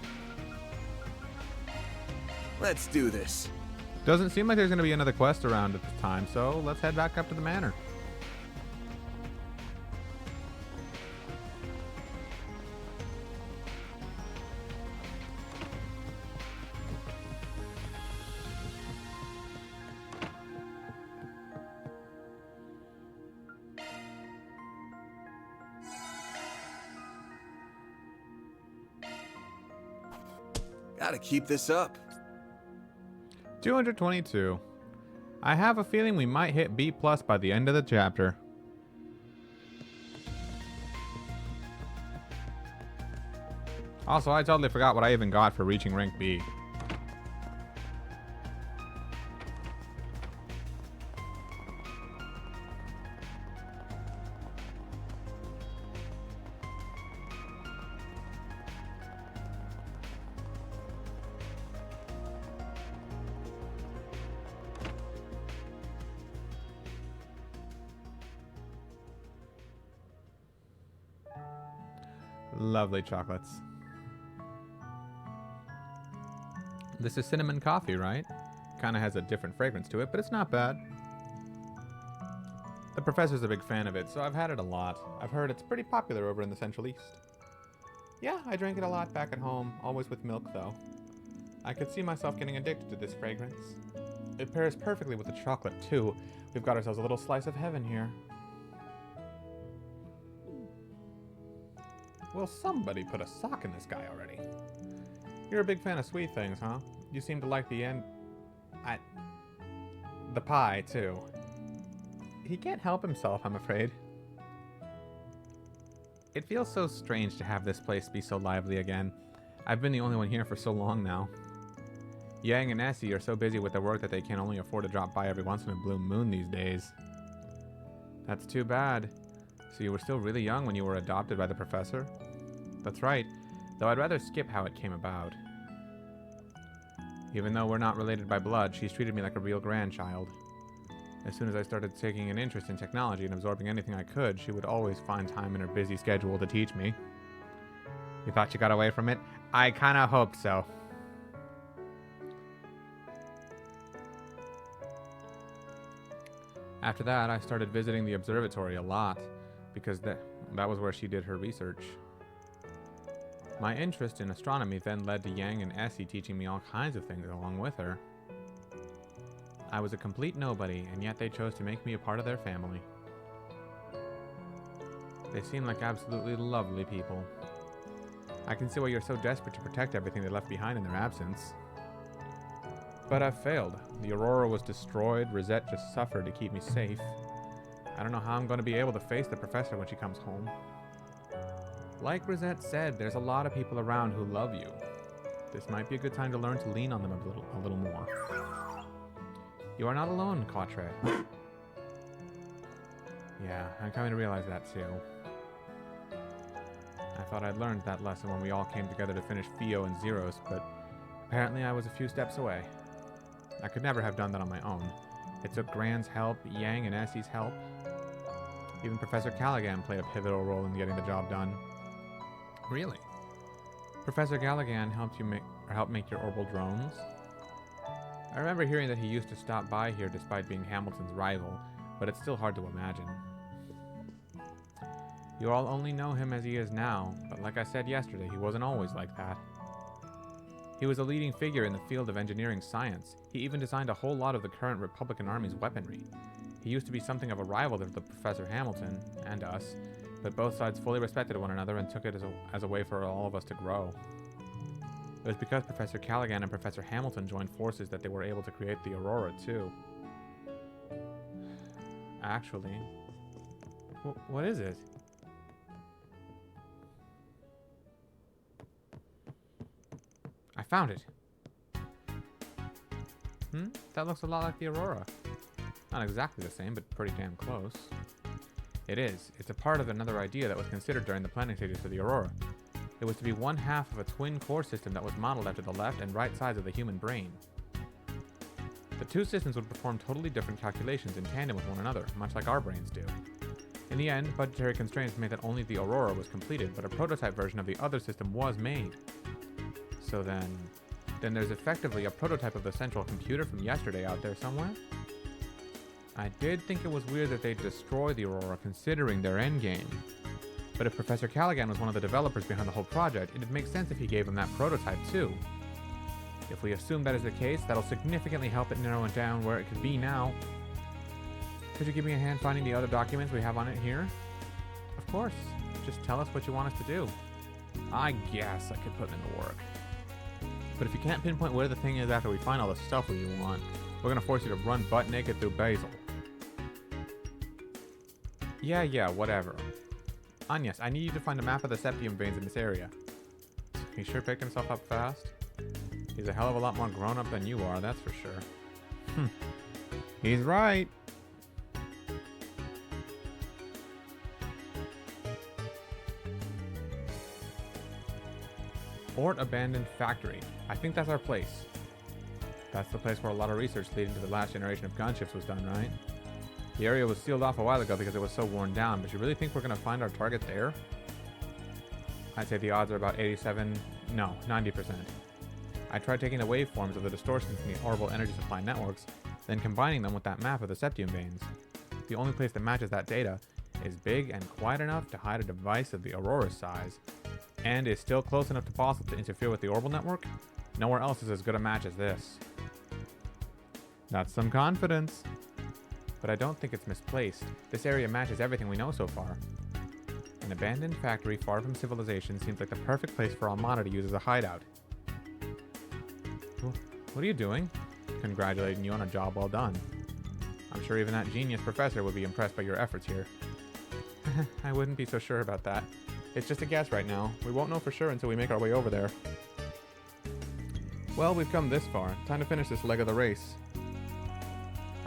Let's do this. Doesn't seem like there's going to be another quest around at this time, so let's head back up to the manor. Gotta keep this up. 222. I have a feeling we might hit B+ by the end of the chapter. Also, I totally forgot what I even got for reaching rank B. Lovely chocolates. This is cinnamon coffee, right? Kind of has a different fragrance to it, but it's not bad. The professor's a big fan of it, so I've had it a lot. I've heard it's pretty popular over in the Central East. Yeah, I drank it a lot back at home, always with milk though. I could see myself getting addicted to this fragrance. It pairs perfectly with the chocolate too. We've got ourselves a little slice of heaven here. Will somebody put a sock in this guy already? You're a big fan of sweet things, huh? You seem to like the pie, too. He can't help himself, I'm afraid. It feels so strange to have this place be so lively again. I've been the only one here for so long now. Yang and Essie are so busy with their work that they can only afford to drop by every once in a blue moon these days. That's too bad. So you were still really young when you were adopted by the professor? That's right, though I'd rather skip how it came about. Even though we're not related by blood, she's treated me like a real grandchild. As soon as I started taking an interest in technology and absorbing anything I could, she would always find time in her busy schedule to teach me. You thought you got away from it? I kinda hoped so. After that, I started visiting the observatory a lot, because that was where she did her research. My interest in astronomy then led to Yang and Essie teaching me all kinds of things along with her. I was a complete nobody, and yet they chose to make me a part of their family. They seem like absolutely lovely people. I can see why you're so desperate to protect everything they left behind in their absence. But I've failed. The Aurora was destroyed, Rosette just suffered to keep me safe. I don't know how I'm going to be able to face the professor when she comes home. Like Rosette said, there's a lot of people around who love you. This might be a good time to learn to lean on them a little more. You are not alone, Quatre. Yeah, I'm coming to realize that too. I thought I'd learned that lesson when we all came together to finish Theo and Zeros, but apparently I was a few steps away. I could never have done that on my own. It took Grand's help, Yang and Essie's help. Even Professor Callaghan played a pivotal role in getting the job done. Really? Professor Callaghan helped make your orbital drones? I remember hearing that he used to stop by here despite being Hamilton's rival, but it's still hard to imagine. You all only know him as he is now, but like I said yesterday, he wasn't always like that. He was a leading figure in the field of engineering science. He even designed a whole lot of the current Republican Army's weaponry. He used to be something of a rival to Professor Hamilton, and us, but both sides fully respected one another and took it as a way for all of us to grow. It was because Professor Callaghan and Professor Hamilton joined forces that they were able to create the Aurora, too. Actually, what is it? I found it. That looks a lot like the Aurora. Not exactly the same, but pretty damn close. It is. It's a part of another idea that was considered during the planning stages for the Aurora. It was to be one half of a twin core system that was modeled after the left and right sides of the human brain. The two systems would perform totally different calculations in tandem with one another, much like our brains do. In the end, budgetary constraints made that only the Aurora was completed, but a prototype version of the other system was made. So then there's effectively a prototype of the central computer from yesterday out there somewhere? I did think it was weird that they'd destroy the Aurora considering their endgame. But if Professor Callaghan was one of the developers behind the whole project, it'd make sense if he gave him that prototype too. If we assume that is the case, that'll significantly help it narrow it down where it could be now. Could you give me a hand finding the other documents we have on it here? Of course. Just tell us what you want us to do. I guess I could put in the work. But if you can't pinpoint where the thing is after we find all the stuff we want, we're gonna force you to run butt naked through Basil. Yeah, whatever. Agnes, I need you to find a map of the septium veins in this area. He sure picked himself up fast. He's a hell of a lot more grown up than you are, that's for sure. He's right. Fort Abandoned Factory. I think that's our place. That's the place where a lot of research leading to the last generation of gunships was done, right? The area was sealed off a while ago because it was so worn down, but you really think we're going to find our target there? I'd say the odds are about 90%. I tried taking the waveforms of the distortions in the orbital energy supply networks, then combining them with that map of the septium veins. The only place that matches that data is big and quiet enough to hide a device of the Aurora's size, and is still close enough to Basel to interfere with the orbital network. Nowhere else is as good a match as this. That's some confidence. But I don't think it's misplaced. This area matches everything we know so far. An abandoned factory far from civilization seems like the perfect place for Armada to use as a hideout. What are you doing? Congratulating you on a job well done. I'm sure even that genius professor would be impressed by your efforts here. I wouldn't be so sure about that. It's just a guess right now. We won't know for sure until we make our way over there. Well, we've come this far. Time to finish this leg of the race.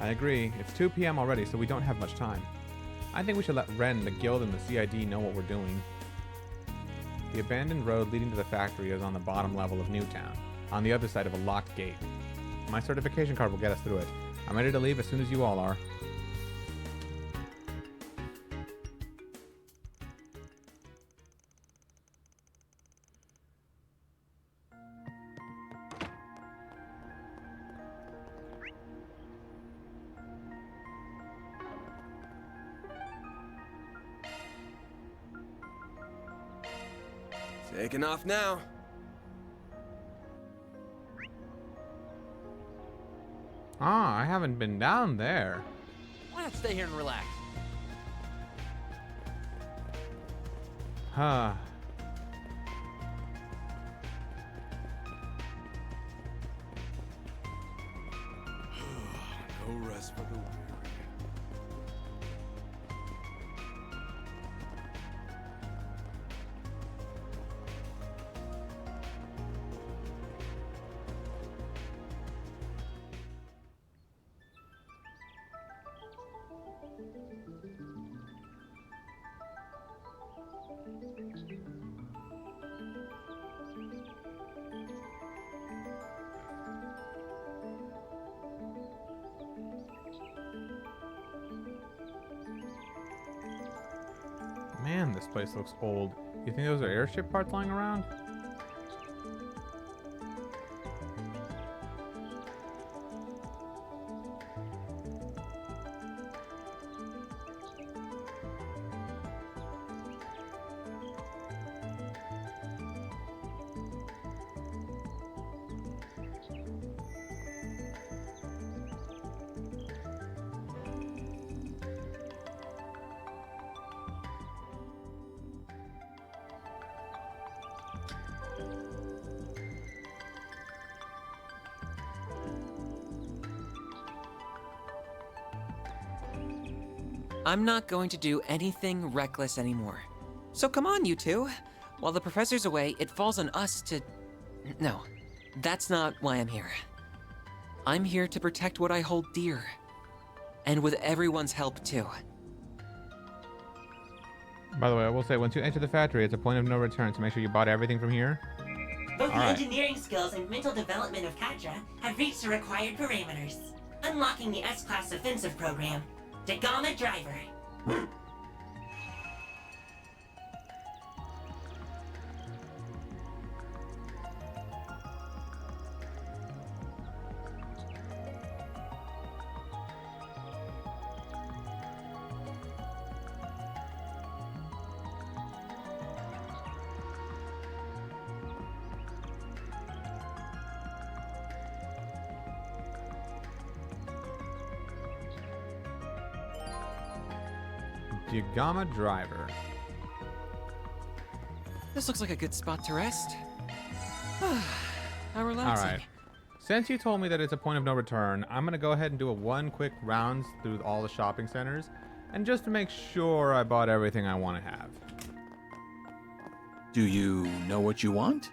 I agree. It's 2 p.m. already, so we don't have much time. I think we should let Ren, the guild, and the CID know what we're doing. The abandoned road leading to the factory is on the bottom level of Newtown, on the other side of a locked gate. My certification card will get us through it. I'm ready to leave as soon as you all are. Taking off now. Ah, I haven't been down there. Why not stay here and relax? Huh. No rest for the weary. Man, this place looks old. You think those are airship parts lying around? I'm not going to do anything reckless anymore. So come on, you two. While the professor's away, it falls on us to... No, that's not why I'm here. I'm here to protect what I hold dear. And with everyone's help, too. By the way, I will say, once you enter the factory, it's a point of no return, so make sure you bought everything from here. Both the All right. engineering skills and mental development of Katra have reached the required parameters. Unlocking the S-Class offensive program. Dagama Driver. Dagama Driver. This looks like a good spot to rest. How relaxing. All right. Since you told me that it's a point of no return, I'm going to go ahead and do one quick rounds through all the shopping centers, and just to make sure I bought everything I want to have. Do you know what you want?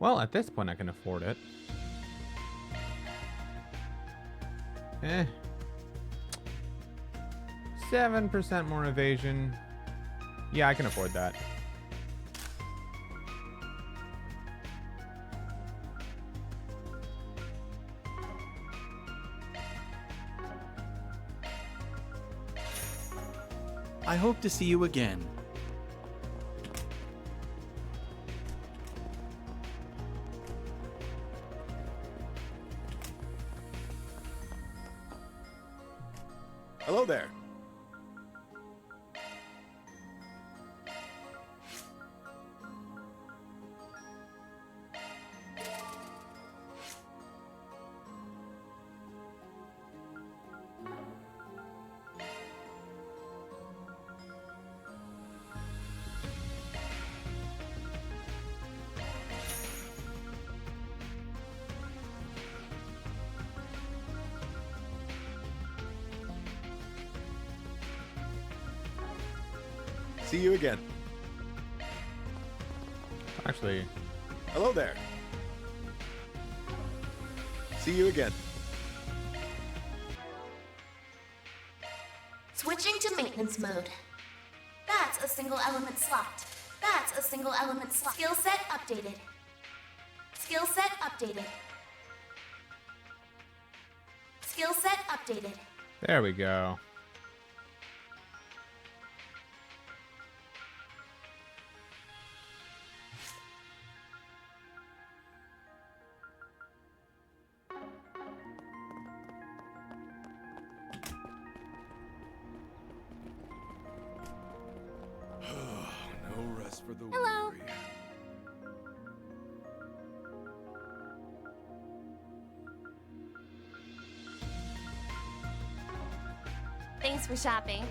Well, at this point, I can afford it. 7% more evasion. Yeah, I can afford that. I hope to see you again. Hello there. See you again. Actually, hello there. See you again. Switching to maintenance mode. That's a single element slot. That's a single element slot. Skill set updated. Skill set updated. Skill set updated. there we go. As for the Hello. weary, Thanks for shopping.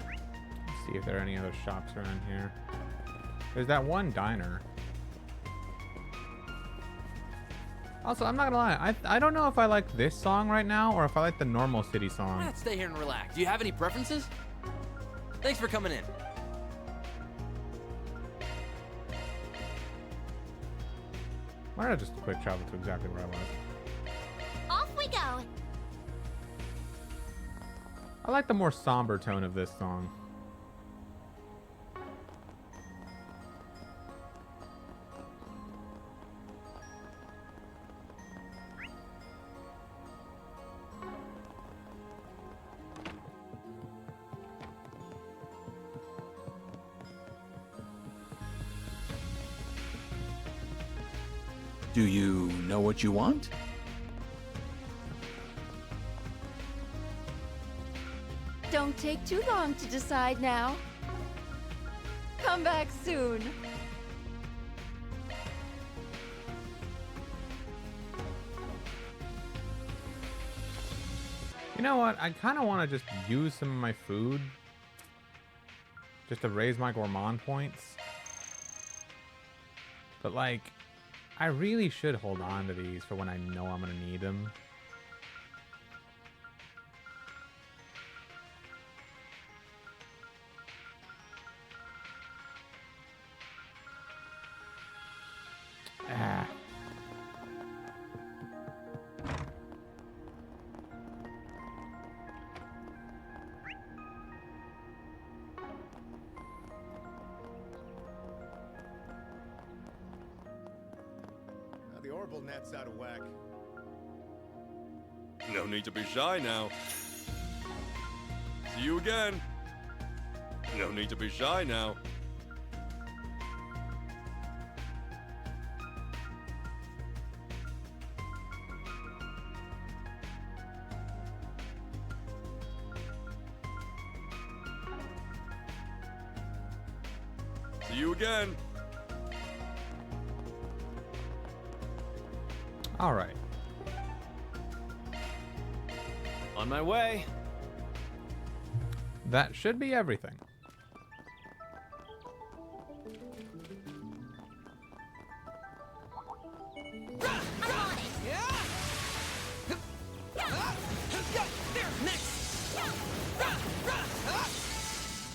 Let's see if there are any other shops around here. There's that one diner. Also, I'm not gonna lie, I don't know if I like this song right now or if I like the normal city Why song. not stay here and relax? Do you have any preferences? Thanks for coming in. Why don't I just quick travel to exactly where I was? Off we go. I like the more somber tone of this song. Do you know what you want? Don't take too long to decide now. Come back soon. You know what? I kind of want to just use some of my food just to raise my gourmand points. But like, I really should hold on to these for when I know I'm going to need them. Ah. The orbital net's out of whack. No need to be shy now. See you again. No need to be shy now. See you again. All right. On my way. That should be everything.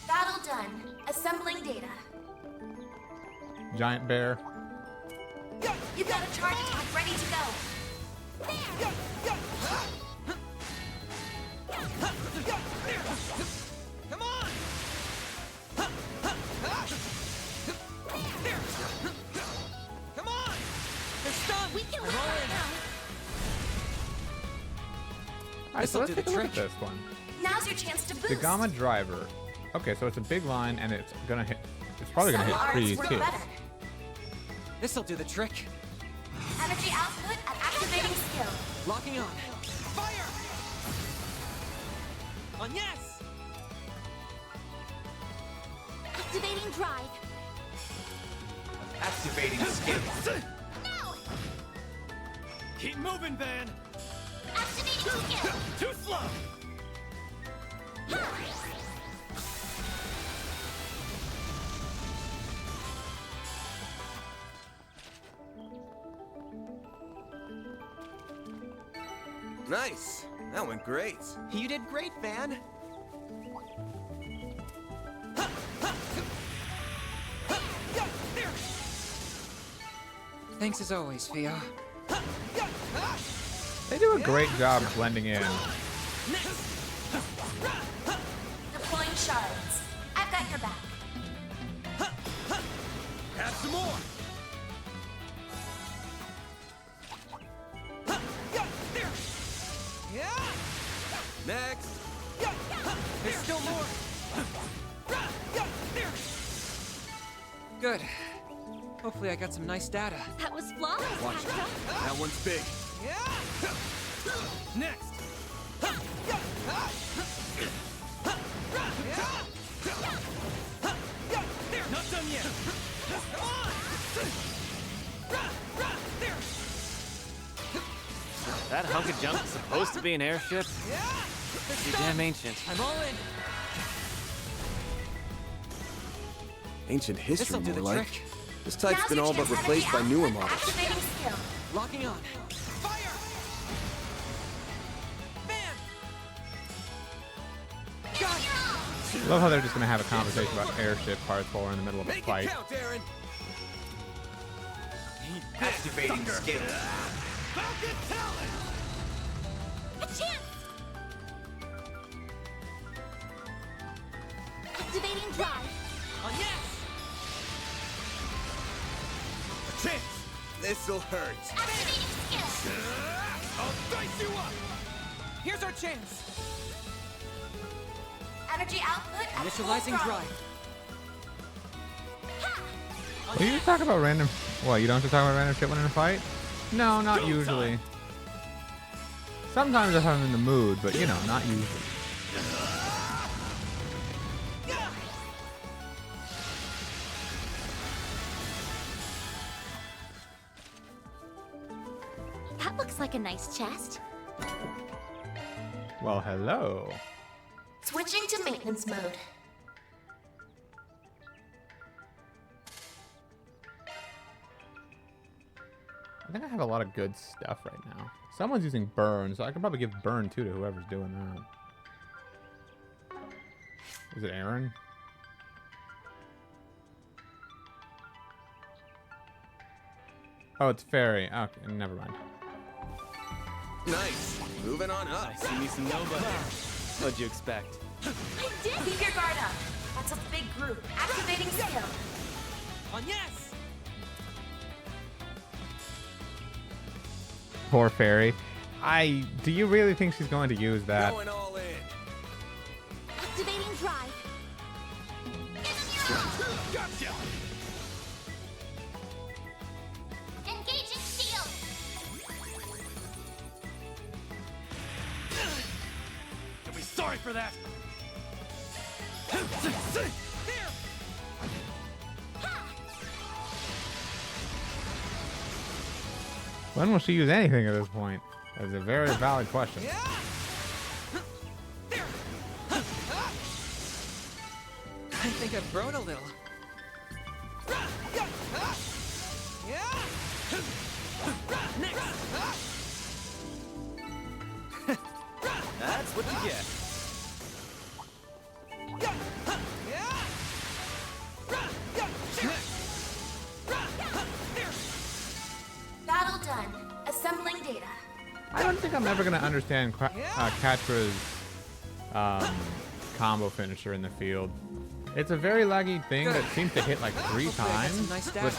Battle done. Assembling data. Giant bear. You've got a charge attack ready to go. Come on! Come on! They're stunned! We can I'm win all right in. now. Alright, so This'll let's do the take a look at trick. this one. Now's your chance to boost. The Gamma Driver. Okay, so it's a big line and it's gonna hit. It's probably gonna Some hit arts trees work too. better. This'll do the trick. Energy output at activating skill. Locking on. Fire! On yes! Activating drive. Activating skill. Keep moving, Van. Activating skill. Too slow. Nice. That went great. You did great, Van. Thanks as always, Theo. They do a great job blending in. Deploying shards. I've got your back. Add some more. Next. There's still more. Good. Hopefully I got some nice data. That was flawless, Watch Katja. out. That one's big. Next. that hunk of junk supposed to be an airship? Too damn ancient. I'm all in. Ancient history, This'll do more the like. trick. This type's been all but replaced by newer models. Activating skill. Locking on. I love how they're just gonna have a conversation about airship parts while we're in the middle of a fight. Aaron. Activating skill. Falcon talent. A chance! Activating drive. On yes! A chance. This'll hurt. Activating skill. I'll dice you up. Here's our chance. Energy output at full Initializing throttle. drive. Well, you just talk about random. What? You don't just talk about random shit when in a fight? No, not usually. Sometimes if I'm in the mood, but you know, not usually. That looks like a nice chest. Well, hello. Switching to maintenance mode. I think I have a lot of good stuff right now. Someone's using burn, so I can probably give burn 2 to whoever's doing that. Is it Aaron? Oh, it's Fairy. Okay, never mind. Nice. Moving on up. I see me some nobody. What'd you expect? I did. Keep your guard up. That's a big group. Activating skill. On yes! Poor Fairy. Do you really think she's going to use that? Going all in. Activating drive. Gotcha. Engaging shield. You'll be sorry for that. When will she use anything at this point? That's a very valid question. I think I've grown a little. That's what you get. Battle done. Assembling data. I don't think I'm ever going to understand Katra's combo finisher in the field. It's a very laggy thing that seems to hit like 3 times. But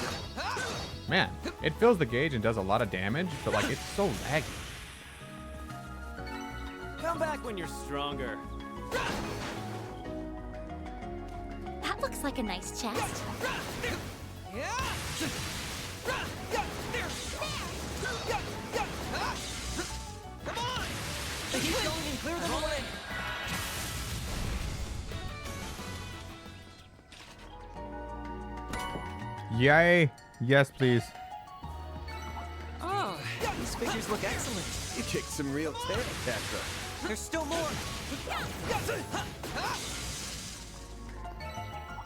man, it fills the gauge and does a lot of damage, but like it's so laggy. Come back when you're stronger. That looks like a nice chest. Keep going and clear them away. Yay! Yes, please. Oh, these figures look excellent. You kicked some real tail, Catra. There's still more.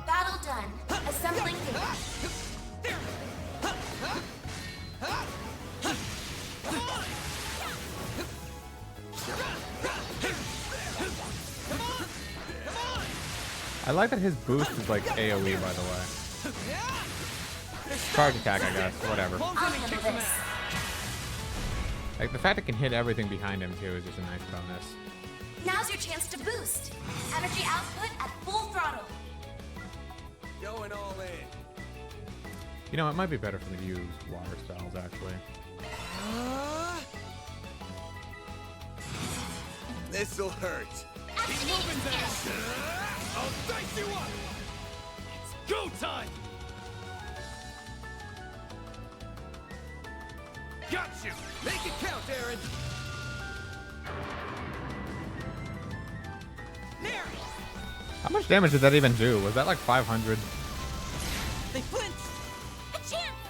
Battle done. Assembling data. I like that his boost is like AoE, by the way. Charge attack, I guess. Whatever. I'll handle this. Like the fact it can hit everything behind him too is just a nice bonus. Now's your chance to boost. Energy output at full throttle. Going all in. You know, it might be better for me to use water spells actually. This'll hurt. Keep moving there. I'll dice you up. It's go time. Got you. Make it count, Aaron. There! How much damage did that even do? Was that like 500? They flinch! A chance!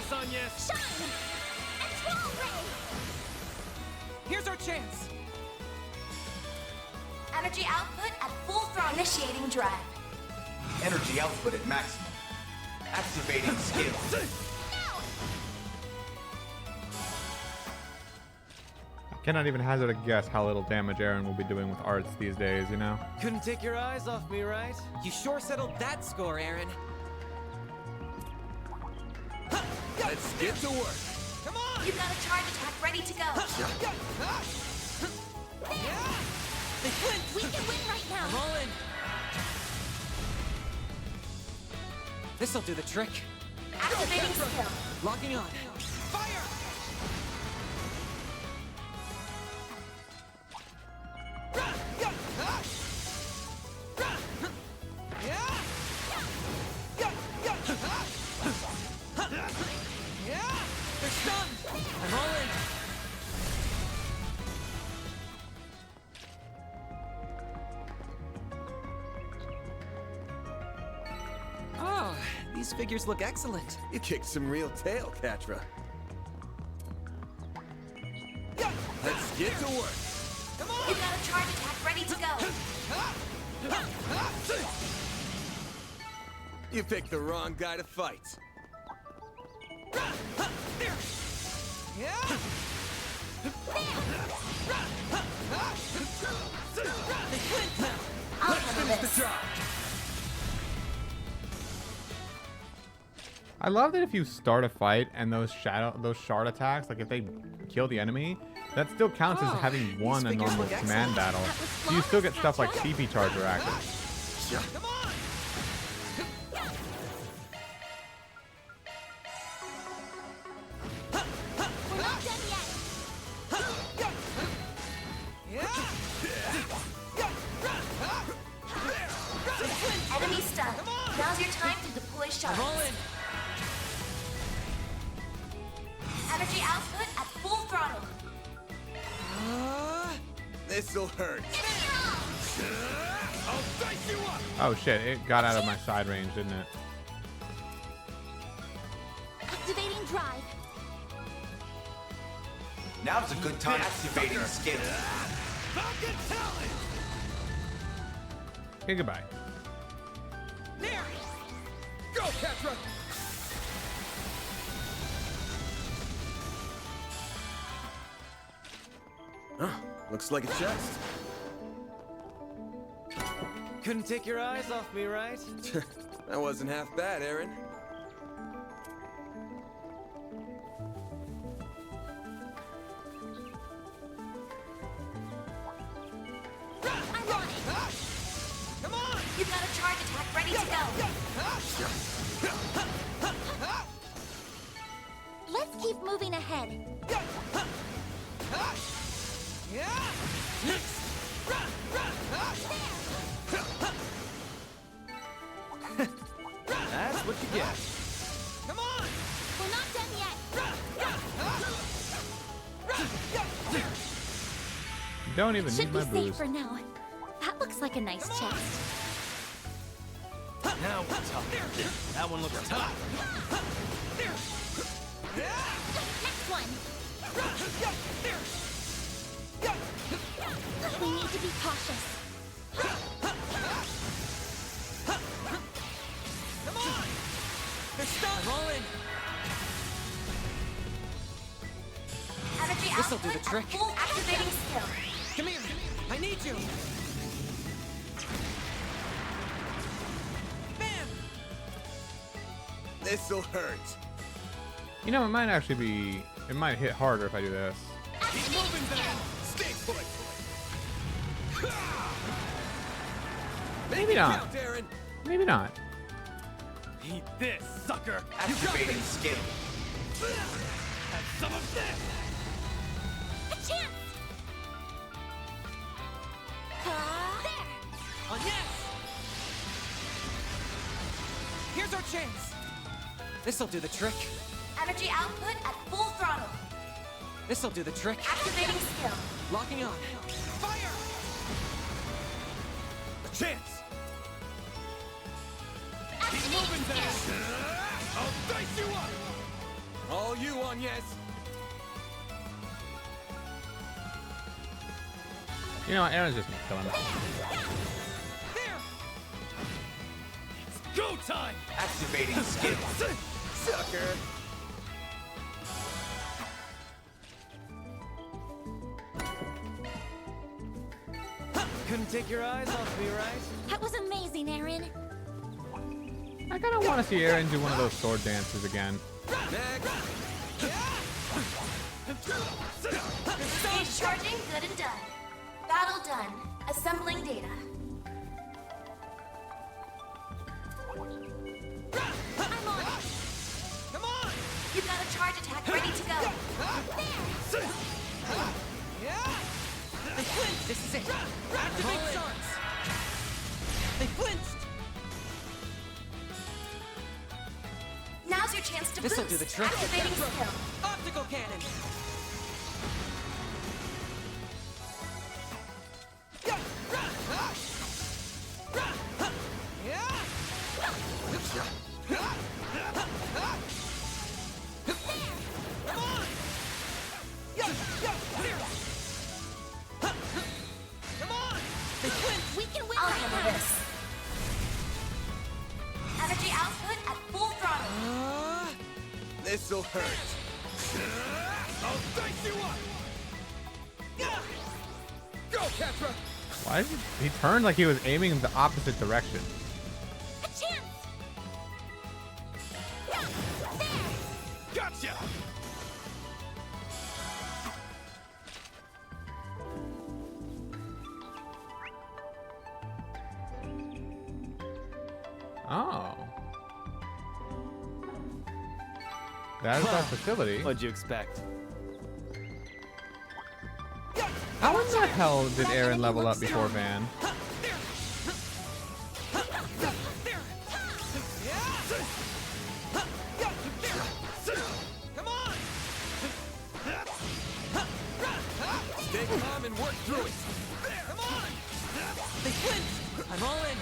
sun, yes. Shine! And Troll Ray! Here's our chance. Energy output at full throttle. Initiating drive. Energy output at maximum. Activating skill. I cannot even hazard a guess how little damage Aaron will be doing with arts these days, you know? Couldn't take your eyes off me, right? You sure settled that score, Aaron. Let's get to work. Come on! You've got a charge attack ready to go. We can win right now! I'm all in. This'll do the trick. Activating skill. Locking on. Fire! They're stunned! I'm all in. Oh, these figures look excellent. You kicked some real tail, Catra. Let's get to work. Come on! You've got a charge attack ready to go. You picked the wrong guy to fight. I'll handle this. I love that if you start a fight and those shard attacks, like if they kill the enemy, that still counts as having won a normal command battle. So you still get stuff like CP charger active. Come on! We're not done yet! Enemy stunned. Now's your time to deploy shards. I'm all in. Energy output at full throttle. This'll hurt. I'll dice you up! Oh shit, it got out of my side range, didn't it? Activating drive. Now's a good time activating skill. Falcon talent! Okay, goodbye. There! Go, Catra! Huh, looks like a chest. Couldn't take your eyes off me, right? That wasn't half bad, Aaron. I'm on it! Come on! You've got a charge attack ready to go. Let's keep moving ahead. That's what you get. Come on! We're not done yet! Don't even Should need be my safe booze. for now. That looks like a nice chest. Now we're talking. That one looks tough. Next one! We need to be cautious. Come on! They're stunned! I'm all in. Energy This'll do output the trick. at full activating skill. Come here! I need you! Bam! This'll hurt. You know, it might actually be... It might hit harder if I do this. Keep moving then! Stay put! Maybe not. Count, Aaron! Maybe not. Eat this, sucker! Activating skill. Have some of this! A chance! There! On yes! Here's our chance! This'll do the trick. Energy output at full throttle. This'll do the trick. Activating skill. Locking on. Fire! A chance! Activating skill! I'll dice you up! All you on, yes. You know what? Aaron's just gonna kill him. It's go time. Activating skill. Sucker. Couldn't take your eyes off me, right? That was amazing, Aaron. I kind of want to see Aaron do one of those sword dances again. Stage charging, good and done. Battle done. Assembling data. I'm on it. Come on. You've got a charge attack ready to go. They flinched! This is it! Activate charts! They flinched! Now's your chance to This'll boost. do the trick. Activating skill. Optical cannon! We can win. I'll handle this. Energy output at full throttle. This'll hurt. I'll dice you up. Go, Catra. Why did he turned like he was aiming in the opposite direction? A chance. Gotcha. Oh. That is our facility. What'd you expect? How in the hell did Aaron level up before Van? Come on. Stay calm and work through it. Come on. They flinched! I'm all in!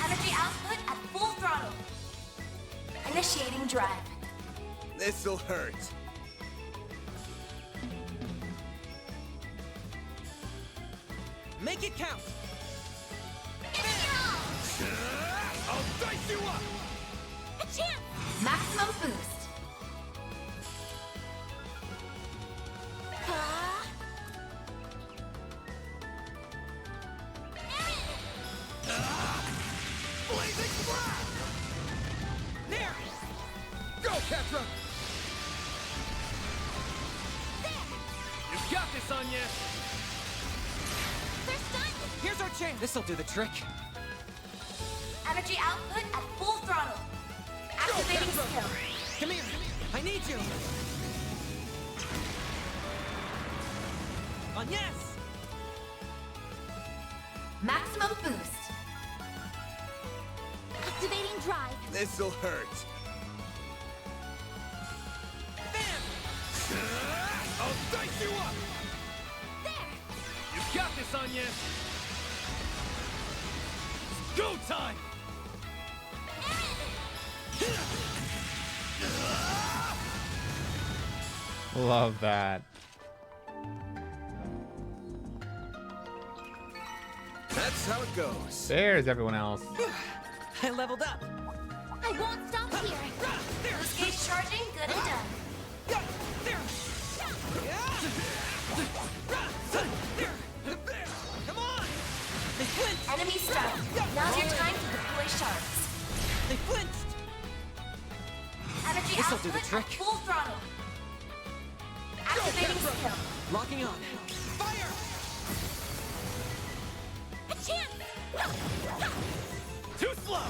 Energy output at full throttle. Initiating drive. This'll hurt. Make it count! I'll dice you up. A chance. Maximum boost. Blazing blast. There! Go, Catra. You got this, Anya. They're stunned. Here's our chance! This'll do the trick. Energy output at full throttle. Activating skill. Come here! I need you! On yes! Maximum boost. Activating drive. This'll hurt. I'll dice you up. There. You got this, Anya. Go time. Love that. That's how it goes. There's everyone else. I leveled up! I won't stop here. Boost gauge charging, good and done. Come on! They flinched! Enemy stunned. Now's your time to deploy shards. They flinched! Energy This'll do output the trick. at full throttle. Activating skill. Locking on. Fire. A chance. Too slow.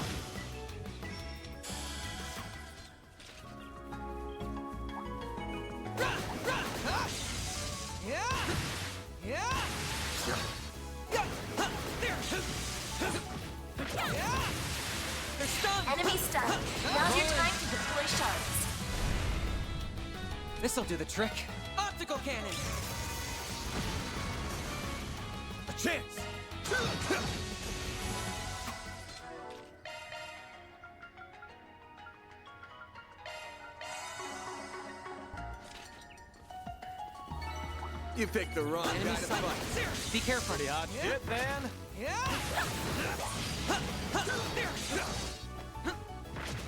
They're stunned! Enemy stunned. Now's your time to deploy shards. This'll do the trick. Optical cannon! A chance. You picked the wrong guy to fight. Be careful. Pretty hot shit, Van.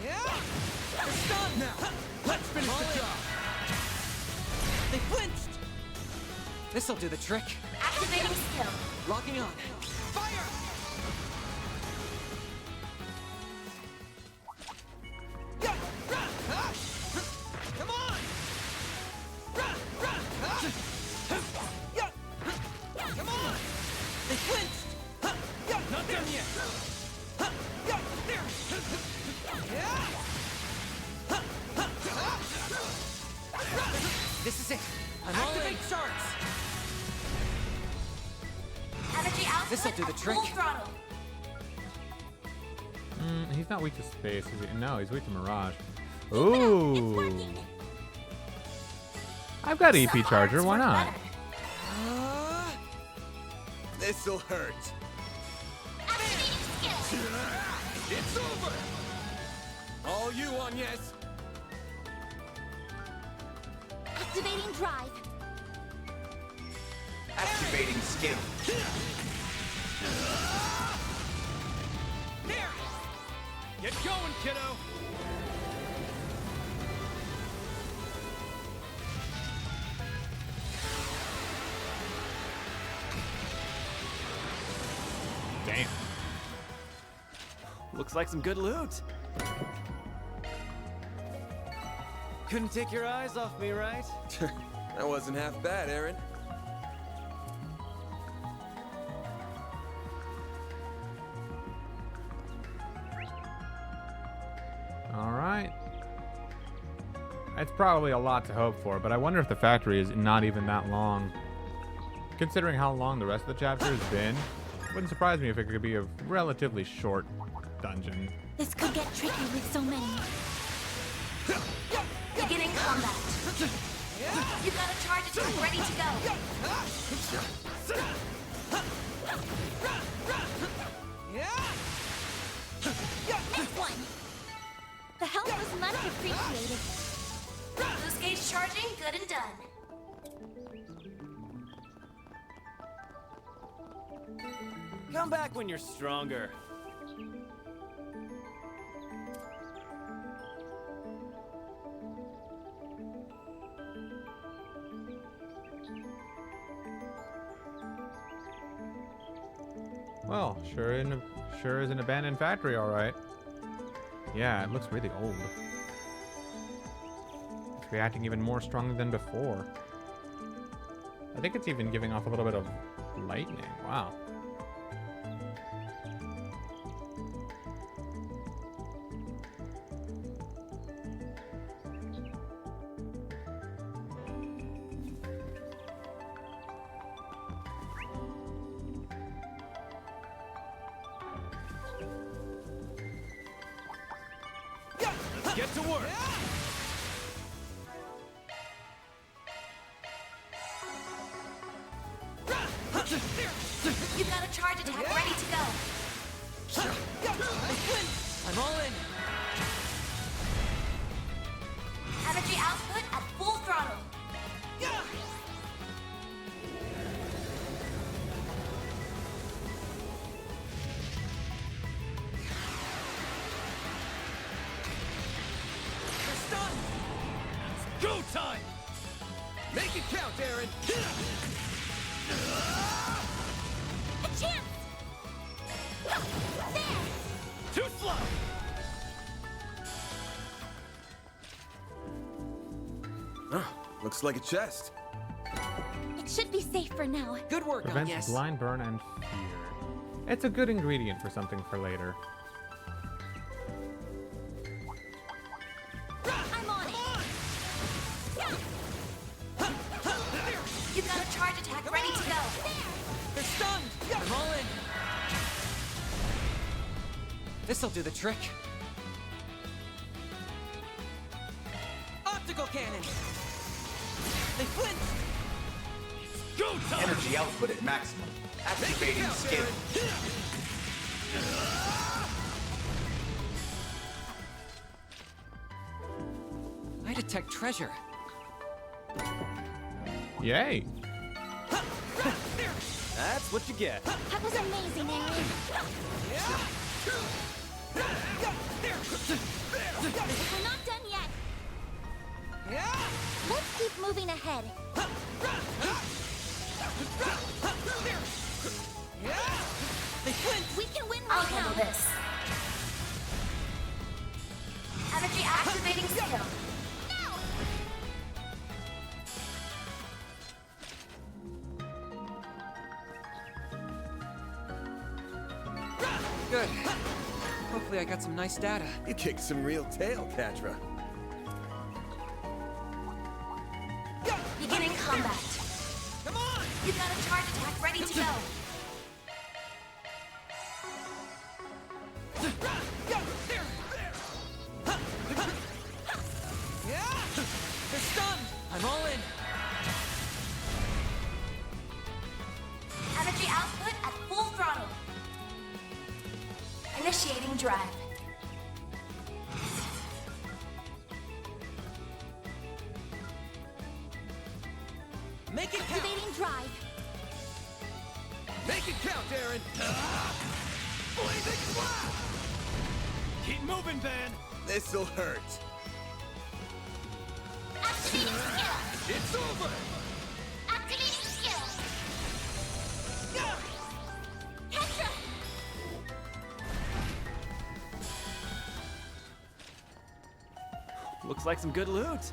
They're stunned now. Let's finish the job. They flinched. This'll do the trick. Activating skill. Locking on. Fire! Come on! Come on! They flinched! Not done yet! This is it. I'm activate shards. Energy output This'll do the at trick. full throttle. He's not weak to space, is he? No, he's weak to Mirage. Ooh. I've got EP Charger, why not? This'll hurt. Activating skill. It's over! All you on yes. Activating drive. Activating skill. There! Get going, kiddo! Damn. Looks like some good loot. Couldn't take your eyes off me, right? That wasn't half bad, Aaron. All right. It's probably a lot to hope for, but I wonder if the factory is not even that long. Considering how long the rest of the chapter has been, wouldn't surprise me if it could be a relatively short dungeon. This could get tricky with so many. Beginning combat. You got a charge attack ready to go. Next one. The help was much appreciated. Boost gauge charging, good and done. Come back when you're stronger. Well, sure is an abandoned factory, all right. Yeah, it looks really old. It's reacting even more strongly than before. I think it's even giving off a little bit of lightning. Wow. Get to work! You got a charge attack ready to go. I'm all in. Energy output at full throttle. They're stunned. Go time! Make it count, Aaron! A chance! There! Too slow! Looks like a chest. It should be safe for now. Good work, Prevents yes. blind burn and fear. It's a good ingredient for something for later. I'm on it. You got a charge attack ready to go. They're stunned. I'm all in. This'll do the trick. Optical cannon. They flinched. Go time! Energy output at maximum. Activating skill. I detect treasure. Yay! That's what you get. That was amazing, Aaron. We're not done yet. Let's keep moving ahead. We can win right I'll handle now. this. Energy activating skill. Good. Hopefully I got some nice data. You kicked some real tail, Catra. Beginning combat. Come on! You've got a charge attack ready to go. They're stunned! I'm all in. Energy output at full throttle. Initiating drive. Make it count! Activating drive. Make it count, Aaron! Blazing blast! Keep moving, Van! This'll hurt. Activating skill. It's over! Activating skill. Ketra! Looks like some good loot.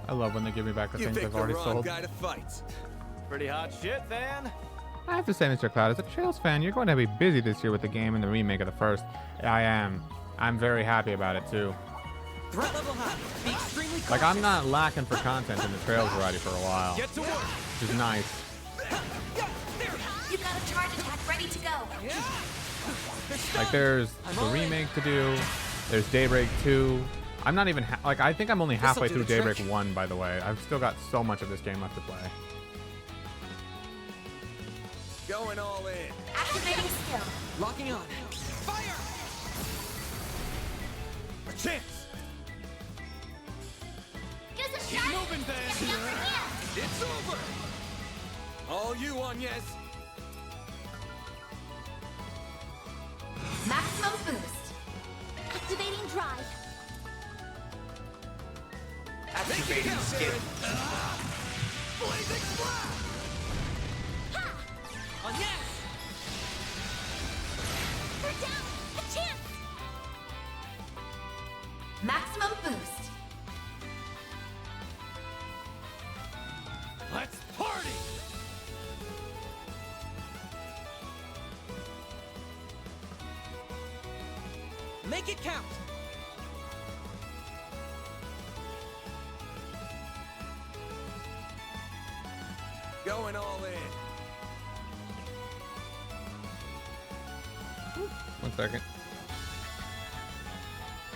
I love when they give me back the You things picked I've the already wrong sold. guy to fight. Pretty hot shit, Van. I have to say, Mr. Cloud, as a Trails fan, you're going to be busy this year with the game and the remake of the first. I am. I'm very happy about it, too. Threat level high. Be extremely cautious. Like, I'm not lacking for content in the Trails variety for a while. Get to work. Which is nice. You've got a charge attack ready to go. Like, there's the remake to do. There's Daybreak 2. I'm not even, like, I think I'm only halfway through Daybreak 1, by the way. I've still got so much of this game left to play. Going all in. Activating skill. Locking on. Fire! A chance! Give us a Keep shot. moving, Van! Get the upper hand. It's over! All you on, yes. Maximum boost. Activating drive. Activating skill. Blazing blast! On yes! We're down. A chance. Maximum boost. Let's party! Make it count! Going all in. One second.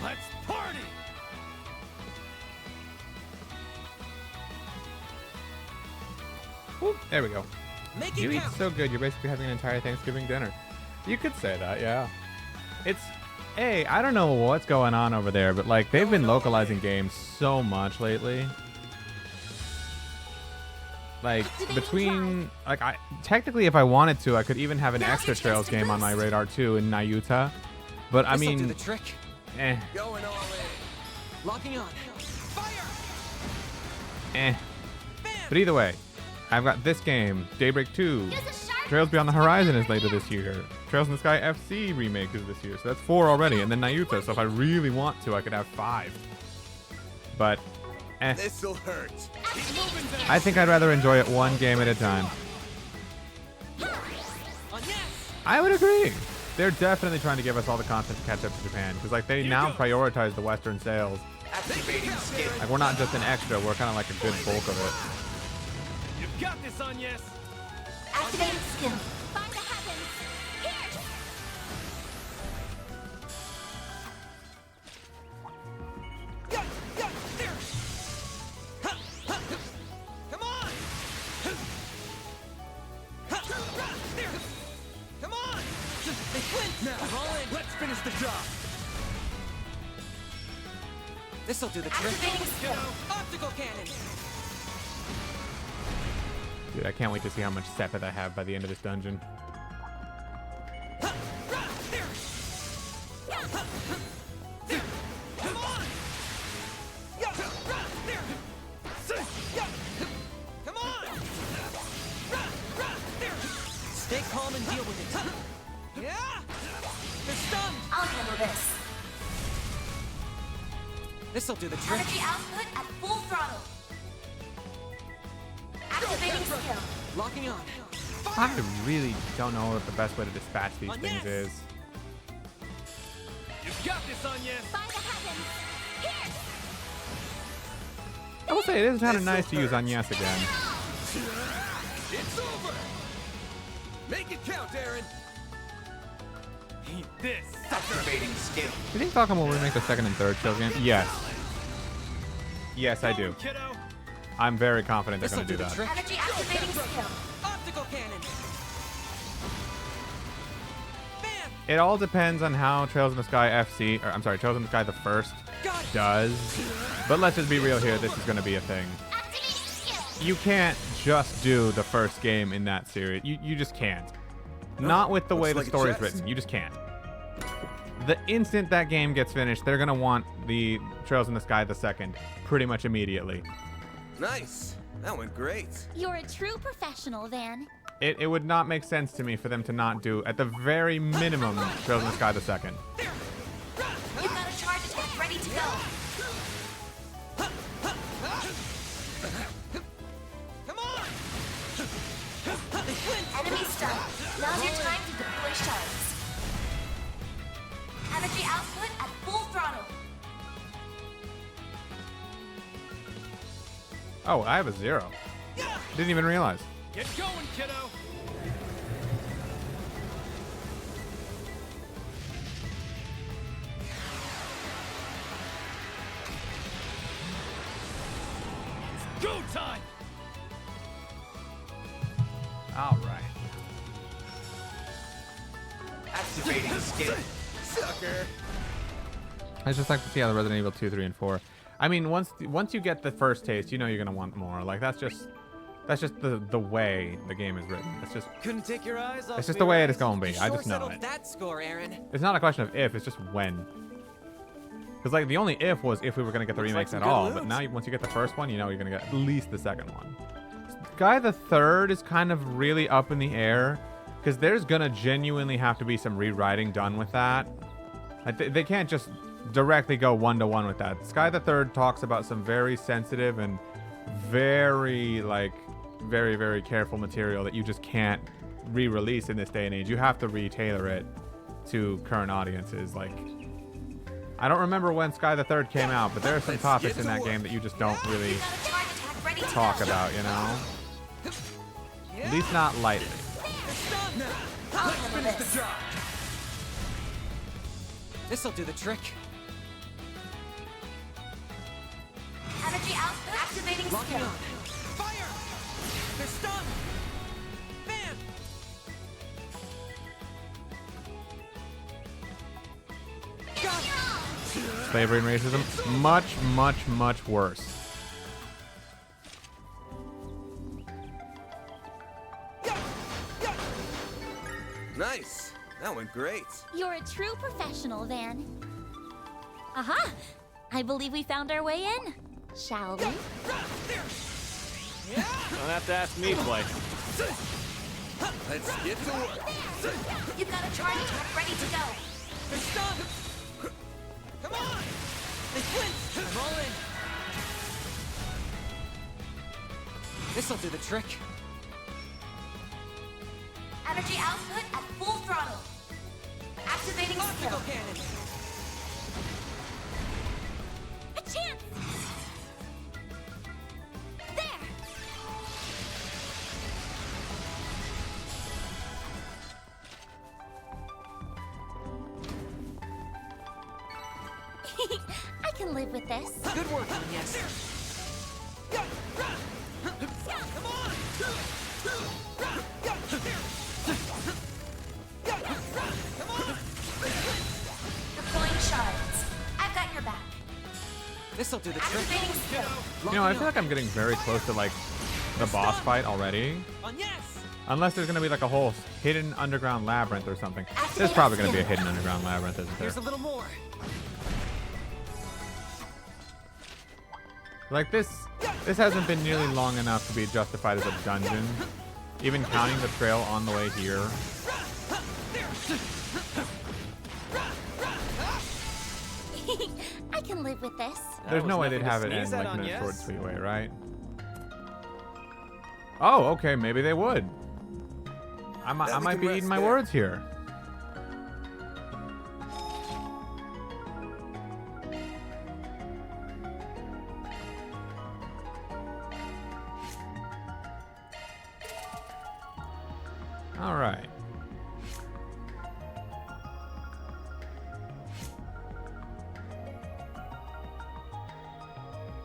Let's party! Whoop, there we go. Make You it eat count! so good, you're basically having an entire Thanksgiving dinner. You could say that, yeah. It's, hey, I don't know what's going on over there, but like they've been localizing games so much lately. Like between, like I technically if I wanted to, I could even have an extra Trails game on my radar too in Nayuta. But I This'll do mean, the trick. eh, Going all in. Locking on. eh. But either way, I've got this game, Daybreak 2. Trails Beyond the Horizon is later this year. Trails in the Sky FC remake is this year, so that's 4 already. And then Nayuta, so if I really want to, I could have 5. But, eh. This'll hurt. I think I'd rather enjoy it one game at a time. I would agree. They're definitely trying to give us all the content to catch up to Japan, because like they now prioritize the Western sales. Activating skill. Like we're not just an extra, we're kind of like a good bulk of it. You've got this, Agnes! Activating skill. Find the heavens. Here. Come on! Come on! They flinched! Now, I'm all in. let's finish the job! This'll do the trick. Activating skill. Optical cannon! Dude, I can't wait to see how much Sepith I have by the end of this dungeon. Stay calm and deal with it. Yeah! They're stunned! I'll handle this. This'll do the trick. Energy output at full throttle. Activating skill. Locking on. I really don't know what the best way to dispatch these things is. You got this, Anya! By the heavens! Here! I will say, it is kind of nice to use Agnes again. It's over! Make it count, Aaron! Eat this! Activating skill. Do you think Falcom will remake the second and third Shogun? Yes. Yes, I do. I'm very confident they're going to do that. Energy activating skill. Optical cannon! It all depends on how Trails in the Sky FC, or I'm sorry, Trails in the Sky the first does. But let's just be real here, this is going to be a thing. You can't just do the first game in that series. You just can't. Not with the way the story's written. You just can't. The instant that game gets finished, they're going to want the Trails in the Sky the second pretty much immediately. Nice. That went great. You're a true professional, Van. It would not make sense to me for them to not do, at the very minimum, Trails in the Sky the second. You've got a charge attack ready to go. Enemy stunned. Now's your time to deploy shards. Energy output at full throttle. Oh, I have a 0. Didn't even realize. Get going, kiddo! It's go time! All right. Activating skill. Sucker. I just like to see how the Resident Evil 2, 3, and 4. I mean, once you get the first taste, you know you're gonna want more. Like that's just the way the game is written. It's just Couldn't take your eyes off it's just me, the way right? it is gonna be. You I sure just know settled it. that score, Aaron. It's not a question of if, it's just when. Because like the only if was if we were gonna get the Looks like remakes some at good all. loot. But now once you get the first one, you know you're gonna get at least the second one. Guy the third is kind of really up in the air because there's gonna genuinely have to be some rewriting done with that. Like, they can't just directly go one-to-one with that. Sky the Third talks about some very sensitive and very very careful material that you just can't re-release in this day and age. You have to re-tailor it to current audiences. Like, I don't remember when Sky the Third came out, but there are some topics in that game that you just don't really talk about, you know? At least not lightly. I'll handle this. This'll do the trick. Energy output activating Locking skill. on. Fire! They're stunned! Bam! Got it! Slavery and racism, much worse. Nice. That went great. You're a true professional, Van. Aha! I believe we found our way in. Shall we? Don't have to ask me twice. Let's get to work. You've got a charge attack ready to go. They're stunned! Come on! They flinched! I'm all in. This'll do the trick. Energy output at full throttle. Activating Optical skill. cannon! A chance! There! I can live with this. Good work, yes. Come on! Come on! Deploying shards. I've got your back. This'll do the trick. Activating skill. You know, I feel like I'm getting very close to like The boss fight already? Unless there's gonna be like a whole hidden underground labyrinth or something. There's probably gonna be a hidden underground labyrinth, isn't there? There's a little more. Like this hasn't been nearly long enough to be justified as a dungeon. Even counting the trail on the way here. I can live with this. There's no way they'd have it end like in a short, sweet way, right? Oh, okay, maybe they would. I might be eating my words here. All right.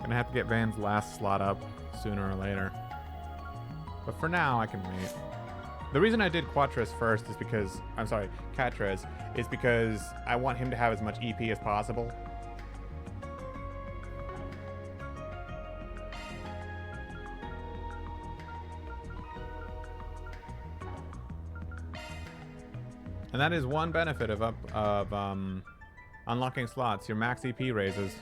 Gonna have to get Van's last slot up sooner or later. But for now, I can wait. The reason I did Quatres first is because, I'm sorry, Catres, is because I want him to have as much EP as possible. And that is one benefit of unlocking slots. Your max EP raises.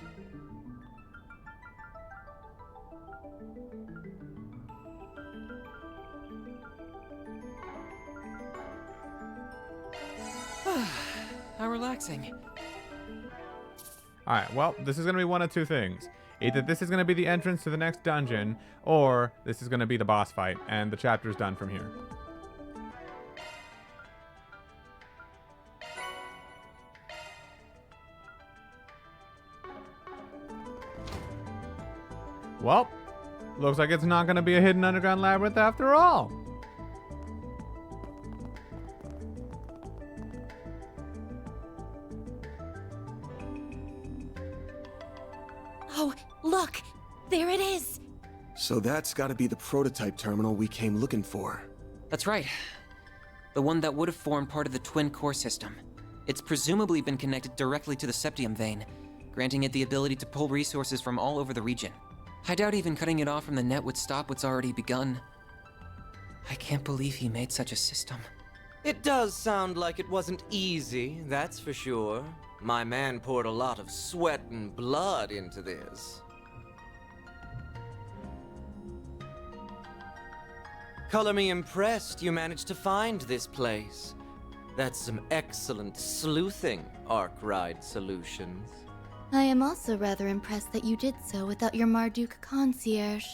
How relaxing. Alright, well, this is going to be one of two things. Either this is going to be the entrance to the next dungeon, or this is going to be the boss fight, and the chapter's done from here. Well, looks like it's not going to be a hidden underground labyrinth after all. Oh, look! There it is! So that's gotta be the prototype terminal we came looking for. That's right. The one that would have formed part of the twin core system. It's presumably been connected directly to the septium vein, granting it the ability to pull resources from all over the region. I doubt even cutting it off from the net would stop what's already begun. I can't believe he made such a system. It does sound like it wasn't easy, that's for sure. My man poured a lot of sweat and blood into this. Color me impressed you managed to find this place. That's some excellent sleuthing, Arkwright Solutions. I am also rather impressed that you did so without your Marduk concierge.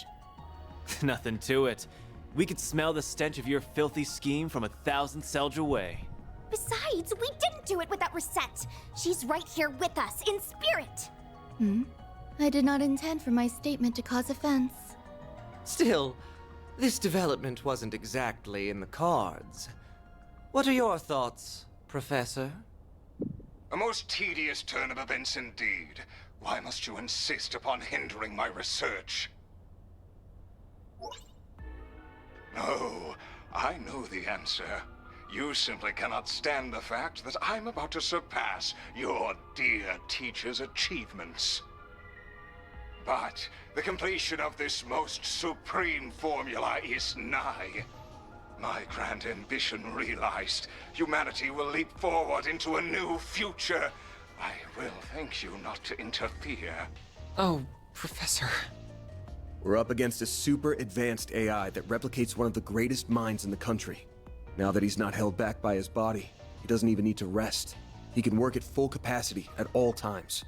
Nothing to it. We could smell the stench of your filthy scheme from 1,000 Selge away. Besides, we didn't do it without Reset. She's right here with us, in spirit. I did not intend for my statement to cause offense. Still, this development wasn't exactly in the cards. What are your thoughts, Professor? A most tedious turn of events indeed. Why must you insist upon hindering my research? No, I know the answer. You simply cannot stand the fact that I'm about to surpass your dear teacher's achievements. But the completion of this most supreme formula is nigh. My grand ambition realized, humanity will leap forward into a new future. I will thank you not to interfere. Oh, Professor. We're up against a super advanced AI that replicates one of the greatest minds in the country. Now that he's not held back by his body, he doesn't even need to rest. He can work at full capacity at all times.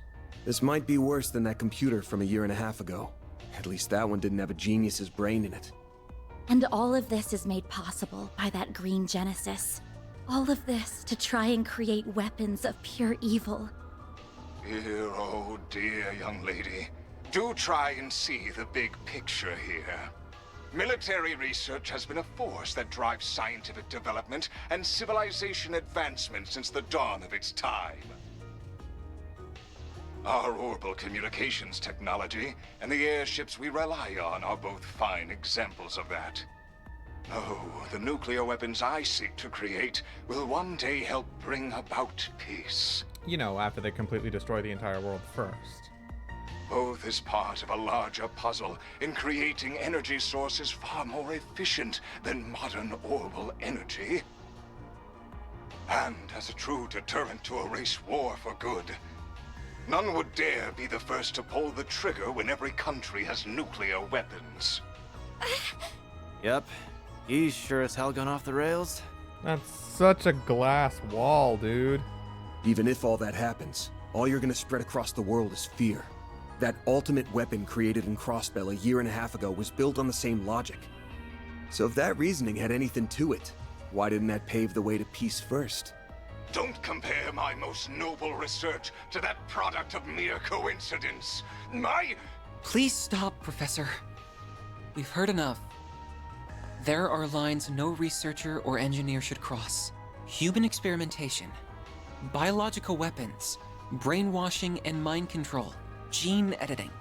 This might be worse than that computer from 1.5 years ago. At least that one didn't have a genius's brain in it. And all of this is made possible by that green Genesis. All of this to try and create weapons of pure evil. Dear, oh dear, young lady. Do try and see the big picture here. Military research has been a force that drives scientific development and civilization advancement since the dawn of its time. Our orbital communications technology and the airships we rely on are both fine examples of that. Oh, the nuclear weapons I seek to create will one day help bring about peace. You know, after they completely destroy the entire world first. Both is part of a larger puzzle in creating energy sources far more efficient than modern orbital energy. And as a true deterrent to erase war for good, none would dare be the first to pull the trigger when every country has nuclear weapons. Yep, he's sure as hell gone off the rails. That's such a glass wall, dude. Even if all that happens, all you're gonna spread across the world is fear. That ultimate weapon created in Crossbell a year and a half ago was built on the same logic. So if that reasoning had anything to it, why didn't that pave the way to peace first? Don't compare my most noble research to that product of mere coincidence. Please stop, Professor. We've heard enough. There are lines no researcher or engineer should cross. Human experimentation, biological weapons, brainwashing and mind control, gene editing.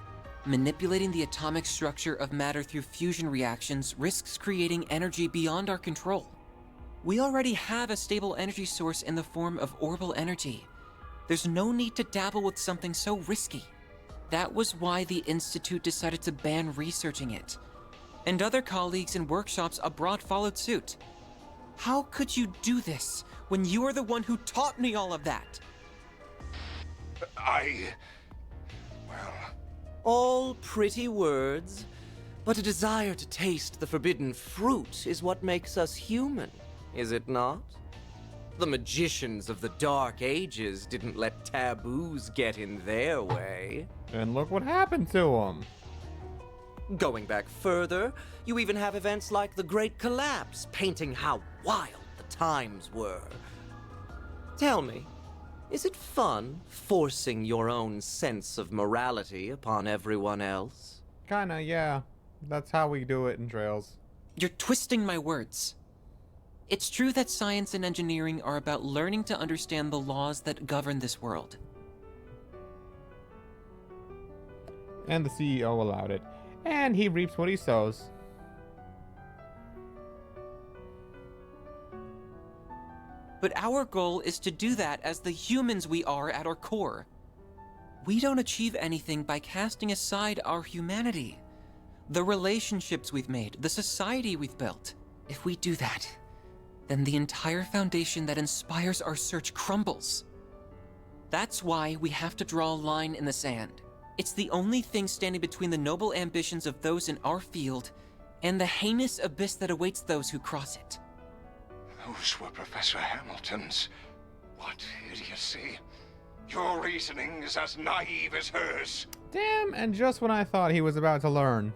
Manipulating the atomic structure of matter through fusion reactions risks creating energy beyond our control. We already have a stable energy source in the form of orbital energy. There's no need to dabble with something so risky. That was why the Institute decided to ban researching it. And other colleagues in workshops abroad followed suit. How could you do this when you are the one who taught me all of that? All pretty words, but a desire to taste the forbidden fruit is what makes us human, is it not? The magicians of the Dark Ages didn't let taboos get in their way. And look what happened to them. Going back further, you even have events like the Great Collapse, painting how wild the times were. Tell me, is it fun forcing your own sense of morality upon everyone else? Kinda, yeah. That's how we do it in Trails. You're twisting my words. It's true that science and engineering are about learning to understand the laws that govern this world. And the CEO allowed it. And he reaps what he sows. But our goal is to do that as the humans we are at our core. We don't achieve anything by casting aside our humanity, the relationships we've made, the society we've built. If we do that, then the entire foundation that inspires our search crumbles. That's why we have to draw a line in the sand. It's the only thing standing between the noble ambitions of those in our field and the heinous abyss that awaits those who cross it. Those were Professor Hamilton's. What idiocy. Your reasoning is as naive as hers. Damn, and just when I thought he was about to learn.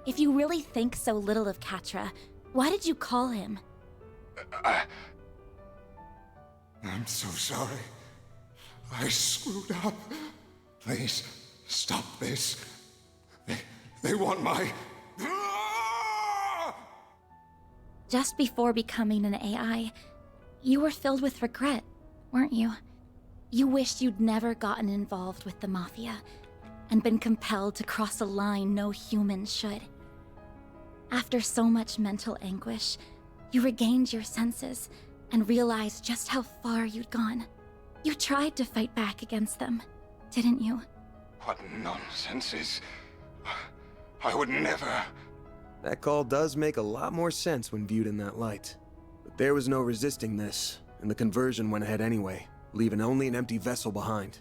If you really think so little of Catra, why did you call him? I'm so sorry. I screwed up. Please, stop this. They want my... Just before becoming an AI, you were filled with regret, weren't you? You wished you'd never gotten involved with the Mafia, and been compelled to cross a line no human should. After so much mental anguish, you regained your senses and realized just how far you'd gone. You tried to fight back against them, didn't you? What nonsense is... I would never... That call does make a lot more sense when viewed in that light. But there was no resisting this, and the conversion went ahead anyway, leaving only an empty vessel behind.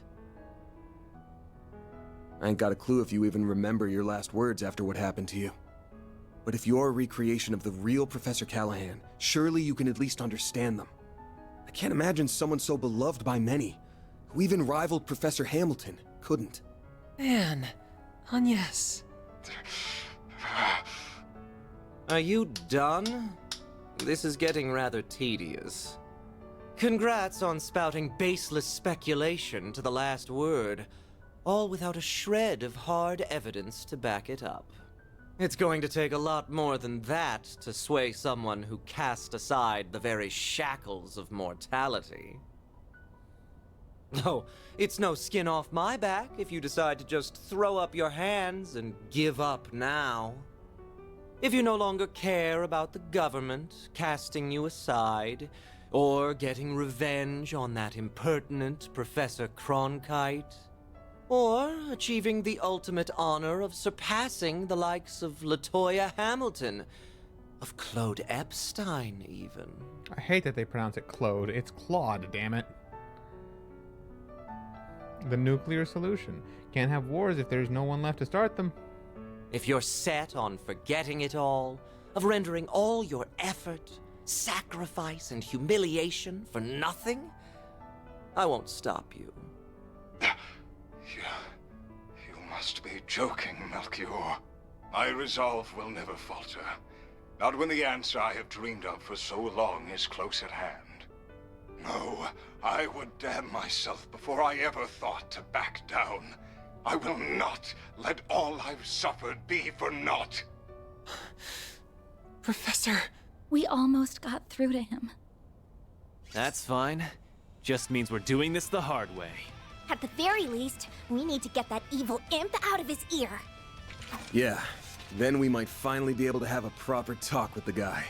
I ain't got a clue if you even remember your last words after what happened to you. But if you're a recreation of the real Professor Callahan, surely you can at least understand them. I can't imagine someone so beloved by many, who even rivaled Professor Hamilton, couldn't. Man, Agnes. Are you done? This is getting rather tedious. Congrats on spouting baseless speculation to the last word, all without a shred of hard evidence to back it up. It's going to take a lot more than that to sway someone who cast aside the very shackles of mortality. No, it's no skin off my back if you decide to just throw up your hands and give up now. If you no longer care about the government casting you aside, or getting revenge on that impertinent Professor Cronkite, Or achieving the ultimate honor of surpassing the likes of LaToya Hamilton, of Claude Epstein, even. I hate that they pronounce it Claude. It's Claude, damn it. The nuclear solution. Can't have wars if there's no one left to start them. If you're set on forgetting it all, of rendering all your effort, sacrifice, and humiliation for nothing, I won't stop you. You must be joking, Melchior. My resolve will never falter. Not when the answer I have dreamed of for so long is close at hand. No, I would damn myself before I ever thought to back down. I will not let all I've suffered be for naught. Professor. We almost got through to him. That's fine. Just means we're doing this the hard way. At the very least, we need to get that evil imp out of his ear. Yeah, then we might finally be able to have a proper talk with the guy.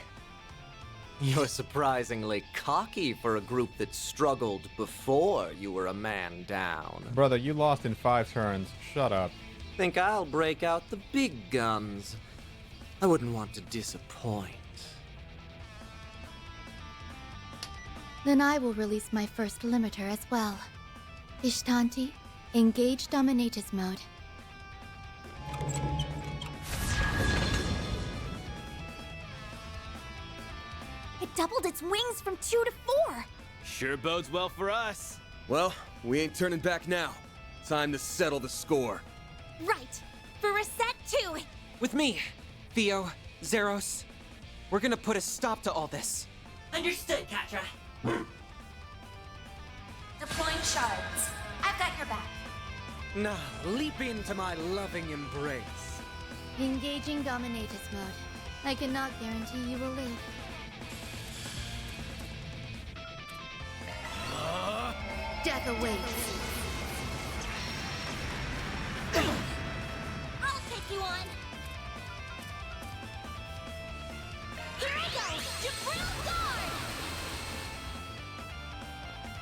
You're surprisingly cocky for a group that struggled before you were a man down. Brother, you lost in 5 turns. Shut up. Think I'll break out the big guns. I wouldn't want to disappoint. Then I will release my first limiter as well. Ishtanti, engage Dominatus mode. It doubled its wings from 2 to 4. Sure bodes well for us. Well, we ain't turning back now. Time to settle the score. Right. For Reset 2. With me, Theo, Zeros. We're gonna put a stop to all this. Understood, Katra. Deploying shards. I've got your back. Now, leap into my loving embrace. Engaging Dominatus mode. I cannot guarantee you will live. Death awaits. I'll take you on. Here I go. Jabril Guard.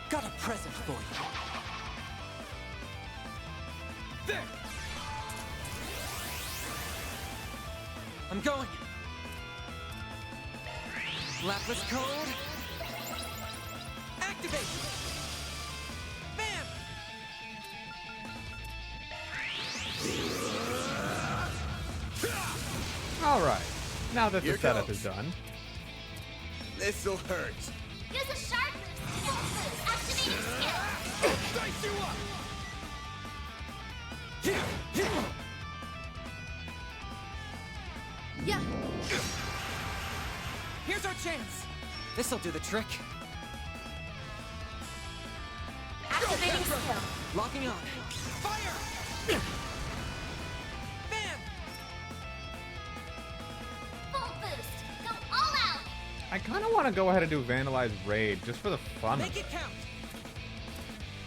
Got a present for you. There! I'm going. Lapis code. Activate! Bam! Alright. Now that the setup is done. This'll hurt. Use a shard boost to boost. Activating skill. Dice you up! Yeah. Here's our chance. This'll do the trick. Activating skill. Locking on. Fire! Bam! Full boost. Go all out. I kind of want to go ahead and do Vandalize Raid just for the fun of Make it. it count.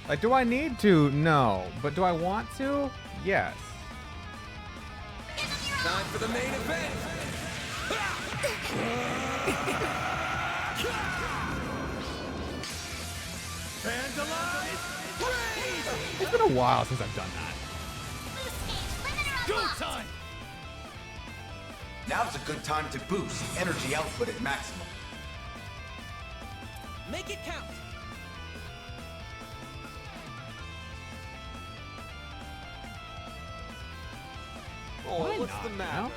Like, do I need to? No. But do I want to? Yes. Time for the main event. Vandalize! Raid! It's been a while since I've done that. Go time! Now's a good time to boost energy output at maximum. Make it count. Oh, what's the matter?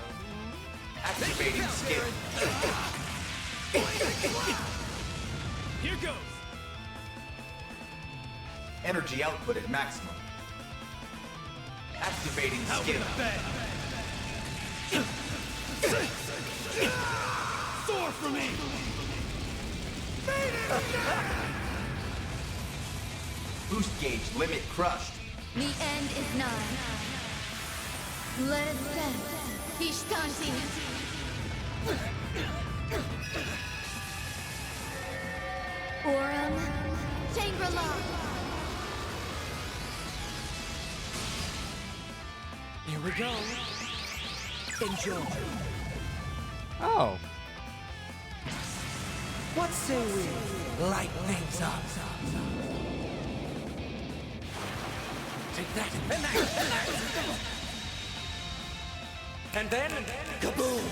Activating skill. Here goes! Energy output at maximum. Activating skill. Soar for me! Boost gauge limit crushed. The end is nigh. Let us stand. Ishtanti. Aurum. Shangri-La. Here we go. Enjoy. Oh. What say we light things up? Take that, and that, and that. And then, kaboom!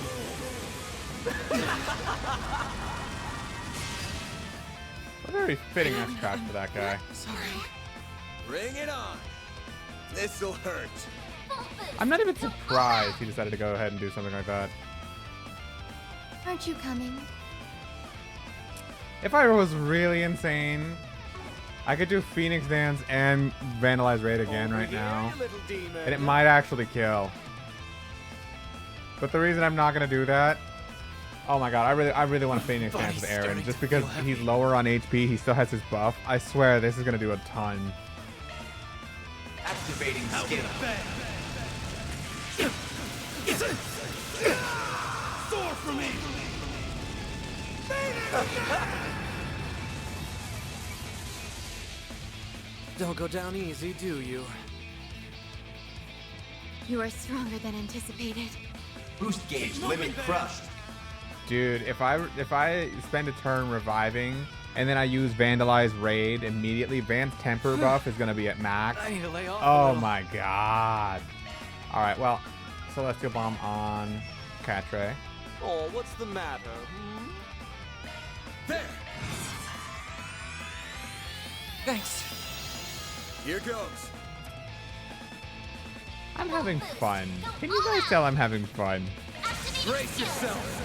A very fitting X-Crash for that guy. Sorry. Bring it on. This'll hurt. I'm not even surprised he decided to go ahead and do something like that. Aren't you coming? If I was really insane, I could do Phoenix Dance and Vandalize Raid again right now. And it might actually kill. But the reason I'm not gonna do that, oh my god, I really want to Phoenix Dance with Aaron. Just because he's lower on HP, he still has his buff. I swear this is gonna do a ton. Activating skill. Soar for me! Don't go down easy, do you? You are stronger than anticipated. Boost gauge limit crushed. Dude, if I spend a turn reviving and then I use Vandalize Raid immediately, Van's temper buff is gonna be at max. I need to lay off a Oh little. my god. Alright, well, Celestial Bomb on Catre. Oh, what's the matter? Hmm? There. Thanks. Here goes. I'm having fun. Can you guys tell I'm having fun? Brace yourself.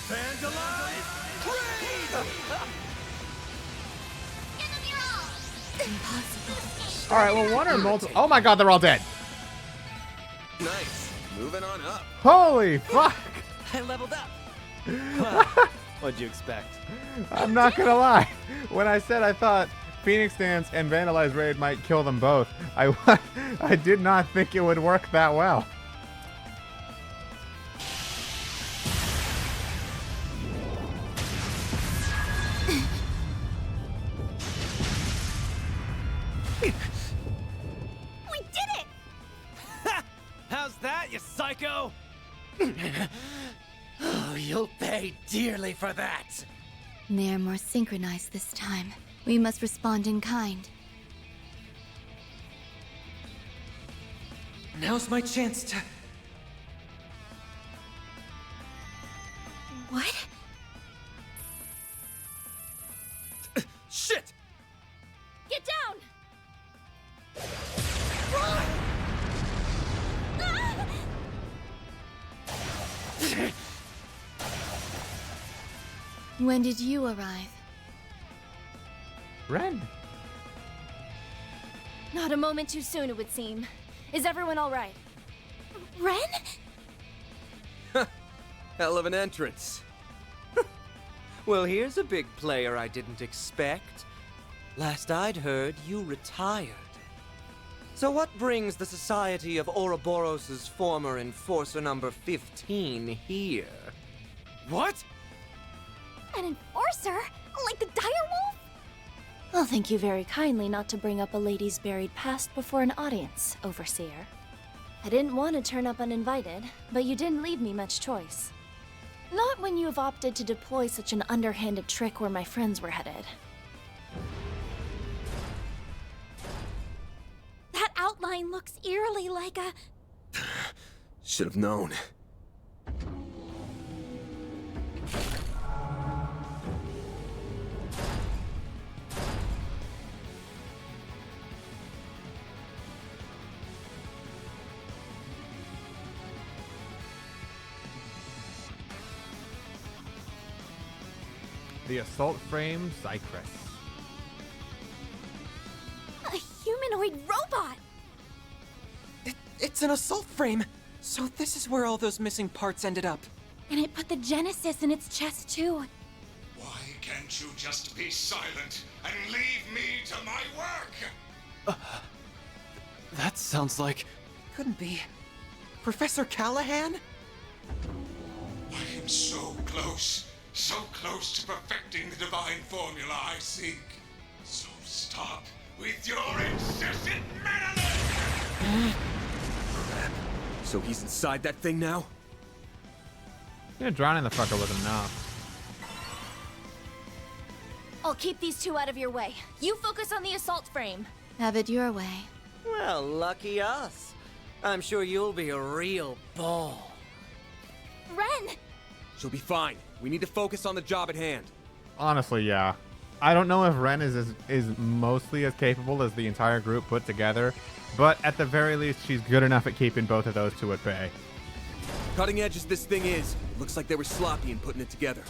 Vandalize Raid! Impossible. Alright, well, one or multiple. Oh my god, they're all dead. Nice. Moving on up. Holy fuck. I leveled up. What'd you expect? I'm not gonna lie. When I said I thought Phoenix Dance and Vandalize Raid might kill them both, I did not think it would work that well. We did it! How's that, you psycho? Oh, you'll pay dearly for that. They're more synchronized this time. We must respond in kind. Now's my chance to... What? Shit! Get down! When did you arrive? Ren. Not a moment too soon, it would seem. Is everyone all right? Ren? Hell of an entrance. Well, here's a big player I didn't expect. Last I'd heard, you retired. So what brings the Society of Ouroboros' former enforcer number 15 here? What? An enforcer? Like the direwolf? I'll thank you very kindly not to bring up a lady's buried past before an audience, Overseer. I didn't want to turn up uninvited, but you didn't leave me much choice. Not when you have opted to deploy such an underhanded trick where my friends were headed. That outline looks eerily like a... Should have known. The Assault Frame Cypress. a humanoid robot! It's an assault frame! So this is where all those missing parts ended up. And it put the Genesis in its chest, too. Why can't you just be silent and leave me to my work? That sounds like... Couldn't be. Professor Callahan? I am so close to perfecting the divine formula I seek. So stop with your incessant meddling! So he's inside that thing now? Yeah, drowning the fucker wasn't enough. I'll keep these two out of your way. You focus on the assault frame. Have it your way. Well, lucky us. I'm sure you'll be a real ball. Ren! She'll be fine. We need to focus on the job at hand. Honestly, yeah. I don't know if Ren is mostly as capable as the entire group put together, but at the very least, she's good enough at keeping both of those two at bay. Cutting edge as this thing is, looks like they were sloppy in putting it together.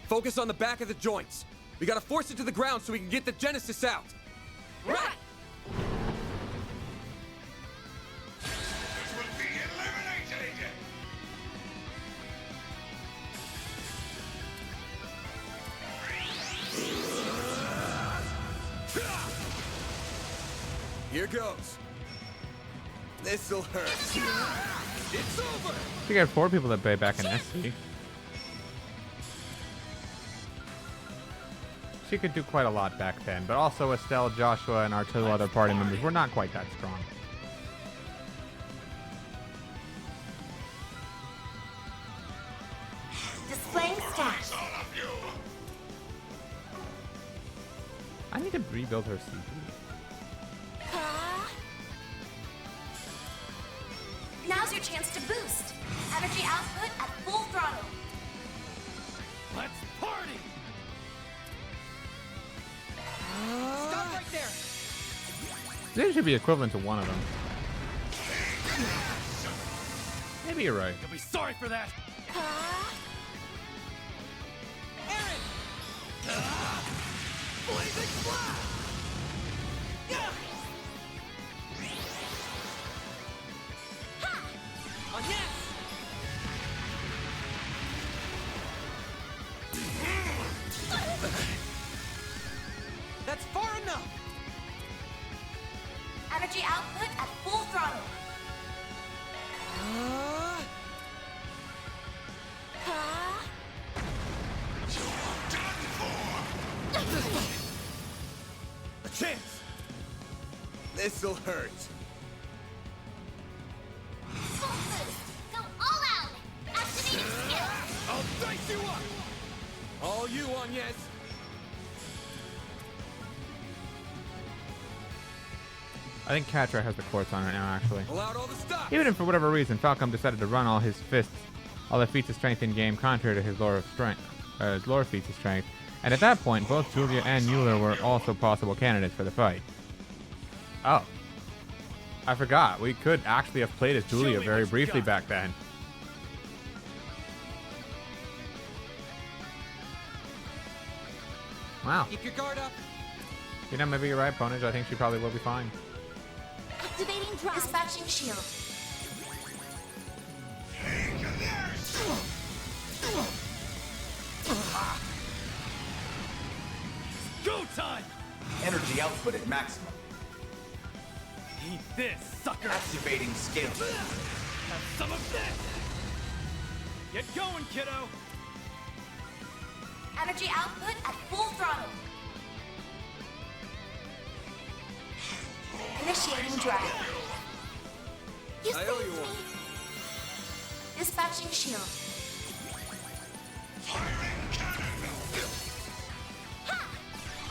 Focus on the back of the joints. We gotta force it to the ground so we can get the Genesis out. Right! This will be eliminated! Here goes. This'll hurt. It's over! She got 4 people at bay back in SC. She could do quite a lot back then, but also Estelle, Joshua, and our 2 other party members were not quite that strong. Displaying stats. I need to rebuild her CP. Now's your chance to boost. Energy output at full throttle. Let's party! Stop right there! They should be equivalent to one of them. Maybe you're right. You'll be sorry for that! Aaron! Blazing Blast! Oh, yes! That's far enough! Energy output at full throttle. A chance! This'll hurt. Full boost. Go all out. Activating skill. I'll dice you up! All you on, yes. I think Catra has the quartz on right now, actually. Pull out all the stops. Even if for whatever reason Falcom decided to run all his fists, all the feats of strength in game, contrary to his lore of strength, his lore feats of strength, and at that point, both Julia and Mueller were also possible candidates for the fight. Oh, I forgot. We could actually have played as Julia very briefly back then. Wow. Keep your guard up. You know, maybe you're right, Ponage. I think she probably will be fine. Activating drive. Dispatching shield. Go time! Energy output at maximum. Eat this, sucker! Activating skill. Have some of this! Get going, kiddo! Energy output at full throttle. Initiating drive. You I owe saved you me. one. Dispatching shield.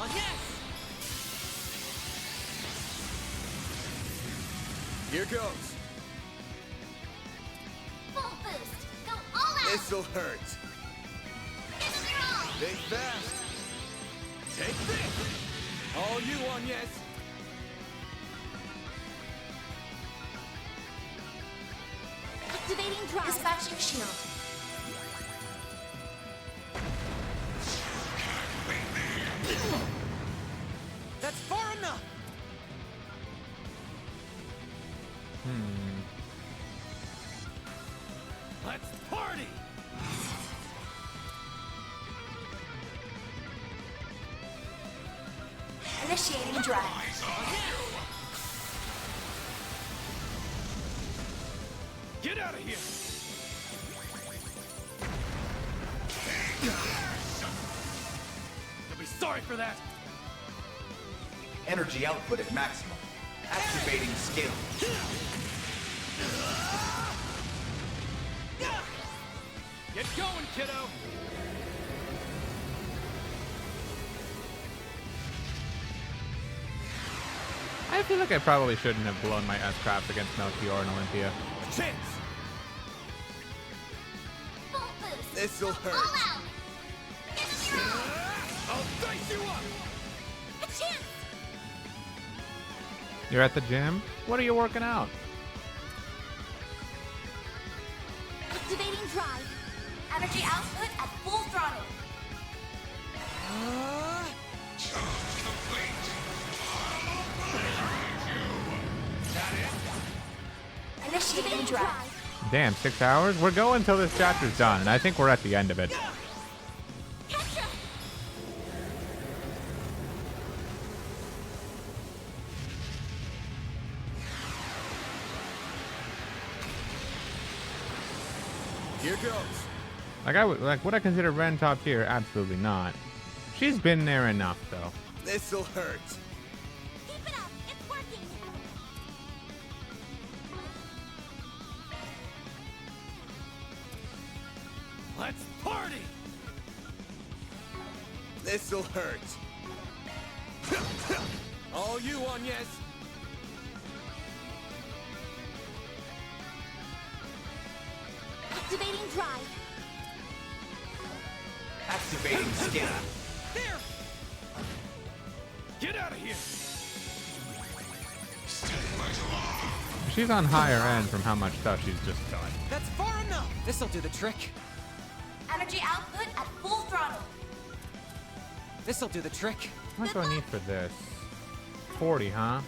Oh, yes! Here goes. Full boost. Go all out. This'll hurt. Strong. Think fast. Take this. All you on, yes. Activating drive. Dispatching shield. That's far enough! Let's party! Initiating drive. Get out of here! You'll be sorry for that! Energy output at maximum. Activating skill. Get going, kiddo! I feel like I probably shouldn't have blown my S-Crafts against Melchior and Olympia. Chance! This'll hurt. I'll dice you up! A chance! You're at the gym? What are you working out? Activating drive. Energy output at full throttle. Initiating drive. Damn, 6 hours? We're going till this chapter's done, and I think we're at the end of it. Here goes. Would I consider Ren top tier? Absolutely not. She's been there enough, though. This'll hurt. Keep it up. It's working. Let's party! This'll hurt. All you, Agnes. Activating drive. Activating skill. There! Get out of here! She's on higher end from how much stuff she's just done. That's far enough! This'll do the trick. Energy output at full throttle. This'll do the trick. How much do I need for this? 40, huh?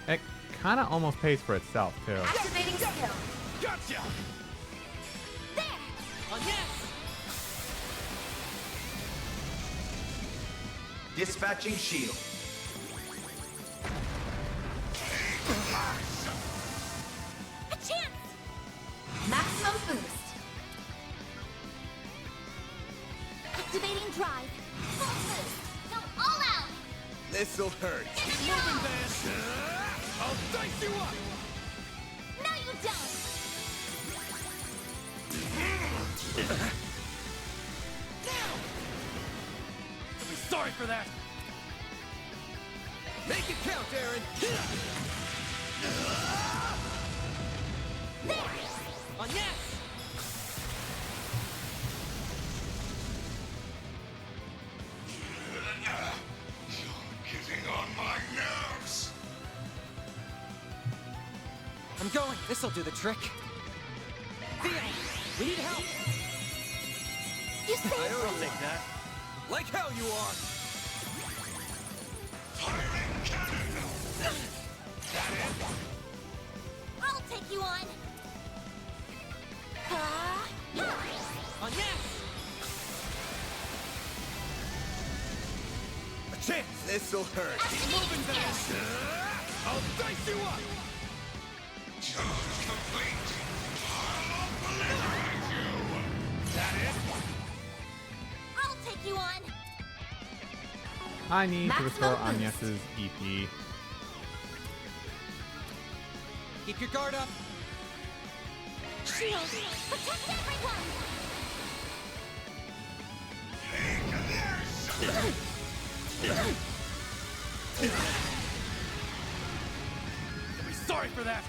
It kind of almost pays for itself, too. Activating skill. Gotcha! There! Oh, yes! Dispatching shield. A chance! Maximum boost. Activating drive. Full boost. Go all out. This'll hurt. Moving van! I'll dice you up! No, you don't. You'll be sorry for that! Make it count, Aaron. There! Oh, yes! Getting on my nerves. I'm going. This'll do the trick. Theo, we need help. You saved I'll take that. Like hell you are. Firing cannon. I'll take you on. Oh, yes! A chance. This'll hurt. Moving van! I'll dice you up! Charge complete. I'll obliterate you. That it? I'll take you on. I need to restore Maximum boost. Agnes's EP. Keep your guard up. Shield. Protect everyone. You'll be sorry for that!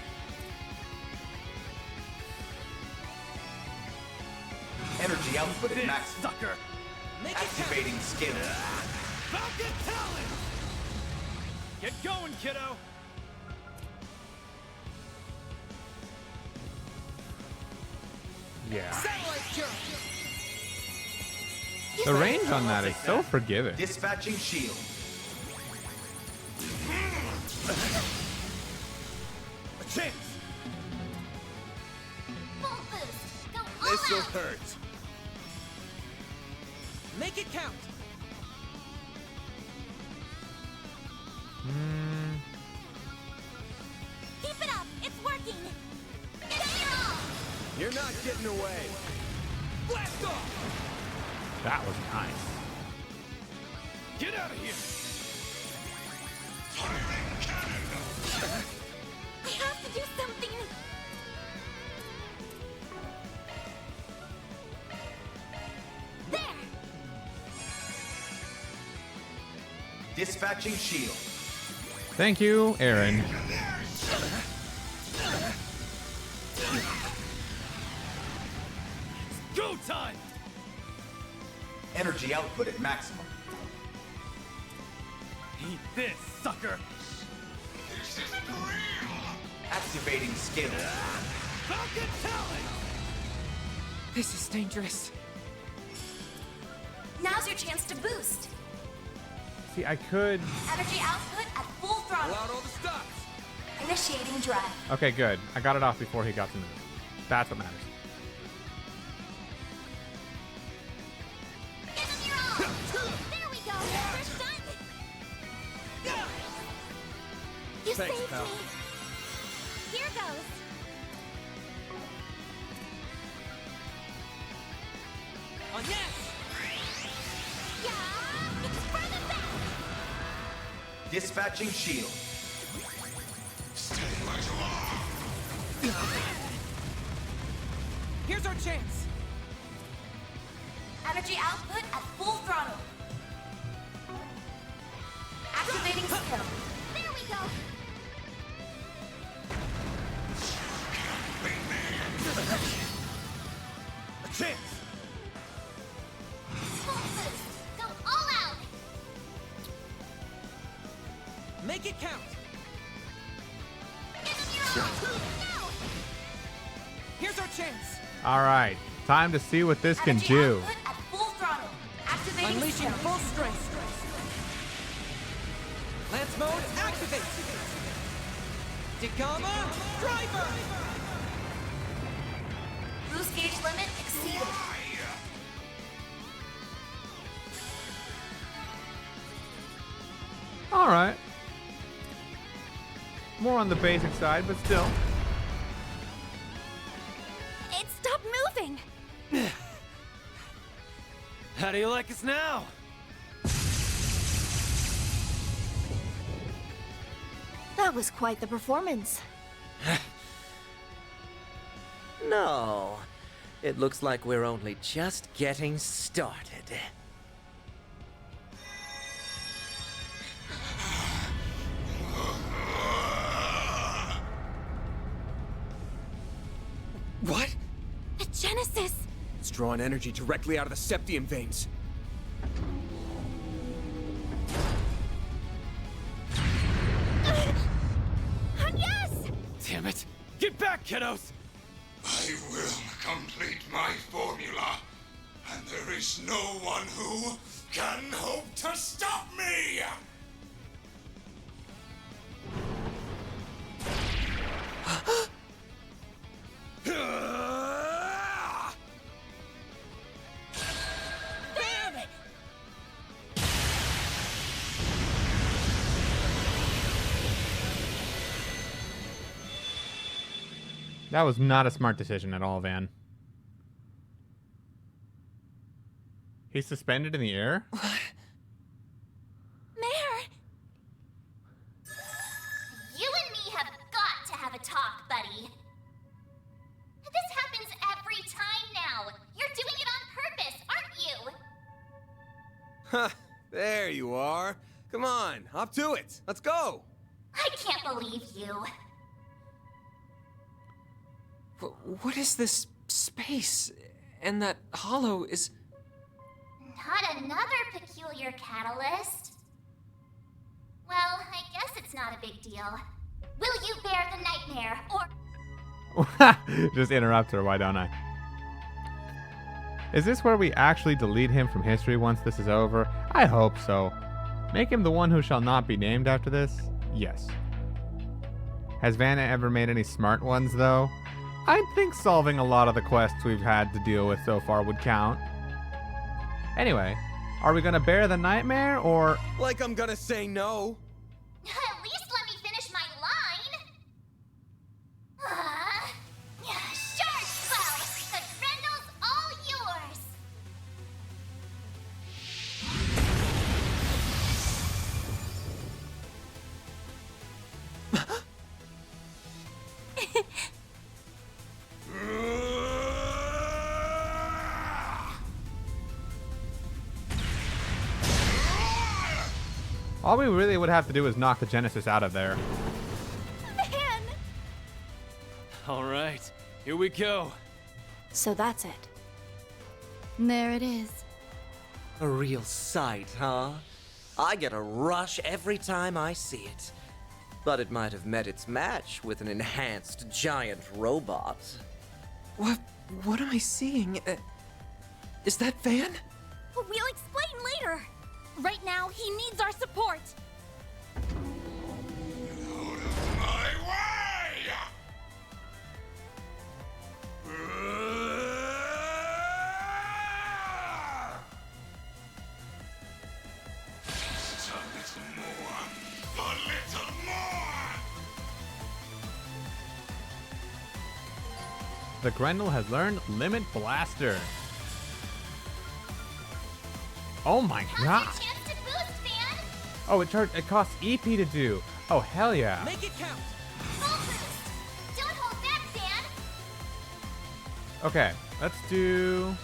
Energy output at This maximum. sucker! Make it count. Activating skill. Falcon Talon! Get going, kiddo! Yeah. Satellite jump. The range on that is so forgiving. Dispatching shield. A chance! Full boost. Go all This'll out. hurt. Make it count. Keep it up. It's working. Give it all. You're not getting away. Blast off! That was nice. Get out of here! Firing cannon. I have to do something. There. Dispatching shield. Thank you, Aaron. Go time! Energy output at maximum. Eat this, sucker! This is real! Activating skill. Falcon talent! This is dangerous. Now's your chance to boost. See, I could... Energy output at full throttle. Pull out all the stops. Initiating drive. Okay, good. I got it off before he got to move. That's what matters. There we go. First done. You Thanks, saved pal. me. Here goes. On yes! Yeah, it's for the best. Dispatching shield. Here's our chance! Energy output at full throttle. Activating skill. There we go. A chance! Full boost. Go all out. Make it count! Give them your all. Now. Here's our chance! All right. Time to see what this can Energy do. output at full throttle. Activating Unleashing skill. full strength! Lance mode, activate! Degama, driver! Boost gauge limit exceeded. All right. More on the basic side, but still. It stopped moving! How do you like us now? That was quite the performance. No. It looks like we're only just getting started. What? The Genesis! It's drawing energy directly out of the septium veins. Yes! Damn it! Get back, kiddos! I will complete my formula, and there is no one who can hope to stop me! That was not a smart decision at all, Van. He's suspended in the air? Mare! You and me have got to have a talk, buddy. This happens every time now. You're doing it on purpose, aren't you? Huh, there you are. Come on, hop to it. Let's go. I can't believe you. What is this space? And that hollow is... Not another peculiar catalyst. Well, I guess it's not a big deal. Will you bear the nightmare, or... Just interrupt her, why don't I? Is this where we actually delete him from history once this is over? I hope so. Make him the one who shall not be named after this? Yes. Has Vanna ever made any smart ones, though? I think solving a lot of the quests we've had to deal with so far would count. Anyway, are we gonna bear the nightmare, or... Like I'm gonna say no. At least let me finish my line! Sure, well, the Grendel's all yours! All we really would have to do is knock the Genesis out of there. Man! All right, here we go. So that's it. There it is. A real sight, huh? I get a rush every time I see it. But it might have met its match with an enhanced giant robot. What am I seeing? Is that Van? We'll explain later. Right now, he needs our support. The Grendel has learned Limit Blaster. Oh my god. Oh, it costs EP to do. Oh, hell yeah. Make it count. Don't hold back, Van. Okay, let's do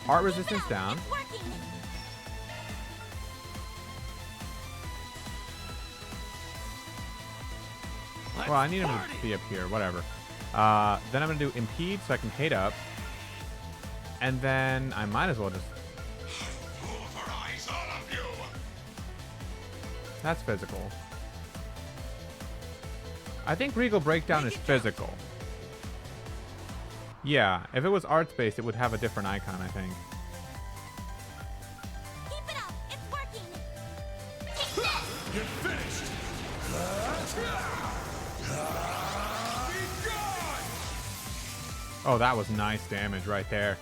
heart resistance down. Well, I need him to be up here, whatever. Then I'm gonna do impede so I can Kate up. And then I might as well just... That's physical. I think Regal Breakdown is physical. Yeah, if it was arts-based, it would have a different icon, I think. Keep it up. It's working. You're finished. Oh, that was nice damage right there.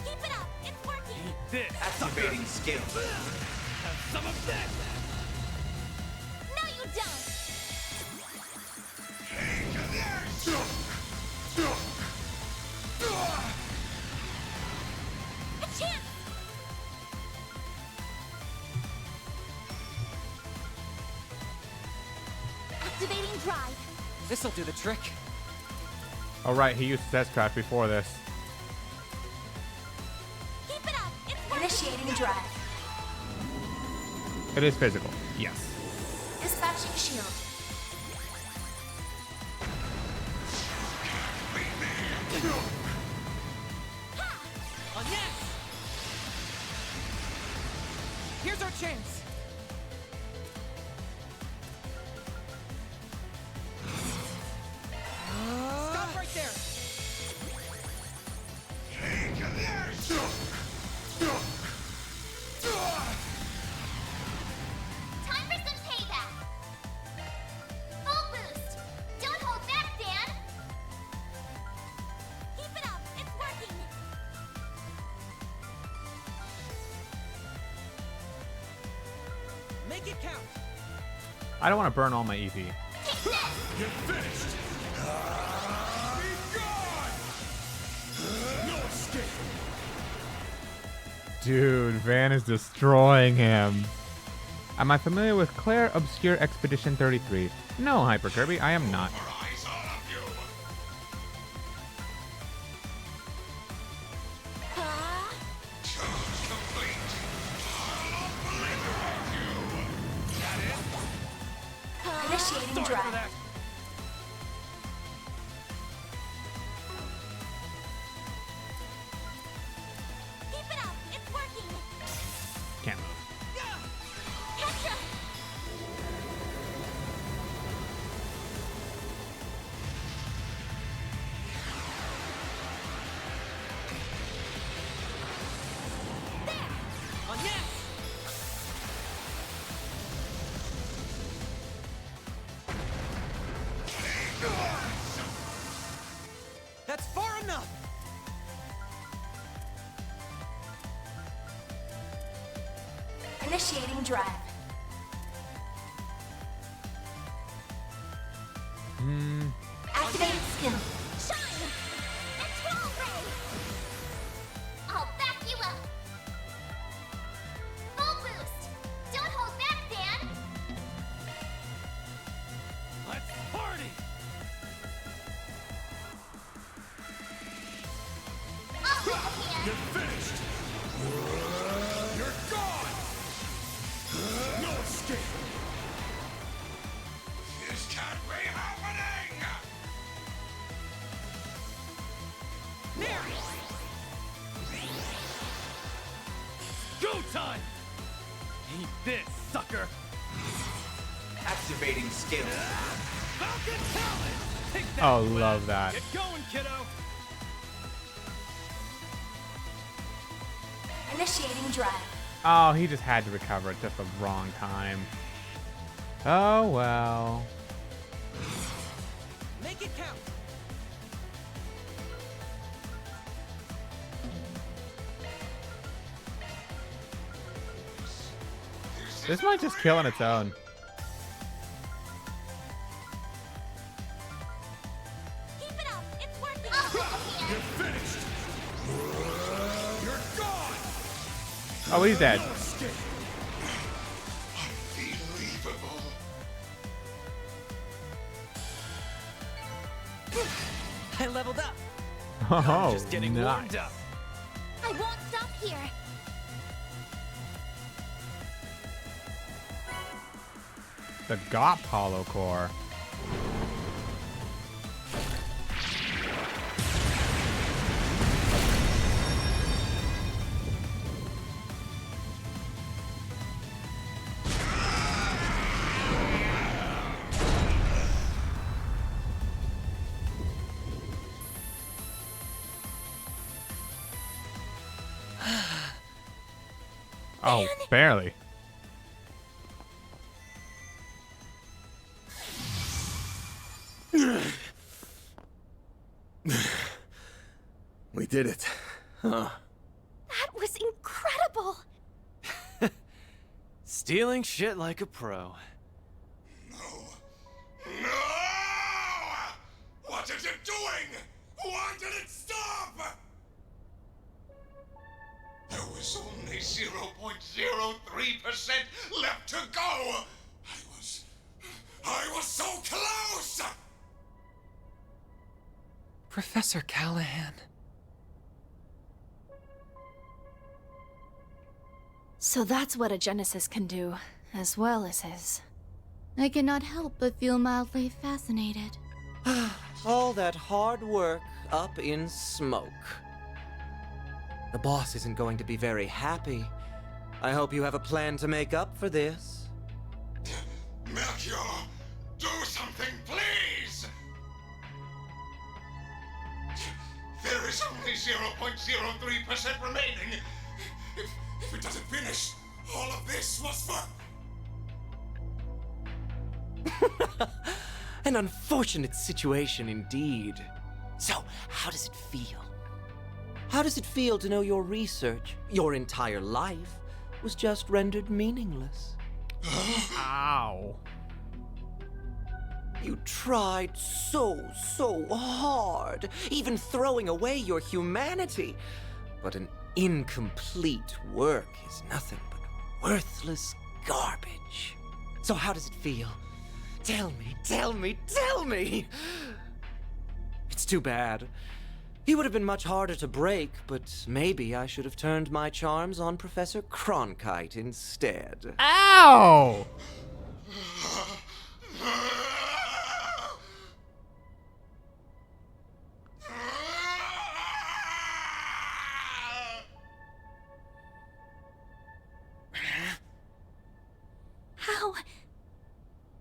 Keep it up. It's working. This Activating skill. have some of that. No, you don't. A chance. Activating drive. This'll do the trick. Oh, right, he used S-Craft before this. Keep it up. It's working. Initiating drive. It is physical, yes. Dispatching shield. On yes! Here's our chance. Stop right there. Time for some payback. Full boost. Don't hold back, Dan. Keep it up. It's working. Make it count. I don't want to burn all my EP. You're finished. Be gone. No escape. Dude, Van is destroying him. Am I familiar with Claire Obscure Expedition 33? No, Hyper Kirby, I am not. Initiating Sorry for drive. that. Keep it up. It's working. Can't move. Petra. On yes! That's far enough! Initiating drive. Activating skill. Shine. Control ray. I'll back you up. Full boost. Don't hold back, Dan. Let's party. I'll hold a hand. You're Eat this, sucker! Activating skills. Falcon talent! Take that, Oh, Flash. love that. Get going, kiddo! Initiating drive. Oh, he just had to recover at just the wrong time. Oh, well. Make it count. This might just kill on its own. Keep it up. It's working. You're finished! You're gone! Oh, he's dead. No escape! Unbelievable. I leveled up. Oh, Just getting nice. warmed up. I won't stop here. The GOP Hollow Core. Oh, barely. We did it. Huh. That was incredible. Stealing shit like a pro. No! What is it doing? Why did it stop? There was only 0.03% left to go. I was so close! Professor Callahan. So that's what a Genesis can do, as well as his. I cannot help but feel mildly fascinated. All that hard work up in smoke. The boss isn't going to be very happy. I hope you have a plan to make up for this. Melchior, do something, please! There is only 0.03% remaining. If it doesn't finish, all of this was for... An unfortunate situation indeed. So, how does it feel? How does it feel to know your research, your entire life, was just rendered meaningless? Ow. You tried so hard, even throwing away your humanity. But an incomplete work is nothing but worthless garbage. So how does it feel? Tell me, tell me, tell me! It's too bad. He would have been much harder to break, but maybe I should have turned my charms on Professor Cronkite instead. Ow!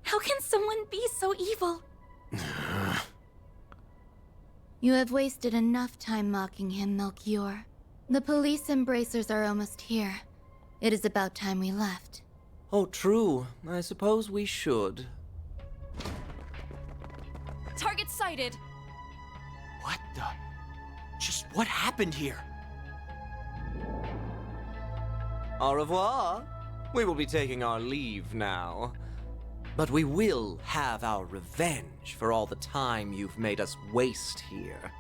How can someone be so evil? You have wasted enough time mocking him, Melchior. The police embracers are almost here. It is about time we left. Oh, true. I suppose we should. Target sighted. What the? Just what happened here? Au revoir. We will be taking our leave now. But we will have our revenge for all the time you've made us waste here.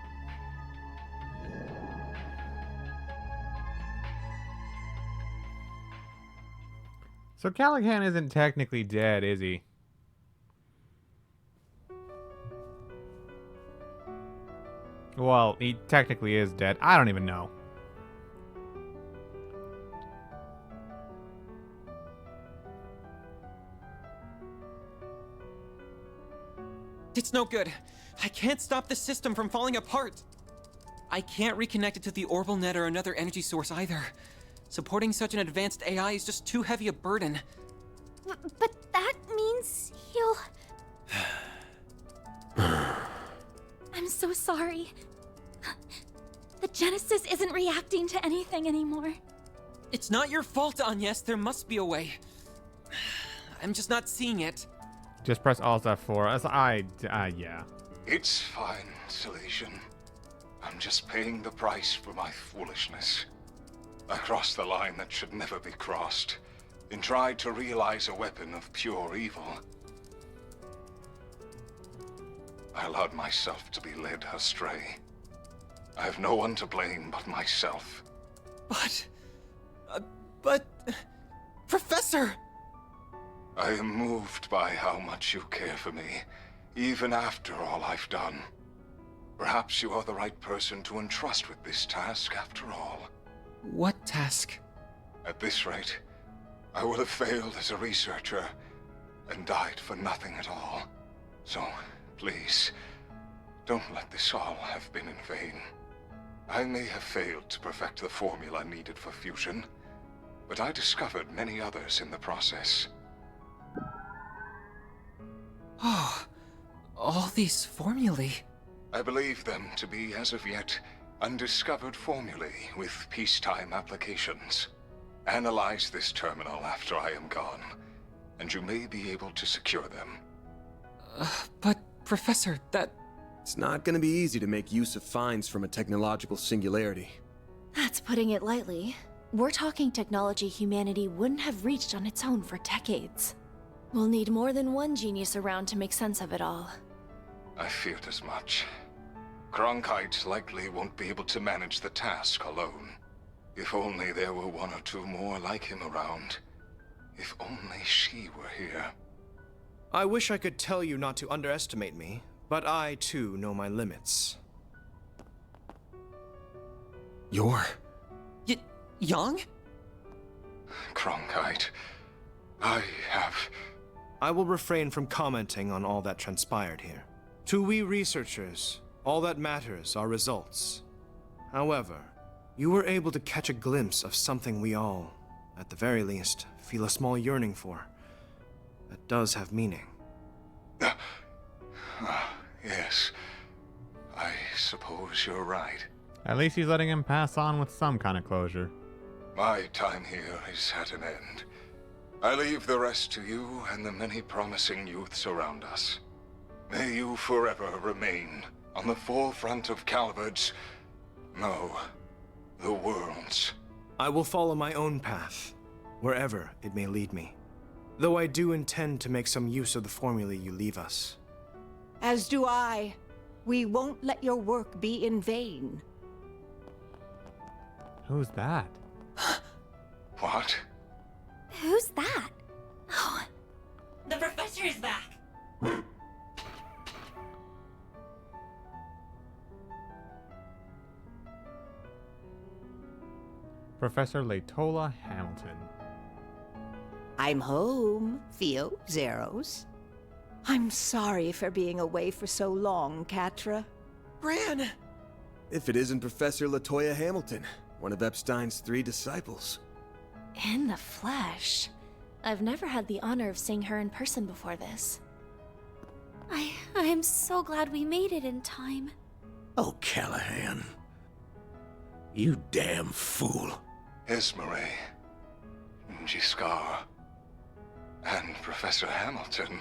So Callahan isn't technically dead, is he? Well, he technically is dead. I don't even know. It's no good. I can't stop the system from falling apart. I can't reconnect it to the orbital net or another energy source either. Supporting such an advanced AI is just too heavy a burden. But that means he'll... I'm so sorry. The Genesis isn't reacting to anything anymore. It's not your fault, Agnes. There must be a way. I'm just not seeing it. Just press Alt F4. Yeah. It's fine, Salesian. I'm just paying the price for my foolishness. I crossed the line that should never be crossed, and tried to realize a weapon of pure evil. I allowed myself to be led astray. I have no one to blame but myself. But... Professor! I am moved by how much you care for me, even after all I've done. Perhaps you are the right person to entrust with this task after all. What task? At this rate, I would have failed as a researcher and died for nothing at all. So, please, don't let this all have been in vain. I may have failed to perfect the formula needed for fusion, but I discovered many others in the process. Oh, all these formulae. I believe them to be, as of yet, undiscovered formulae with peacetime applications. Analyze this terminal after I am gone, and you may be able to secure them. But, Professor, that... It's not gonna be easy to make use of finds from a technological singularity. That's putting it lightly. We're talking technology humanity wouldn't have reached on its own for decades. We'll need more than one genius around to make sense of it all. I feared as much. Cronkite likely won't be able to manage the task alone. If only there were one or two more like him around. If only she were here. I wish I could tell you not to underestimate me, but I too know my limits. You're... Young? Cronkite, I will refrain from commenting on all that transpired here. To we researchers, all that matters are results. However, you were able to catch a glimpse of something we all, at the very least, feel a small yearning for. That does have meaning. Yes, I suppose you're right. At least he's letting him pass on with some kind of closure. My time here is at an end. I leave the rest to you and the many promising youths around us. May you forever remain on the forefront of Calvard's... no, the world's. I will follow my own path, wherever it may lead me. Though I do intend to make some use of the formulae you leave us. As do I. We won't let your work be in vain. Who's that? What? Who's that? Oh. The professor is back! Professor Latola Hamilton. I'm home, Theo Zeros. I'm sorry for being away for so long, Catra. Gran! If it isn't Professor Latoya Hamilton, one of Epstein's 3 disciples. In the flesh. I've never had the honor of seeing her in person before this. I am so glad we made it in time. Oh, Callahan. You damn fool. Esmeralda, Giscard, and Professor Hamilton.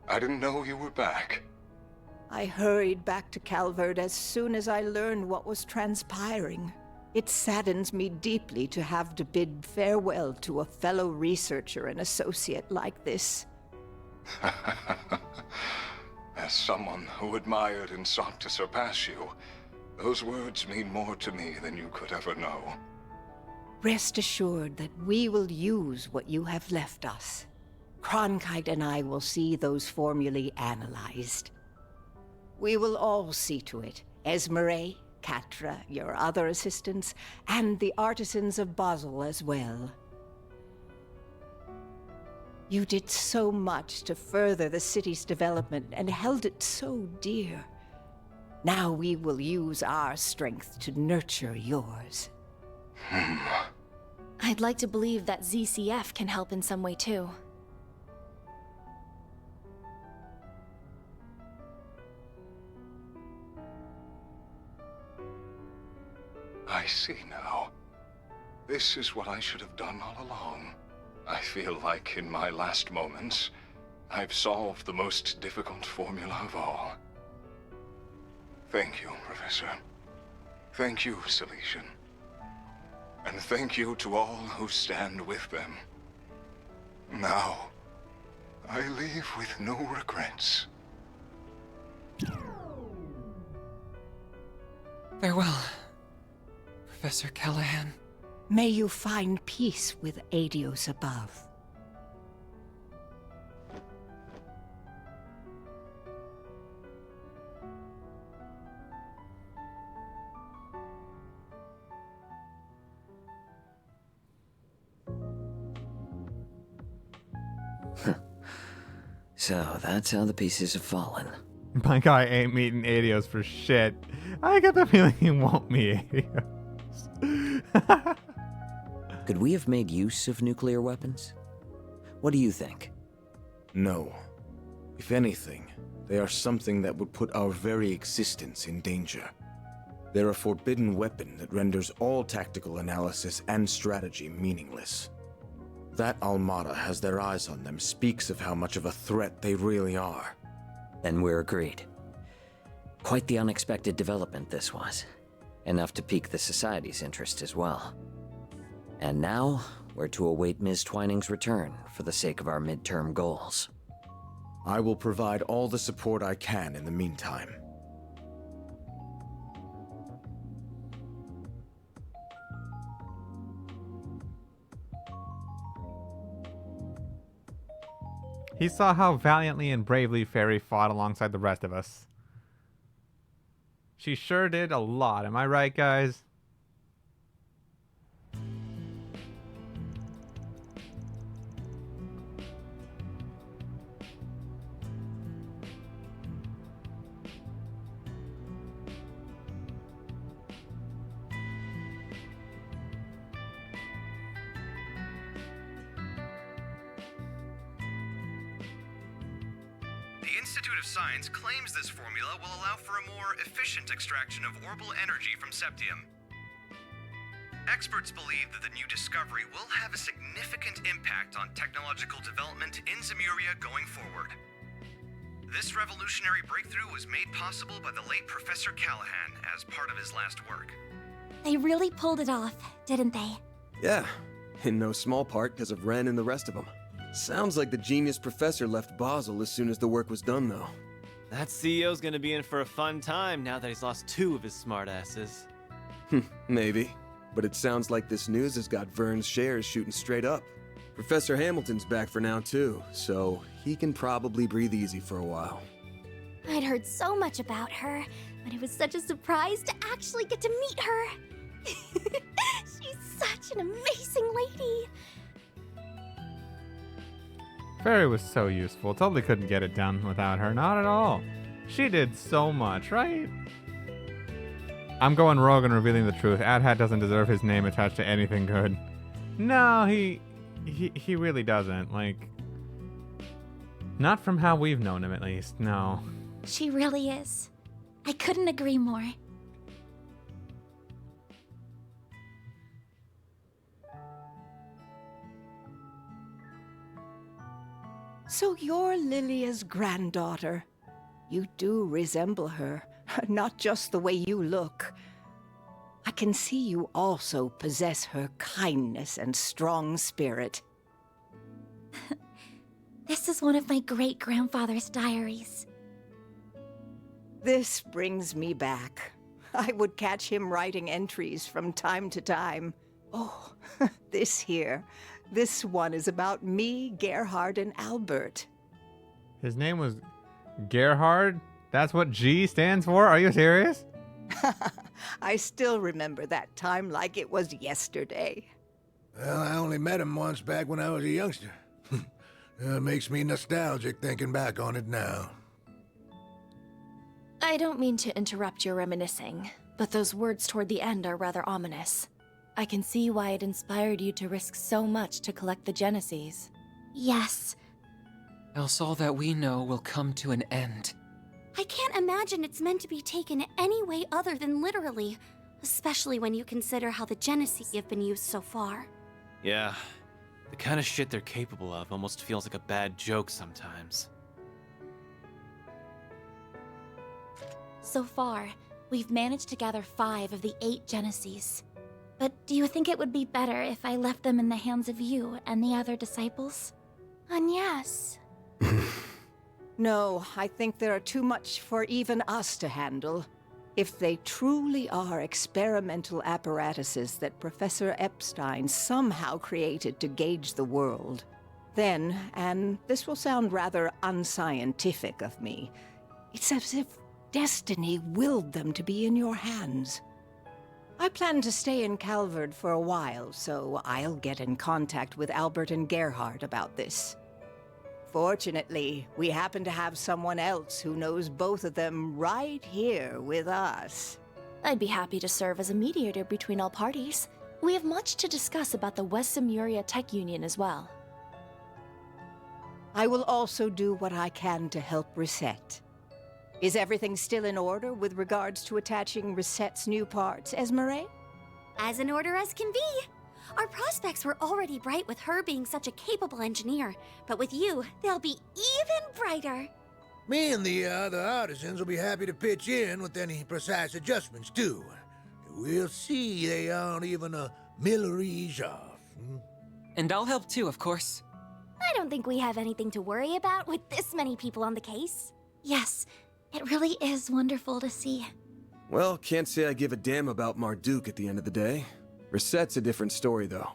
I didn't know you were back. I hurried back to Calvard as soon as I learned what was transpiring. It saddens me deeply to have to bid farewell to a fellow researcher and associate like this. As someone who admired and sought to surpass you, those words mean more to me than you could ever know. Rest assured that we will use what you have left us. Cronkite and I will see those formulae analyzed. We will all see to it, Esmeralda, Catra, your other assistants, and the artisans of Basel as well. You did so much to further the city's development and held it so dear. Now we will use our strength to nurture yours. I'd like to believe that ZCF can help in some way too. I see now. This is what I should have done all along. I feel like in my last moments, I've solved the most difficult formula of all. Thank you, Professor. Thank you, Silesian. And thank you to all who stand with them. Now, I leave with no regrets. Farewell, Professor Callahan. May you find peace with Adios above. So that's how the pieces have fallen. My guy ain't meeting Adios for shit. I get the feeling he won't meet Adios. Could we have made use of nuclear weapons? What do you think? No. If anything, they are something that would put our very existence in danger. They're a forbidden weapon that renders all tactical analysis and strategy meaningless. That Armada has their eyes on them speaks of how much of a threat they really are. Then we're agreed. Quite the unexpected development this was. Enough to pique the Society's interest as well. And now, we're to await Ms. Twining's return for the sake of our midterm goals. I will provide all the support I can in the meantime. He saw how valiantly and bravely Fairy fought alongside the rest of us. She sure did a lot, am I right, guys? The Institute of Science claims this formula will allow for a more efficient extraction of orbital energy from Septium. Experts believe that the new discovery will have a significant impact on technological development in Zemuria going forward. This revolutionary breakthrough was made possible by the late Professor Callahan as part of his last work. They really pulled it off, didn't they? Yeah, in no small part because of Ren and the rest of them. Sounds like the genius professor left Basel as soon as the work was done, though. That CEO's gonna be in for a fun time now that he's lost 2 of his smartasses. Maybe. But it sounds like this news has got Vern's shares shooting straight up. Professor Hamilton's back for now, too, so he can probably breathe easy for a while. I'd heard so much about her, but it was such a surprise to actually get to meet her. She's such an amazing lady. Fairy was so useful. Totally couldn't get it done without her. Not at all. She did so much, right? I'm going rogue and revealing the truth. AdHat doesn't deserve his name attached to anything good. No, he really doesn't. Like, not from how we've known him, at least. No. She really is. I couldn't agree more. So you're Lilia's granddaughter. You do resemble her, not just the way you look. I can see you also possess her kindness and strong spirit. This is one of my great-grandfather's diaries. This brings me back. I would catch him writing entries from time to time. Oh, this here. This one is about me, Gerhard, and Albert. His name was Gerhard? That's what G stands for? Are you serious? I still remember that time like it was yesterday. Well, I only met him once back when I was a youngster. It makes me nostalgic thinking back on it now. I don't mean to interrupt your reminiscing, but those words toward the end are rather ominous. I can see why it inspired you to risk so much to collect the Genesees. Yes. Else all that we know will come to an end. I can't imagine it's meant to be taken any way other than literally, especially when you consider how the Genesee have been used so far. Yeah, the kind of shit they're capable of almost feels like a bad joke sometimes. So far, we've managed to gather 5 of the 8 Genesees. But do you think it would be better if I left them in the hands of you and the other disciples? Yes. No, I think there are too much for even us to handle. If they truly are experimental apparatuses that Professor Epstein somehow created to gauge the world, then, and this will sound rather unscientific of me, it's as if destiny willed them to be in your hands. I plan to stay in Calvard for a while, so I'll get in contact with Albert and Gerhard about this. Fortunately, we happen to have someone else who knows both of them right here with us. I'd be happy to serve as a mediator between all parties. We have much to discuss about the West Simuria Tech Union as well. I will also do what I can to help Reset. Is everything still in order with regards to attaching Reset's new parts, Esmeralda? As in order as can be. Our prospects were already bright with her being such a capable engineer, but with you, they'll be even brighter. Me and the other artisans will be happy to pitch in with any precise adjustments, too. We'll see they aren't even a millerage off. And I'll help too, of course. I don't think we have anything to worry about with this many people on the case. Yes, it really is wonderful to see. Well, can't say I give a damn about Marduk at the end of the day. Reset's a different story, though.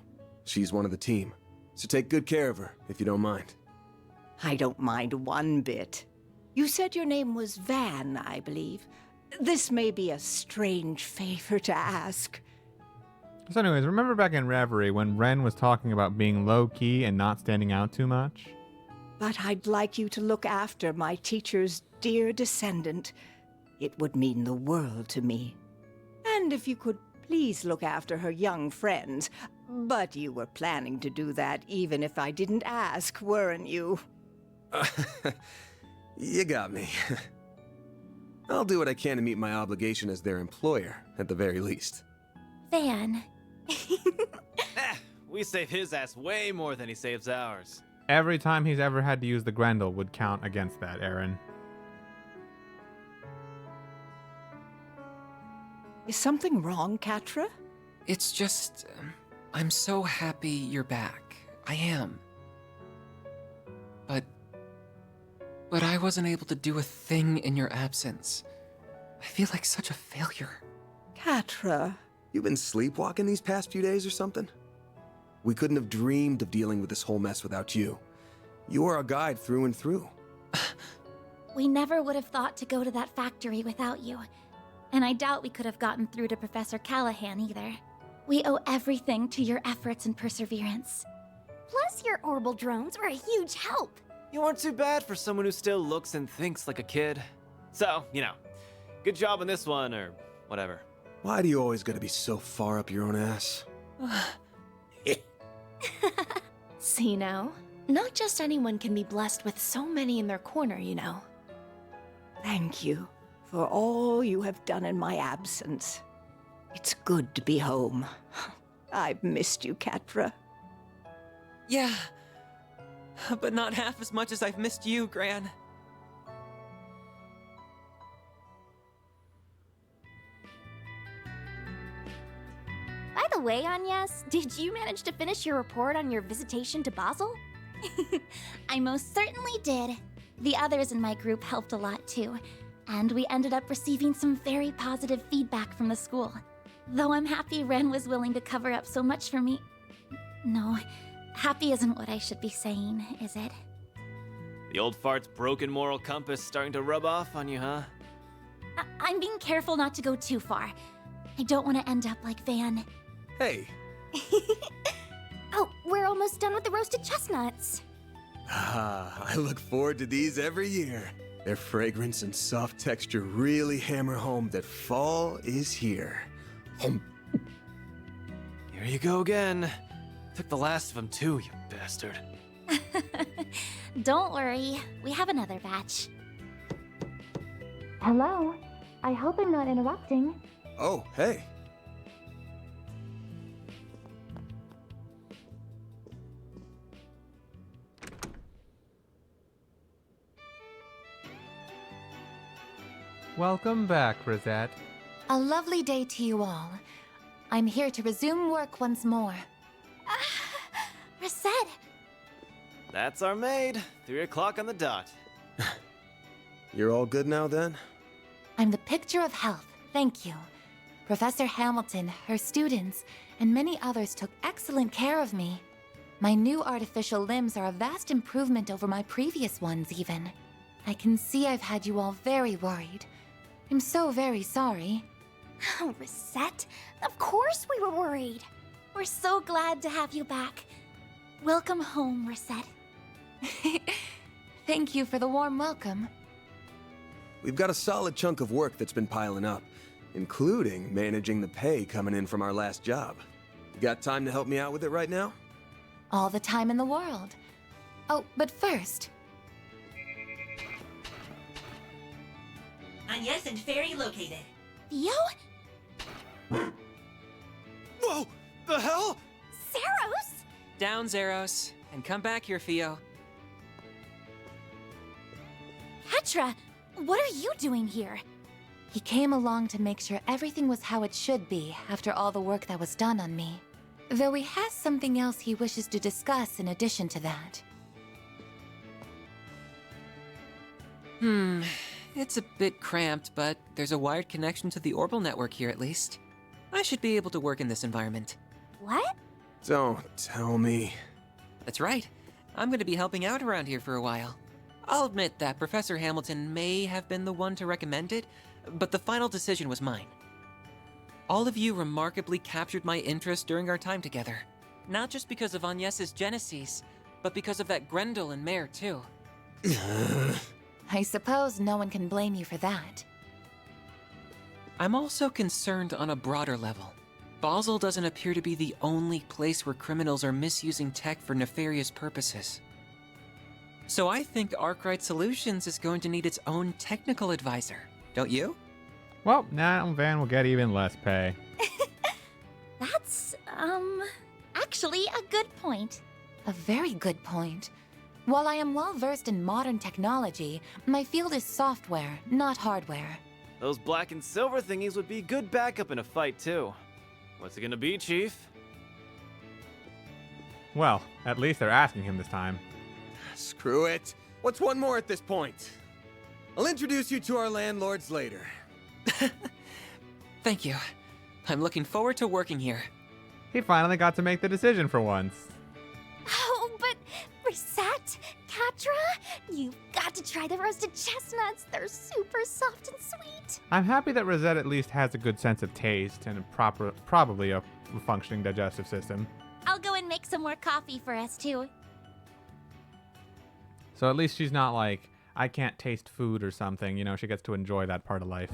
She's one of the team. So take good care of her, if you don't mind. I don't mind one bit. You said your name was Van, I believe. This may be a strange favor to ask. So anyways, remember back in Reverie when Ren was talking about being low-key and not standing out too much? But I'd like you to look after my teacher's dear descendant. It would mean the world to me. And if you could please look after her young friends. But you were planning to do that even if I didn't ask, weren't you? You got me. I'll do what I can to meet my obligation as their employer, at the very least. Van. We save his ass way more than he saves ours. Every time he's ever had to use the Grendel would count against that, Aaron. Is something wrong, Catra? It's just... I'm so happy you're back. I am. But I wasn't able to do a thing in your absence. I feel like such a failure. Catra. You been sleepwalking these past few days or something? We couldn't have dreamed of dealing with this whole mess without you. You are our guide through and through. We never would have thought to go to that factory without you. And I doubt we could have gotten through to Professor Callahan either. We owe everything to your efforts and perseverance. Plus, your orbital drones were a huge help. You weren't too bad for someone who still looks and thinks like a kid. So, good job on this one, or whatever. Why do you always gotta be so far up your own ass? See now? Not just anyone can be blessed with so many in their corner, you know. Thank you for all you have done in my absence. It's good to be home. I've missed you, Catra. Yeah, but not half as much as I've missed you, Gran. By the way, Agnes, did you manage to finish your report on your visitation to Basel? I most certainly did. The others in my group helped a lot too, and we ended up receiving some very positive feedback from the school. Though I'm happy Ren was willing to cover up so much for me. No, happy isn't what I should be saying, is it? The old fart's broken moral compass starting to rub off on you, huh? I'm being careful not to go too far. I don't want to end up like Van. Hey. Oh, we're almost done with the roasted chestnuts. I look forward to these every year. Their fragrance and soft texture really hammer home that fall is here. You're Here you go again. Took the last of them too, you bastard. Don't worry, we have another batch. Hello. I hope I'm not interrupting. Oh, hey. Welcome back, Rosette. A lovely day to you all. I'm here to resume work once more. Rosette! That's our maid. 3 o'clock on the dot. You're all good now then? I'm the picture of health, thank you. Professor Hamilton, her students, and many others took excellent care of me. My new artificial limbs are a vast improvement over my previous ones, even. I can see I've had you all very worried. I'm so very sorry. Oh, Rosette, of course we were worried. We're so glad to have you back. Welcome home, Rosette. Thank you for the warm welcome. We've got a solid chunk of work that's been piling up, including managing the pay coming in from our last job. You got time to help me out with it right now? All the time in the world. Oh, but first... Agnes and Fairy located. Theo? Whoa! The hell? Zeros? Down, Zeros. And come back here, Theo. Petra, what are you doing here? He came along to make sure everything was how it should be after all the work that was done on me. Though he has something else he wishes to discuss in addition to that. It's a bit cramped, but there's a wired connection to the orbital network here at least. I should be able to work in this environment. What? Don't tell me. That's right. I'm going to be helping out around here for a while. I'll admit that Professor Hamilton may have been the one to recommend it, but the final decision was mine. All of you remarkably captured my interest during our time together. Not just because of Agnes's Genesis, but because of that Grendel and Mare, too. I suppose no one can blame you for that. I'm also concerned on a broader level. Basel doesn't appear to be the only place where criminals are misusing tech for nefarious purposes. So I think Arkwright Solutions is going to need its own technical advisor, don't you? Well, now Van will get even less pay. That's, actually a good point. A very good point. While I am well versed in modern technology, my field is software, not hardware. Those black and silver thingies would be good backup in a fight, too. What's it gonna be, Chief? Well, at least they're asking him this time. Screw it. What's one more at this point? I'll introduce you to our landlords later. Thank you. I'm looking forward to working here. He finally got to make the decision for once. Oh, but Rosette, Catra, you've got to try the roasted chestnuts. They're super soft and sweet. I'm happy that Rosette at least has a good sense of taste and probably a functioning digestive system. I'll go and make some more coffee for us, too. So at least she's not like, I can't taste food or something. You know, she gets to enjoy that part of life.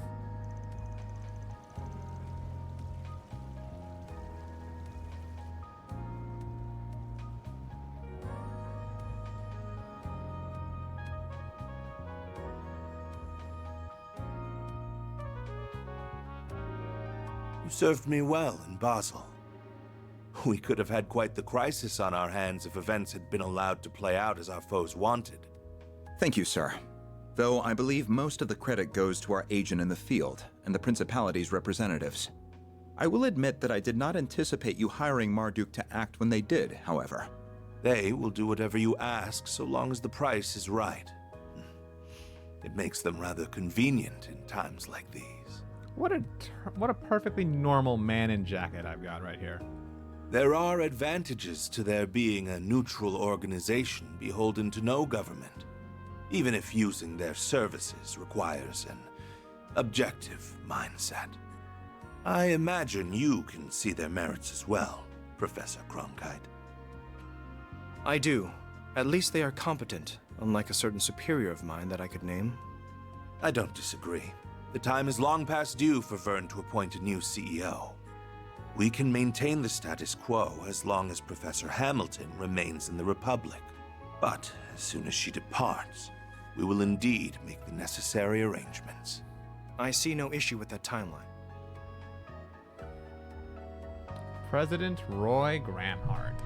You served me well in Basel. We could have had quite the crisis on our hands if events had been allowed to play out as our foes wanted. Thank you, sir. Though I believe most of the credit goes to our agent in the field and the Principality's representatives. I will admit that I did not anticipate you hiring Marduk to act when they did, however. They will do whatever you ask so long as the price is right. It makes them rather convenient in times like these. What a perfectly normal man in jacket I've got right here. There are advantages to their being a neutral organization beholden to no government, even if using their services requires an objective mindset. I imagine you can see their merits as well, Professor Cronkite. I do. At least they are competent, unlike a certain superior of mine that I could name. I don't disagree. The time is long past due for Vern to appoint a new CEO. We can maintain the status quo as long as Professor Hamilton remains in the Republic. But as soon as she departs, we will indeed make the necessary arrangements. I see no issue with that timeline. President Roy Gramhart.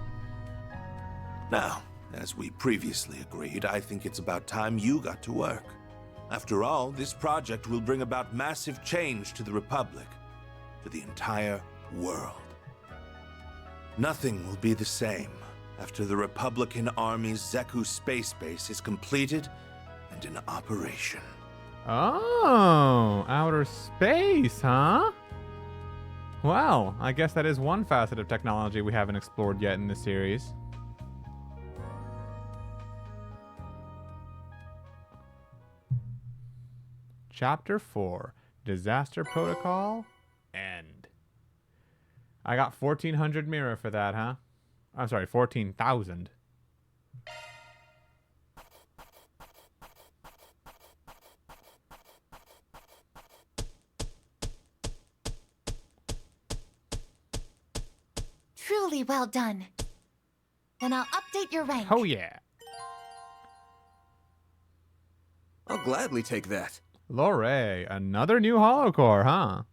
Now, as we previously agreed, I think it's about time you got to work. After all, this project will bring about massive change to the Republic, to the entire world. Nothing will be the same after the Republican Army's Zeku space base is completed and in operation. Oh, outer space, huh? Well, I guess that is one facet of technology we haven't explored yet in this series. Chapter 4, Disaster Protocol, End. I got 1400 mirror for that, huh? I'm sorry, 14,000. Truly well done. Then I'll update your rank. Oh yeah. I'll gladly take that. Lore, another new holocore, huh?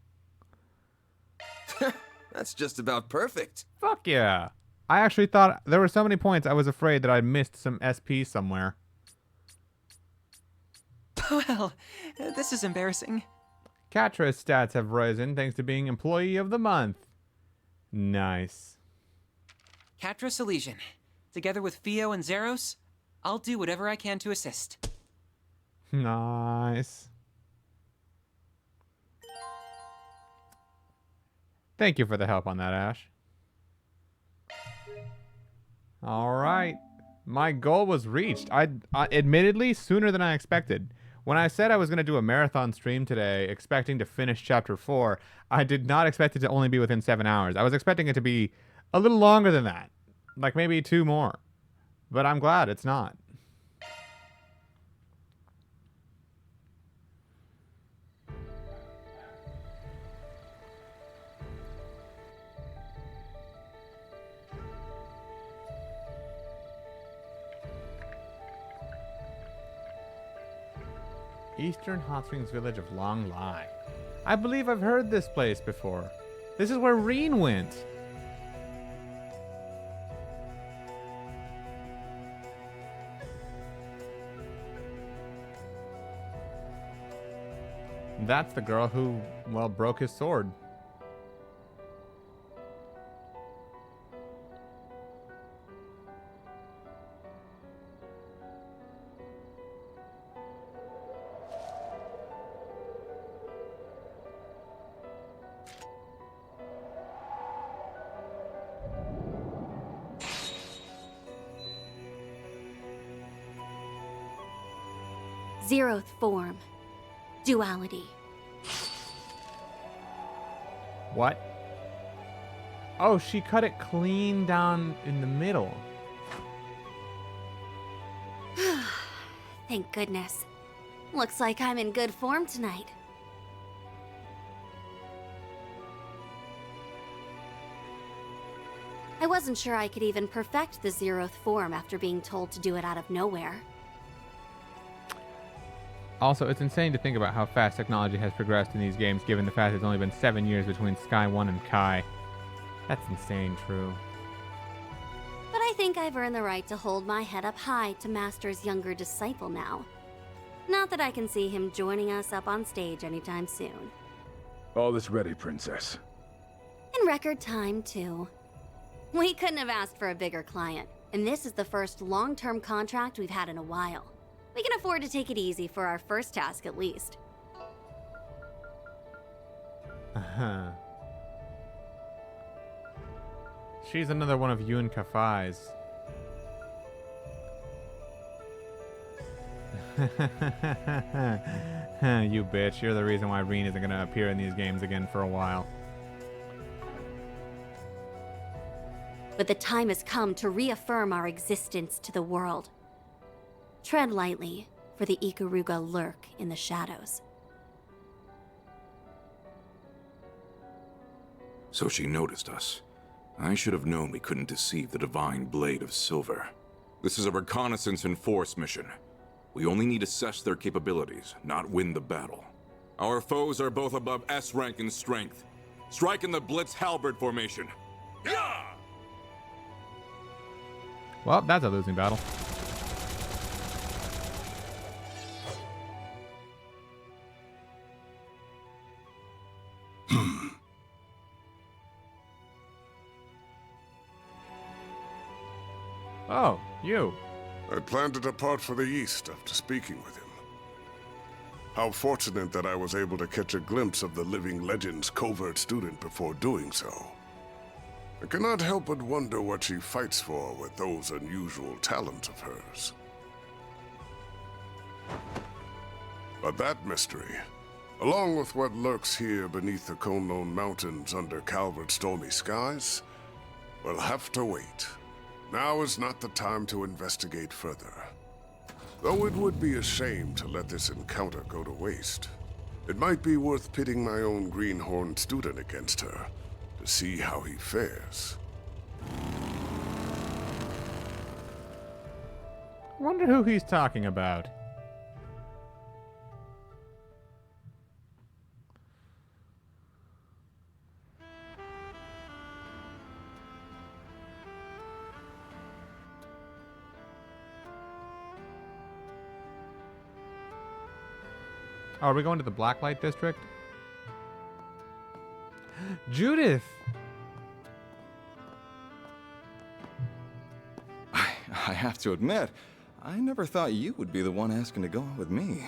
That's just about perfect. Fuck yeah. I actually thought there were so many points I was afraid that I'd missed some SP somewhere. Well, this is embarrassing. Katra's stats have risen thanks to being Employee of the Month. Nice. Catra Elysian. Together with Fio and Zeros, I'll do whatever I can to assist. Nice. Thank you for the help on that, Ash. All right. My goal was reached. I admittedly sooner than I expected. When I said I was going to do a marathon stream today, expecting to finish Chapter 4, I did not expect it to only be within 7 hours. I was expecting it to be a little longer than that. Like maybe 2 more. But I'm glad it's not. Eastern Hot Springs village of Long Lai. I believe I've heard this place before. This is where Reen went. That's the girl who, well, broke his sword. Zeroth form. Duality. What? Oh, she cut it clean down in the middle. Thank goodness. Looks like I'm in good form tonight. I wasn't sure I could even perfect the Zeroth form after being told to do it out of nowhere. Also, it's insane to think about how fast technology has progressed in these games, given the fact it's only been 7 years between Sky 1 and Kai. That's insane true. But I think I've earned the right to hold my head up high to Master's younger disciple now. Not that I can see him joining us up on stage anytime soon. All is ready, Princess. In record time, too. We couldn't have asked for a bigger client, and this is the first long-term contract we've had in a while. We can afford to take it easy for our first task, at least. Uh-huh. She's another one of Yun Kafai's. You bitch, you're the reason why Reen isn't gonna appear in these games again for a while. But the time has come to reaffirm our existence to the world. Tread lightly, for the Ikaruga lurk in the shadows. So she noticed us. I should have known we couldn't deceive the Divine Blade of Silver. This is a reconnaissance and force mission. We only need to assess their capabilities, not win the battle. Our foes are both above S rank in strength. Strike in the Blitz Halberd formation. Yeah! Well, that's a losing battle. Oh, you. I planned to depart for the east after speaking with him. How fortunate that I was able to catch a glimpse of the living legend's covert student before doing so. I cannot help but wonder what she fights for with those unusual talents of hers. But that mystery, along with what lurks here beneath the Conlone Mountains under Calvert's stormy skies, will have to wait. Now is not the time to investigate further. Though it would be a shame to let this encounter go to waste, it might be worth pitting my own greenhorn student against her to see how he fares. Wonder who he's talking about. Oh, are we going to the Blacklight District? Judith! I have to admit, I never thought you would be the one asking to go out with me.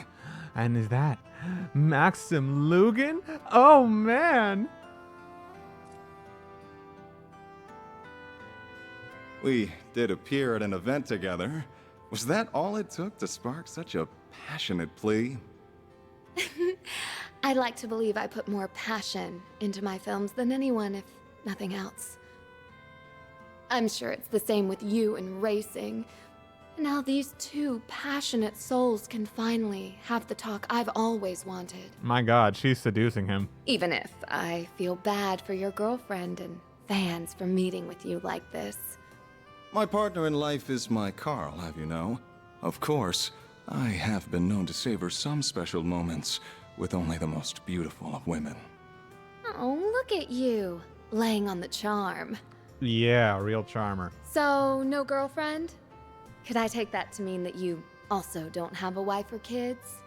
And is that Maxim Lugan? Oh, man! We did appear at an event together. Was that all it took to spark such a passionate plea? I'd like to believe I put more passion into my films than anyone, if nothing else. I'm sure it's the same with you and racing. Now these two passionate souls can finally have the talk I've always wanted. My god, she's seducing him. Even if I feel bad for your girlfriend and fans for meeting with you like this. My partner in life is my Carl, have you know? Of course, I have been known to savor some special moments with only the most beautiful of women. Oh, look at you, laying on the charm. Yeah, real charmer. So, no girlfriend? Could I take that to mean that you also don't have a wife or kids?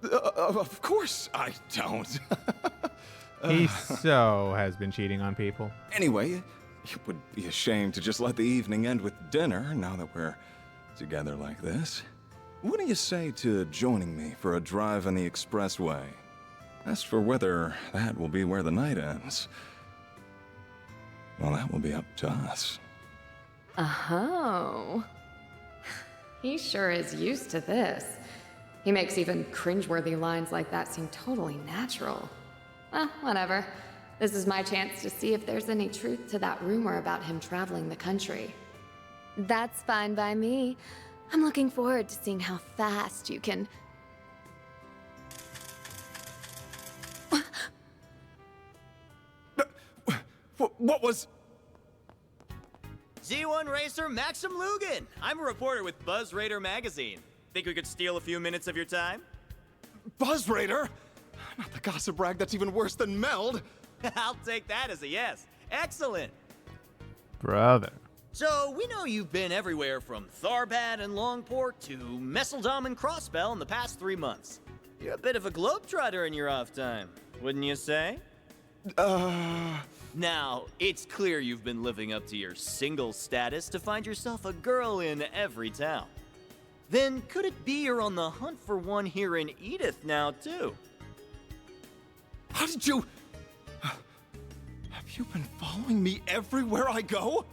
Of course I don't. He so has been cheating on people. Anyway, it would be a shame to just let the evening end with dinner now that we're together like this. What do you say to joining me for a drive on the expressway? As for whether that will be where the night ends, well, that will be up to us. Oh. He sure is used to this. He makes even cringeworthy lines like that seem totally natural. Well, whatever. This is my chance to see if there's any truth to that rumor about him traveling the country. That's fine by me. I'm looking forward to seeing how fast you can... What was... Z1 Racer Maxim Lugan! I'm a reporter with Buzz Raider magazine. Think we could steal a few minutes of your time? Buzz Raider? Not the gossip rag that's even worse than Meld. I'll take that as a yes. Excellent! Brother. So, we know you've been everywhere from Tharbad and Longport to Messeldom and Crossbell in the past 3 months. You're a bit of a globetrotter in your off time, wouldn't you say? Now, it's clear you've been living up to your single status to find yourself a girl in every town. Then, could it be you're on the hunt for one here in Edith now, too? How did you... Have you been following me everywhere I go?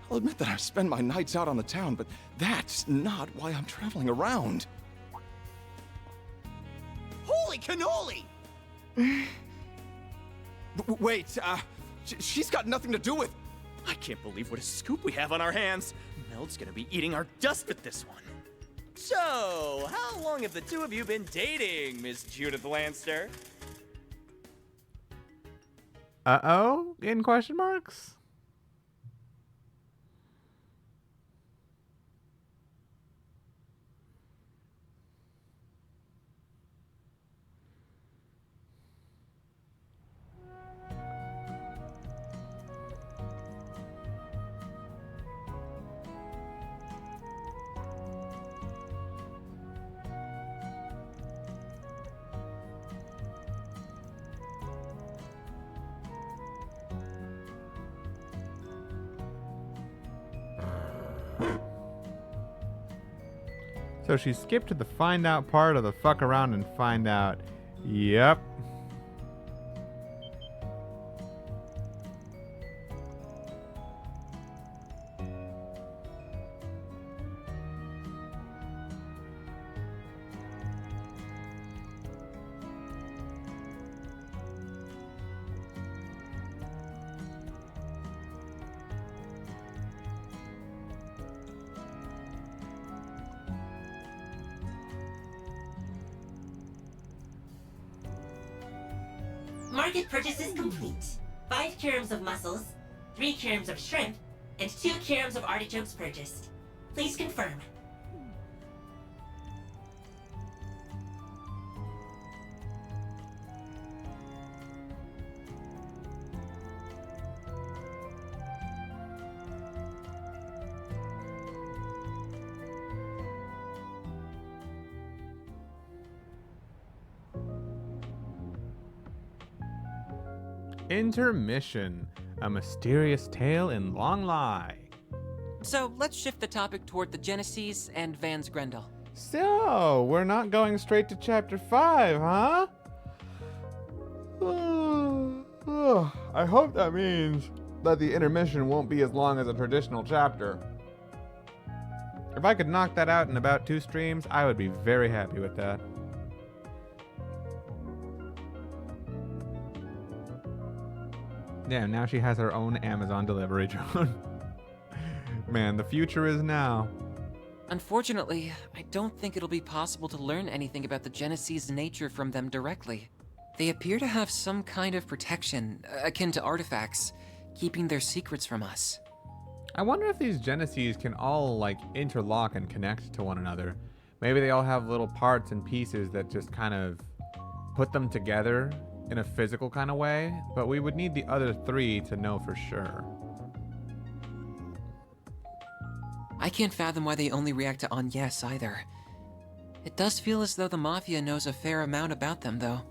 I'll admit that I spend my nights out on the town, but that's not why I'm traveling around. Holy cannoli! Wait, she's got nothing to do with... I can't believe what a scoop we have on our hands. Meld's gonna be eating our dust with this one. So, how long have the two of you been dating, Miss Judith Lanster? Uh-oh? In question marks? So she skipped to the find out part of the fuck around and find out. Yep. Market purchases complete. 5 kilograms of mussels, 3 kilograms of shrimp, and 2 kilograms of artichokes purchased. Please confirm. Intermission. A mysterious tale in long lie. So let's shift the topic toward the Genesees and Vans Grendel. So, we're not going straight to chapter 5, huh? I hope that means that the intermission won't be as long as a traditional chapter. If I could knock that out in about 2 streams, I would be very happy with that. Yeah, now she has her own Amazon delivery drone. Man, the future is now. Unfortunately, I don't think it'll be possible to learn anything about the Genesees' nature from them directly. They appear to have some kind of protection, akin to artifacts, keeping their secrets from us. I wonder if these Genesees can all, like, interlock and connect to one another. Maybe they all have little parts and pieces that just kind of put them together in a physical kind of way, but we would need the other 3 to know for sure. I can't fathom why they only react to on yes either. It does feel as though the Mafia knows a fair amount about them, though.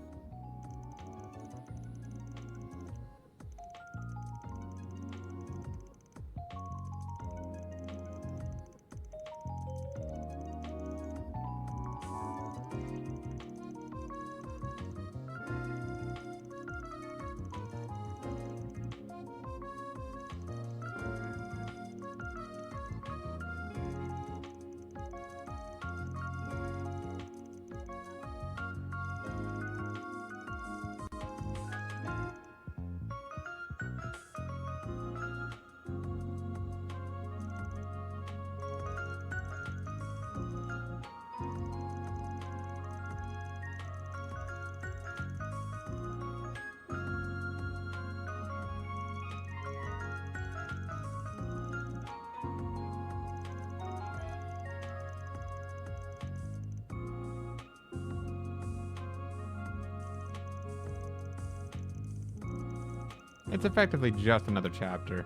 It's effectively just another chapter.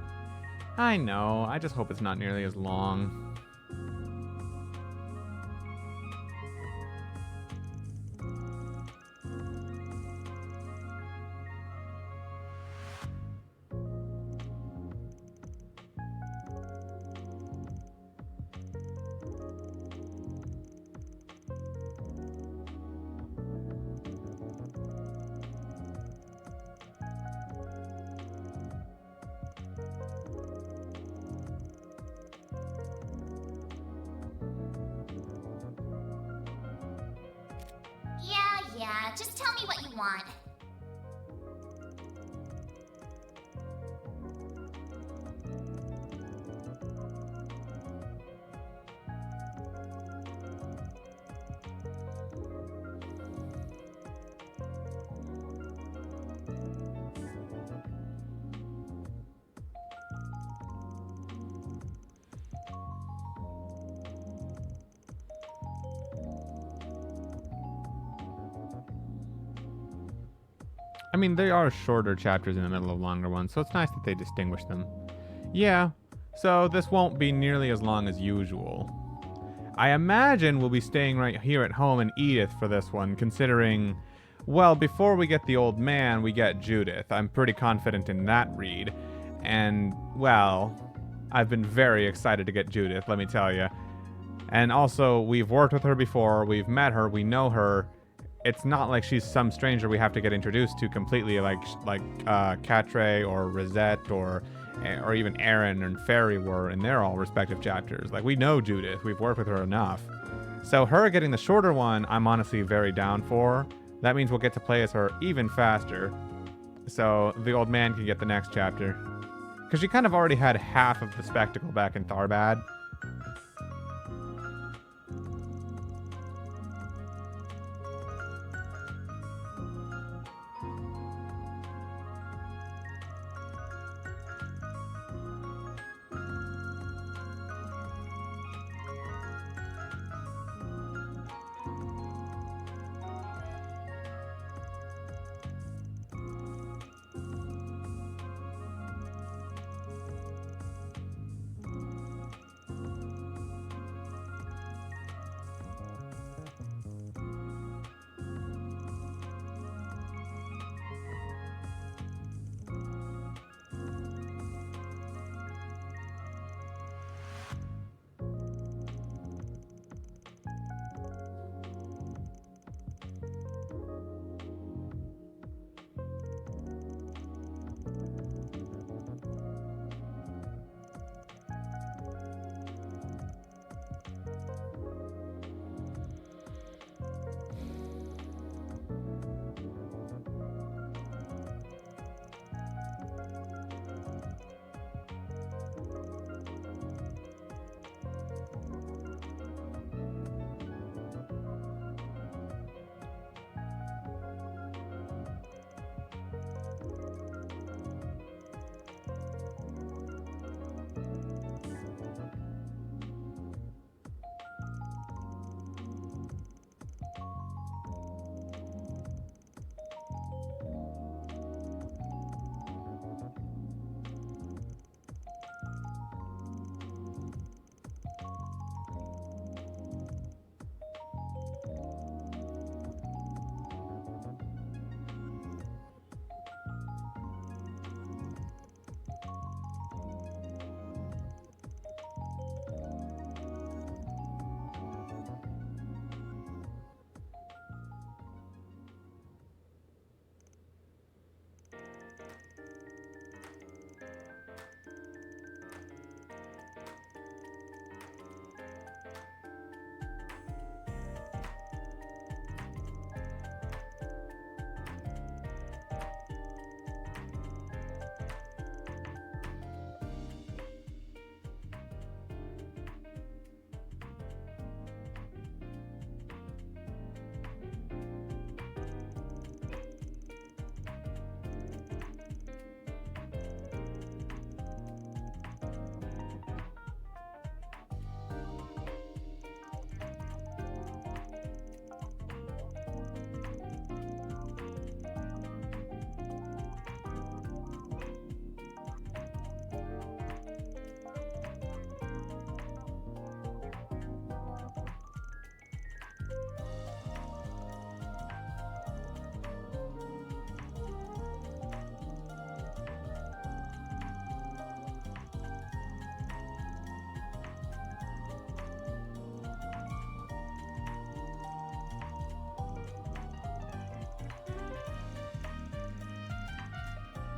I know, I just hope it's not nearly as long. Yeah, just tell me what you want. I mean, they are shorter chapters in the middle of longer ones, so it's nice that they distinguish them. Yeah, so this won't be nearly as long as usual. I imagine we'll be staying right here at home in Edith for this one, considering, well, before we get the old man, we get Judith. I'm pretty confident in that read. And, well, I've been very excited to get Judith, let me tell you. And also, we've worked with her before, we've met her, we know her. It's not like she's some stranger we have to get introduced to completely, like Catre or Rosette or even Aaron and Fairy were in their all respective chapters. Like, we know Judith, we've worked with her enough. So her getting the shorter one, I'm honestly very down for. That means we'll get to play as her even faster. So the old man can get the next chapter. Because she kind of already had half of the spectacle back in Tharbad.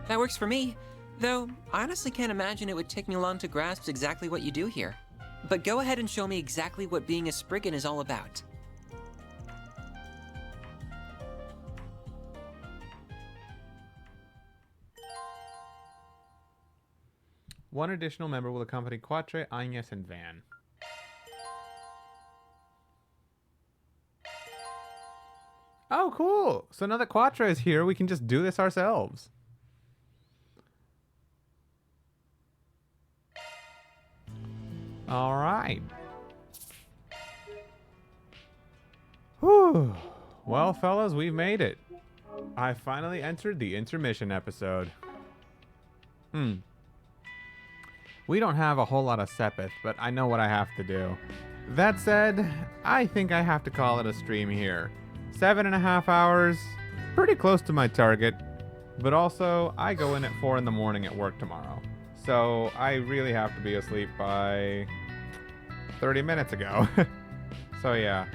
That works for me. Though, I honestly can't imagine it would take me long to grasp exactly what you do here. But go ahead and show me exactly what being a Spriggan is all about. One additional member will accompany Quatre, Agnes, and Van. Oh, cool! So now that Quatre is here, we can just do this ourselves. All right. Whew. Well, fellas, we've made it. I finally entered the intermission episode. We don't have a whole lot of Sepith, but I know what I have to do. That said, I think I have to call it a stream here. 7.5 hours, pretty close to my target, but also I go in at 4 in the morning at work tomorrow. So I really have to be asleep by 30 minutes ago. So yeah,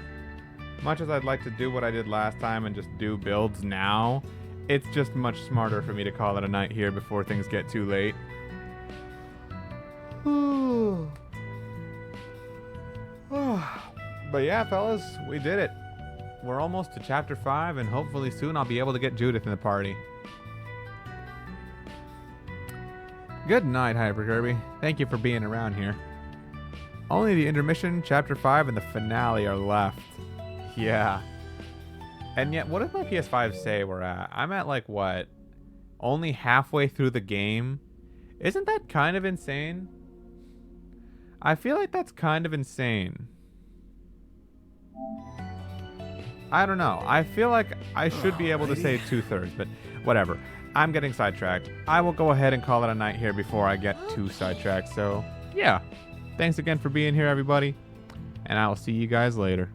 much as I'd like to do what I did last time and just do builds now, it's just much smarter for me to call it a night here before things get too late. But yeah, fellas, we did it. We're almost to chapter 5, and hopefully soon I'll be able to get Judith in the party. Good night, Hyper Kirby. Thank you for being around here. Only the intermission, chapter 5, and the finale are left. Yeah. And yet, what does my PS5 say we're at? I'm at, like, what? Only halfway through the game? Isn't that kind of insane? I feel like that's kind of insane. I don't know. I feel like I should be able to say 2/3, but whatever. I'm getting sidetracked. I will go ahead and call it a night here before I get too sidetracked. So, yeah. Thanks again for being here, everybody. And I will see you guys later.